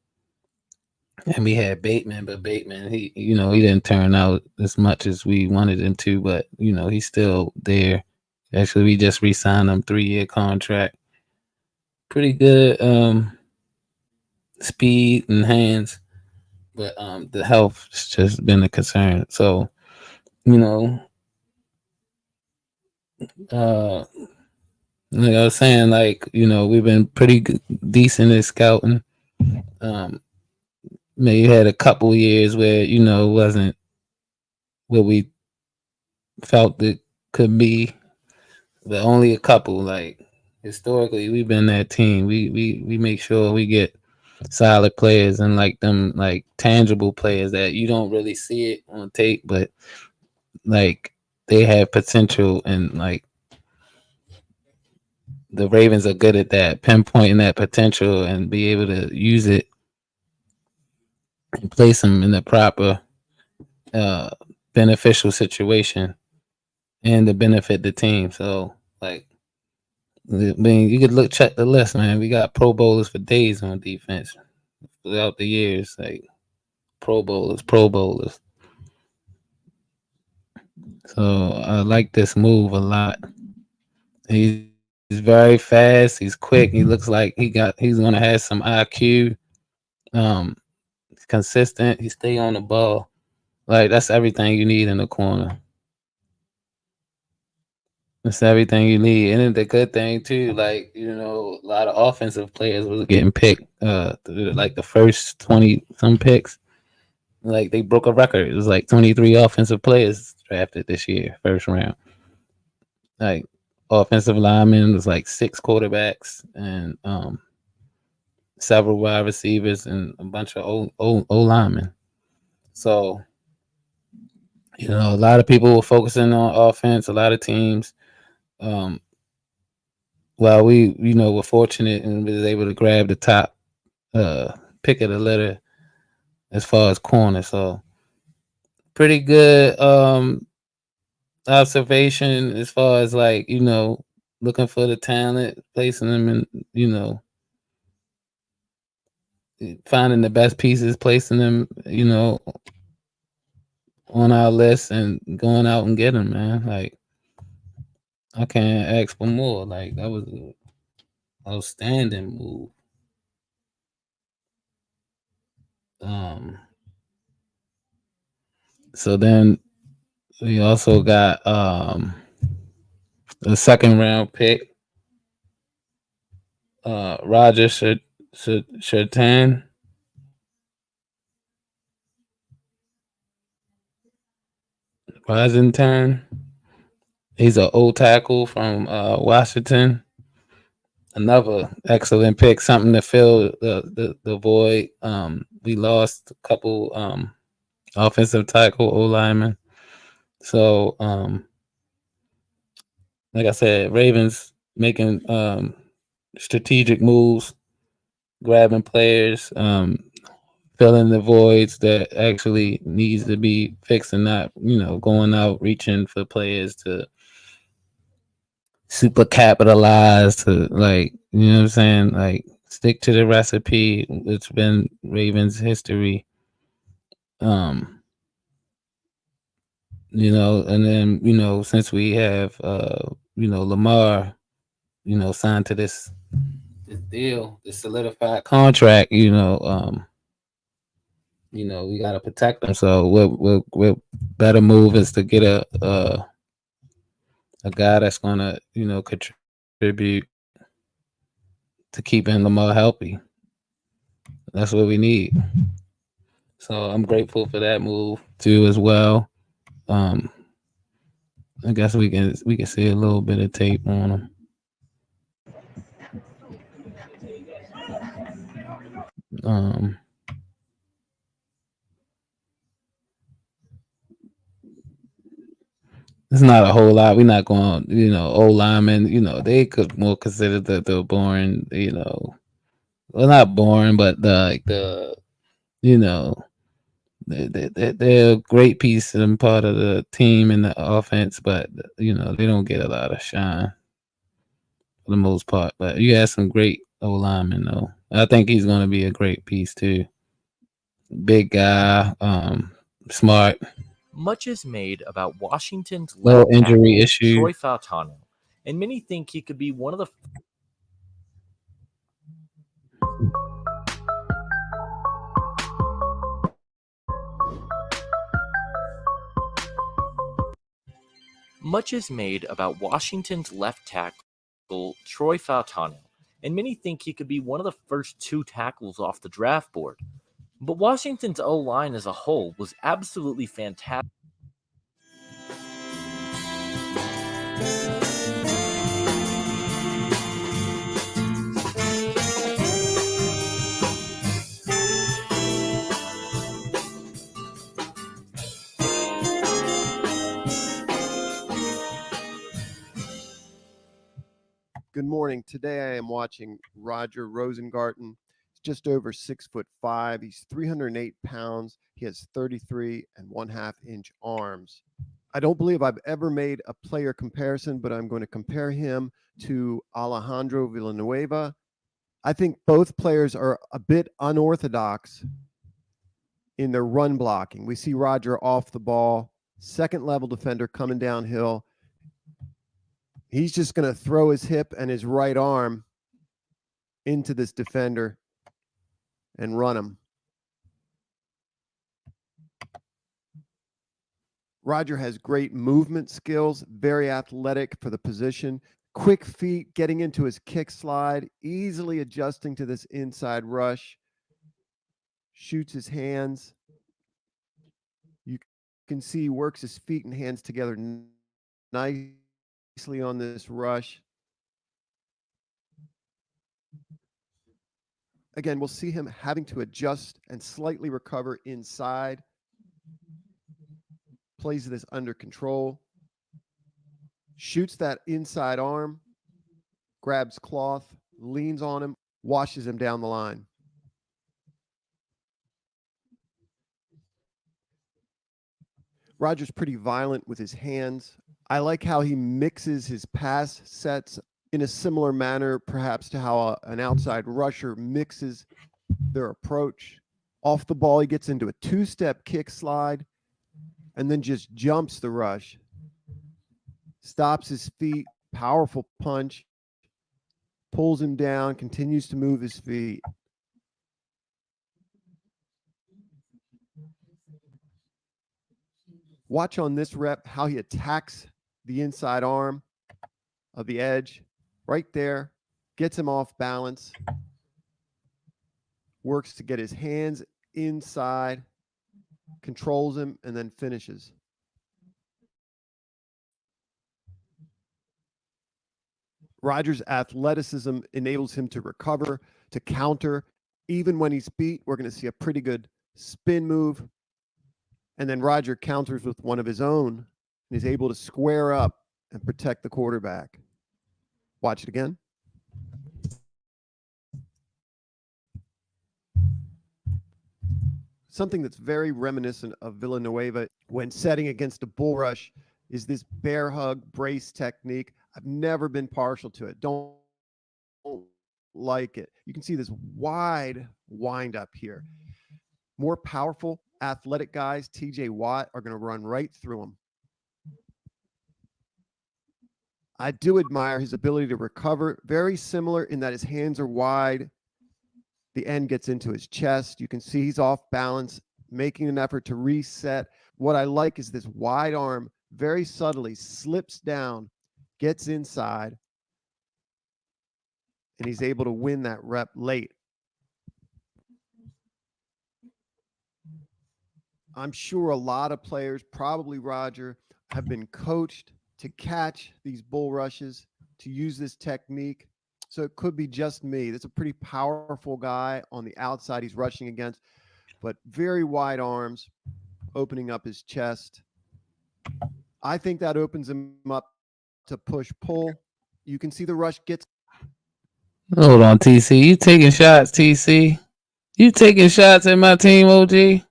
and we had Bateman, but Bateman he didn't turn out as much as we wanted him to. But he's still there. Actually, we just re-signed him 3-year contract. Pretty good speed and hands. But the health has just been a concern. So, Like I was saying, like, you know, we've been pretty decent at scouting. Maybe had a couple of years where, you know, it wasn't what we felt it could be, but only a couple. Like historically, we've been that team. We make sure we get solid players and like them, like tangible players that you don't really see it on tape, but like they have potential, and like the Ravens are good at that, pinpointing that potential and be able to use it and place them in the proper beneficial situation and to benefit the team. So like, I mean, you could check the list, man. We got Pro Bowlers for days on defense throughout the years, like Pro Bowlers. So I like this move a lot. He's very fast. He's quick. He looks like he's gonna have some IQ. He's consistent. He stay on the ball. Like that's everything you need in the corner. That's everything you need. And the good thing too, like, you know, a lot of offensive players was getting picked. Like the first 20 some picks, like they broke a record. It was like 23 offensive players drafted this year, first round. Like offensive linemen was like 6 quarterbacks and several wide receivers and a bunch of O linemen. So, you know, a lot of people were focusing on offense, a lot of teams. Well, we, you know, were fortunate and was able to grab the top pick of the litter as far as corner. So pretty good observation as far as like, you know, looking for the talent, placing them in, you know, finding the best pieces, placing them, you know, on our list and going out and get them, man. Like I can't ask for more. Like that was an outstanding move. So then we also got the second round pick, Roger Shatan. Rosenthal. He's an old tackle from Washington. Another excellent pick, something to fill the void. We lost a couple offensive tackle O linemen. So like I said, Ravens making strategic moves, grabbing players, filling the voids that actually needs to be fixed, and not, you know, going out reaching for players to super capitalize, to, like, you know what I'm saying, like stick to the recipe. It's been Ravens history. You know, and then, you know, since we have you know, Lamar, you know, signed to this deal, this solidified contract, you know, we got to protect them. So what better move is to get a guy that's gonna, you know, contribute to keeping Lamar healthy. That's what we need. So I'm grateful for that move too as well. I guess we can see a little bit of tape on him. It's not a whole lot. We're not going, you know, old linemen, you know, they could more consider the boring, you know, well, not boring, but the you know, they're a great piece and part of the team and the offense, but, you know, they don't get a lot of shine for the most part. But you have some great old linemen, though. I think he's going to be a great piece too. Big guy, smart. Much is made about Washington's Little left injury tackle, issue. Troy Fautano, and many think he could be one of the Much is made about Washington's left tackle. Troy Fautano, and many think he could be one of the first 2 tackles off the draft board. But Washington's O-line as a whole was absolutely fantastic. Good morning. Today I am watching Roger Rosengarten. He's just over 6'5". He's 308 pounds. He has 33.5-inch arms. I don't believe I've ever made a player comparison, but I'm going to compare him to Alejandro Villanueva. I think both players are a bit unorthodox in their run blocking. We see Roger off the ball, second level defender coming downhill. He's just going to throw his hip and his right arm into this defender and run him. Roger has great movement skills, very athletic for the position, quick feet, getting into his kick slide, easily adjusting to this inside rush, shoots his hands. You can see he works his feet and hands together nicely on this rush. Again, we'll see him having to adjust and slightly recover inside. Plays this under control. Shoots that inside arm. Grabs cloth, leans on him, washes him down the line. Roger's pretty violent with his hands. I like how he mixes his pass sets in a similar manner, perhaps to how an outside rusher mixes their approach. Off the ball, he gets into a 2-step kick slide and then just jumps the rush. Stops his feet, powerful punch, pulls him down, continues to move his feet. Watch on this rep how he attacks the inside arm of the edge right there, gets him off balance, works to get his hands inside, controls him, and then finishes. Roger's athleticism enables him to recover, to counter. Even when he's beat, we're going to see a pretty good spin move. And then Roger counters with one of his own and is able to square up and protect the quarterback. Watch it again. Something that's very reminiscent of Villanueva when setting against a bull rush is this bear hug brace technique. I've never been partial to it. Don't like it. You can see this wide wind up here. More powerful, athletic guys, TJ Watt, are going to run right through him. I do admire his ability to recover. Very similar in that his hands are wide. The end gets into his chest. You can see he's off balance, making an effort to reset. What I like is this wide arm very subtly slips down, gets inside, and he's able to win that rep late. I'm sure a lot of players, probably Roger, have been coached to catch these bull rushes, to use this technique. So it could be just me. That's a pretty powerful guy on the outside he's rushing against, but very wide arms, opening up his chest. I think that opens him up to push-pull. You can see the rush gets. Hold on, TC. You taking shots, TC? You taking shots at my team, OG?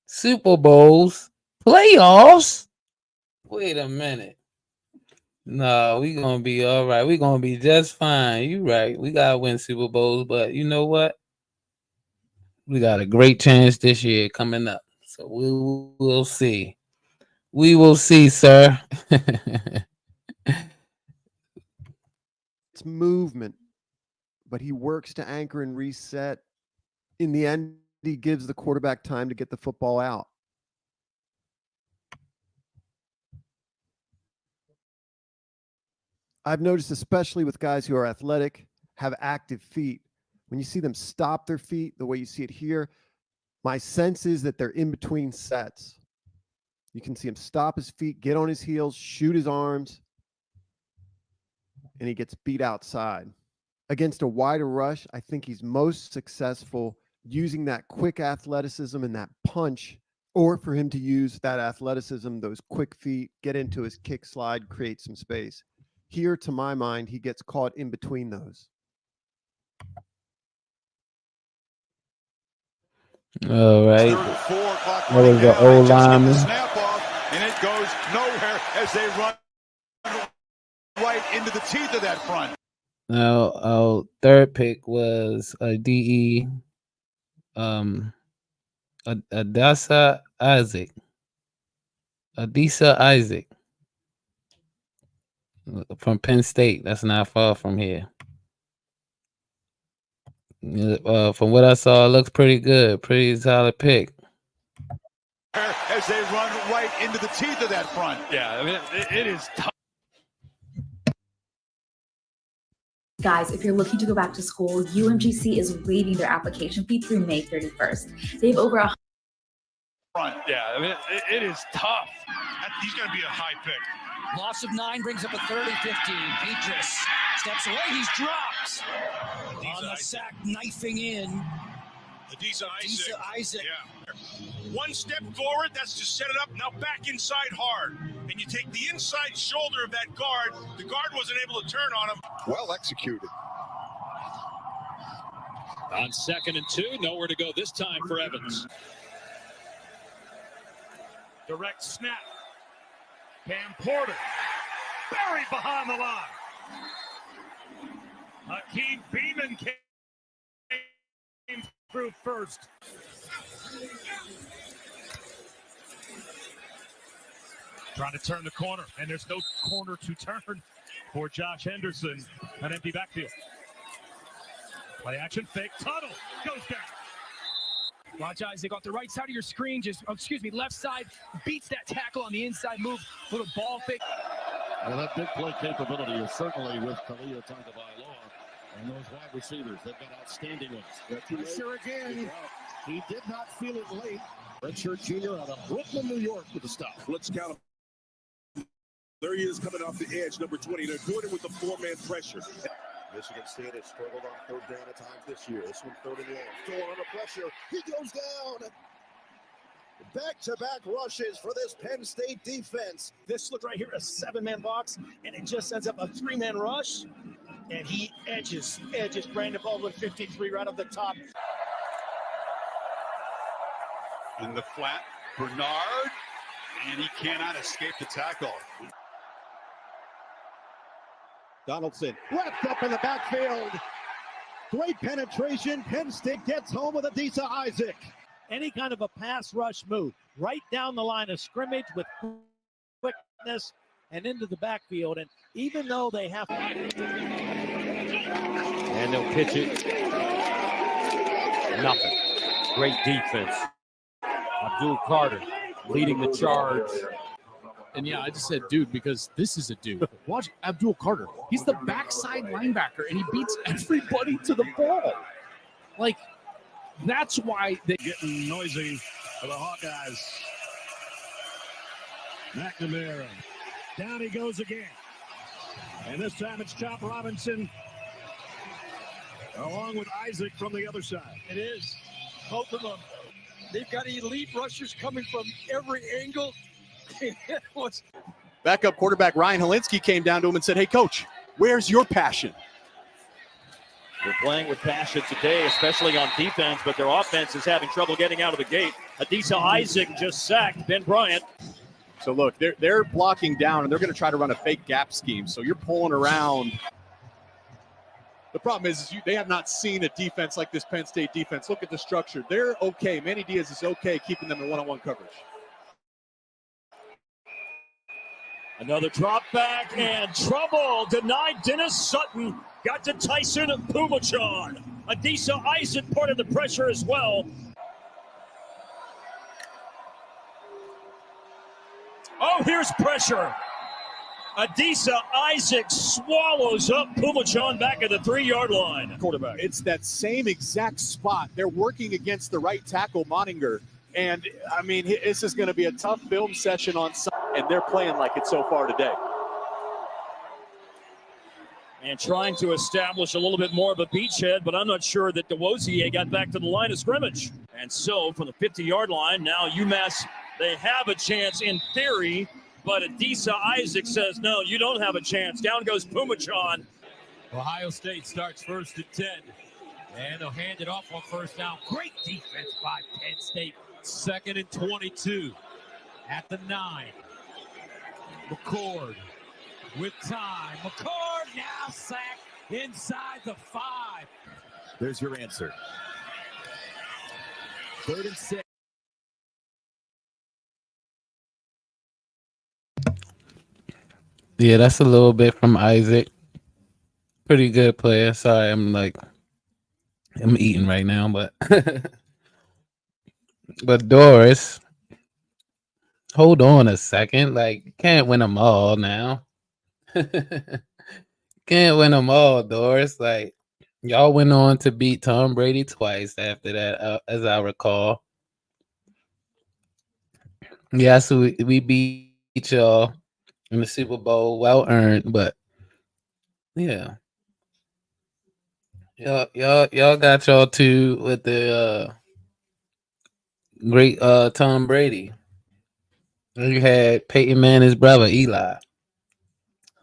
Super Bowls, playoffs. Wait a minute. No, we gonna be all right. We gonna be just fine. You right. We gotta win Super Bowls, but you know what? We got a great chance this year coming up. So we'll see. We will see, sir. It's movement, but he works to anchor and reset. In the end, he gives the quarterback time to get the football out. I've noticed, especially with guys who are athletic, have active feet, when you see them stop their feet the way you see it here, my sense is that they're in between sets. You can see him stop his feet, get on his heels, shoot his arms, and he gets beat outside. Against a wider rush, I think he's most successful using that quick athleticism and that punch, or for him to use that athleticism, those quick feet, get into his kick slide, create some space. Here, to my mind, he gets caught in between those. All right. 4 o'clock That was the old lineman. Snap off, and it goes nowhere as they run right into the teeth of that front. Now, our third pick was a DE, Adisa Isaac. Adisa Isaac from Penn State. That's not far from here. From what I saw, it looks pretty good. Pretty solid pick. As they run right into the teeth of that front. Yeah, I mean, it is tough. Guys, if you're looking to go back to school, UMGC is waiving their application fee through May 31st. They have over a Front. Yeah, I mean, it is tough. He's going to be a high pick. Loss of 9 brings up a 30-15. Petrus steps away. He's dropped. On the sack, knifing in. Adisa Isaac. Yeah. One step forward, that's to set it up. Now back inside hard. And you take the inside shoulder of that guard. The guard wasn't able to turn on him. Well executed. On 2nd and 2, nowhere to go this time for Evans. Direct snap. Cam Porter buried behind the line. Hakeem Beeman came through first. Trying to turn the corner, and there's no corner to turn for Josh Henderson. An empty backfield. Play action, fake, tunnel, goes down. Watch Isaac off the right side of your screen, left side, beats that tackle on the inside move, little ball fake. Well, that big play capability is certainly with Talia Tagovailoa and those wide receivers. They've got outstanding ones. Sure again. He did not feel it late. Redshirt junior out of Brooklyn, New York with the stop. Let's count him. There he is coming off the edge, number 20. They're doing it with the 4-man pressure. Michigan State has struggled on 3rd down at times this year. This one 3rd and long. Still under pressure. He goes down. Back-to-back rushes for this Penn State defense. This look right here, a 7-man box, and it just sends up a 3-man rush, and he edges Brandon Baldwin 53 right off the top. In the flat, Bernard, and he cannot escape the tackle. Donaldson wrapped up in the backfield. Great penetration. Penn State gets home with Adisa Isaac. Any kind of a pass rush move right down the line of scrimmage with quickness and into the backfield. And even though they have and they'll pitch it. Nothing. Great defense. Abdul Carter leading the charge. And yeah, I just said dude because this is a dude. Watch Abdul Carter. He's the backside linebacker, and he beats everybody to the ball. Like, that's why they getting noisy for the Hawkeyes. McNamara. Down he goes again. And this time it's Chop Robinson along with Isaac from the other side. It is. Both of them. They've got elite rushers coming from every angle. Backup quarterback Ryan Helinski came down to him and said, "Hey, coach, where's your passion?" They're playing with passion today, especially on defense, but their offense is having trouble getting out of the gate. Adisa Isaac just sacked Ben Bryant. So look, they're blocking down, and they're going to try to run a fake gap scheme. So you're pulling around. The problem is they have not seen a defense like this Penn State defense. Look at the structure. They're okay. Manny Diaz is okay keeping them in one-on-one coverage. Another drop back and trouble denied. Dennis Sutton got to Tyson Pumachan. Adisa Isaac part of the pressure as well. Oh, here's pressure. Adisa Isaac swallows up Pumachan back at the 3-yard line. Quarterback. It's that same exact spot. They're working against the right tackle, Moninger. And, I mean, this is going to be a tough film session on Sunday, and they're playing like it so far today. And trying to establish a little bit more of a beachhead, but I'm not sure that DeWosier got back to the line of scrimmage. And so from the 50-yard line, now UMass, they have a chance in theory, but Adisa Isaac says, no, you don't have a chance. Down goes Pumachan. Ohio State starts first and 10. And they'll hand it off on first down. Great defense by Penn State. Second and 22 at the 9. McCord with time. McCord now sacked inside the 5. There's your answer. 3rd and 6. Yeah, that's a little bit from Isaac. Pretty good player. Sorry, I'm eating right now, but but Doris, hold on a second. Like, can't win them all now. Can't win them all, Doris. Like, y'all went on to beat Tom Brady twice after that, as I recall. Yeah, so we beat y'all in the Super Bowl, well earned, but yeah. Y'all got y'all two with the great Tom Brady. And you had Peyton Manning's brother, Eli.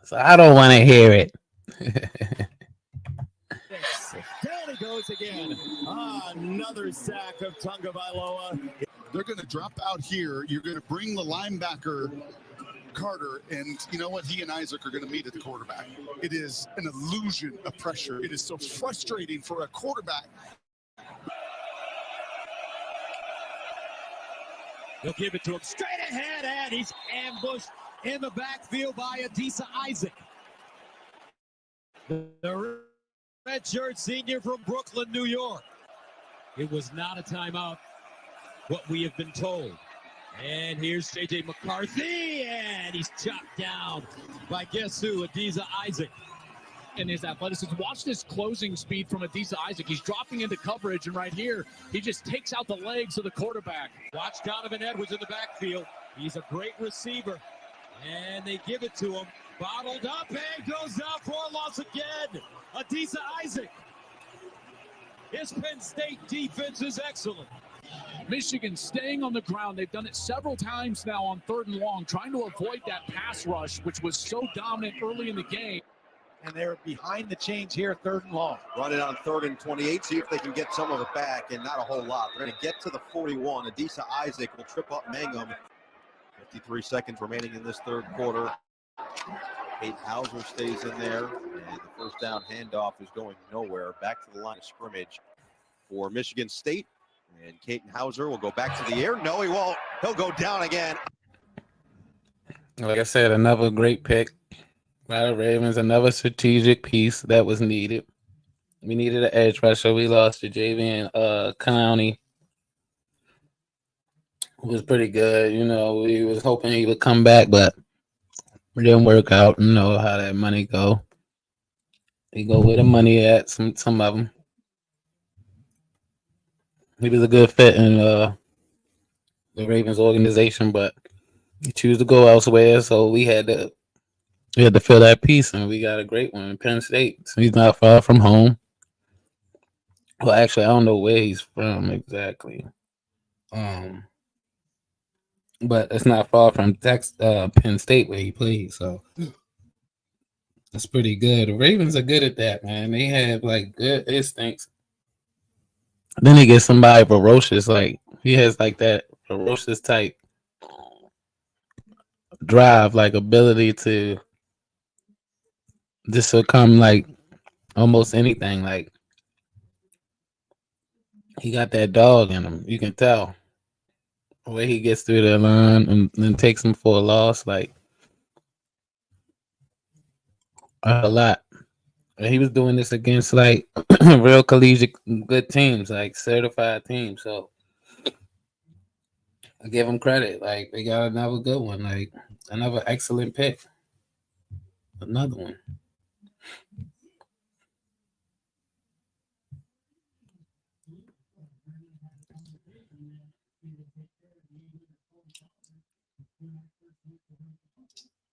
So I don't want to hear it. Down he goes again. Another sack of Tunga Bailoa. They're going to drop out here. You're going to bring the linebacker, Carter, and you know what? He and Isaac are going to meet at the quarterback. It is an illusion of pressure. It is so frustrating for a quarterback. They'll give it to him straight ahead, and he's ambushed in the backfield by Adisa Isaac. The redshirt senior from Brooklyn, New York. It was not a timeout, what we have been told. And here's J.J. McCarthy, and he's chopped down by guess who? Adisa Isaac. And his athleticism. Watch this closing speed from Adisa Isaac. He's dropping into coverage, and right here, he just takes out the legs of the quarterback. Watch Donovan Edwards in the backfield. He's a great receiver. And they give it to him. Bottled up and goes down for a loss again. Adisa Isaac. His Penn State defense is excellent. Michigan staying on the ground. They've done it several times now on 3rd and long, trying to avoid that pass rush, which was so dominant early in the game. And they're behind the chains here, 3rd and long. Run it on 3rd and 28, see if they can get some of it back, and not a whole lot. They're going to get to the 41. Adisa Isaac will trip up Mangum. 53 seconds remaining in this 3rd quarter. Kate Hauser stays in there, and the first down handoff is going nowhere. Back to the line of scrimmage for Michigan State. And Caden Hauser will go back to the air. No, he won't. He'll go down again. Like I said, another great pick by the Ravens. Another strategic piece that was needed. We needed an edge rusher. We lost to Javian Clowney, who was pretty good. You know, we was hoping he would come back, but it didn't work out. You know how that money go. They go where the money at, some of them. He was a good fit in the Ravens organization, but he chose to go elsewhere. So we had to fill that piece, and we got a great one in Penn State. So he's not far from home. Well, actually, I don't know where he's from exactly, but it's not far from Penn State where he played. So that's pretty good. The Ravens are good at that, man. They have like good instincts. Then he gets somebody ferocious, like he has like that ferocious type drive, like ability to just succumb like almost anything. Like he got that dog in him. You can tell the way he gets through the line and then takes him for a loss, like a lot. He was doing this against like real collegiate good teams, like certified teams. So I give them credit. Like they got another good one, like another excellent pick. another one.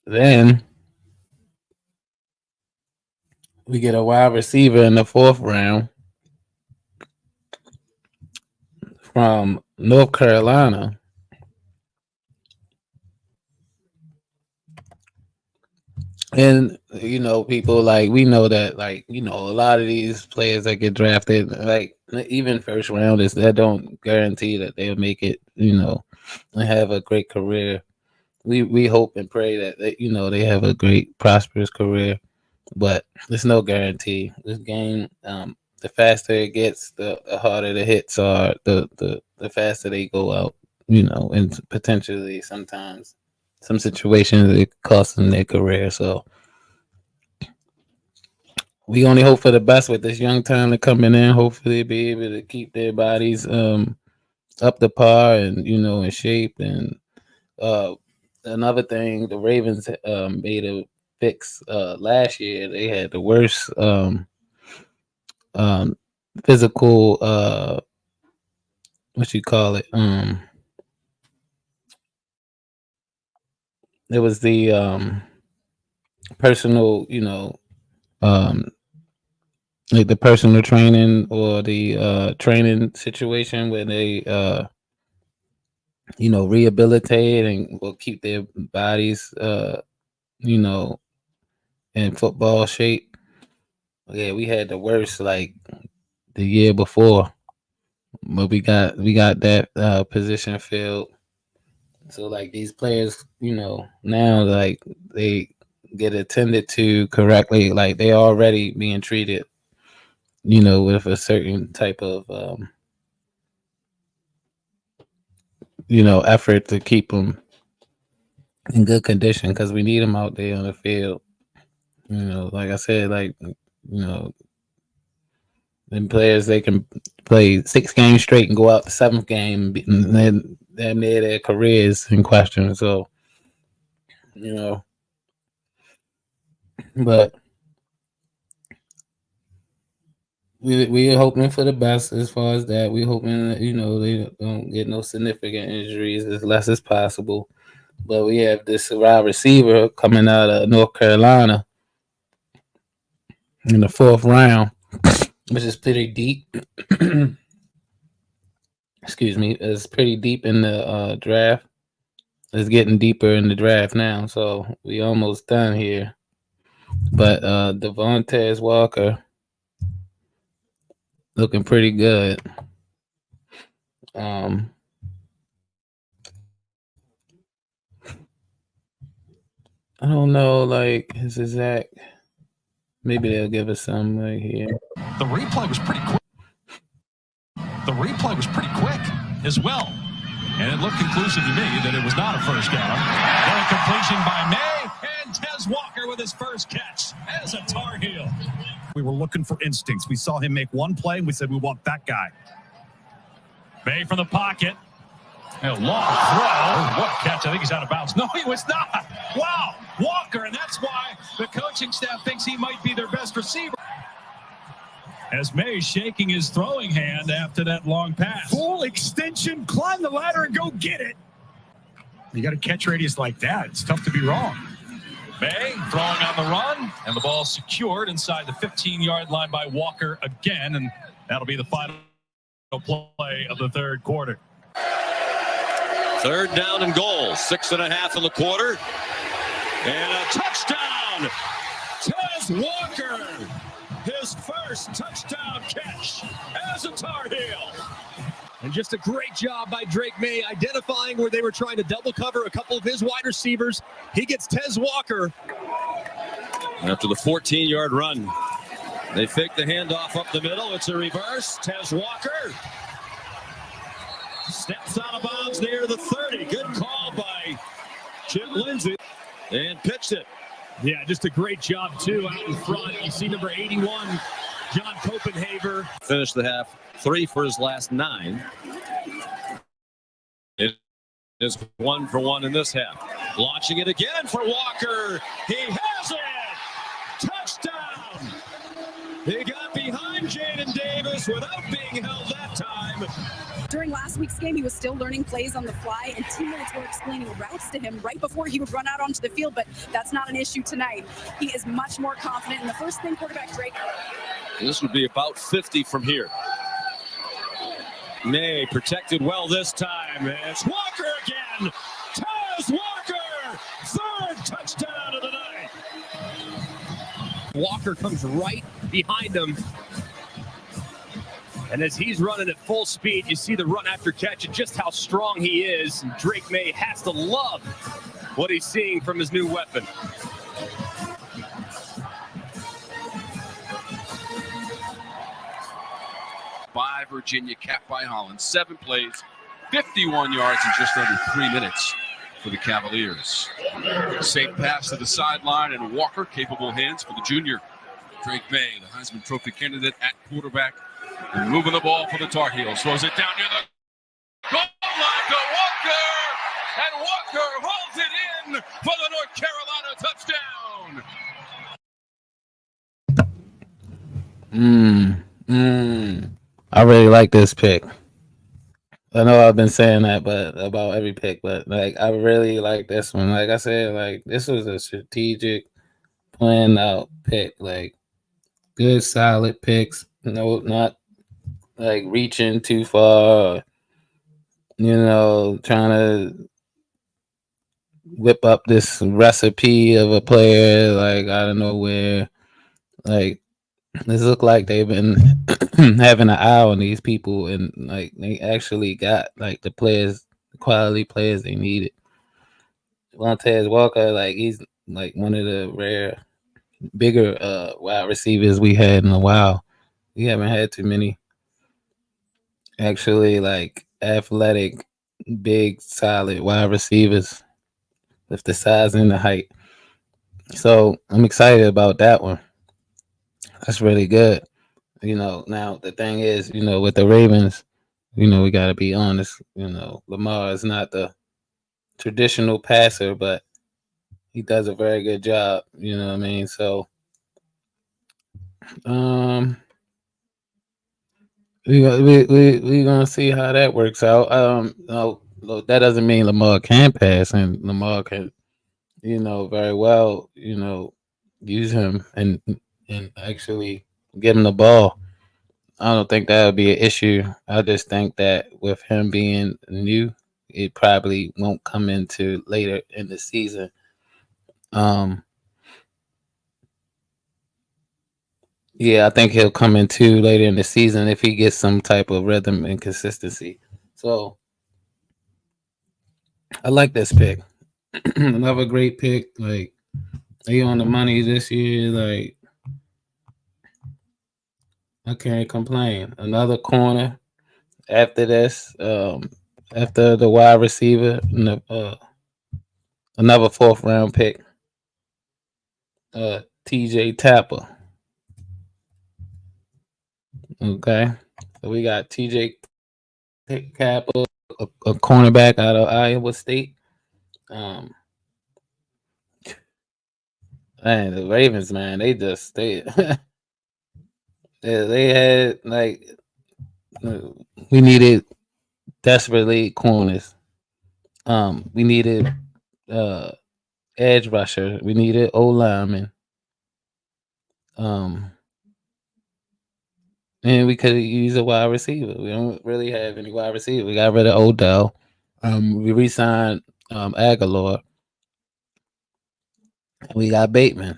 Then we get a wide receiver in the 4th round from North Carolina. And, people we know that, a lot of these players that get drafted, even first rounders, that don't guarantee that they'll make it, and have a great career. We hope and pray that they have a great, prosperous career, but there's no guarantee. This game, the faster it gets, the harder the hits are, the faster they go out, and potentially sometimes some situations it costs them their career. So we only hope for the best with this young talent coming in. Hopefully be able to keep their bodies up to par and in shape. And another thing, the Ravens made a fix last year. They had the worst physical it was the personal, the personal training or the training situation where they rehabilitate and will keep their bodies in football shape. Yeah, we had the worst the year before, but we got that position filled. So these players, now they get attended to correctly, they already being treated, with a certain type of effort to keep them in good condition, because we need them out there on the field. Like I said, them players, they can play 6 games straight and go out the 7th game, and then their careers in question. So, but we're hoping for the best as far as that. We're hoping that, they don't get no significant injuries as less as possible. But we have this wide receiver coming out of North Carolina in the 4th round, which is pretty deep. Excuse me, it's pretty deep in the draft. It's getting deeper in the draft now, so we almost done here. But Devontae Walker looking pretty good. I don't know, his exact. Maybe they'll give us some right here. The replay was pretty quick. As well. And it looked conclusive to me that it was not a first down. Then a completion by May, and Tez Walker with his first catch as a Tar Heel. We were looking for instincts. We saw him make one play, and we said we want that guy. May from the pocket. A long throw. What a catch. I think he's out of bounds. No, he was not. Wow. Walker, and that's why the coaching staff thinks he might be their best receiver. As May shaking his throwing hand after that long pass. Full extension, climb the ladder and go get it. You got a catch radius like that. It's tough to be wrong. May throwing on the run, and the ball secured inside the 15-yard line by Walker again, and that'll be the final play of the 3rd quarter. 3rd down and goal, 6.5 in the quarter, and a touchdown. Tez Walker, his first touchdown catch as a Tar Heel. And just a great job by Drake May identifying where they were trying to double cover a couple of his wide receivers. He gets Tez Walker. After the 14-yard run, they fake the handoff up the middle. It's a reverse. Tez Walker steps out of bounds near the 30. Good call by Chip Lindsey. And pitched it. Yeah, just a great job, too, out in front. You see number 81, John Copenhaver. Finished the half 3 for his last 9. It is 1 for 1 in this half. Launching it again for Walker. He has it. Davis without being held that time. During last week's game, he was still learning plays on the fly, and teammates were explaining routes to him right before he would run out onto the field, but that's not an issue tonight. He is much more confident, and the first thing quarterback Drake... This would be about 50 from here. May protected well this time. It's Walker again. Tez Walker, third touchdown of the night. Walker comes right behind him. And as he's running at full speed, you see the run after catch and just how strong he is. And Drake May has to love what he's seeing from his new weapon. By Virginia, capped by Holland. 7 plays, 51 yards in just under 3 minutes for the Cavaliers. Safe pass to the sideline, and Walker, capable hands for the junior. Drake May, the Heisman Trophy candidate at quarterback, and moving the ball for the Tar Heels. Throws it down near the goal line to Walker, and Walker holds it in for the North Carolina touchdown. I really like this pick. I know I've been saying that, but about every pick, but like I really like this one. Like I said, like this was a strategic, planned out pick. Like good, solid picks. No, not like reaching too far. Trying to whip up this recipe of a player like out of nowhere. Like this look like they've been having an eye on these people, and like they actually got like the players, the quality players they needed. Tez Walker, like he's like one of the rare, bigger wide receivers we had in a while. We haven't had too many actually like athletic, big, solid wide receivers with the size and the height. So I'm excited about that one. That's really good. Now the thing is, with the Ravens, we got to be honest. Lamar is not the traditional passer, but he does a very good job. You know what I mean? So, we're gonna see how that works out. No, that doesn't mean Lamar can pass, and Lamar can, very well, use him and actually give him the ball. I don't think that would be an issue. I just think that with him being new, it probably won't come into later in the season. Yeah, I think he'll come into later in the season if he gets some type of rhythm and consistency. So I like this pick. Another great pick. Like they on the money this year. Like I can't complain. Another corner after this. After the wide receiver, another 4th round pick. TJ Tapper. Okay, so we got TJ Tapper, a cornerback out of Iowa State. Man, the Ravens, man, they had like we needed desperately corners. We needed edge rusher. We needed O lineman. And we could use a wide receiver. We don't really have any wide receiver. We got rid of Odell. We re-signed Aguilar. We got Bateman,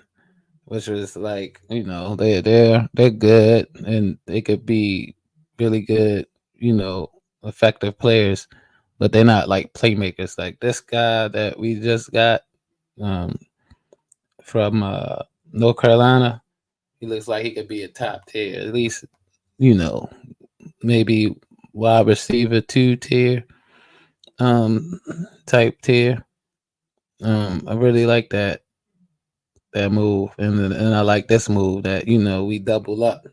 which was like, they're good and they could be really good, effective players, but they're not like playmakers. Like this guy that we just got from North Carolina, he looks like he could be a top tier, at least, maybe wide receiver 2 tier type tier. I really like that move, and I like this move that we double up,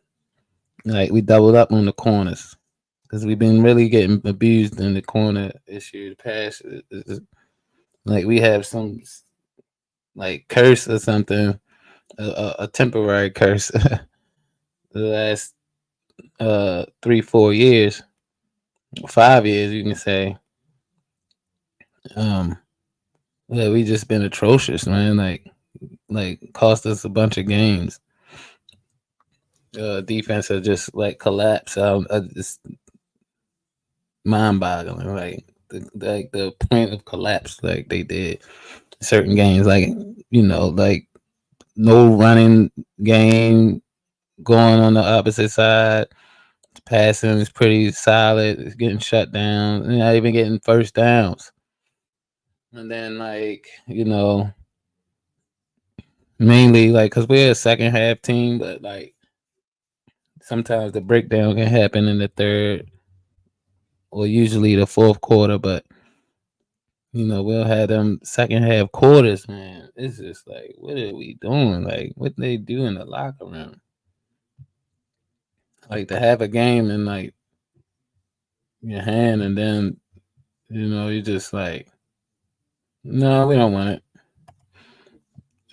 like we doubled up on the corners because we've been really getting abused in the corner issue. The pass, like we have some like curse or something, a temporary curse. The last 3-4 years, 5 years, you can say. Yeah, we just been atrocious, man. Like cost us a bunch of games. Defense has just like collapsed. It's mind-boggling. Like the point of collapse, like they did certain games. Like like no running game going on the opposite side. Passing is pretty solid. It's getting shut down. You're not even getting first downs. And then mainly because we're a second half team, but like sometimes the breakdown can happen in the third or usually the fourth quarter, but we'll have them second half quarters, man. It's just like, what are we doing? Like, what they do in the locker room? Like to have a game in like your hand, and then you're just like, no, we don't want it.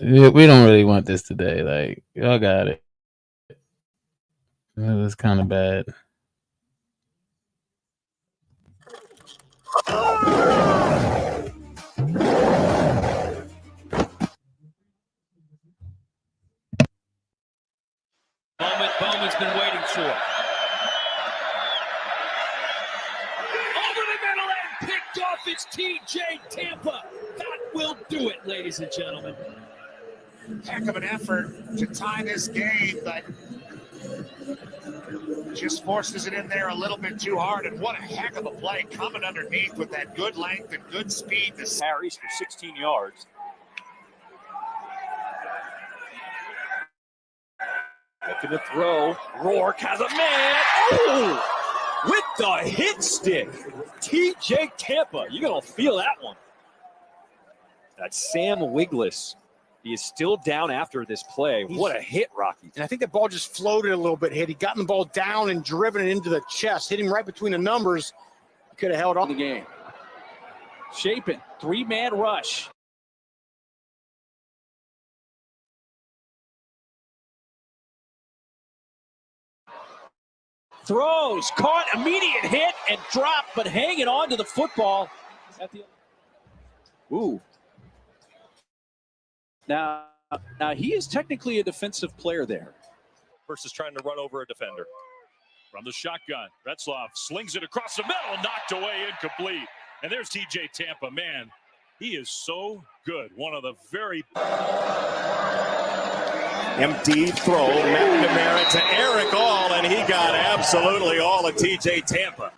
We don't really want this today. Like, y'all got it. It was kind of bad. Moment Bowman's been waiting for. Over the middle and picked off. It's TJ Tampa. That will do it, ladies and gentlemen. Heck of an effort to tie this game, but just forces it in there a little bit too hard. And what a heck of a play coming underneath with that good length and good speed. This Carries for 16 yards. Looking to throw. Rourke has a man. Oh! With the hit stick. TJ Tampa. You're going to feel that one. That's Sam Wiglis. He is still down after this play. What a hit, Rocky. And I think that ball just floated a little bit. Had he gotten the ball down and driven it into the chest, hitting right between the numbers, he could have held on the game. Shapen, 3-man rush. Throws, caught, immediate hit, and dropped, but hanging on to the football. Ooh. Now he is technically a defensive player there. Versus trying to run over a defender. From the shotgun, Retzloff slings it across the middle, knocked away, incomplete. And there's TJ Tampa. Man, he is so good. One of the very... Empty throw, McNamara to Eric All, and he got absolutely all of TJ Tampa.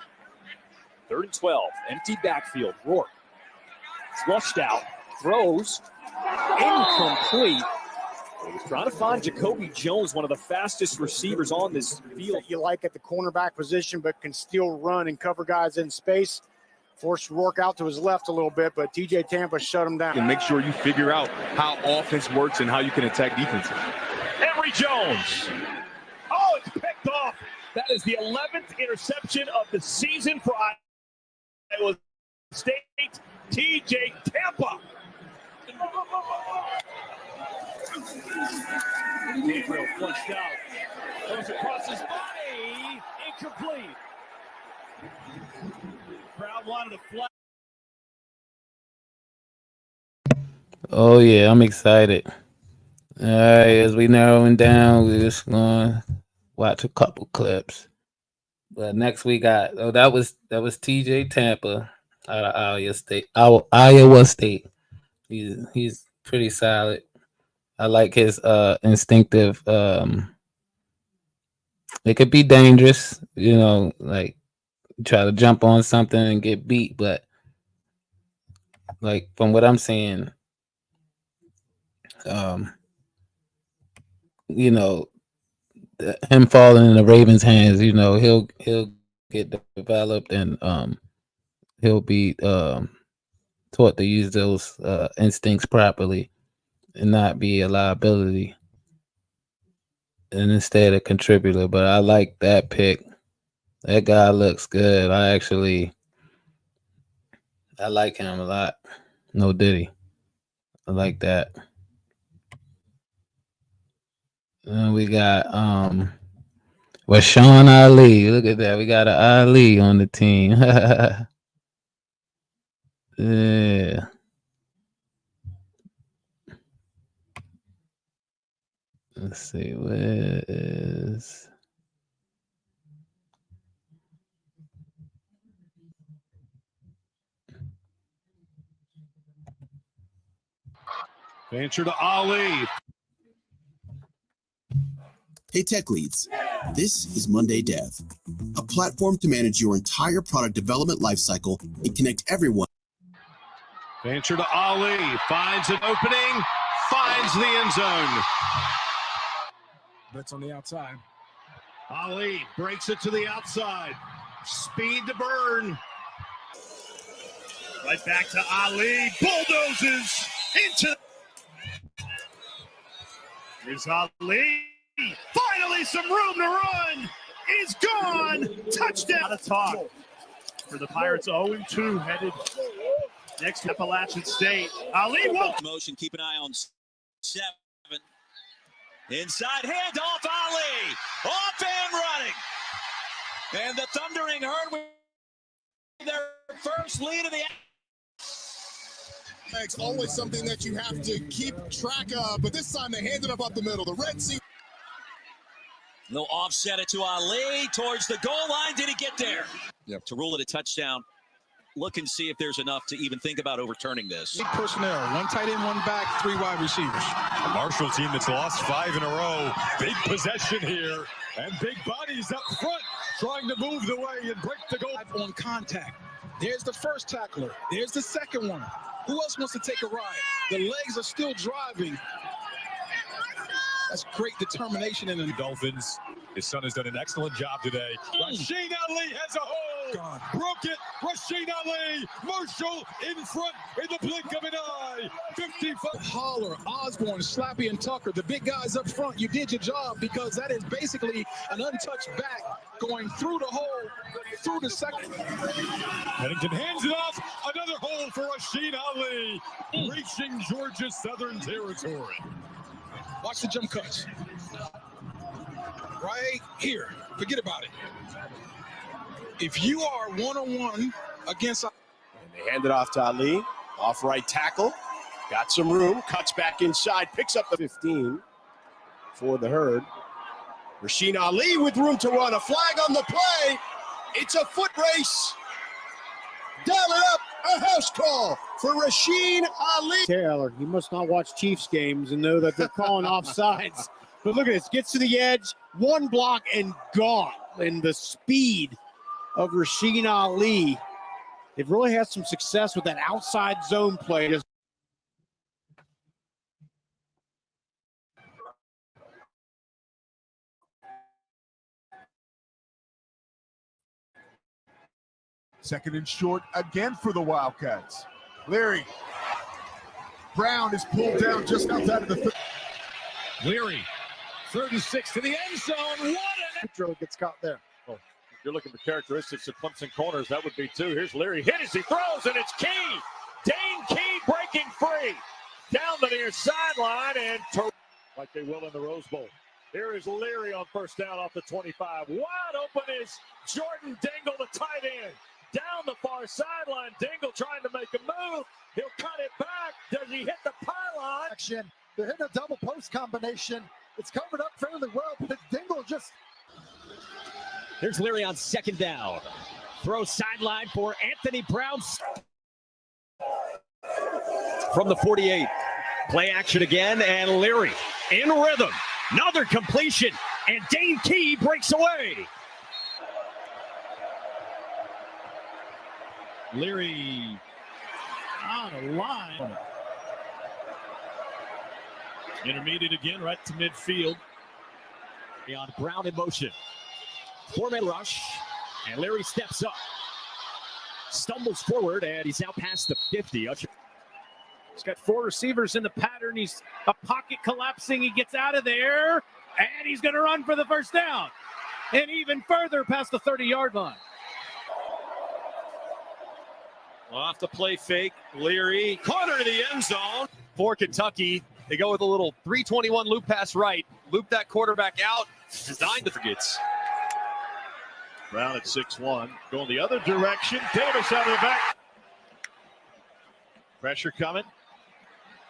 3rd and 12, empty backfield. Rourke flushed out, throws, incomplete. He was trying to find Jacoby Jones, one of the fastest receivers on this field. you like at the cornerback position, but can still run and cover guys in space. Forced Rourke out to his left a little bit, but TJ Tampa shut him down. And make sure you figure out how offense works and how you can attack defenses. Emory Jones. Oh, it's picked off. That is the 11th interception of the season for Iowa State. TJ Tampa. Gabriel flushed out. Goes across his body. Incomplete. Crowd wanted to fly. Oh yeah, I'm excited. All right, as we narrowing down, we're just gonna watch a couple clips. But next we got that was TJ Tampa out of Iowa State. He's pretty solid. I like his instinctive. It could be dangerous, like try to jump on something and get beat, but like from what I'm seeing, him falling in the Ravens' hands, he'll get developed and he'll be taught to use those instincts properly and not be a liability and instead a contributor. But I like that pick. That guy looks good. I like him a lot. No Diddy. I like that. And we got Rashawn Ali. Look at that. We got an Ali on the team. Yeah. Let's see. Where is... Venture to Ali. Hey Tech Leads, this is Monday Dev, a platform to manage your entire product development lifecycle and connect everyone. Venture to Ali. Finds an opening. Finds the end zone. Blitz on the outside. Ali breaks it to the outside. Speed to burn. Right back to Ali. Bulldozes into. Here's Ali. Finally, some room to run. He's gone. Touchdown. Not a talk for the Pirates. 0-2 headed next to Appalachian State. Ali won't. Motion. Keep an eye on 7. Inside handoff. Ali off and running. And the Thundering Herd with their first lead of the. It's always something that you have to keep track of, but this time they handed up the middle. The Red Sea. They'll offset it to Ali towards the goal line. Did he get there? Yep. To rule it a touchdown. Look and see if there's enough to even think about overturning this. Big personnel, 1 tight end, 1 back, 3 wide receivers. A Marshall team that's lost 5 in a row. Big possession here. And big bodies up front trying to move the way and break the goal. On contact. There's the first tackler. There's the second one. Who else wants to take a ride? The legs are still driving. That's great determination in the Dolphins. His son has done an excellent job today. Rasheen Ali has a hole. God. Broke it. Rasheen Ali. Marshall in front in the blink of an eye. 55. Holler, Osborne, Slappy, and Tucker, the big guys up front, you did your job because that is basically an untouched back going through the hole, through the second. Pennington hands it off. Another hole for Rasheen Ali. Reaching Georgia Southern territory. Watch the jump cuts. Right here. Forget about it. If you are one-on-one against... And they hand it off to Ali. Off right tackle. Got some room. Cuts back inside. Picks up the 15 for the Herd. Rasheen Ali with room to run. A flag on the play. It's a foot race. Dial it up. A house call for Rasheen Ali. Taylor, you must not watch Chiefs games and know that they're calling offsides. But look at this, gets to the edge, 1 block and gone. And the speed of Rasheen Ali. They've really had some success with that outside zone play. Second and short again for the Wildcats. Leary. Brown is pulled down just outside of the. Leary. 3rd and 6 to the end zone. What an gets caught there. Well, if you're looking for characteristics of Clemson corners, that would be 2. Here's Leary. Hit as he throws, and it's Key. Dane Key breaking free. Down the near sideline, and like they will in the Rose Bowl. Here is Leary on first down off the 25. Wide open is Jordan Dingle, the tight end. Down the far sideline, Dingle trying to make a move. He'll cut it back. Does he hit the pylon? They're hitting a double post combination. It's covered up fairly well, but Dingle just... Here's Leary on 2nd down. Throw sideline for Anthony Brown. From the 48. Play action again, and Leary in rhythm. Another completion, and Dane Key breaks away. Leary on a line. Intermediate again, right to midfield. Beyond Brown in motion. 4-man rush, and Leary steps up. Stumbles forward, and he's out past the 50. He's got 4 receivers in the pattern. He's a pocket collapsing. He gets out of there, and he's going to run for the first down. And even further past the 30-yard line. Off the play fake, Leary, corner to the end zone. For Kentucky, they go with a little 321 loop pass right. Loop that quarterback out. Designed to forget. Brown at 6'1", going the other direction. Davis out of the back. Pressure coming.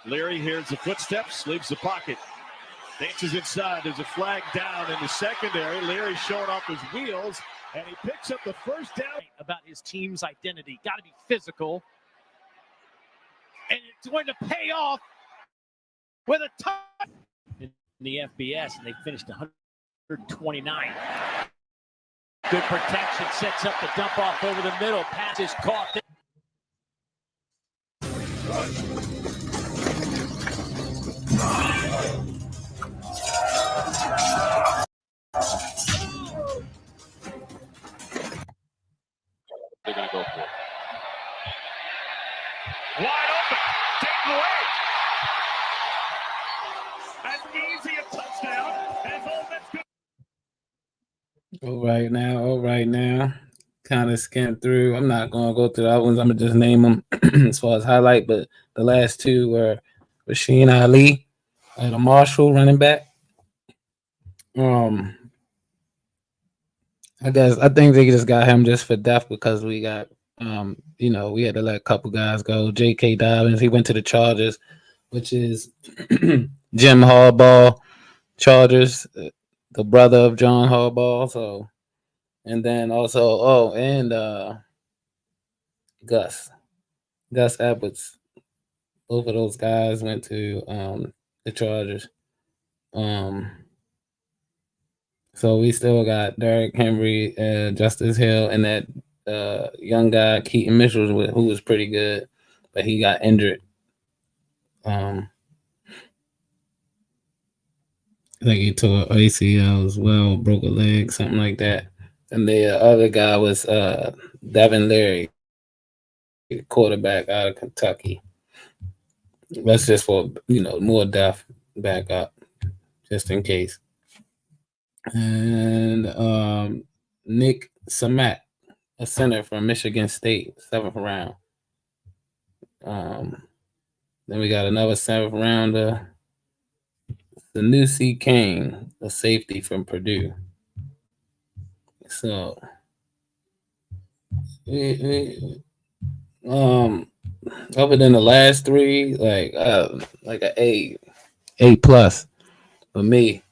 Leary hears the footsteps, leaves the pocket. Dances inside. There's a flag down in the secondary. Leary showing off his wheels, and he picks up the first down. About his team's identity. Got to be physical. And it's going to pay off with a touch in the FBS, and they finished 129. Good protection, sets up the dump off over the middle. Pass is caught. They're going to go for it. Wide open. Taken away. As easy a touchdown as Ole Miss could. All right now. Kind of skimmed through. I'm not going to go through the other ones. I'm going to just name them as far as highlight. But the last two were Rasheen Ali and a Marshall running back. I think they just got him just for depth because we got, we had to let a couple guys go. J.K. Dobbins, he went to the Chargers, which is Jim Harbaugh, Chargers, the brother of John Harbaugh. So, and then also, Gus Edwards. Both of those guys went to the Chargers. So we still got Derrick Henry, Justice Hill, and that young guy Keaton Mitchell, who was pretty good, but he got injured. I think he tore an ACL as well, broke a leg, something like that. And the other guy was Devin Leary, quarterback out of Kentucky. That's just for more depth back up, just in case. And Nick Samet, a center from Michigan State, 7th round. Then we got another 7th rounder, Sanusi Kane, a safety from Purdue. So, other than the last three, like an A plus for me.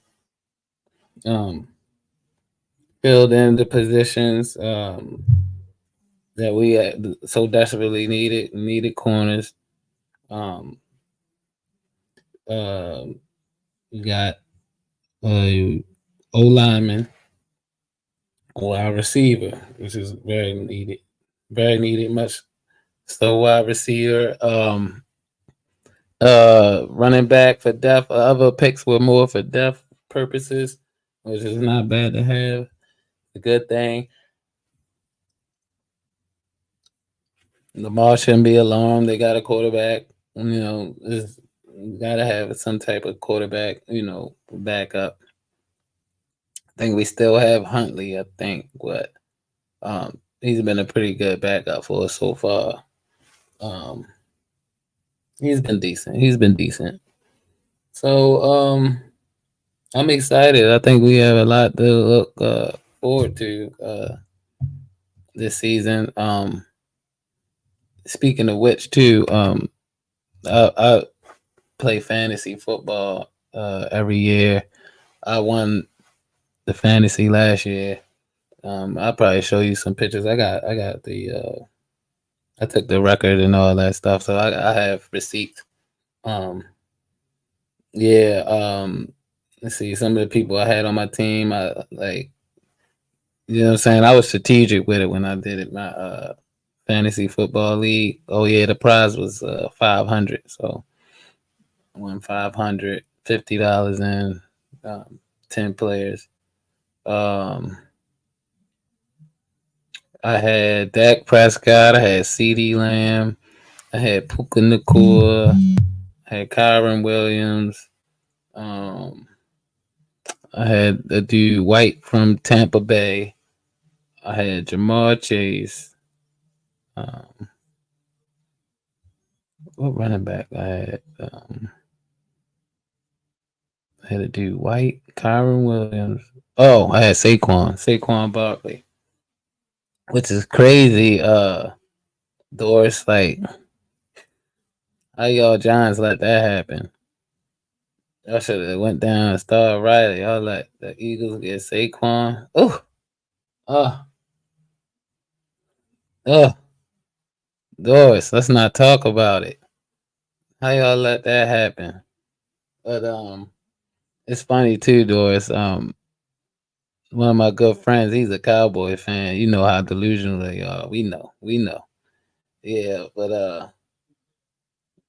Filled in the positions that we so desperately needed corners. We got O-lineman, wide receiver, which is very needed, much so wide receiver. Running back for depth. Other picks were more for depth purposes, which is not bad to have. A good thing. Lamar shouldn't be alarmed. They got a quarterback. Got to have some type of quarterback, backup. I think we still have Huntley, but he's been a pretty good backup for us so far. He's been decent. So I'm excited. I think we have a lot to look forward to this season. Speaking of which, too, I play fantasy football every year. I won the fantasy last year. I'll probably show you some pictures. I got the I took the record and all that stuff, so I have receipts. Let's see, some of the people I had on my team, I was strategic with it when I did it. My fantasy football league. Oh yeah, the prize was $500. So I won $500, $50 in 10 players. I had Dak Prescott, I had CeeDee Lamb, I had Puka Nacua, I had Kyron Williams, I had the dude White from Tampa Bay, I had Jamar Chase. What running back I had? I had a dude White, Kyron Williams. Oh, I had Saquon Barkley. which is crazy. Doris, like, how y'all Giants let that happen? Y'all should have went down and started right. Y'all let the Eagles get Saquon. Oh, oh, Doris, let's not talk about it. How y'all let that happen? But it's funny too, Doris. One of my good friends, he's a Cowboy fan. You know how delusional they are. We know. Yeah, but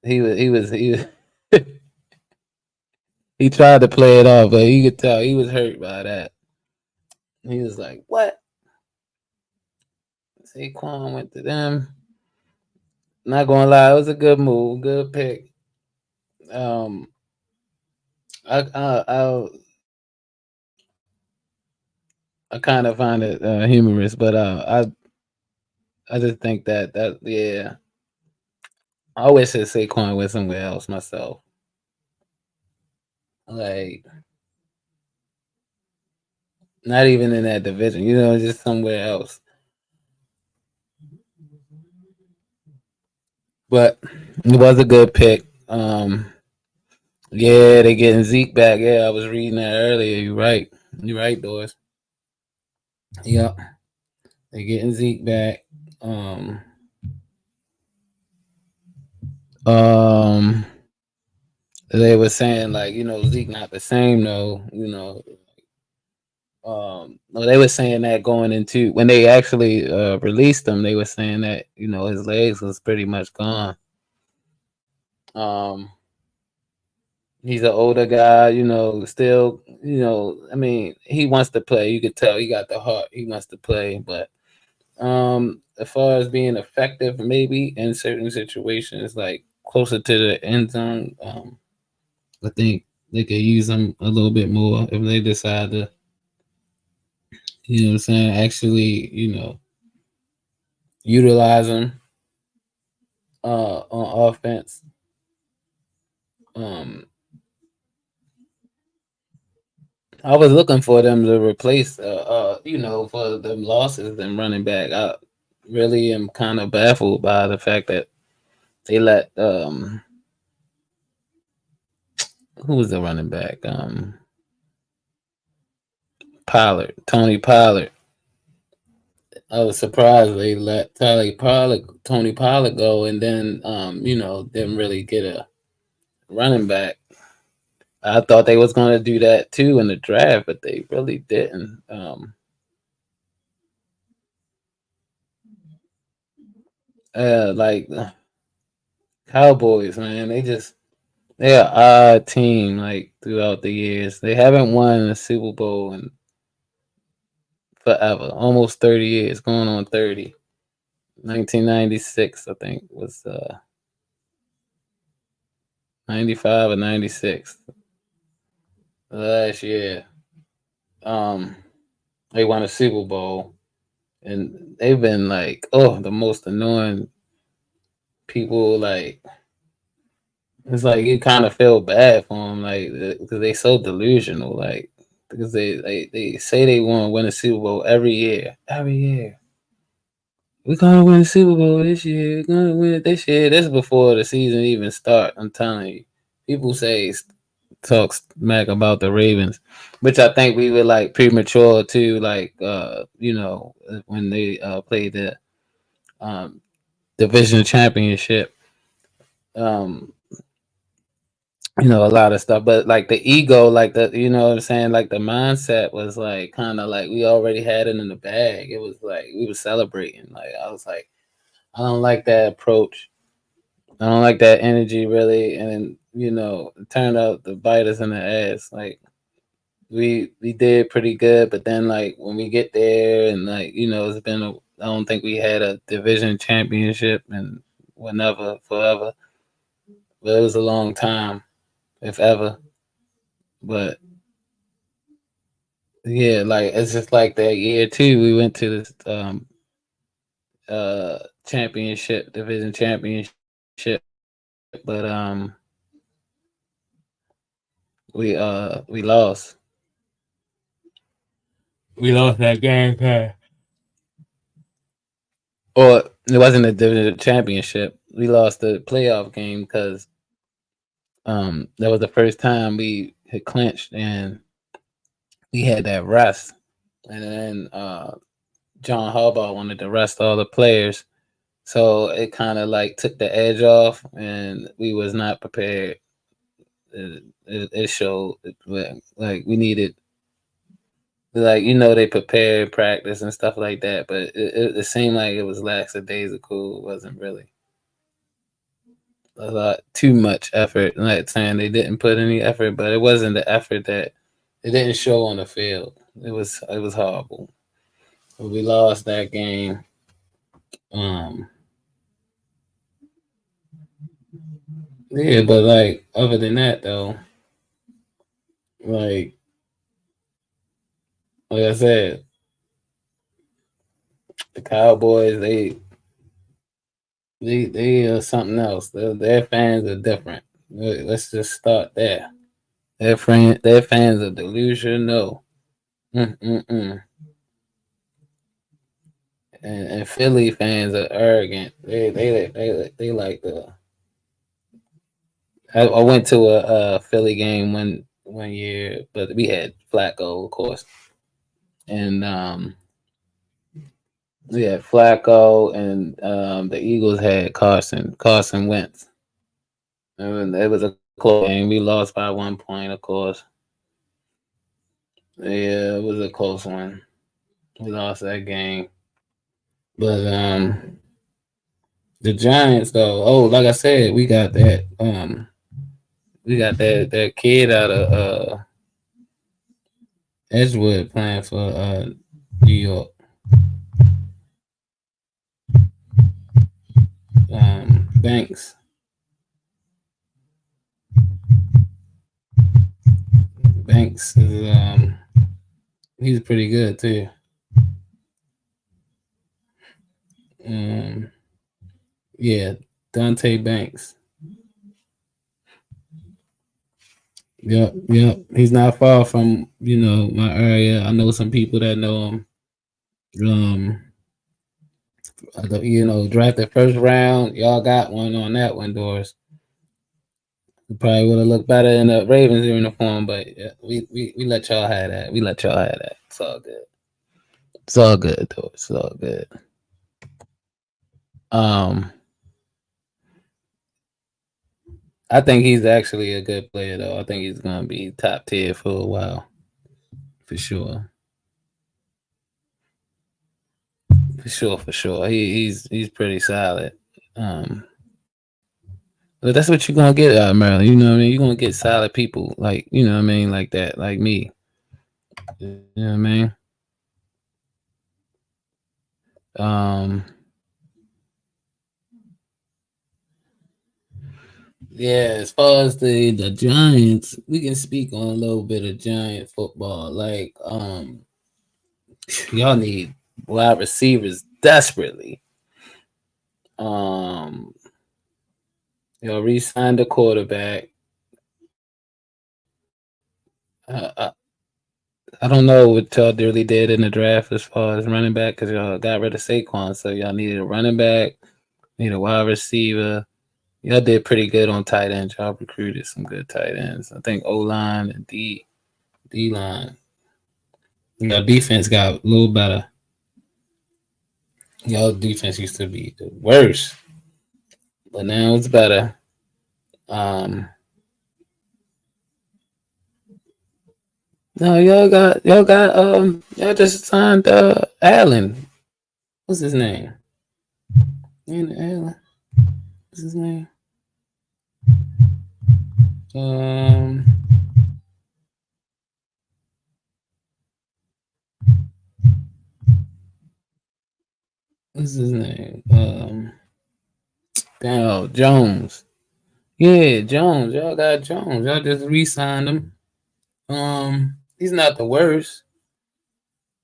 he was he tried to play it off, but you could tell he was hurt by that. He was like, "What? Saquon went to them." Not gonna lie, it was a good move, good pick. Um, I kind of find it humorous, but I just think that yeah, I always said Saquon went somewhere else myself. Like, not even in that division, just somewhere else. But it was a good pick. Yeah, they getting Zeke back. Yeah, I was reading that earlier. You're right, Doris. Yep, they getting Zeke back. They were saying like, Zeke not the same though. No, they were saying that going into when they actually released him, they were saying that his legs was pretty much gone. He's an older guy, still, I mean, he wants to play. You could tell he got the heart. He wants to play, but as far as being effective, maybe in certain situations, like closer to the end zone, I think they could use him a little bit more if they decide to, actually, utilize him on offense. I was looking for them to replace, for them losses and running back. I really am kind of baffled by the fact that they let who was the running back? Tony Pollard. I was surprised they let Tony Pollard go, and then didn't really get a running back. I thought they was going to do that too in the draft, but they really didn't. Like Cowboys, man, they're an odd team. Like throughout the years, they haven't won a Super Bowl in forever, almost 30 years, going on 30. 1996, I think, was 95 or 96 last year. They won a Super Bowl, and they've been like, the most annoying people. Like, it's like you kind of feel bad for them, like, because they so delusional, like, because they say they want to win a Super Bowl every year. We're gonna win the Super Bowl this year. We're gonna win it this year. This is before the season even start. I'm telling you, people talk smack about the Ravens, which I think we were like premature to, like, when they played the division championship. A lot of stuff, but like the ego, like what I'm saying, like the mindset was like kind of like we already had it in the bag. It was like we were celebrating. Like I was like, I don't like that approach. I don't like that energy really, and it turned out to bite us in the ass. Like we did pretty good, but then like when we get there and like it's been I don't think we had a division championship and forever, but it was a long time, if ever. But yeah, like it's just like that year too. We went to this division championship, but we lost. We lost that game. or it wasn't a division championship. We lost the playoff game because that was the first time we had clinched and we had that rest. And then John Harbaugh wanted to rest all the players. So it kind of like took the edge off and we was not prepared. It showed like we needed, like, they prepared practice and stuff like that, but it seemed like it was lackadaisical. It wasn't really a lot too much effort. I'm not saying they didn't put any effort, but it wasn't the effort that it didn't show on the field. It was horrible. But we lost that game. Yeah, but like other than that though, like I said, the Cowboys, they are something else. Their fans are different. Let's just start there. Their fans are delusional. And Philly fans are arrogant. They like the. I went to a Philly game one year, but we had Flacco, of course, and we had Flacco, and the Eagles had Carson Wentz. And it was a close game. We lost by 1 point, of course. Yeah, it was a close one. We lost that game. But the Giants, though, like I said, we got that kid out of Edgewood playing for New York. Banks. Banks is he's pretty good too. Yeah, Dante Banks. Yep. He's not far from my area. I know some people that know him. Drafted first round. Y'all got one on that one, Doris. We probably would have looked better in the Ravens uniform, but yeah, we let y'all have that. It's all good. It's all good, though. It's all good. I think he's actually a good player, though. I think he's gonna be top tier for a while, for sure. For sure. He's pretty solid. But that's what you're gonna get out of Maryland. You know what I mean? You're gonna get solid people, like, you know what I mean, like that, like me. You know what I mean? Yeah, as far as the Giants, we can speak on a little bit of Giant football. Like, y'all need wide receivers desperately. Y'all re-signed the quarterback. I don't know what y'all really did in the draft as far as running back, because y'all got rid of Saquon, so y'all needed a running back, need a wide receiver. Y'all did pretty good on tight ends. Y'all recruited some good tight ends. I think O-line and D-line. Y'all defense got a little better. Y'all defense used to be the worst, but now it's better. No, y'all just signed Allen. What's his name? Allen. What's his name? What's his name? Jones. Yeah, Jones. Y'all got Jones. Y'all just re-signed him. He's not the worst.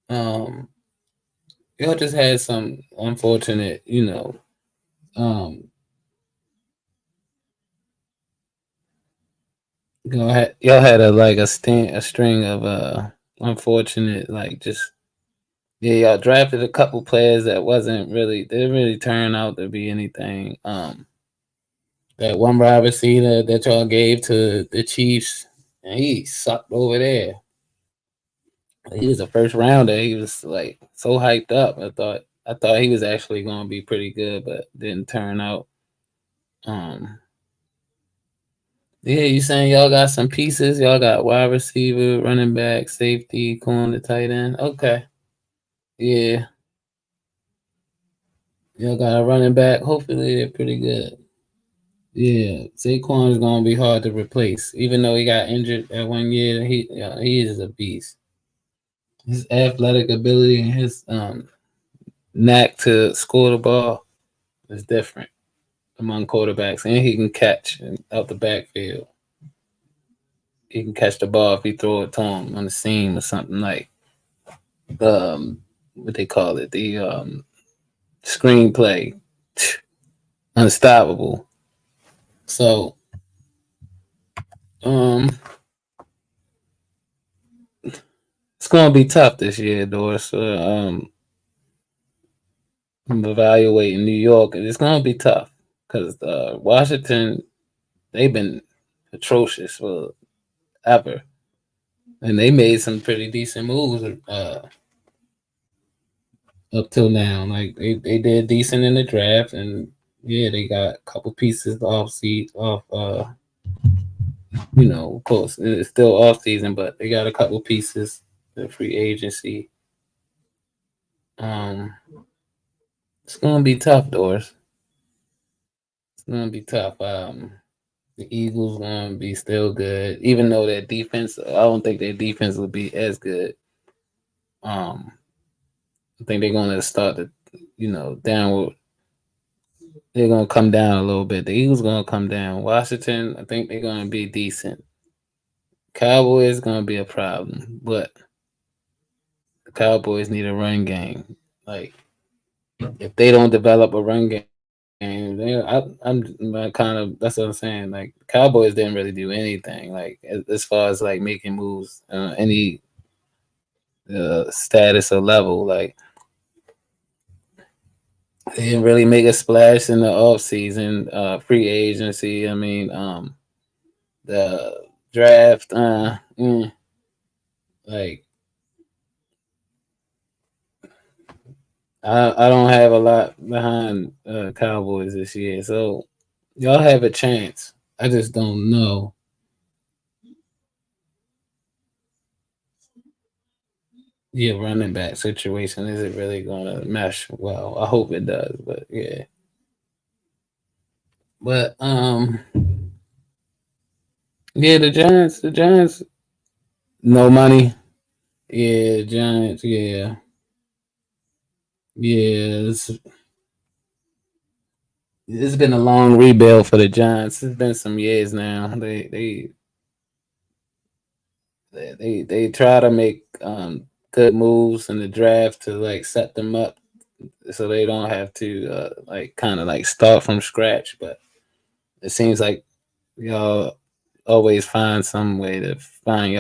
Y'all just had some unfortunate, y'all had a string of unfortunate, like, just Yeah, y'all drafted a couple players that didn't really turn out to be anything. That one wide receiver that y'all gave to the Chiefs, and he sucked over there. He was a first rounder. He was like so hyped up. I thought he was actually gonna be pretty good, but didn't turn out. Yeah, you saying y'all got some pieces? Y'all got wide receiver, running back, safety, corner, tight end. Okay. Yeah. Y'all got a running back. Hopefully they're pretty good. Yeah, Saquon is gonna be hard to replace. Even though he got injured at 1 year, he is a beast. His athletic ability and his knack to score the ball is different among quarterbacks, and he can catch out the backfield. He can catch the ball if you throw it to him on the seam or something like what they call it, the screenplay. Unstoppable. So it's gonna be tough this year, Doris. I'm evaluating New York, and it's gonna be tough because Washington, they've been atrocious for ever, and they made some pretty decent moves up till now. Like they did decent in the draft, and yeah, they got a couple pieces of of course it's still off season, but they got a couple pieces in free agency. It's gonna be tough, Doris. It's gonna be tough. The Eagles gonna be still good, even though their defense. I don't think their defense will be as good. I think they're gonna start the, downward. They're gonna come down a little bit. The Eagles gonna come down. Washington, I think they're gonna be decent. Cowboys gonna be a problem, but the Cowboys need a run game. Like if they don't develop a run game, I'm kind of that's what I'm saying. Like Cowboys didn't really do anything. Like as far as like making moves, any status or level. Like they didn't really make a splash in the offseason, free agency. I mean, the draft, like I don't have a lot behind Cowboys this year, so y'all have a chance. I just don't know. Yeah, running back situation, is it really going to mesh well? I hope it does, but yeah. But yeah, the Giants, no money. Yeah, Giants, yeah. Yeah, it's been a long rebuild for the Giants. It's been some years now. They try to make good moves in the draft to like set them up so they don't have to like kind of like start from scratch. But it seems like y'all always find some way to find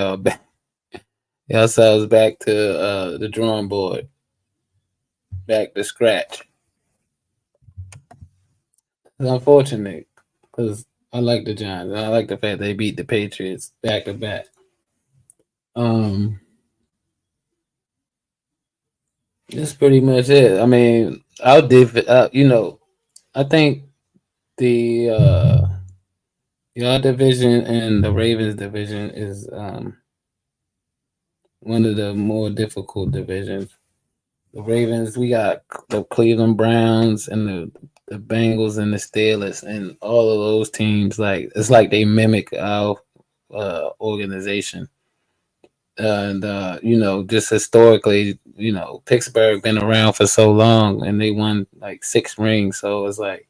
yourselves back to the drawing board, back to scratch. It's unfortunate because I like the Giants. I like the fact they beat the Patriots back to back. That's pretty much it. I mean, I think the your division and the Ravens division is one of the more difficult divisions. The Ravens, we got the Cleveland Browns and the Bengals and the Steelers, and all of those teams. Like it's like they mimic our organization. And just historically, Pittsburgh been around for so long, and they won like 6 rings. So it's like,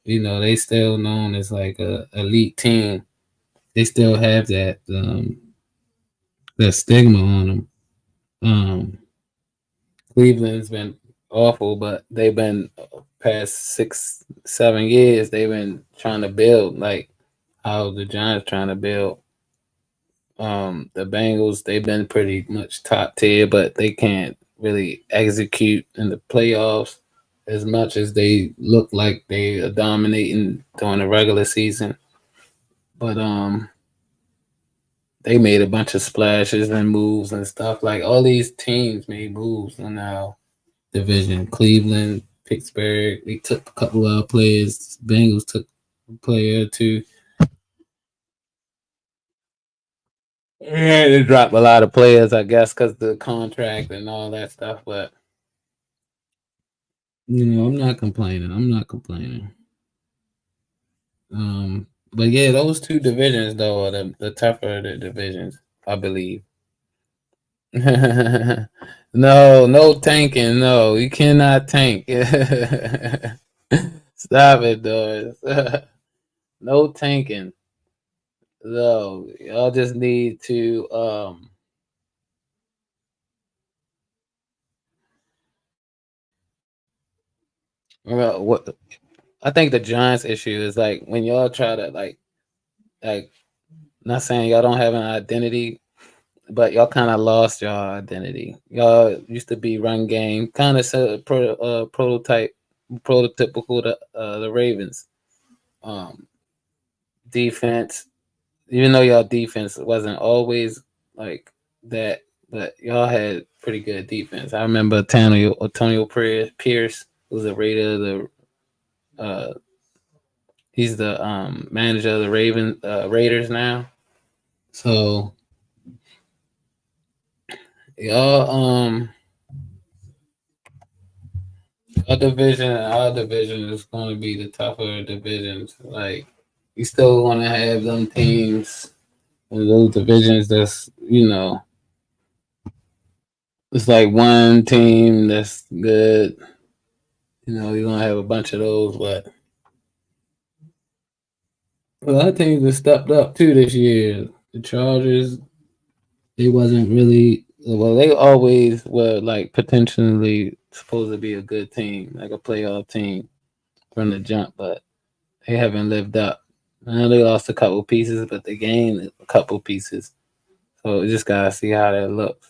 they still known as like a elite team. They still have that stigma on them. Cleveland's been awful, but they've been past 6-7 years. They've been trying to build like how the Giants trying to build. The Bengals, they've been pretty much top tier, but they can't really execute in the playoffs as much as they look like they are dominating during the regular season. But they made a bunch of splashes and moves and stuff. Like all these teams made moves in our division. Cleveland, Pittsburgh, they took a couple of players. Bengals took a player or two. Yeah, they dropped a lot of players, I guess, because the contract and all that stuff. But I'm not complaining. But yeah, those two divisions though are the tougher of the divisions, I believe. No tanking. No, you cannot tank. Stop it, Doris. No tanking. No, y'all just need to well, what I think the Giants issue is like when y'all try to like not saying y'all don't have an identity, but y'all kind of lost your identity. Y'all used to be run game, kind of prototypical to the Ravens. Defense, even though y'all defense wasn't always like that, but y'all had pretty good defense. I remember Antonio Pierce was a Raider. He's the manager of the Raiders now. So y'all our division is going to be the tougher divisions. Like you still want to have them teams in those divisions that's it's like one team that's good. You're gonna have a bunch of those, but a lot of teams have stepped up too this year. The Chargers, they wasn't really they always were like potentially supposed to be a good team, like a playoff team from the jump, but they haven't lived up. I know they lost a couple pieces, but they gained a couple pieces. So we just gotta see how that looks.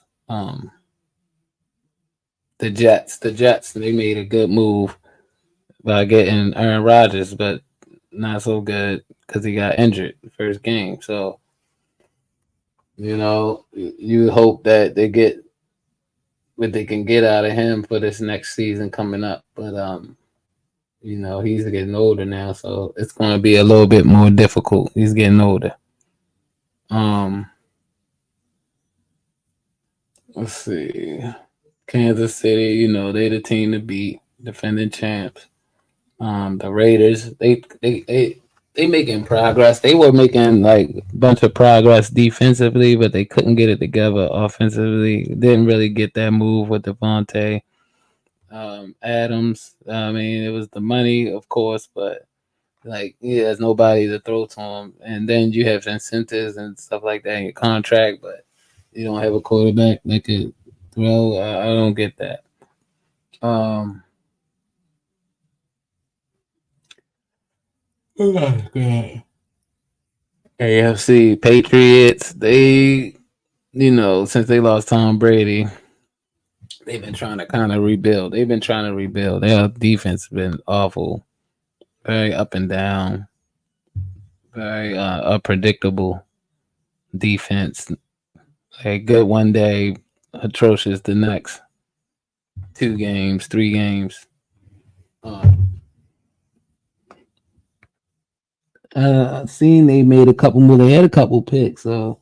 The Jets, they made a good move by getting Aaron Rodgers, but not so good because he got injured the first game. So, you hope that they get what they can get out of him for this next season coming up. But, he's getting older now, so it's going to be a little bit more difficult. He's getting older. Let's see. Kansas City, they the team to beat, defending champs. The Raiders, they making progress. They were making like a bunch of progress defensively, but they couldn't get it together offensively. Didn't really get that move with Devontae Adams. I mean, it was the money, of course, but there's nobody to throw to him. And then you have incentives and stuff like that in your contract, but you don't have a quarterback that could throw. I don't get that. Oh God. AFC Patriots, they, since they lost Tom Brady, they've been trying to kind of rebuild. Their defense has been awful, very up and down, very unpredictable defense. Like good one day, atrocious the next 2 games, 3 games. Seen they made a couple more. They had a couple picks, so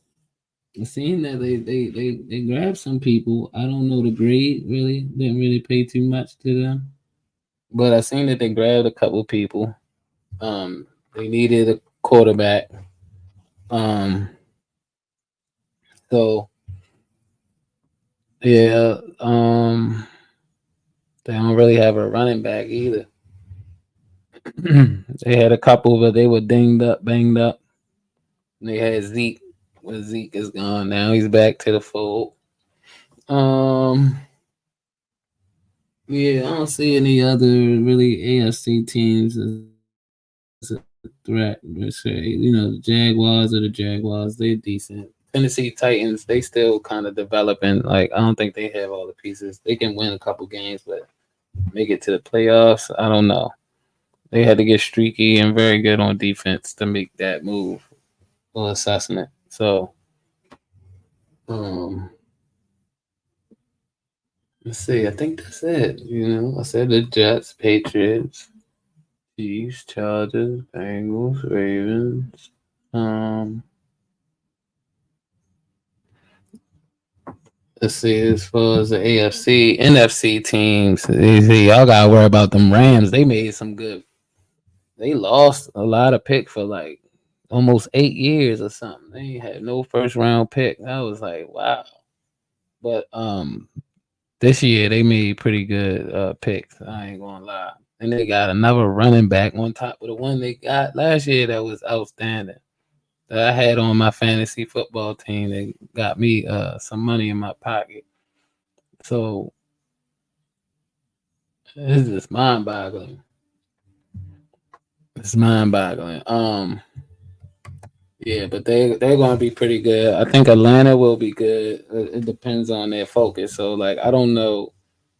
I seen that they grabbed some people. I don't know the grade really. Didn't really pay too much to them, but I seen that they grabbed a couple people. They needed a quarterback. So yeah, they don't really have a running back either. They had a couple, but they were banged up. And they had Zeke, but Zeke is gone now. He's back to the fold. Yeah, I don't see any other really AFC teams as a threat. The Jaguars are the Jaguars. They're decent. Tennessee Titans, they still kind of developing. Like, I don't think they have all the pieces. They can win a couple games, but make it to the playoffs, I don't know. They had to get streaky and very good on defense to make that move or assessment. So, let's see. I think that's it. I said the Jets, Patriots, Chiefs, Chargers, Bengals, Ravens. Let's see, as far as the AFC, NFC teams, y'all gotta worry about them Rams. They made some good. They lost a lot of pick for like almost 8 years or something. They had no first round pick. I was like, wow. But this year they made pretty good picks. I ain't gonna lie. And they got another running back on top of the one they got last year that was outstanding. That I had on my fantasy football team that got me some money in my pocket. So it's just mind-boggling. It's mind-boggling. Yeah, but they're gonna be pretty good. I think Atlanta will be good. It depends on their focus. So like I don't know.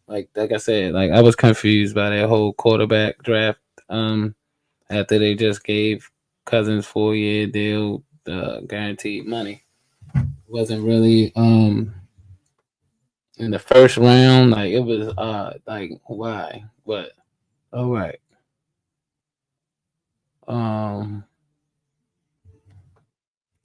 Like I said, like I was confused by that whole quarterback draft. After they just gave Cousins 4-year deal, guaranteed money. Wasn't really in the first round. Like it was like why? But all right.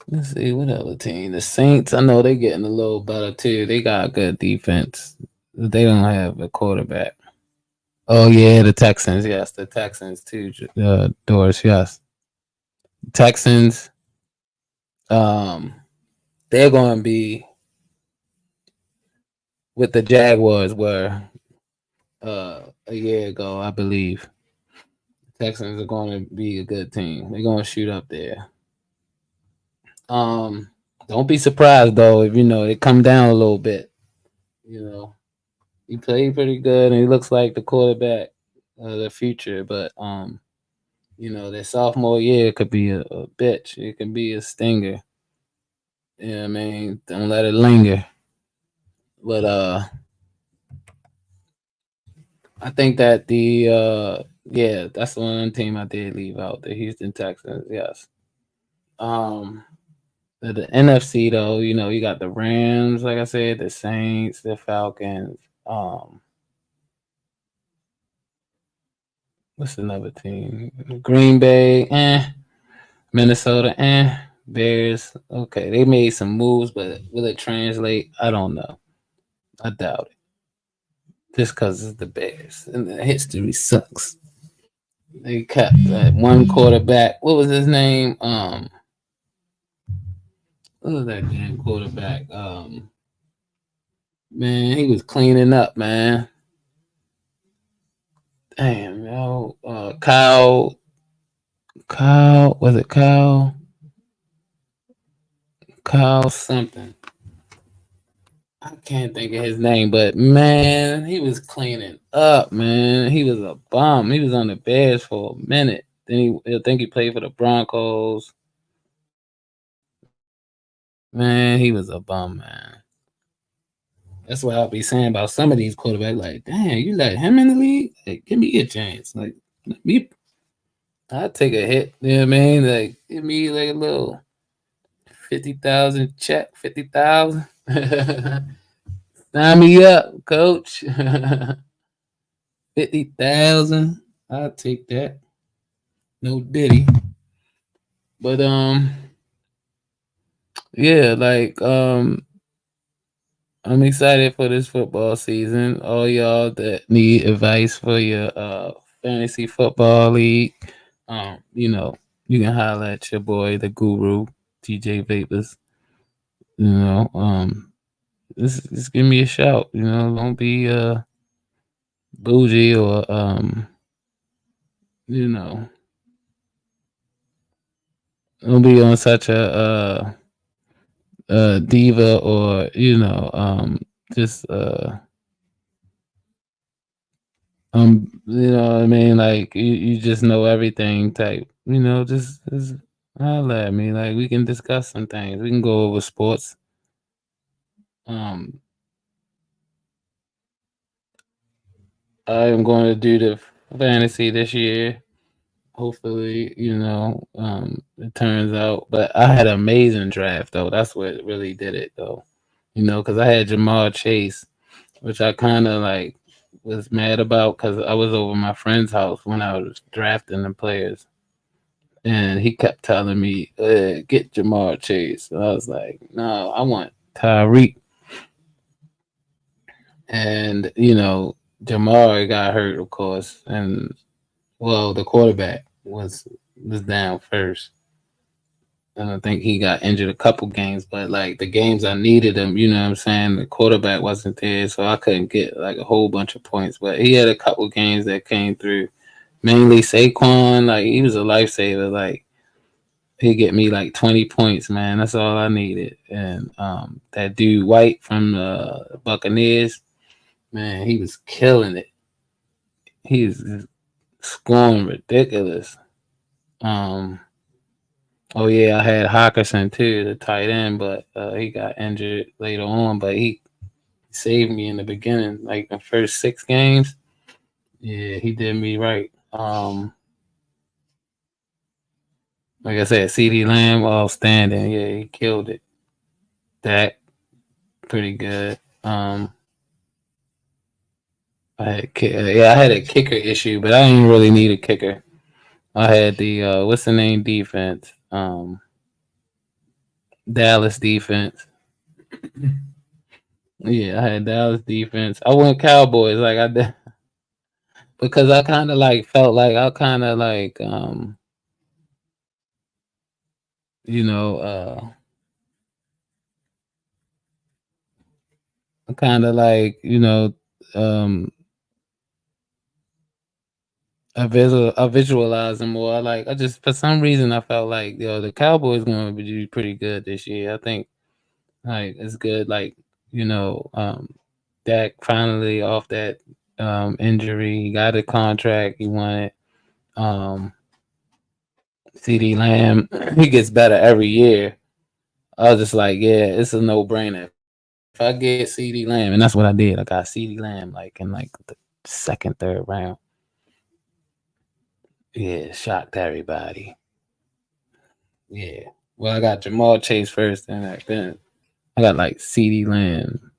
Let's see what other team. The Saints. I know they're getting a little better too. They got good defense. They don't have a quarterback. Oh yeah, the Texans. Yes, the Texans too. Doris. Yes, Texans. They're going to be with the Jaguars were a year ago, I believe. Texans are going to be a good team. They're going to shoot up there. Don't be surprised though if they come down a little bit. He played pretty good and he looks like the quarterback of the future, but their sophomore year could be a bitch. It can be a stinger. Yeah, I mean, don't let it linger. But I think that that's the one team I did leave out, the Houston Texans. Yes. The NFC though, you got the Rams, like I said, the Saints, the Falcons. What's another team? Green Bay, Minnesota, Bears. Okay, they made some moves, but will it translate? I don't know. I doubt it. Just because it's the Bears and the history sucks. They kept that one quarterback. What was his name? What was that damn quarterback? Man, he was cleaning up, man. Damn, yo. Kyle, was it Kyle? Kyle something. I can't think of his name, but man, he was cleaning up, man. He was a bum. He was on the Bears for a minute. Then I think he played for the Broncos. Man, he was a bum, man. That's what I'll be saying about some of these quarterbacks. Like, damn, you let him in the league? Like, give me a chance. Like, I'll take a hit. You know what I mean? Like, give me like a little 50,000 check, 50,000. Sign me up, coach. 50,000. I'll take that. No diddy. But yeah, like I'm excited for this football season. All y'all that need advice for your fantasy football league, you can holler at your boy, the guru, TJ Vapors. Just give me a shout. Don't be bougie or don't be on such a diva or just you know what I mean, like you just know everything type, just holla at me. Like we can discuss some things. We can go over sports. I am going to do the fantasy this year. Hopefully, it turns out. But I had an amazing draft though. That's what really did it though. Because I had Jamar Chase, which I kind of like was mad about because I was over my friend's house when I was drafting the players, and he kept telling me, "Get Jamar Chase." And I was like, "No, I want Tyreek." And Jamar got hurt, of course, and the quarterback was down first. And I think he got injured a couple games, but like the games I needed him, you know what I'm saying? The quarterback wasn't there, so I couldn't get like a whole bunch of points. But he had a couple games that came through. Mainly Saquon, like he was a lifesaver. Like he'd get me like 20 points, man. That's all I needed. And that dude White from the Buccaneers, man, he was killing it. He's scoring ridiculous. Oh yeah, I had Hawkinson too, the tight end, but he got injured later on. But he saved me in the beginning, like the first 6 games. Yeah, he did me right. Like I said, CD Lamb, outstanding. Yeah, he killed it. Dak, pretty good. I had a kicker issue, but I didn't really need a kicker. I had the what's the name defense? Dallas defense. Yeah, I had Dallas defense. I went Cowboys like I did because I kind of like felt like I kind of like I kind of like I visualize them more. I just for some reason I felt like the Cowboys going to be pretty good this year. I think like it's good. Like Dak finally off that injury. He got a contract he wanted. CD Lamb, he gets better every year. I was just like, yeah, it's a no brainer. If I get CD Lamb, and that's what I did. I got CD Lamb like in like the second, third round. Yeah, shocked everybody. Yeah. Well, I got Jamar Chase first, and then I got like CD Lamb,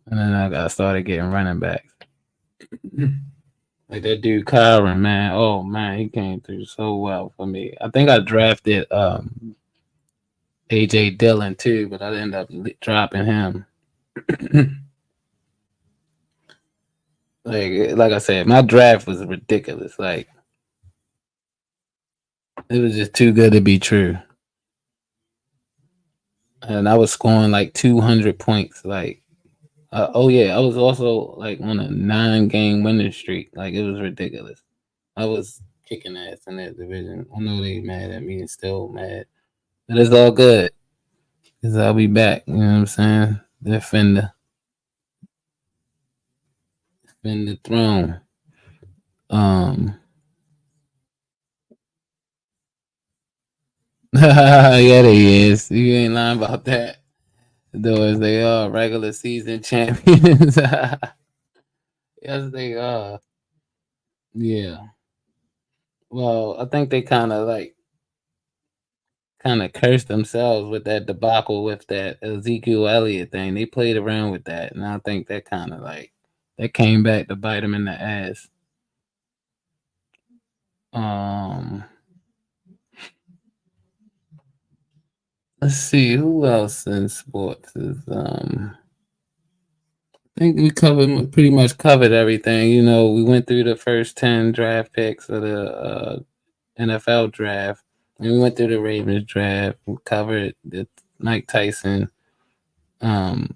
and then I started getting running backs. Like that dude Kyron, man. Oh man, he came through so well for me. I think I drafted AJ Dillon too, but I ended up dropping him. like I said, my draft was ridiculous. Like it was just too good to be true. And I was scoring like 200 points. Like, I was also like on a 9-game winning streak. Like it was ridiculous. I was kicking ass in that division. I know they mad at me and still mad, but it's all good because I'll be back. You know what I'm saying? Defend the throne. Yeah, they is. You ain't lying about that. Though as they are regular season champions. Yes, they are. Yeah. Well, I think they kind of cursed themselves with that debacle with that Ezekiel Elliott thing. They played around with that, and I think that kind of that came back to bite them in the ass. Let's see who else in sports is. I think we pretty much covered everything. We went through the first 10 draft picks of the NFL draft, and we went through the Ravens draft. We covered the Mike Tyson. How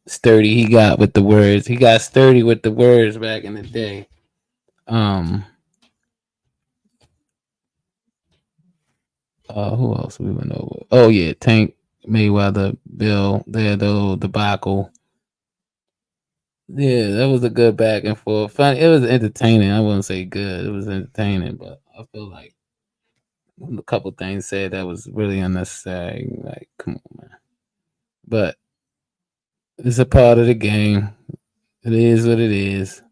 sturdy he got with the words. He got sturdy with the words back in the day. Who else we went over? Oh yeah, Tank Mayweather, Bill. They had the little debacle. Yeah, that was a good back and forth. Fun. It was entertaining. I wouldn't say good. It was entertaining, but I feel like a couple things said that was really unnecessary. Like, come on, man. But it's a part of the game. It is what it is.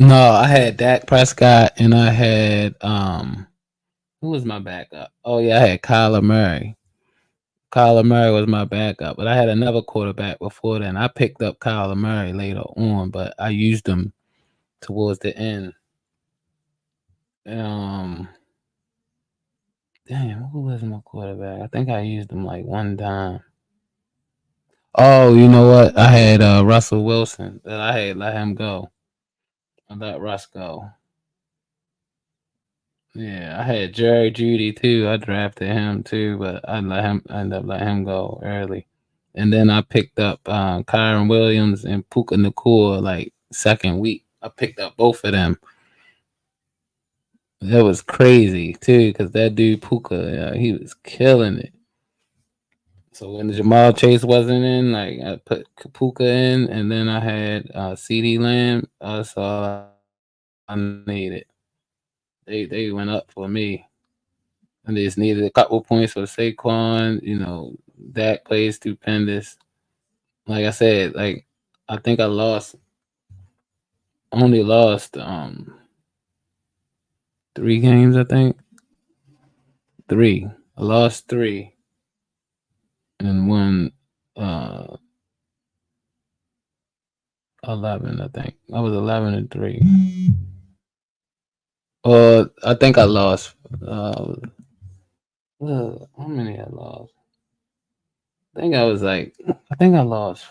No, I had Dak Prescott and I had who was my backup? Oh yeah, I had Kyler Murray. Kyler Murray was my backup, but I had another quarterback before then. I picked up Kyler Murray later on, but I used him towards the end. Damn, who was my quarterback? I think I used him like one time. Oh, you know what? I had Russell Wilson. That I had let him go. I let Russ go. Yeah, I had Jerry Judy too. I drafted him too, but I ended up letting him go early. And then I picked up Kyron Williams and Puka Nacua like second week. I picked up both of them. That was crazy too, because that dude Puka, he was killing it. So when Jamal Chase wasn't in, like I put Puka in, and then I had CeeDee Lamb. That's all I needed. They went up for me. And they just needed a couple points for Saquon. You know, Dak plays stupendous. Like I said, like I think I only lost 3 games, I think. 3. I lost 3 and won 11, I think. I was 11-3. I think I lost how many I lost? I think I lost.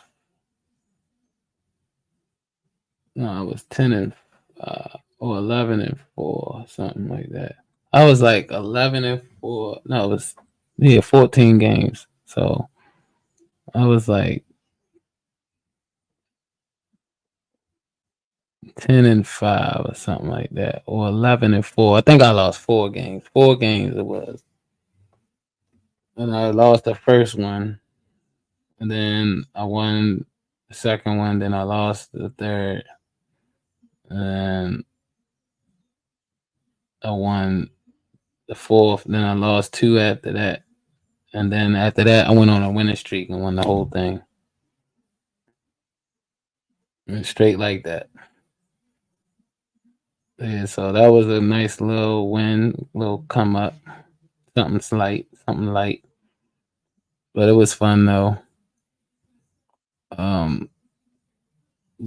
No, I was 10 or 11-4, something like that. I was like 11-4. No, it was 14 games. So I was like 10-5 or something like that, or 11-4. I think I lost 4 games. 4 games it was, and I lost the first one, and then I won the second one. Then I lost the third, and I won the fourth. Then I lost 2 after that, and then after that I went on a winning streak and won the whole thing. And straight like that. Yeah, so that was a nice little win, little come up, something light, but it was fun though.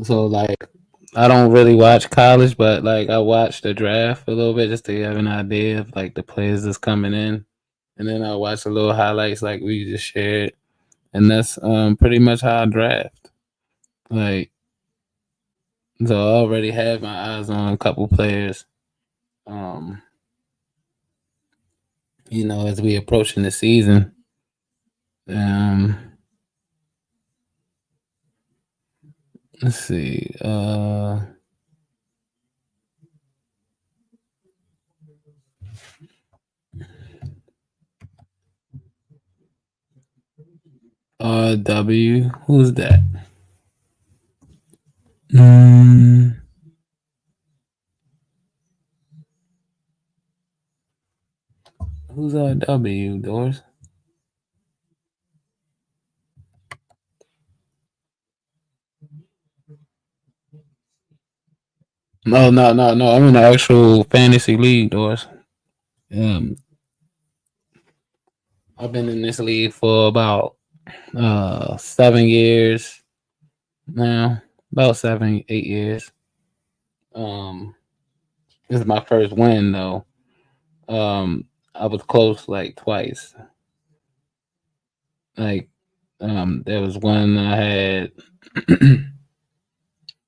So like I don't really watch college, but like I watched the draft a little bit just to have an idea of like the players that's coming in, and then I watch a little highlights like we just shared, and that's pretty much how I draft. Like, so I already have my eyes on a couple players. You know, as we approaching the season. Let's see. W. Who's that? Who's W, Doris? No. I'm in the actual fantasy league, Doris. I've been in this league for about 7 years now. About 7, 8 years. This is my first win though. I was close like twice. Like there was one I had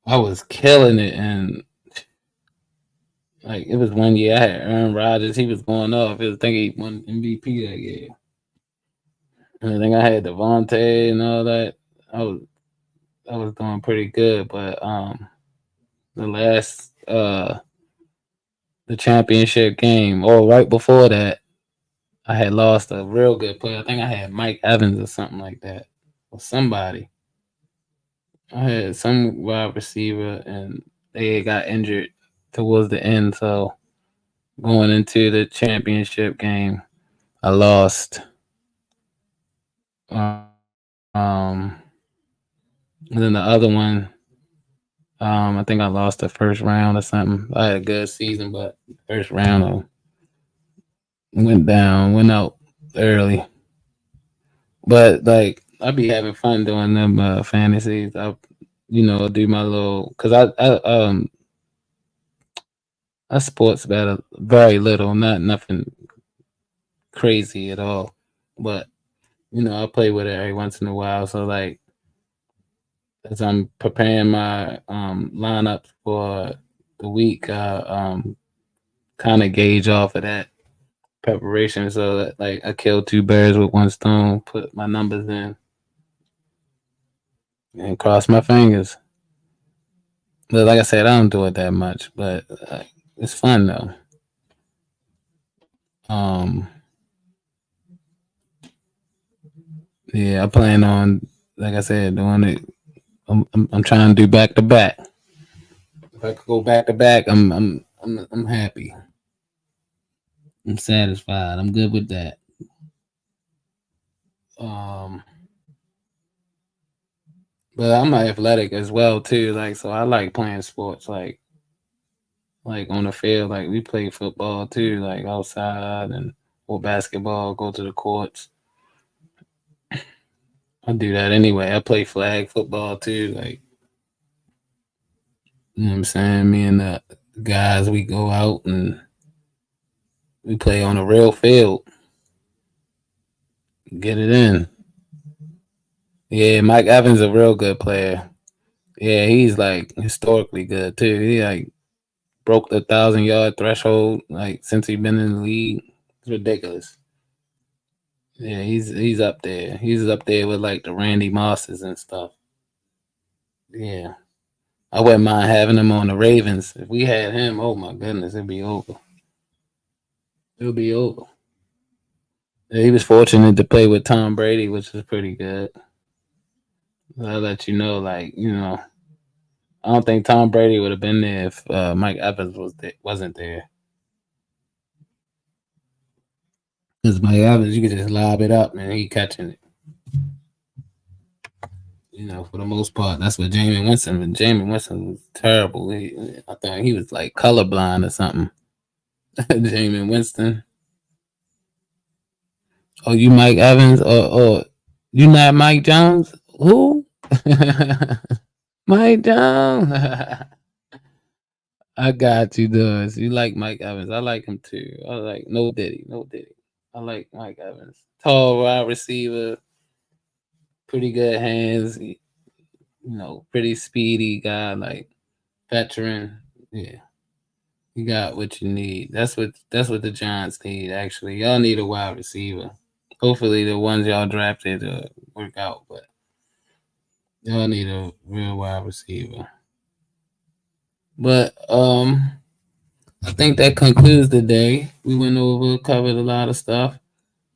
I was killing it, and like it was one year I had Aaron Rodgers. He was going off. I think he won MVP that year. And I think I had Devontae and all that. I was doing pretty good, but the last the championship game, or right before that, I had lost a real good player. I think I had Mike Evans or something like that, or somebody. I had some wide receiver, and they got injured towards the end. So going into the championship game, I lost. And then the other one, I think I lost the first round or something. I had a good season, but first round went out early. But like I be having fun doing them fantasies. I, do my little because I sports bet very little, nothing crazy at all. But I play with it every once in a while. So like as I'm preparing my lineup for the week, kind of gauge off of that preparation so that like I kill two birds with one stone, put my numbers in and cross my fingers. But like I said, I don't do it that much, but it's fun though. Yeah, I plan on, like I said, doing it. I'm trying to do back to back. If I could go back to back, I'm happy. I'm satisfied. I'm good with that. But I'm athletic as well too. Like so, I like playing sports. Like on the field. Like we play football too. Like outside or basketball. Go to the courts. I do that anyway. I play flag football too. Like you know what I'm saying. Me and the guys, we go out and we play on a real field. Get it in. Yeah, Mike Evans a real good player. Yeah, he's like historically good too. He like broke the 1,000-yard threshold like since he's been in the league. It's ridiculous. Yeah, he's up there. He's up there with like the Randy Mosses and stuff. Yeah. I wouldn't mind having him on the Ravens. If we had him, oh my goodness, it'd be over. It'll be over. He was fortunate to play with Tom Brady, which was pretty good. I'll let you know, like, I don't think Tom Brady would have been there if Mike Evans wasn't there. Because Mike Evans, you could just lob it up and he catching it. For the most part, that's what Jameis Winston. But Jameis Winston was terrible. I thought he was like colorblind or something. Jameis Winston. Oh, you Mike Evans? Or you not Mike Jones? Who? Mike Jones. I got you, Doris. You like Mike Evans. I like him too. I like no Diddy. I like Mike Evans. Tall wide receiver. Pretty good hands. Pretty speedy guy, like veteran. Yeah. You got what you need. That's what the Giants need, actually. Y'all need a wide receiver. Hopefully the ones y'all drafted work out, but y'all need a real wide receiver. But I think that concludes the day. We went over, covered a lot of stuff.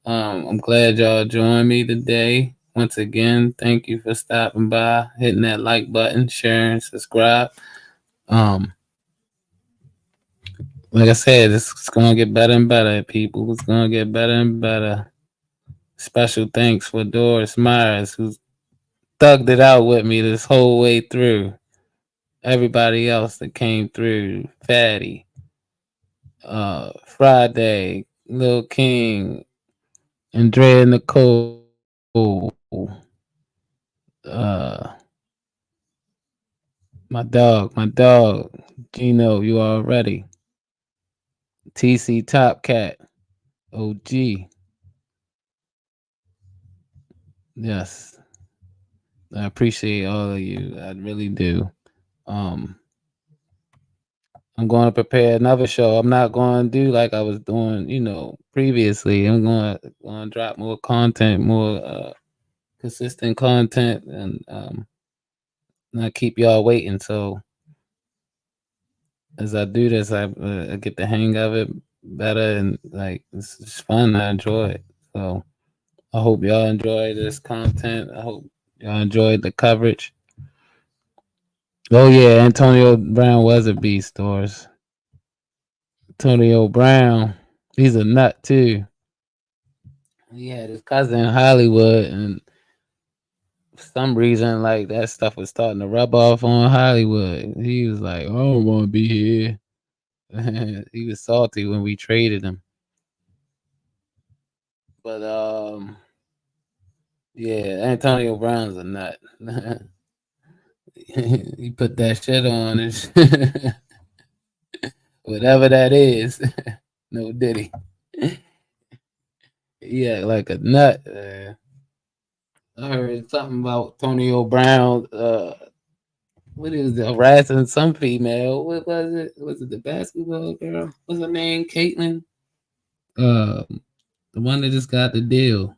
I'm glad y'all joined me today. Once again, thank you for stopping by, hitting that like button, sharing, subscribe. Like I said, it's going to get better and better, people. It's going to get better and better. Special thanks for Doris Myers, who's thugged it out with me this whole way through. Everybody else that came through, Fatty, Friday, Lil King, Andrea Nicole, my dog, Gino, you already. TC Top Cat, OG. Yes. I appreciate all of you. I really do. I'm going to prepare another show. I'm not going to do like I was doing, previously. I'm going to drop more content, more consistent content, and not keep y'all waiting. So as I do this, I get the hang of it better, and like it's fun. I enjoy it. So I hope y'all enjoy this content. I hope y'all enjoyed the coverage. Oh yeah, Antonio Brown was a beast, Doris. Antonio Brown, he's a nut too. He had his cousin in Hollywood, and for some reason, like that stuff was starting to rub off on Hollywood. He was like, "I don't want to be here." He was salty when we traded him. But yeah, Antonio Brown's a nut. He put that shit on and whatever that is. No Diddy. Yeah, like a nut. I heard something about Antonio Brown. What is it? Harassing some female? What was it? Was it the basketball girl? What's her name? Caitlin. The one that just got the deal.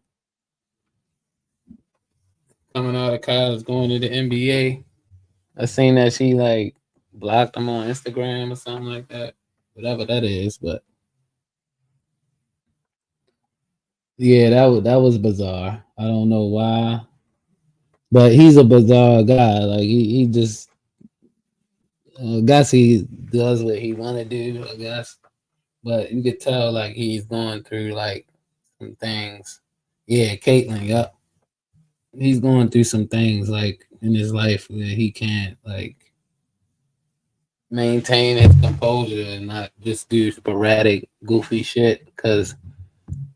Coming out of college, going to the NBA. I seen that she like blocked him on Instagram or something like that. Whatever that is, but yeah, that was bizarre. I don't know why. But he's a bizarre guy. Like he just I guess he does what he wanna do, I guess. But you could tell like he's going through like some things. Yeah, Caitlyn, yep. He's going through some things like in his life where he can't like maintain his composure and not just do sporadic goofy shit because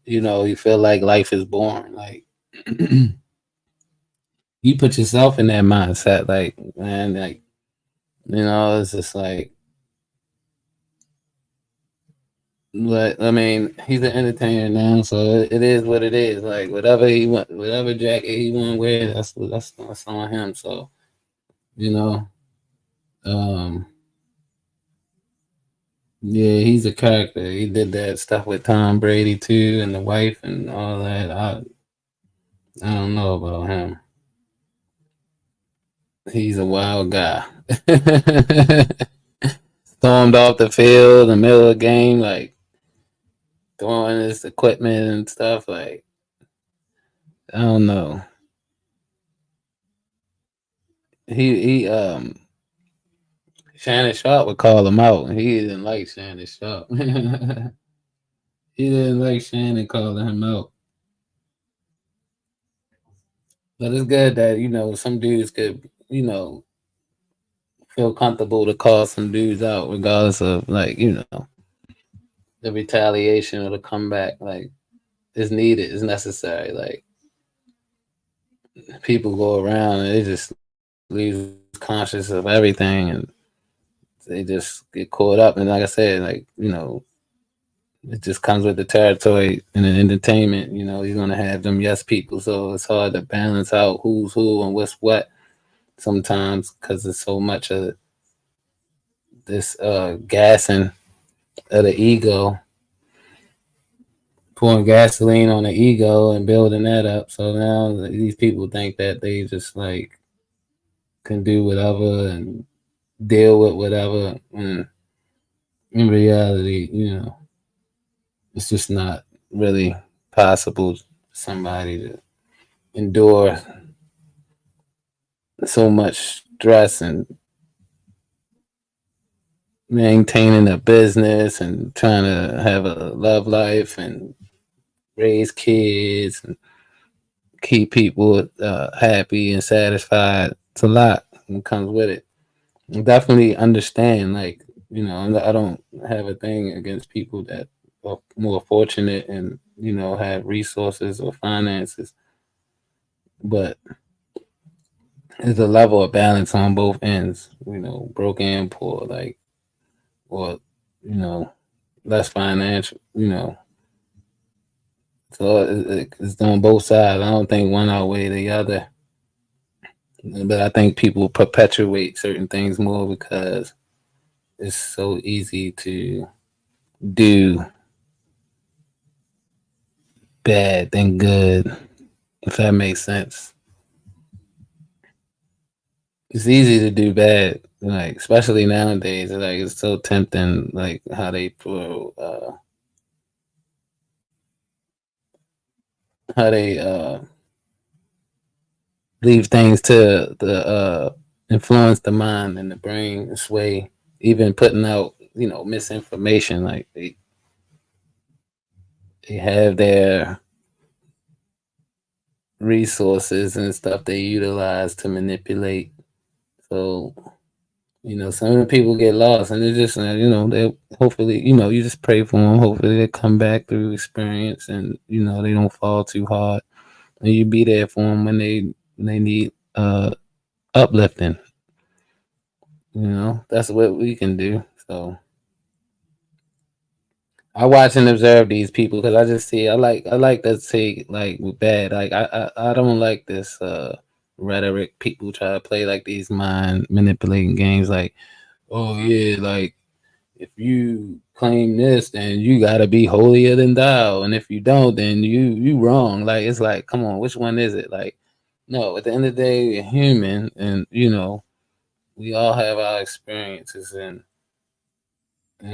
you feel like life is boring. Like you put yourself in that mindset, like, man, like, it's just like, but I mean, he's an entertainer now, so it is what it is. Like, whatever he want, whatever jacket he want to wear, that's on him. So, yeah, he's a character. He did that stuff with Tom Brady too, and the wife and all that. I don't know about him. He's a wild guy. Stormed off the field in the middle of the game, like throwing his equipment and stuff. Like, I don't know. He Shannon Sharp would call him out. He didn't like Shannon Sharp. He didn't like Shannon calling him out. But it's good that, some dudes could, feel comfortable to call some dudes out regardless of like, the retaliation or the comeback. Like, is needed, is necessary. Like, people go around and they just lose conscious of everything and they just get caught up. And like I said, like, it just comes with the territory in an entertainment. You're gonna have them yes people, so it's hard to balance out who's who and what's what sometimes because there's so much of this gassing of the ego, pouring gasoline on the ego and building that up. So now these people think that they just like can do whatever and deal with whatever, and in reality, it's just not really possible for somebody to endure so much stress and maintaining a business and trying to have a love life and raise kids and keep people happy and satisfied. It's a lot that comes with it. Definitely understand, like, I don't have a thing against people that are more fortunate and, have resources or finances. But there's a level of balance on both ends, broke and poor, like, or, less financial, So it's on both sides. I don't think one outweigh the other. But I think people perpetuate certain things more because it's so easy to do bad than good, if that makes sense. It's easy to do bad, like especially nowadays. Like it's so tempting, like how they leave things to the influence the mind and the brain and sway, even putting out, misinformation. Like they have their resources and stuff they utilize to manipulate. So, some people get lost, and they're just, they hopefully, you just pray for them. Hopefully, they come back through experience, and they don't fall too hard, and you be there for them when they need uplifting. That's what we can do. So, I watch and observe these people because I just see I like to take like bad. Like I don't like this rhetoric. People try to play like these mind manipulating games. Like, oh yeah, like if you claim this, then you gotta be holier than thou, and if you don't, then you wrong. Like it's like, come on, which one is it? Like, no. At the end of the day, we're human, and we all have our experiences and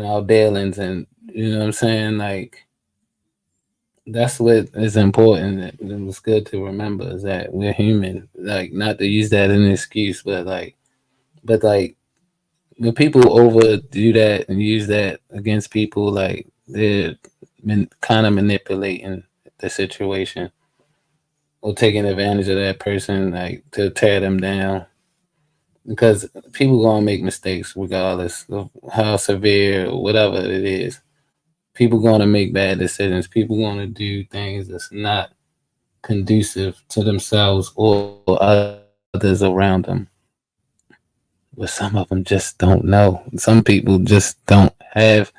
our dealings, and you know what I'm saying. Like that's what is important. It was good to remember is that we're human. Like not to use that as an excuse, but like when people overdo that and use that against people, like they're kind of manipulating the situation or taking advantage of that person, like to tear them down. Because people gonna make mistakes regardless of how severe or whatever it is. People gonna make bad decisions. People gonna do things that's not conducive to themselves or others around them. But some of them just don't know. Some people just don't have,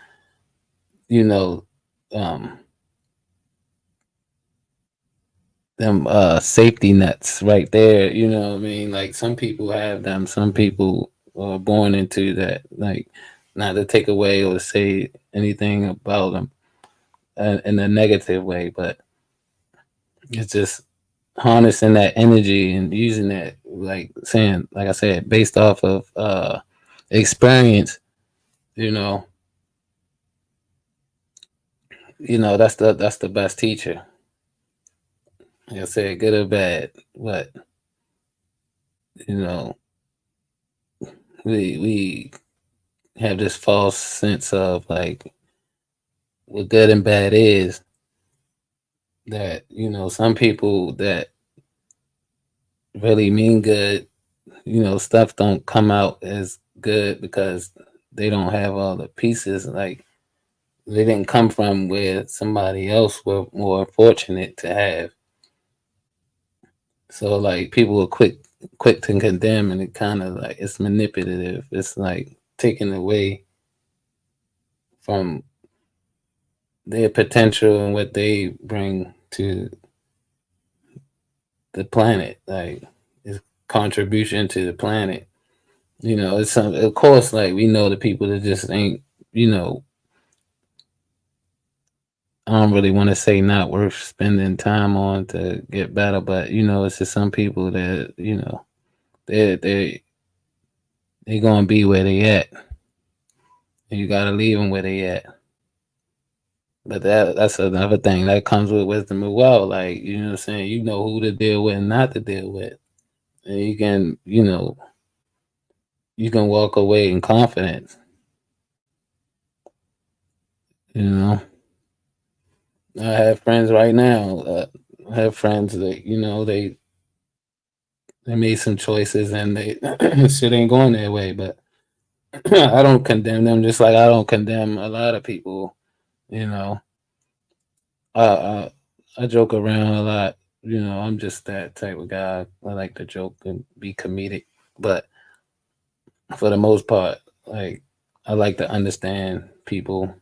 them safety nets right there. You know what I mean? Like some people have them. Some people are born into that. Like not to take away or say anything about them in a negative way, but it's just harnessing that energy and using that, like I said, based off of experience. That's the best teacher. Like I said, good or bad, but we have this false sense of like what good and bad is. That some people that really mean good, stuff don't come out as good because they don't have all the pieces. Like they didn't come from where somebody else were more fortunate to have. So like people are quick to condemn, and it kind of like it's manipulative. It's like taking away from their potential and what they bring to the planet, like his contribution to the planet. It's some, of course, like we know the people that just ain't, I don't really want to say not worth spending time on to get better, but it's just some people that they gonna be where they at, and you gotta leave them where they at. But that's another thing that comes with wisdom as well. Like what I'm saying, you know who to deal with and not to deal with, and you can you can walk away in confidence. I have friends right now. I have friends that they made some choices and they shit ain't going their way. But I don't condemn them, just like I don't condemn a lot of people. I joke around a lot. I'm just that type of guy. I like to joke and be comedic, but for the most part, like I like to understand people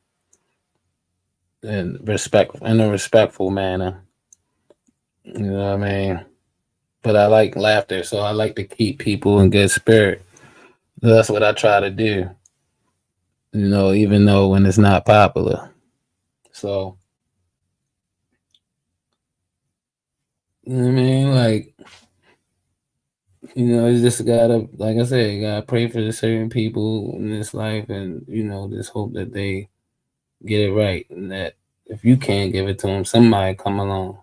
in a respectful manner. You know what I mean? But I like laughter, so I like to keep people in good spirit. So that's what I try to do. Even though when it's not popular. So I mean, like, you just gotta, like I said, you gotta pray for the certain people in this life, and just hope that they get it right, and that if you can't give it to them, somebody come along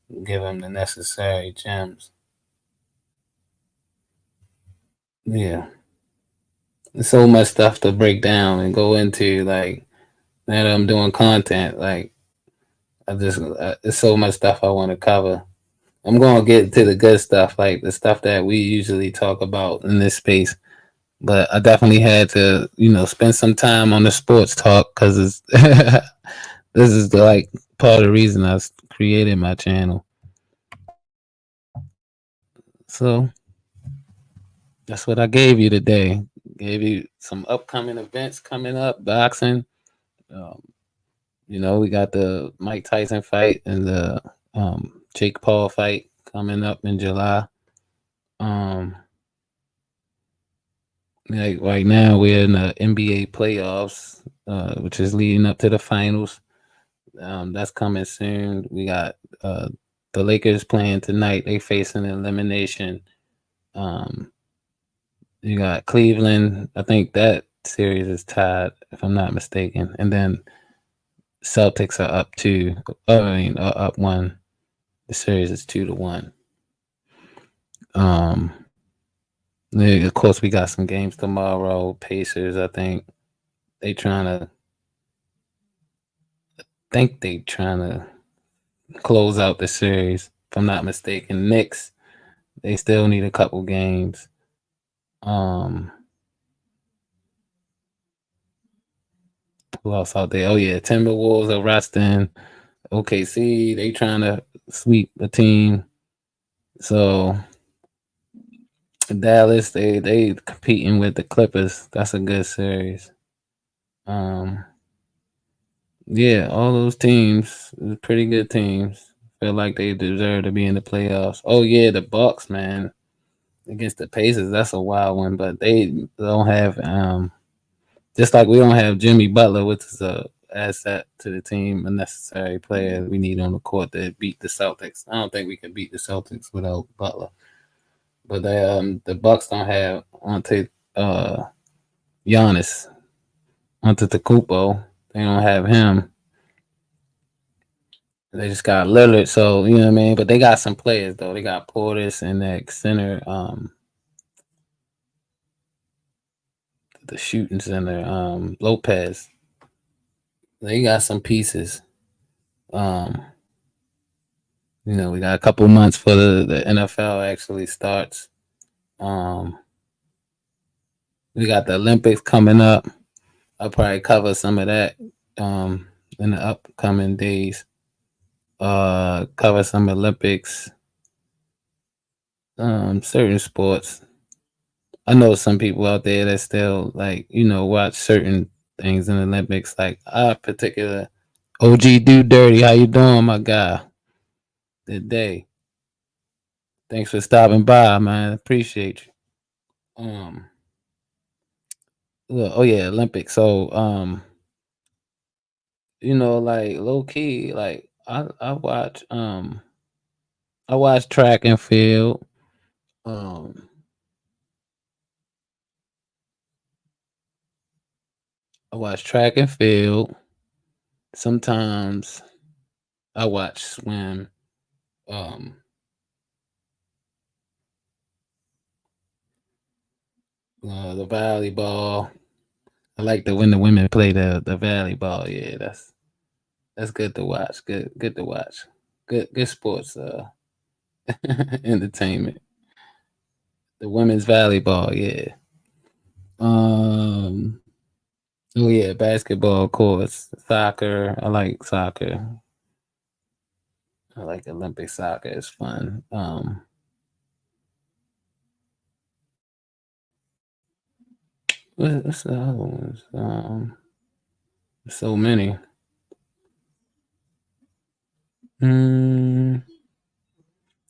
and give them the necessary gems. Yeah. There's so much stuff to break down and go into. Like now that I'm doing content, like there's so much stuff I want to cover. I'm gonna get to the good stuff, like the stuff that we usually talk about in this space. But I definitely had to, spend some time on the sports talk because it's this is like part of the reason I created my channel. So that's what I gave you today. Gave you some upcoming events coming up, boxing. Um, we got the Mike Tyson fight and the Jake Paul fight coming up in July. Like right now, we're in the NBA playoffs, which is leading up to the finals. That's coming soon. We got the Lakers playing tonight. They facing elimination. You got Cleveland. I think that series is tied, if I'm not mistaken. And then Celtics are up two. Up one. The series is 2-1. Of course, we got some games tomorrow. Pacers, I think they trying to close out the series, if I'm not mistaken. Knicks, they still need a couple games. Who else out there? Oh yeah, Timberwolves are resting. OKC, they trying to sweep the team. So Dallas, they competing with the Clippers. That's a good series. Yeah, all those teams, pretty good teams. Feel like they deserve to be in the playoffs. Oh yeah, the Bucks, man, against the Pacers. That's a wild one, but they don't have just like we don't have Jimmy Butler, which is a asset to the team, a necessary player we need on the court to beat the Celtics. I don't think we can beat the Celtics without Butler. But the Bucks don't have Giannis Antetokounmpo. They don't have him. They just got Lillard, so you know what I mean. But they got some players though. They got Portis and that center, the shooting center, Lopez. They got some pieces. We got a couple months for the NFL actually starts. We got the Olympics coming up. I'll probably cover some of that in the upcoming days. Cover some Olympics, certain sports. I know some people out there that still watch certain things in the Olympics. Like our particular OG Do Dirty. How you doing, my guy? Good day. Thanks for stopping by, man. Appreciate you. Oh yeah, Olympics. So like low key, like I watch track and field. I watch track and field. Sometimes I watch swim. The volleyball. I like when the women play the volleyball. Yeah, that's good to watch. Good to watch. Good sports entertainment. The women's volleyball, yeah. Oh yeah, basketball, of course. Soccer. I like soccer. I like Olympic soccer. It's fun. What's the other ones? So many.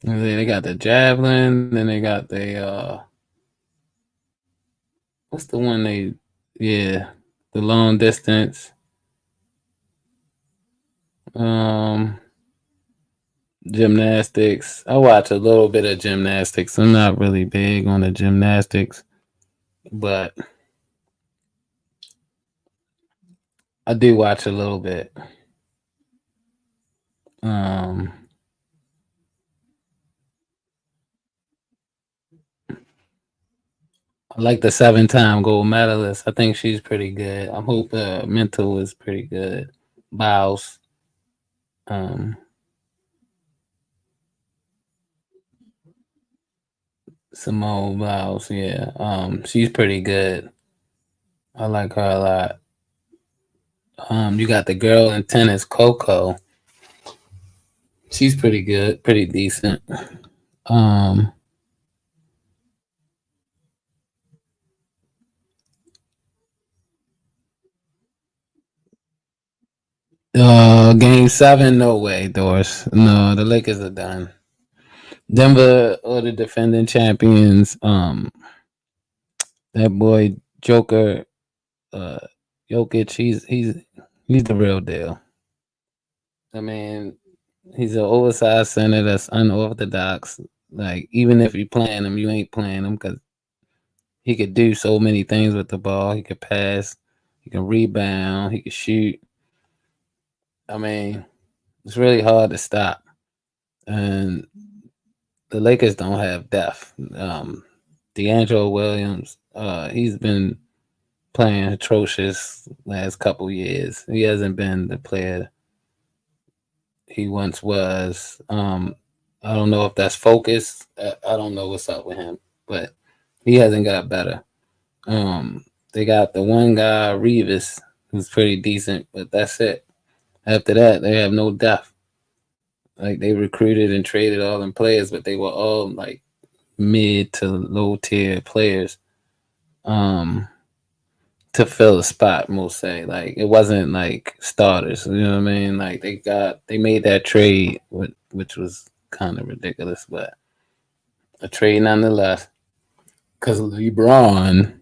They got the javelin, then they got the what's the one the long distance. Gymnastics. I watch a little bit of gymnastics. I'm not really big on the gymnastics, but I do watch a little bit. I like the 7-time gold medalist. I think she's pretty good. I hope mental is pretty good. Biles. Simone Biles, yeah. She's pretty good. I like her a lot. You got the girl in tennis, Coco. She's pretty good, pretty decent. Game 7, no way, Doris. No, the Lakers are done. Denver are the defending champions. That boy Joker, Jokic, he's the real deal. I mean, he's an oversized center that's unorthodox. Like, even if you playing him, you ain't playing him because he could do so many things with the ball. He could pass, he can rebound, he could shoot. I mean, it's really hard to stop. And the Lakers don't have depth. D'Angelo Williams, he's been playing atrocious last couple years. He hasn't been the player he once was. I don't know if that's focus. I don't know what's up with him, but he hasn't got better. They got the one guy, Reeves, who's pretty decent, but that's it. After that, they have no depth. Like, they recruited and traded all them players, but they were all like mid to low tier players to fill a spot, most say. Like, it wasn't like starters, you know what I mean? Like, they made that trade, which was kind of ridiculous, but a trade nonetheless, because LeBron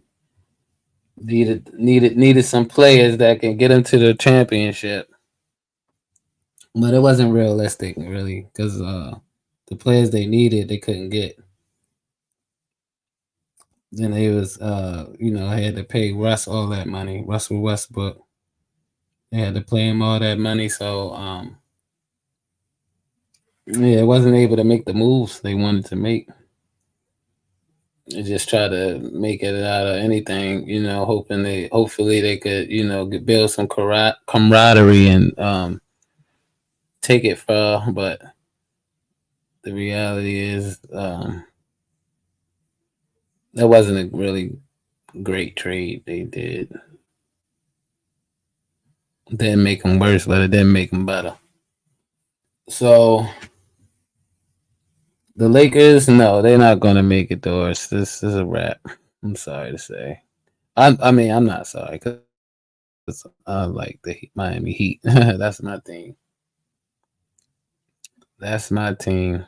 needed some players that can get him to the championship. But it wasn't realistic, really, because the players they needed, they couldn't get. Then they was, had to pay Russ all that money, Russell Westbrook. They had to pay him all that money, so it wasn't able to make the moves they wanted to make. They just try to make it out of anything, hopefully they could, build some camaraderie and take it far. But the reality is, that wasn't a really great trade they did. It didn't make them worse, but it didn't make them better. So the Lakers, no, they're not going to make it, Doris. This is a wrap. I'm sorry to say. I mean, I'm not sorry because I like the Miami Heat. That's my team. That's my team.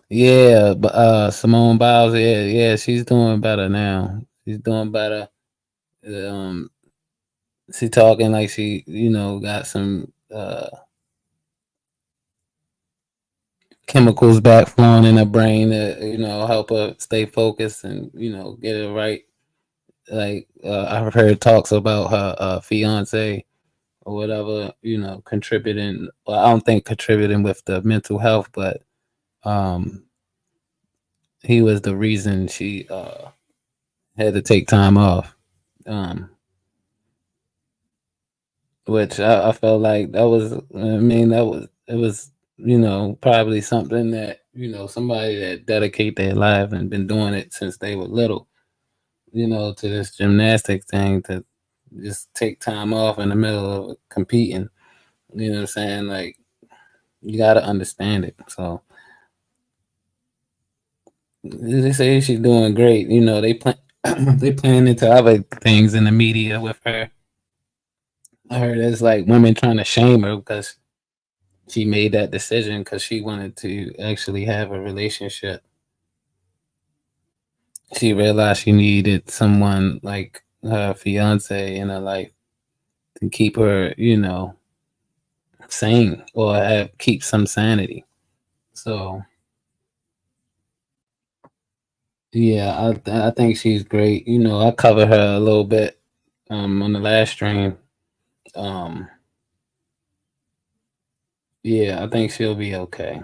Yeah, but Simone Biles, yeah, she's doing better now. She's doing better. She talking like she, got some chemicals back flowing in her brain to, help her stay focused and, get it right. Like, I've heard talks about her fiance or whatever, contributing. Well, I don't think contributing with the mental health, but he was the reason she had to take time off. Which I felt like that was, it was, probably something that, somebody that dedicate their life and been doing it since they were little, to this gymnastic thing, to just take time off in the middle of competing. You know what I'm saying? Like, you got to understand it. So they say she's doing great. They playing into other things in the media with her. I heard it's like women trying to shame her because she made that decision because she wanted to actually have a relationship. She realized she needed someone like her fiance in her life to keep her, sane or keep some sanity. So, yeah, I think she's great. I cover her a little bit on the last stream. Yeah, I think she'll be okay.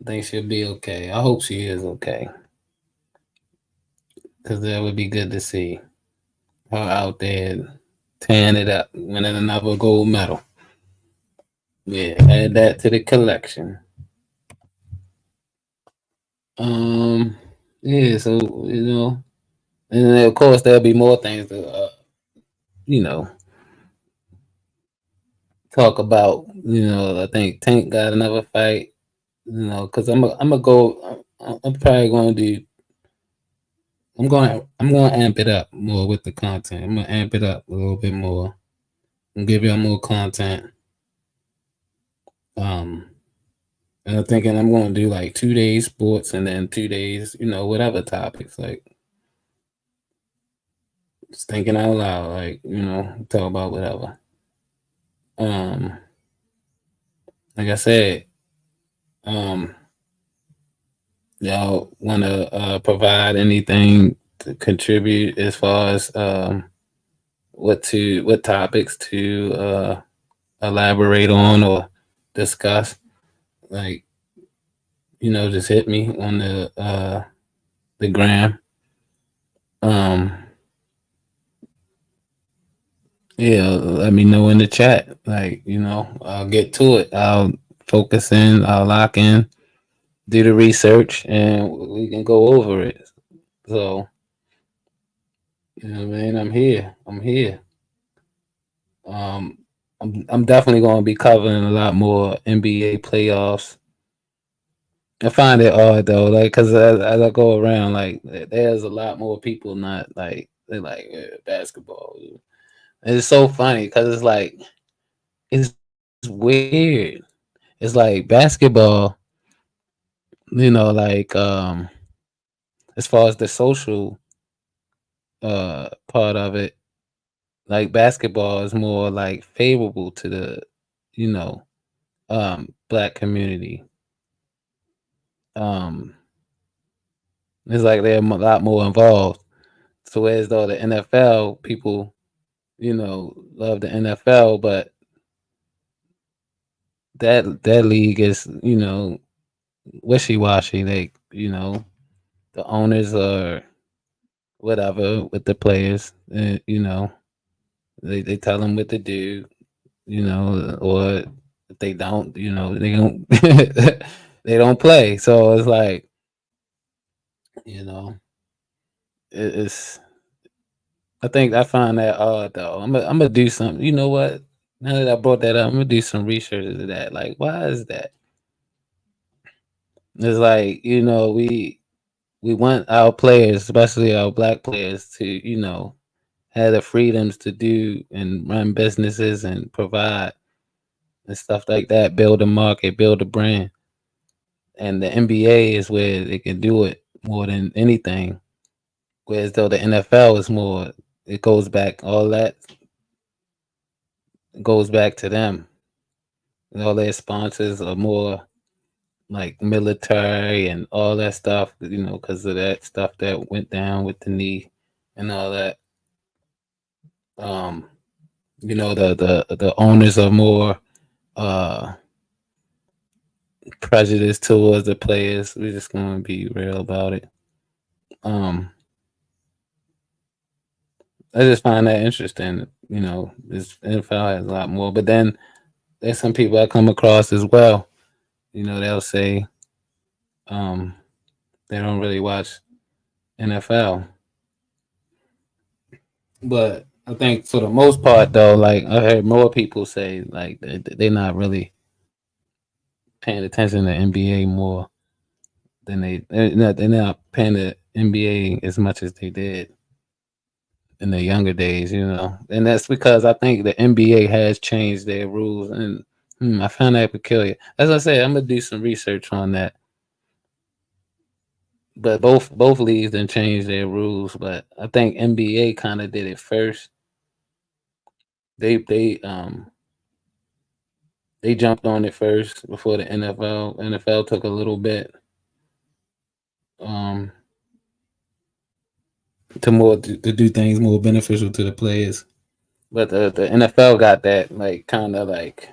I think she'll be okay. I hope she is okay. because that would be good to see her out there tearing it up, winning another gold medal. Yeah, add that to the collection. Yeah, so and then of course there'll be more things to you know talk about. I think Tank got another fight. Because I'm gonna go. I'm probably going to do. I'm going to amp it up more with the content. I'm gonna amp it up a little bit more and give y'all more content. And I'm thinking I'm going to do like 2 days sports and then 2 days, whatever topics. Like, just thinking out loud, like, talk about whatever. Like I said, y'all want to provide anything to contribute as far as what topics to elaborate on or discuss? Like, just hit me on the gram. Yeah, let me know in the chat. Like, I'll get to it. I'll focus in, I'll lock in, do the research, and we can go over it. So, man, I'm here. I'm definitely going to be covering a lot more NBA playoffs. I find it odd though, like, because as I go around, like, there's a lot more people not like they like basketball. And it's so funny because it's like it's weird. It's like basketball, like as far as the social part of it, like basketball is more like favorable to the black community. It's like they're a lot more involved. So as though the NFL people, love the NFL, but that league is, wishy washy. Like, the owners are whatever with the players, they tell them what to do, or if they don't, they don't they don't play. So it's like, it's I think I find that odd though. I'm gonna do something. You know what? Now that I brought that up, I'm gonna do some research into that. Like, why is that? It's like, we want our players, especially our black players, to, have the freedoms to do and run businesses and provide and stuff like that, build a market, build a brand. And the NBA is where they can do it more than anything. Whereas though the NFL is more, it goes back, all that goes back to them. And all their sponsors are more like military and all that stuff, because of that stuff that went down with the knee and all that. The owners are more prejudiced towards the players. We're just gonna be real about it. I just find that interesting. This NFL has a lot more, but then there's some people I come across as well. They'll say they don't really watch NFL. But I think for the most part, though, like I heard more people say, like they're not really paying attention to NBA more than they're not paying the NBA as much as they did in their younger days, and that's because I think the NBA has changed their rules, and I found that peculiar. As I said, I'm gonna do some research on that. But both leagues then changed their rules, but I think NBA kind of did it first. They jumped on it first before the NFL. NFL took a little bit to do things more beneficial to the players, but the NFL got that like kind of like,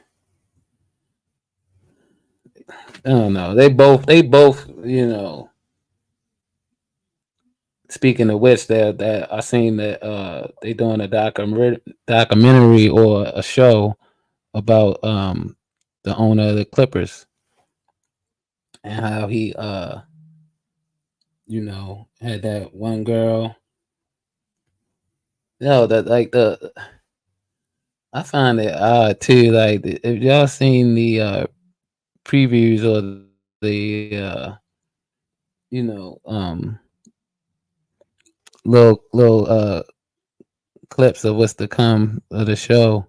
I don't know. They both speaking of which, that I seen that they doing a documentary or a show about the owner of the Clippers and how he had that one girl. That like I find it odd too. Like if y'all seen the previews or the little clips of what's to come of the show.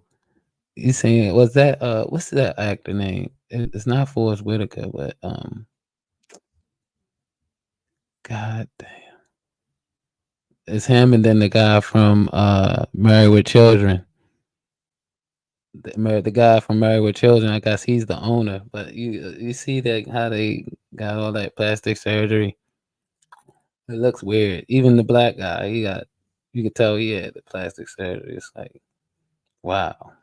You saying was that what's that actor name? It's not Forrest Whitaker, but God damn, it's him and then the guy from Married with Children. The guy from Married with Children, I guess he's the owner. But you see that how they got all that plastic surgery. It looks weird. Even the black guy, you could tell he had the plastic surgery. It's like, wow.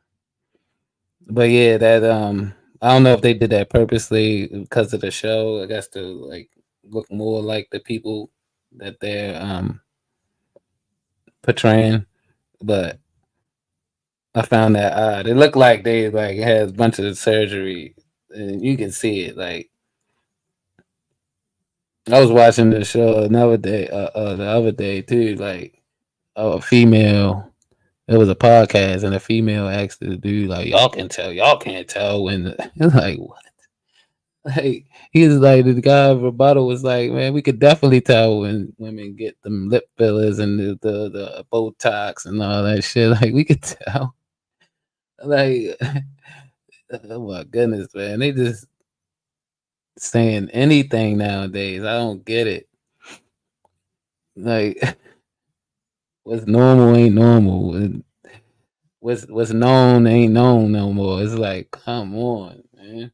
But yeah, that I don't know if they did that purposely because of the show. I guess to like look more like the people that they're portraying. But I found that odd. It looked like they like had a bunch of surgery, and you can see it. Like I was watching the show another day, the other day too. Like a female. It was a podcast, and a female asked the dude, like, y'all can't tell when. It's like, what? Like, he was like, the guy rebuttal was like, man, we could definitely tell when women get them lip fillers and the Botox and all that shit. Like, we could tell. Like, oh my goodness, man. They just saying anything nowadays. I don't get it. Like, what's normal ain't normal. And what's known ain't known no more. It's like, come on, man.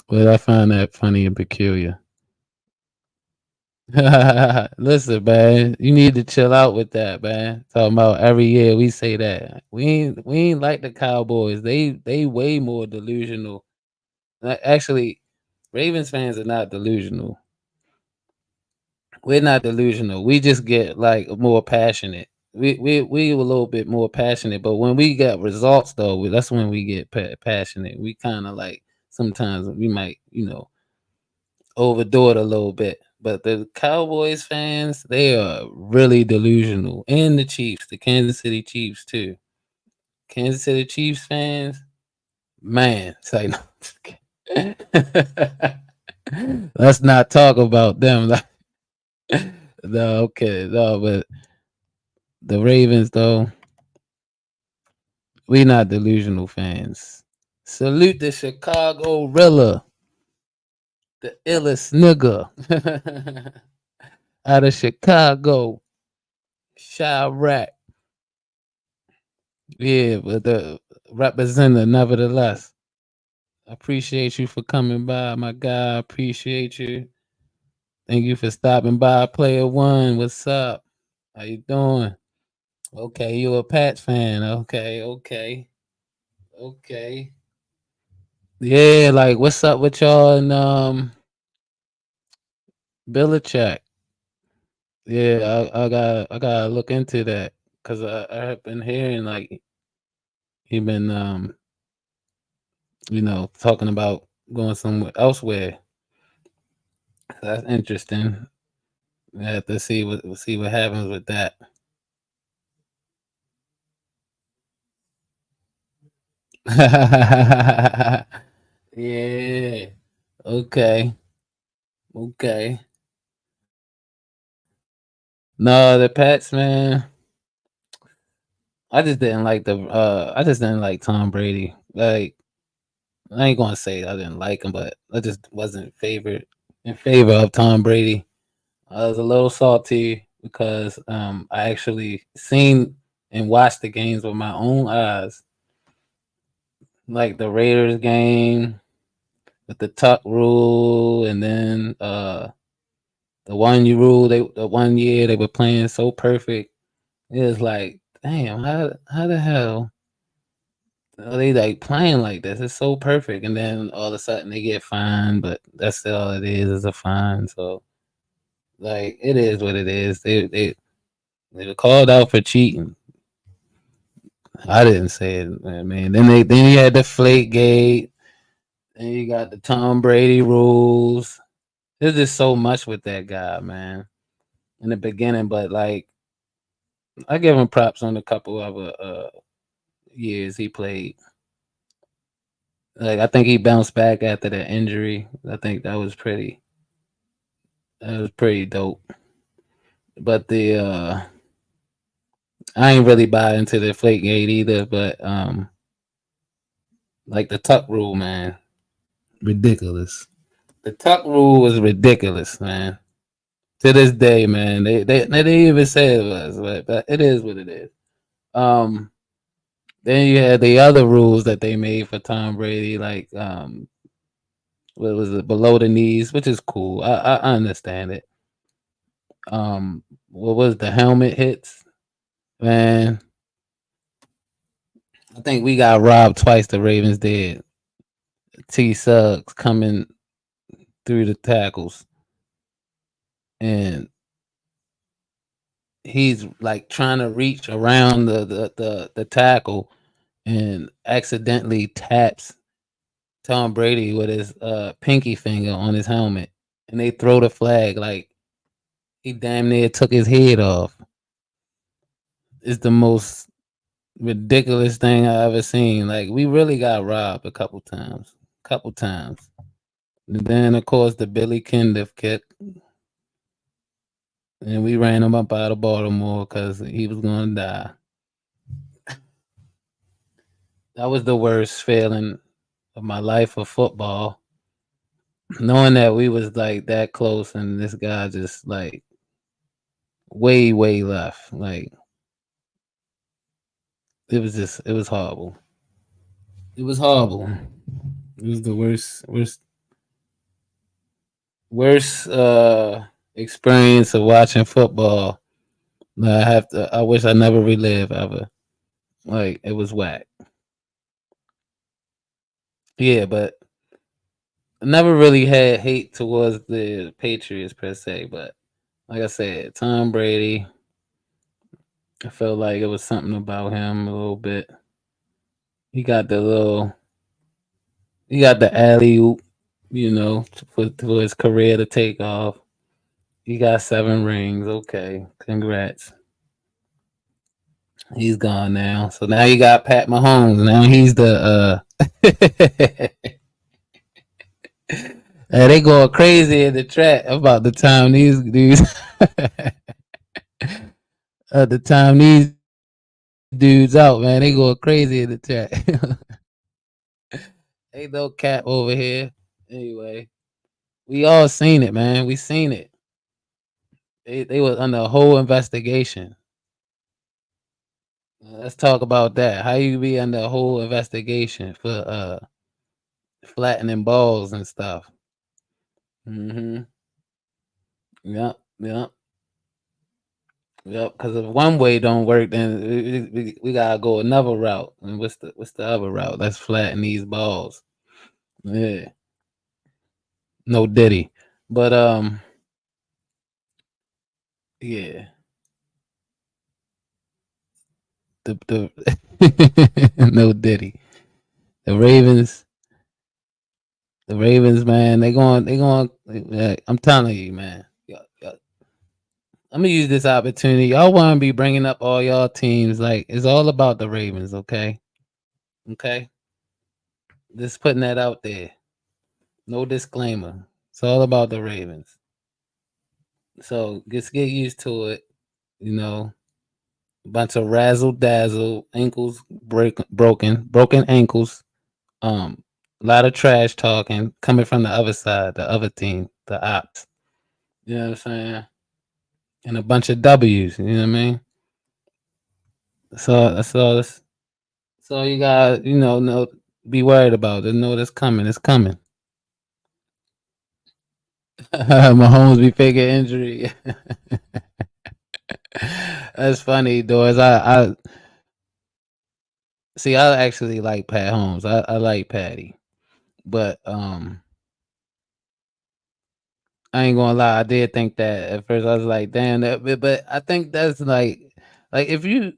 But I find that funny and peculiar. Listen, man, you need to chill out with that, man. Talking about every year we say that. We ain't like the Cowboys. They way more delusional. Actually, Ravens fans are not delusional. We're not delusional. We just get like more passionate. We a little bit more passionate, but when we get results though, that's when we get passionate. We kind of like sometimes we might overdo it a little bit. But the Cowboys fans, they are really delusional, and the Chiefs, the Kansas City Chiefs too. Kansas City Chiefs fans, man, it's like let's not talk about them. No, okay, no, but the Ravens, though, we not delusional fans. Salute the Chicago Rilla, the illest nigga out of Chicago, Chirac. Yeah, but the representative, nevertheless. Appreciate you for coming by, my guy. Appreciate you. Thank you for stopping by, Player One. What's up? How you doing? Okay, you a Pats fan. Okay. Yeah, like what's up with y'all and Belichick? Yeah, I gotta look into that because I have been hearing like he been talking about going somewhere elsewhere. That's interesting. I have to see what happens with that. Yeah. Okay. No, the Pats, man. I just didn't like Tom Brady. Like I ain't gonna say I didn't like him, but I just wasn't in favor of Tom Brady. I was a little salty because I actually seen and watched the games with my own eyes. Like the Raiders game with the tuck rule, and then the 1 year rule. The 1 year they were playing so perfect. It was like, damn, how the hell are they like playing like this? It's so perfect, and then all of a sudden they get fined, but that's all it is a fine. So Like it is what it is. They were called out for cheating. I didn't say it, man. Then you had the Flake Gate. Then you got the Tom Brady rules. There's just so much with that guy, man. In the beginning, but like I give him props on a couple of years he played. Like I think he bounced back after the injury. I think that was pretty dope. But I ain't really buy into the Flake Gate either, but like the tuck rule, man. Ridiculous. The tuck rule was ridiculous, man. To this day, man. They even say it was, but it is what it is. Then you had the other rules that they made for Tom Brady, like what was it, below the knees, which is cool. I understand it. What was the helmet hits? Man, I think we got robbed twice. The Ravens did. T. Suggs coming through the tackles, and he's like trying to reach around the tackle, and accidentally taps Tom Brady with his pinky finger on his helmet, and they throw the flag like he damn near took his head off. It's the most ridiculous thing I ever seen. Like we really got robbed a couple times. And then of course the Billy Kindiff kick. And we ran him up out of Baltimore because he was gonna die. That was the worst feeling of my life of football. Knowing that we was like that close and this guy just like way left. Like it was horrible. It was horrible. It was the worst experience of watching football. I wish I never relive ever. Like it was whack. Yeah, but I never really had hate towards the Patriots per se, but like I said, Tom Brady, I felt like it was something about him a little bit. He got the alley oop, for his career to take off. He got 7 rings. Okay, congrats. He's gone now. So now you got Pat Mahomes. Now he's the they going crazy in the chat about the time these dudes the time these dudes out, man. They going crazy in the chat. Ain't no cap over here. Anyway, we all seen it, man. We seen it. They was under a whole investigation. Let's talk about that. How you be under a whole investigation for flattening balls and stuff? Yep. Because if one way don't work, then we gotta go another route. And what's the other route? Let's flatten these balls. Yeah. No Diddy, but yeah. The no Diddy. The Ravens, man. They going. I'm telling you, man. I'm gonna use this opportunity. Y'all want to be bringing up all y'all teams. Like it's all about the Ravens, okay? Okay. Just putting that out there. No disclaimer. It's all about the Ravens. So just get used to it. Bunch of razzle dazzle, ankles broken ankles. A lot of trash talking coming from the other side, the other team, the ops. You know what I'm saying? And a bunch of W's. You know what I mean? So that's all. That's all you got. No, be worried about. Just know that's coming. It's coming. Mahomes be faking injury. That's funny, Doris. I see. I actually like Pat Holmes. I like Patty, but I ain't gonna lie, I did think that at first. I was like, damn, but I think that's like if you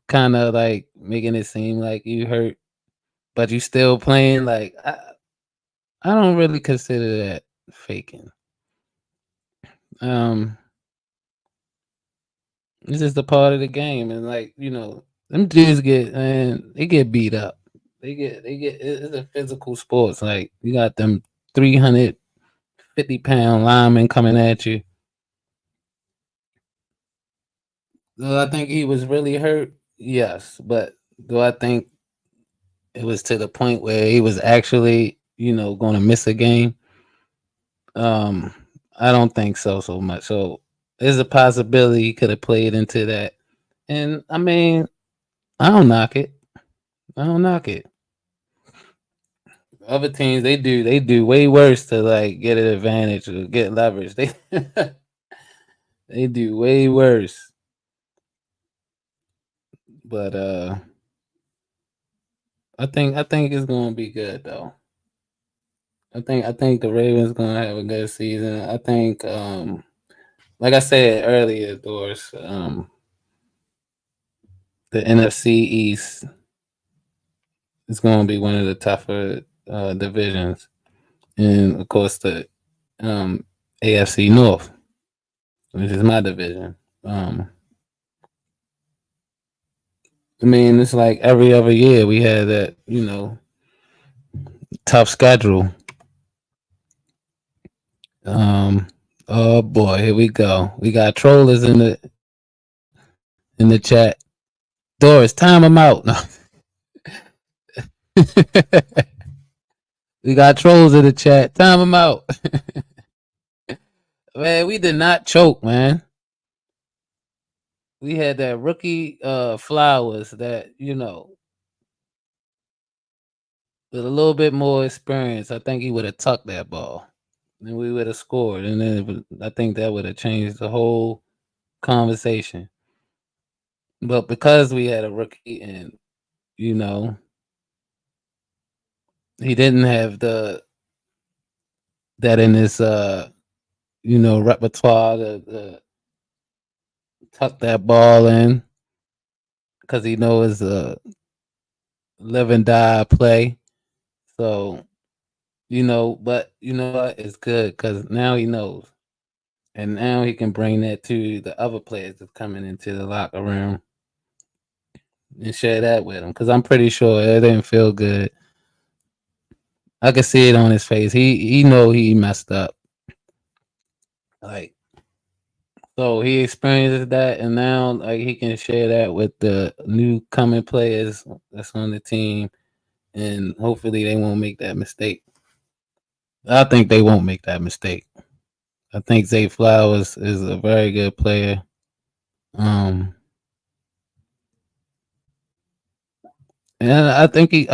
kind of like making it seem like you hurt, but you still playing. Like I don't really consider that faking. Um, it's just a part of the game, and like them dudes they get beat up. It's a physical sports. Like you got them 350-pound linemen coming at you. Do I think he was really hurt? Yes, but do I think it was to the point where he was actually, going to miss a game? Um, I don't think so much. So there's a possibility he could have played into that. And I mean, I don't knock it. I don't knock it. Other teams they do way worse to like get an advantage or get leverage. They they do way worse. But I think it's gonna be good though. I think the Ravens gonna have a good season. I think like I said earlier, Doris, the NFC East is gonna be one of the tougher divisions. And of course the AFC North, which is my division. I mean, it's like every other year we had that, tough schedule. Oh boy, here we go. We got trollers in the chat. Doris, time them out. No. We got trolls in the chat. Time them out. Man, we did not choke, man. We had that rookie Flowers that, with a little bit more experience, I think he would have tucked that ball. And we would have scored. And then I think that would have changed the whole conversation. But because we had a rookie and, he didn't have that in his repertoire to tuck that ball in, because he knows it's a live and die play. So, but you know what? It's good because now he knows. And now he can bring that to the other players that's coming into the locker room and share that with them. Because I'm pretty sure it didn't feel good. I could see it on his face. He know he messed up. Like, so he experienced that, and now like he can share that with the new coming players that's on the team, and hopefully they won't make that mistake. I think they won't make that mistake. I think Zay Flowers is a very good player. And I think he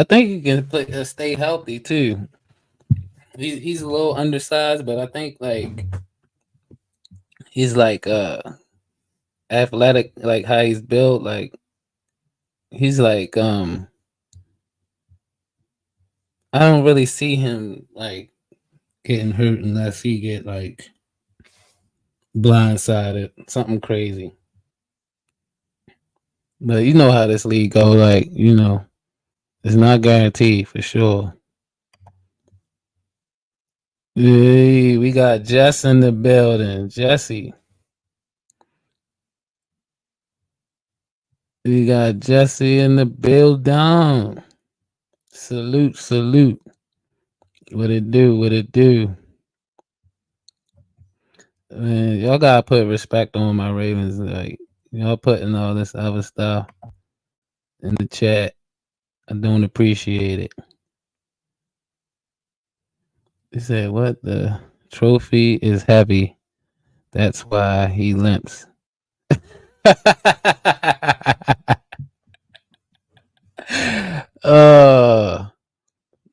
can stay healthy too. He's a little undersized, but I think like he's like athletic, like how he's built. Like he's like I don't really see him like getting hurt unless he get like blindsided, something crazy. But you know how this league go, like it's not guaranteed for sure. Hey, we got Jess in the building. Jesse. We got Jesse in the building. Salute. What it do? Man, y'all gotta put respect on my Ravens. Like y'all putting all this other stuff in the chat. I don't appreciate it. He said, "What the trophy is heavy. That's why he limps."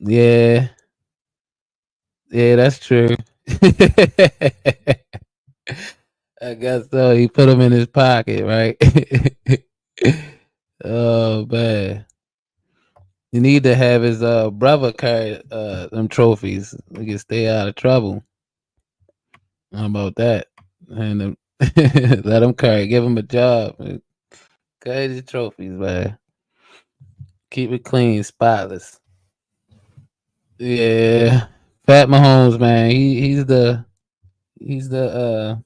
Yeah, that's true. I guess so. He put them in his pocket, right? Oh man, you need to have his brother carry them trophies. We can stay out of trouble. How about that? And let him carry. Give him a job. Carry the trophies, man. Keep it clean, spotless. Yeah, Pat Mahomes, man. He's the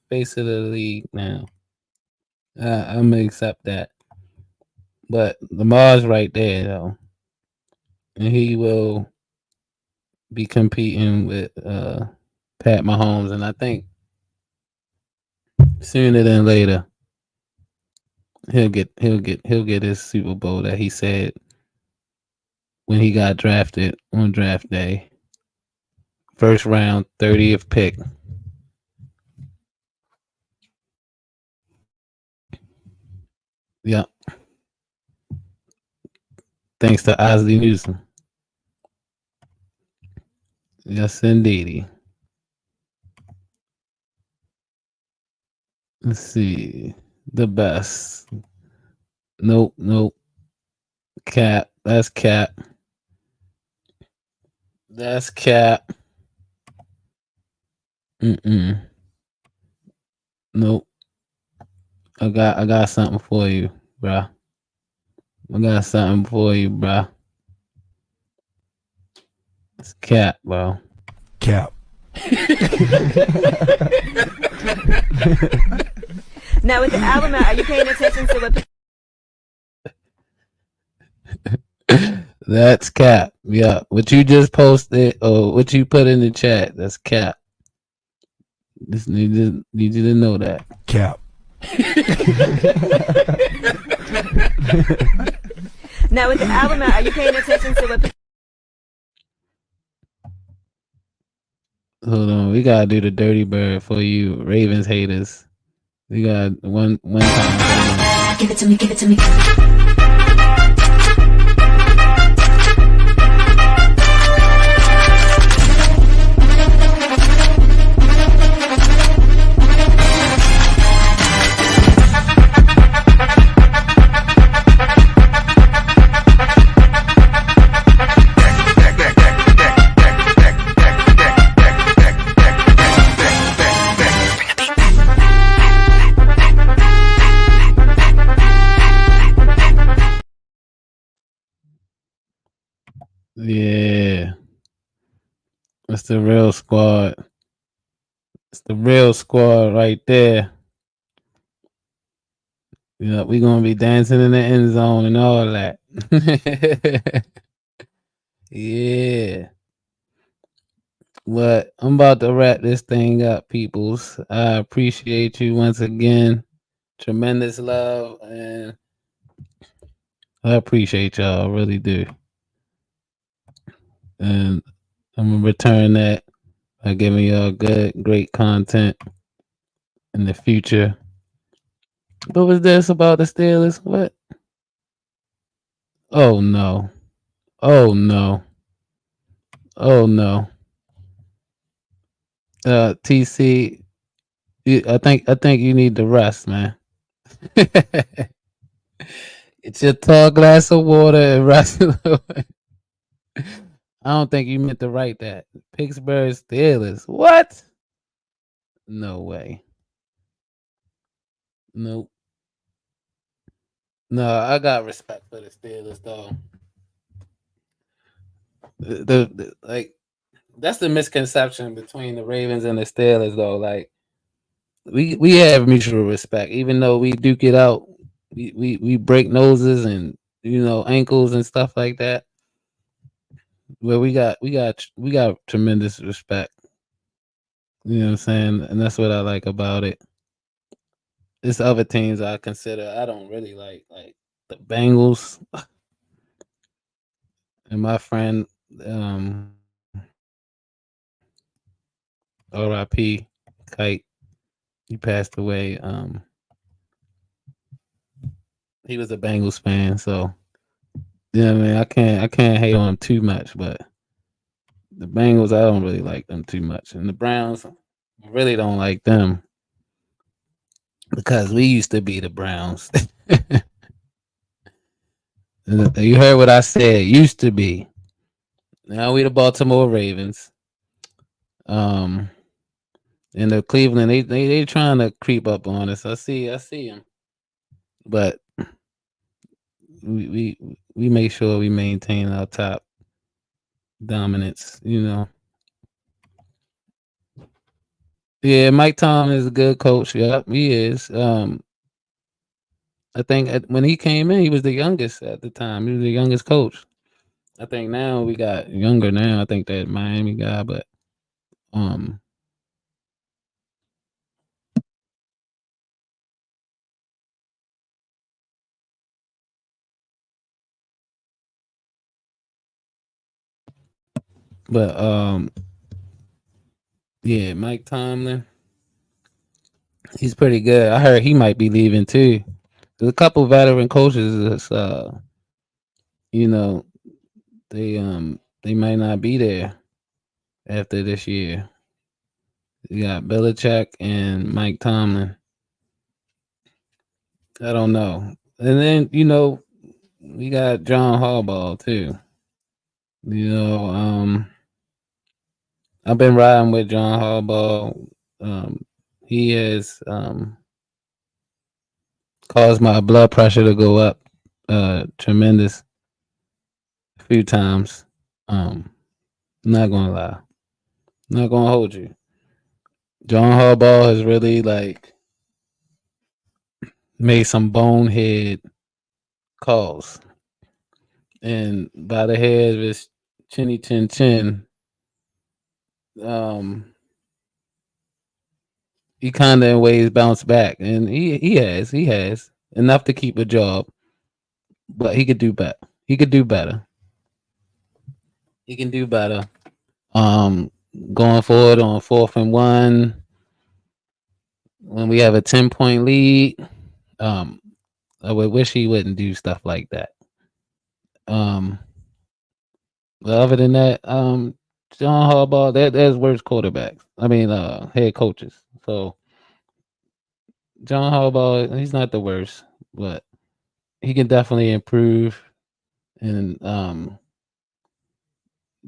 face of the league now. I'm gonna accept that. But Lamar's right there though, and he will be competing with Pat Mahomes, and I think sooner than later he'll get his Super Bowl that he said when he got drafted on draft day. First round, 30th pick. Yep. Thanks to Ozzie Newsome. Yes, indeedy. Let's see. The best. Nope. Cap. That's Cap. That's Cap. Nope. I got something for you, bruh. I got something for you, bruh. It's Cap, bro. Cap. Now with the album out, are you paying attention to what? That's Cap. Yeah. What you just posted or what you put in the chat, that's Cap. Just need you to know that. Cap. Now with the album out, are you paying attention to what? Hold on, we gotta do the dirty bird for you Ravens haters. We got one time. Give it to me, give it to me. Yeah. It's the real squad. It's the real squad right there. Yeah, we gonna be dancing in the end zone and all that. Yeah. But I'm about to wrap this thing up, peoples. I appreciate you once again. Tremendous love, and I appreciate y'all. I really do. And I'm gonna return that by giving y'all great content in the future. What was this about the Steelers? What? Oh no. Oh no. Oh no. TC, I think you need to rest, man. Get your tall glass of water and rest. I don't think you meant to write that. Pittsburgh Steelers. What? No way. Nope. No, I got respect for the Steelers though. The like that's the misconception between the Ravens and the Steelers though. Like we have mutual respect, even though we duke it out. We break noses and ankles and stuff like that. Well, we got tremendous respect. You know what I'm saying? And that's what I like about it. There's other teams I consider I don't really like the Bengals. And my friend R.I.P. Kite, he passed away. He was a Bengals fan, so yeah, man, I can't hate on him too much, but the Bengals, I don't really like them too much. And the Browns, I really don't like them because we used to be the Browns. You heard what I said, used to be. Now we the Baltimore Ravens. And And the Cleveland, they trying to creep up on us. I see them, but we make sure we maintain our top dominance. You know. Yeah, Mike Tomlin is a good coach. Yep, he is. I think when he came in, he was the youngest at the time. He was the youngest coach. I think now we got younger now. I think that Miami guy, but yeah, Mike Tomlin, he's pretty good. I heard he might be leaving too. There's a couple veteran coaches that's you know, they might not be there after this year. You got Belichick and Mike Tomlin. I don't know. And then, we got John Harbaugh too. I've been riding with John Harbaugh. He has caused my blood pressure to go up tremendous a few times. I'm not gonna lie. I'm not gonna hold you. John Harbaugh has really made some bonehead calls. And by the head of his chinny chin chin, he kind of in ways bounced back, and he has enough to keep a job, but he could do better. He can do better. Going forward on 4th and 1, when we have a 10-point lead, I would wish he wouldn't do stuff like that. But other than that, John Harbaugh, there's worse quarterbacks. I mean, head coaches. So John Harbaugh, he's not the worst, but he can definitely improve, and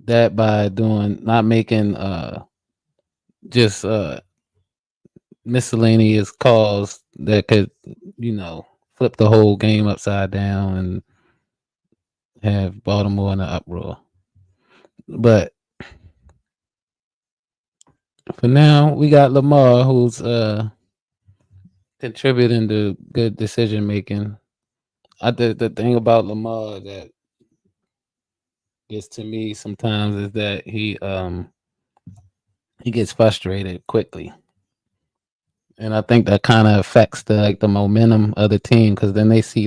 that by not making just miscellaneous calls that could, flip the whole game upside down and have Baltimore in an uproar. But for now, we got Lamar, who's contributing to good decision making. The thing about Lamar that gets to me sometimes is that he gets frustrated quickly, and I think that kind of affects the momentum of the team, because then they see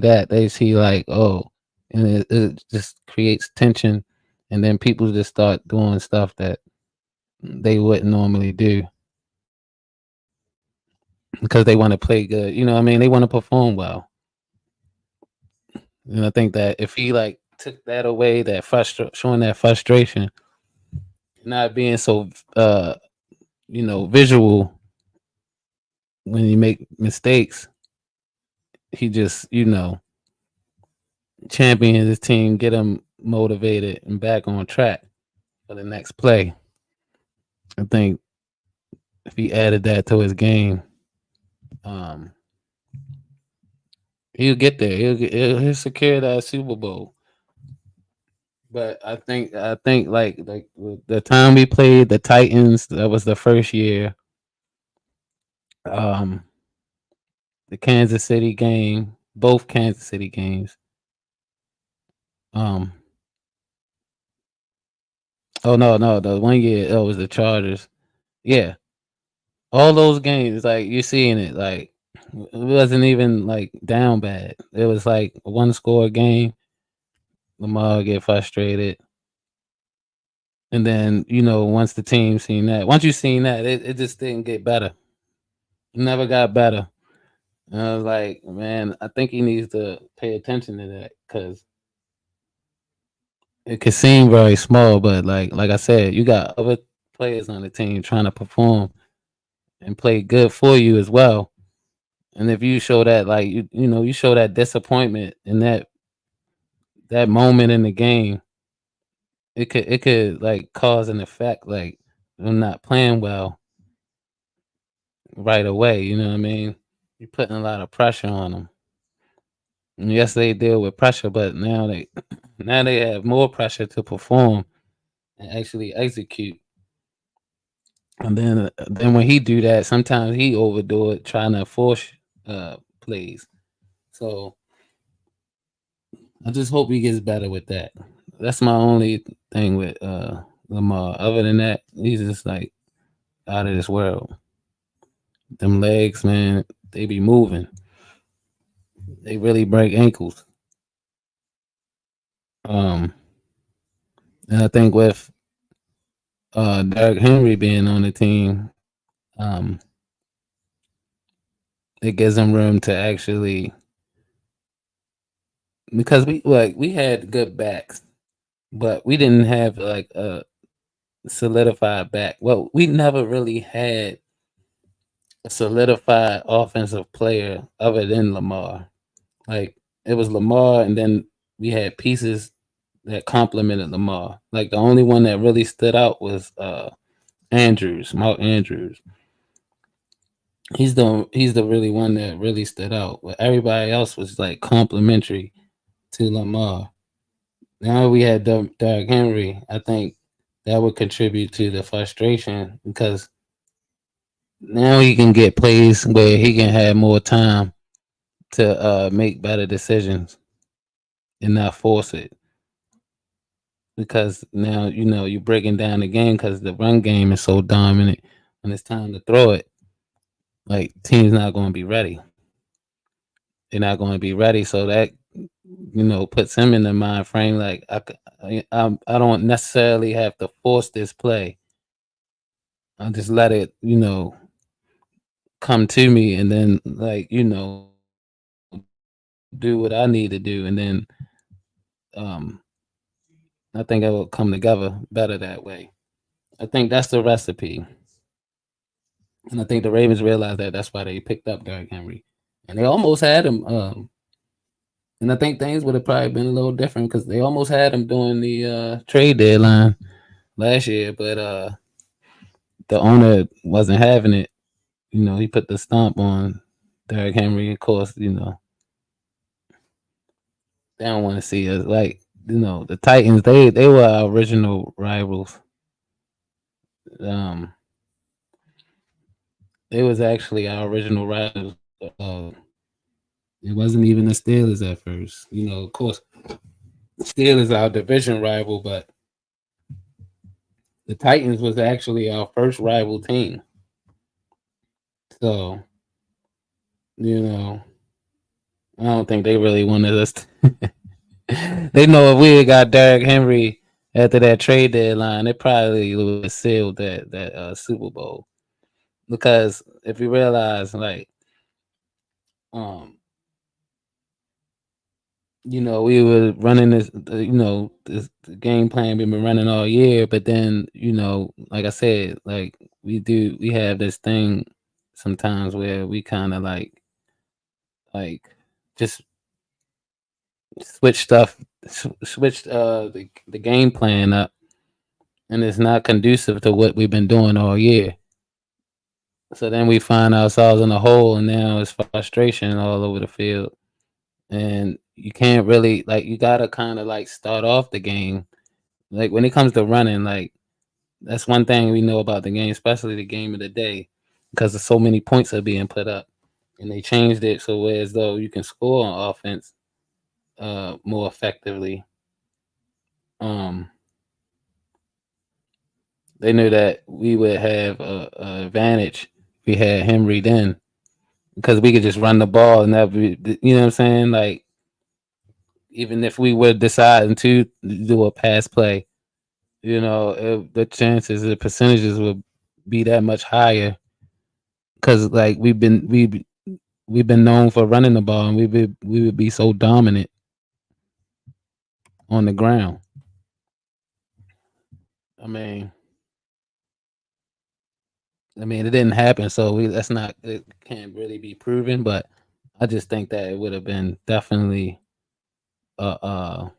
and it just creates tension, and then people just start doing stuff that they wouldn't normally do because they want to play good. You know what I mean? They want to perform well. And I think that if he took that away, that showing that frustration, not being so visual when you make mistakes, he just champion his team, get him motivated and back on track for the next play. I think if he added that to his game, he'll get there. He'll secure that Super Bowl. But I think like the time we played the Titans, that was the first year. The Kansas City game, both Kansas City games. Oh no, the 1 year it was the Chargers. Yeah. All those games, you're seeing it, it wasn't even down bad. It was a 1-score game. Lamar get frustrated. And then, once the team seen that, it just didn't get better. It never got better. And I was like, man, I think he needs to pay attention to that, because it could seem very small, but like I said, you got other players on the team trying to perform and play good for you as well. And if you show that, you show that disappointment in that moment in the game, it could cause an effect, I'm not playing well. right away. You know what I mean? You're putting a lot of pressure on them. And yes, they deal with pressure, but now they have more pressure to perform and actually execute. And then when he do that, sometimes he overdo it trying to force plays. So I just hope he gets better with that. That's my only thing with Lamar. Other than that, he's just like out of this world. Them legs, man, they be moving. They really break ankles. And I think with Derrick Henry being on the team, it gives him room to actually, because we had good backs, but we didn't have like a solidified back. Well, we never really had a solidified offensive player other than Lamar. Like it was Lamar, and then we had pieces that complemented Lamar. Like the only one that really stood out was Andrews, Mark Andrews. He's the really one that really stood out. But everybody else was like complimentary to Lamar. Now we had Derrick Henry. I think that would contribute to the frustration because now he can get plays where he can have more time to make better decisions and not force it. Because now you're breaking down the game because the run game is so dominant. When it's time to throw it, like team's not going to be ready. They're not going to be ready, so that puts him in the mind frame like I don't necessarily have to force this play. I'll just let it come to me, and then do what I need to do, and then I think it will come together better that way. I think that's the recipe. And I think the Ravens realized that. That's why they picked up Derrick Henry. And they almost had him. And I think things would have probably been a little different because they almost had him during the trade deadline last year. But the owner wasn't having it. He put the stomp on Derrick Henry. Of course, they don't want to see us. Like, the Titans, they were our original rivals. It was actually our original rivals. It wasn't even the Steelers at first. Of course, Steelers our division rival, but the Titans was actually our first rival team. So, I don't think they really wanted us to they know if we had got Derrick Henry after that trade deadline, it probably would have sealed that Super Bowl. Because if you realize, like, we were running this, this game plan we've been running all year, but then, like I said, like we have this thing sometimes where we kind of like just switch the game plan up, and it's not conducive to what we've been doing all year. So then we find ourselves in a hole, and now it's frustration all over the field. And you can't really, like, you gotta kind of like start off the game. Like when it comes to running, like that's one thing we know about the game, especially the game of the day, because there's so many points are being put up, and they changed it so as though you can score on offense more effectively. They knew that we would have a advantage if we had Henry then, because we could just run the ball and that be, you know what I'm saying? Like, even if we were deciding to do a pass play, the chances, the percentages would be that much higher. Because like we've been known for running the ball, and we would be so dominant on the ground. I mean, it didn't happen, so it can't really be proven. But I just think that it would have been definitely some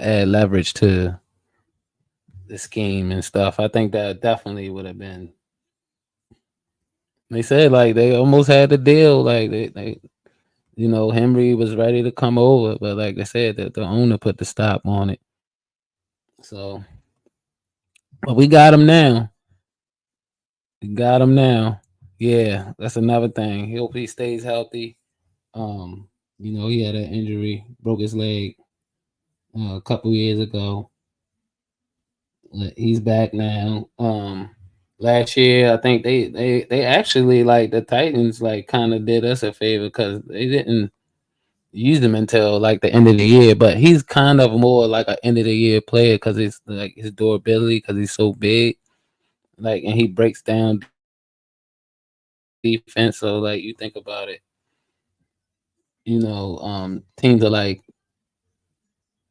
add leverage to the scheme and stuff. I think that definitely would have been. They said like they almost had the deal. Like they Henry was ready to come over, but like they said, that the owner put the stop on it. So, but we got him now. We got him now. Yeah, that's another thing. Hope he stays healthy. He had an injury, broke his leg a couple years ago. He's back now. Last year I think they actually like the Titans like kind of did us a favor because they didn't use him until like the end of the year, but he's kind of more like an end of the year player because it's like his durability because he's so big, like, and he breaks down defense. So like you think about it, teams are like,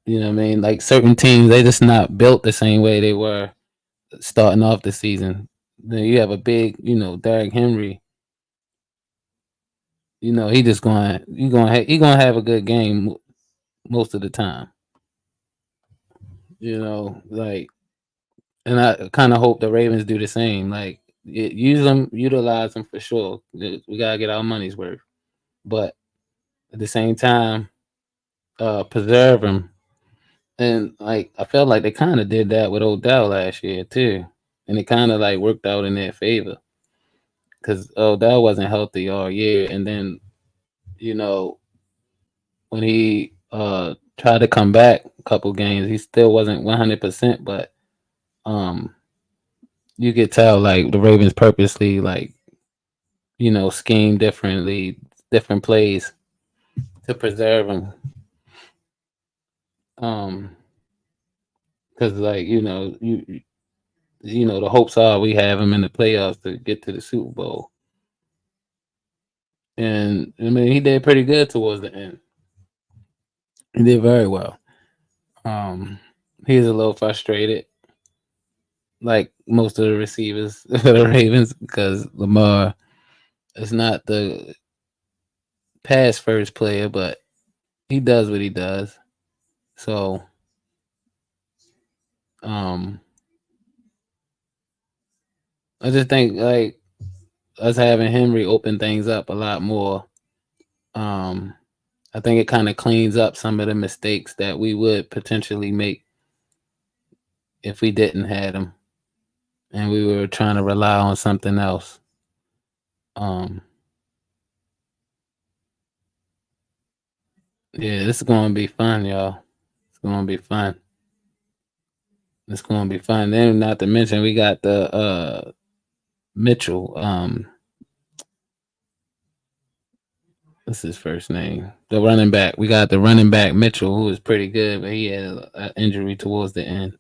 what I mean, like certain teams they just not built the same way they were starting off the season. Then you have a big, Derrick Henry. He just he gonna have a good game most of the time. Like, and I kind of hope the Ravens do the same. Like, utilize them for sure. We gotta get our money's worth, but at the same time, preserve them. And like, I felt like they kind of did that with Odell last year too, and it kind of like worked out in their favor because Odell wasn't healthy all year, and then when he tried to come back a couple games, he still wasn't 100%, but you could tell like the Ravens purposely like scheme different plays to preserve him. Because like the hopes are we have him in the playoffs to get to the Super Bowl, and I mean he did pretty good towards the end. He did very well. He's a little frustrated, like most of the receivers for the Ravens, because Lamar is not the pass first player, but he does what he does. So, I just think like us having Henry open things up a lot more. I think it kind of cleans up some of the mistakes that we would potentially make if we didn't have him and we were trying to rely on something else. Yeah, this is going to be fun, y'all. It's going to be fun. It's going to be fun. Then, not to mention, we got the Mitchell. What's his first name? The running back. We got the running back Mitchell, who was pretty good, but he had an injury towards the end.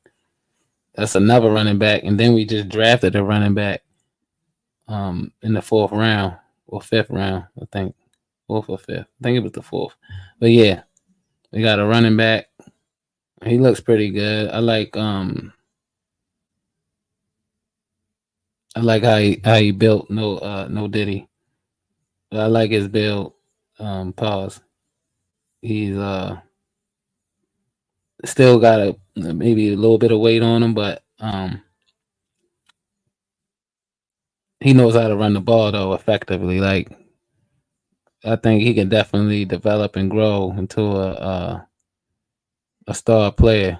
That's another running back, and then we just drafted a running back in the 4th round or 5th round, I think. 4th or 5th. I think it was the 4th. But yeah, we got a running back. He looks pretty good. I like how he built no Diddy. I like his build. Pause. He's still got maybe a little bit of weight on him, but he knows how to run the ball though effectively. Like, I think he can definitely develop and grow into a star player.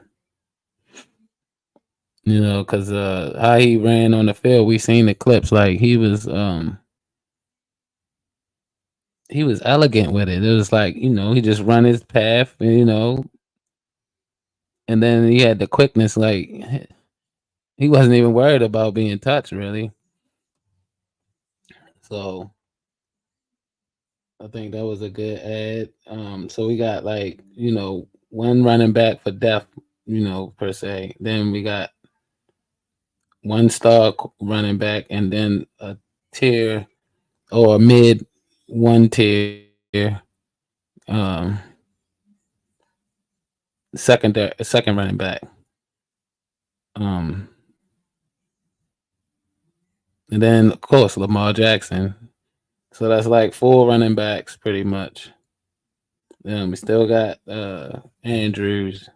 Because how he ran on the field, we seen the clips. Like he was elegant with it. It was like, he just run his path, and then he had the quickness. Like he wasn't even worried about being touched, really. So I think that was a good ad. So we got like, one running back for depth, per se. Then we got one star running back and then a tier or a mid one tier second running back. And then of course Lamar Jackson. So that's like 4 running backs pretty much. We still got Andrews.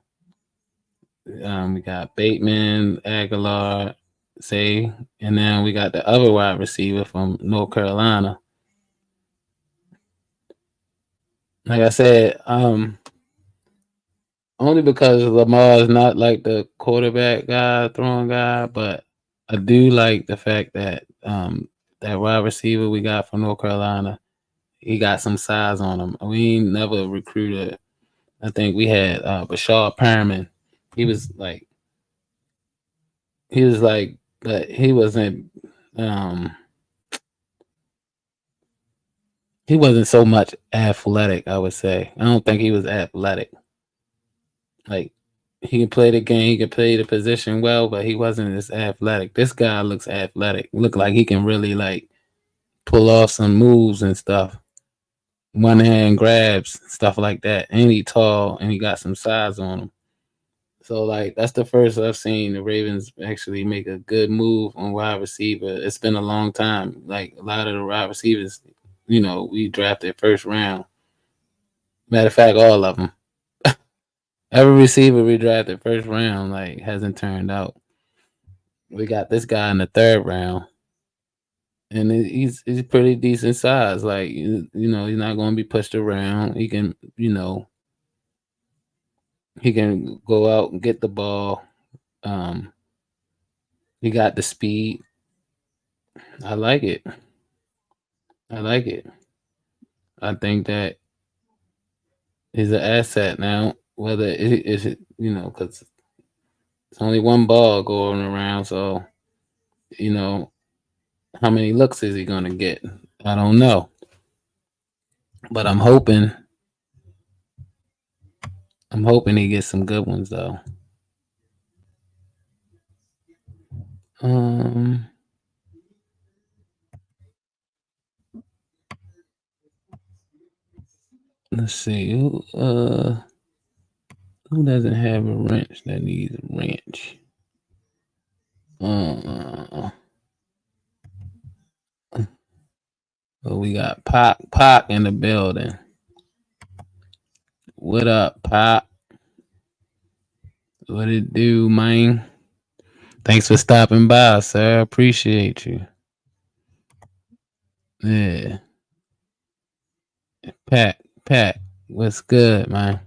We got Bateman, Aguilar, say, and then we got the other wide receiver from North Carolina. Like I said, only because Lamar is not like the quarterback guy, throwing guy, but I do like the fact that that wide receiver we got from North Carolina, he got some size on him. We ain't never recruited. I think we had Bashar Perriman. He was like, but he wasn't. He wasn't so much athletic, I would say. I don't think he was athletic. Like, he can play the game, he can play the position well, but he wasn't as athletic. This guy looks athletic. Look like he can really like pull off some moves and stuff. One hand grabs, stuff like that. And he tall and he got some size on him. So like that's the first I've seen the Ravens actually make a good move on wide receiver. It's been a long time. Like a lot of the wide receivers, we drafted first round. Matter of fact, all of them. Every receiver we drafted first round hasn't turned out. We got this guy in the third round, and he's pretty decent size. Like he's not going to be pushed around. He can he can go out and get the ball. He got the speed. I like it. I think that he's an asset now. Whether is it, because it's only one ball going around, so how many looks is he gonna get? I don't know, but I'm hoping he gets some good ones though. Let's see who doesn't have a wrench that needs a wrench? Well, we got Pac in the building. What up, Pac? What it do, man? Thanks for stopping by, sir. Appreciate you. Yeah. Pat, what's good, man?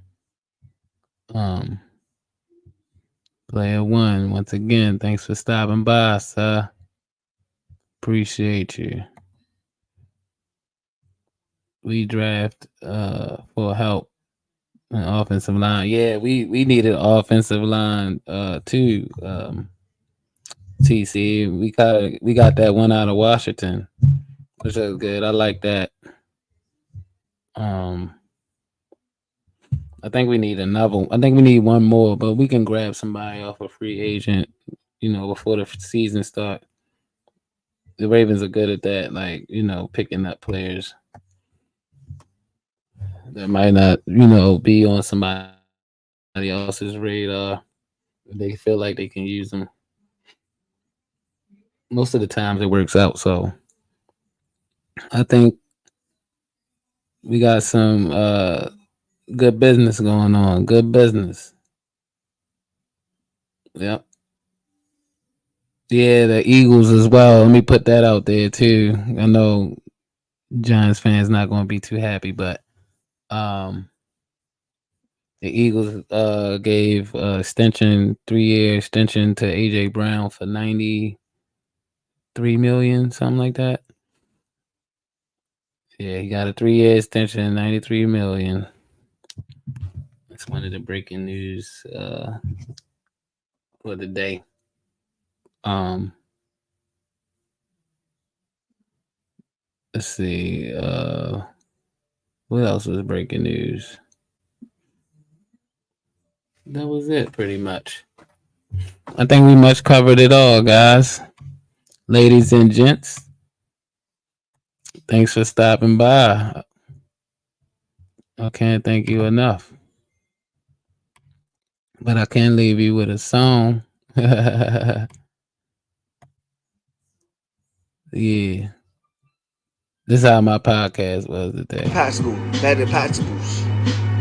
Player one, once again, thanks for stopping by, sir. Appreciate you. We draft for help in offensive line. Yeah, we needed offensive line too. TC, we got that one out of Washington, which is good. I like that. I think we need another one. I think we need one more, but we can grab somebody off a free agent, before the season start. The Ravens are good at that, picking up players that might not, be on somebody else's radar. They feel like they can use them. Most of the times it works out, so I think we got some good business going on. Good business. Yep. Yeah, the Eagles as well. Let me put that out there too. I know Giants fans not going to be too happy, but the Eagles gave 3-year extension to AJ Brown for $93 million, something like that. Yeah, he got a 3-year extension, $93 million. That's one of the breaking news for the day. Let's see. What else was breaking news? That was it, pretty much. I think we much covered it all, guys. Ladies and gents, thanks for stopping by. I can't thank you enough. But I can leave you with a song. Yeah. This is how my podcast was today. Possible, better possibles.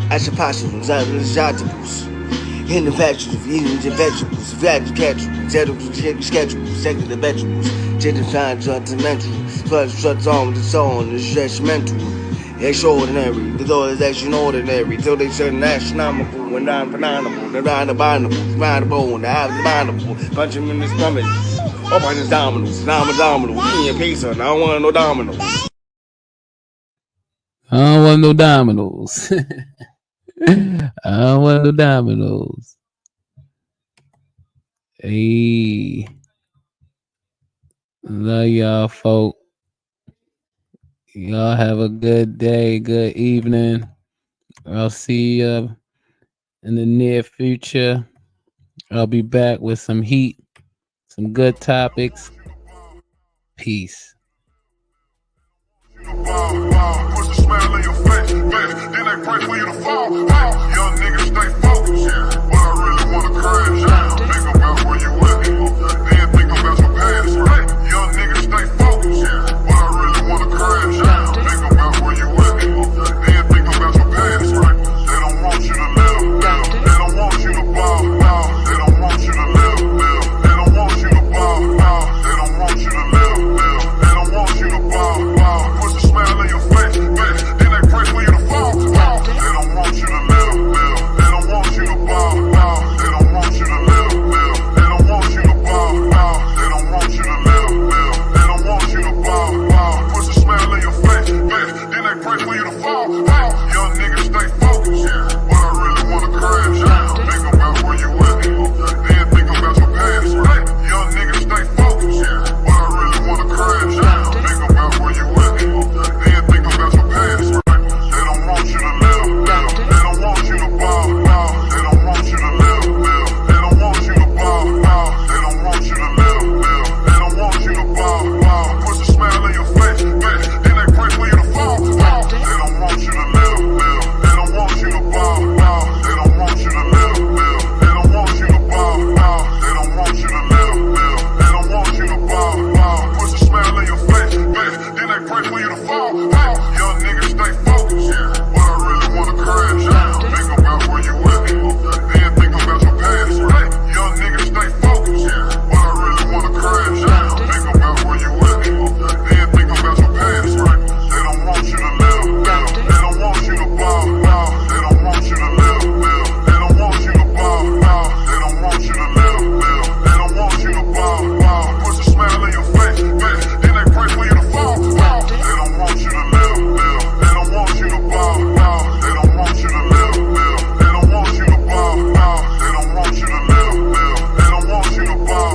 As possible, In the vegetables, eating the vegetables, vegetables, schedule, second the vegetables, didn't find sentimental, plus shuts on the song, the stretch mental. Extraordinary, the door is extraordinary, till they turn astronomical and non-phenomenal, the non-abominable, findable, and the abominable, punch him in the stomach, open his dominoes, non-abdominal, eating a pizza, and I don't want no dominoes. I don't want no dominoes. I don't want no dominoes. Hey. Love y'all, folk. Y'all have a good day, good evening. I'll see you in the near future. I'll be back with some heat, some good topics. Peace. Put a smile on your face, then they pray for you to fall. Young niggas stay focused, but I really wanna crash out. Think about where you at, then think about your past. Young niggas stay focused, but I really wanna crash out. Think about where you at, then think about your past. They don't want you to live, they don't want you to ball, they don't want you to live, they don't want you to ball, they don't want you to live, they don't want you to ball. Put a smile on your face, then they pray for you to fall. They don't want you to live, they don't want you to ball, they don't want you to live, they don't want you to ball, they don't want you to live, they don't want you to ball. Put a smile on your face, then they pray for you to fall. Young niggas stay focused, but I really wanna crash out. Think about where you at, then think about your past. Young niggas stay focused, but I really wanna crash out. Think about where you at, then think about your past. They don't want you to live, they don't want you to ball, they don't want you to live, they don't want you to ball, they don't want you to live, they don't want you to ball. Put a smile on your face, then they pray for you to fall. They don't want you to live, they don't want you to ball, they don't want you to live, they don't want you to ball, they don't want you to live, they don't want you to ball. Put a smile on your face, then they pray for you to fall. Young niggas stay focused, but I really wanna crash out. Think about where you at, then think about your past. Young niggas stay focused, but I really wanna crash out. Think about where you at, then think about your past. They don't want you to live, they don't want you to ball, they don't want you to live, they don't want you to ball, they don't want you to live, they don't want you to ball. Put a smile on your face, then they pray for you to fall. They don't want you to live, they don't want you to ball, they don't want you to live, they don't want you to ball, they don't want you to live, they don't want you to ball.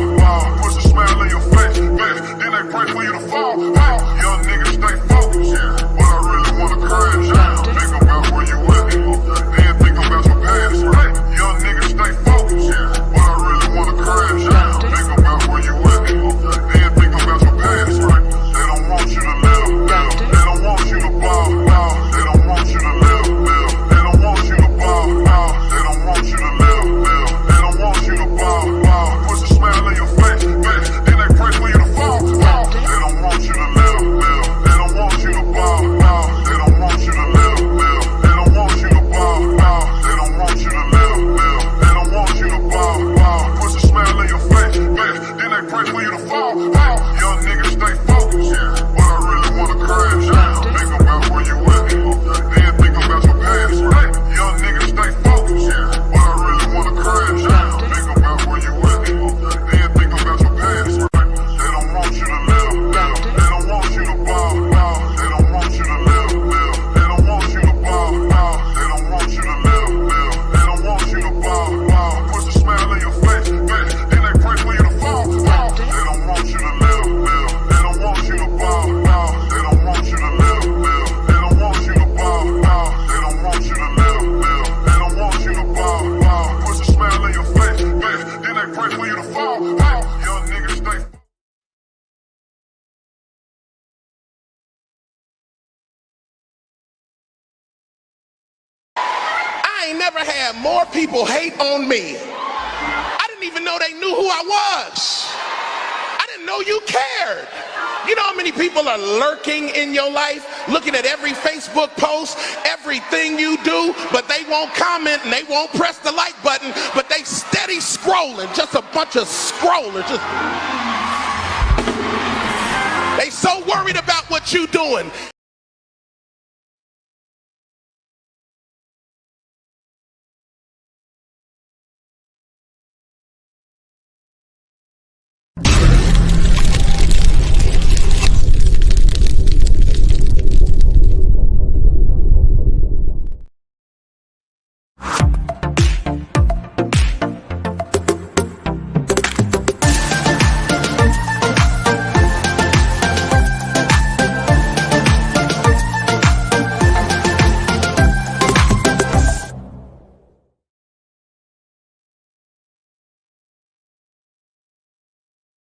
Put a smile on your face, then they pray for you to fall. Young niggas stay focused, but I really wanna crash out. Think about where you at, then think about your past. Young niggas stay focused, but I really wanna crash out. Think about where you at, then think about your past. They don't want you to live, they don't want you to ball, they don't want you to live, they don't want you to ball, they don't want you to live, they don't want you to ball. Put a smile on your face, then they pray for you to fall. They don't want you to live, they don't want you to ball, they don't want you to live, they don't want you to ball, they don't want you to live, they don't want you to ball. Put a smile on your face, then they pray for you to fall. Young niggas stay focused, but I really wanna crash out. Think about where you at, then think about your past. Young niggas stay focused, but I really wanna crash out. Think about where you at, then think about your past. They don't want you to live, they don't want you to ball, they don't want you to live, they don't want you to ball, they don't want you to live, they don't want you to ball. Put a smile on your face, then they pray for you to fall. They don't want you to live, they don't want you to ball, they don't want you to live, they don't want you to ball, they don't want you to live, they don't want you to ball. Put a smile on your face, then they pray for you to fall. Young niggas stay. I ain't never had more people hate on me. I didn't even know they knew who I was. I didn't know you cared. You know how many people are lurking in your life, looking at every Facebook post, everything you do, but they won't comment and they won't press the like button, but they steady scrolling, just a bunch of scrollers. They so worried about what you doing.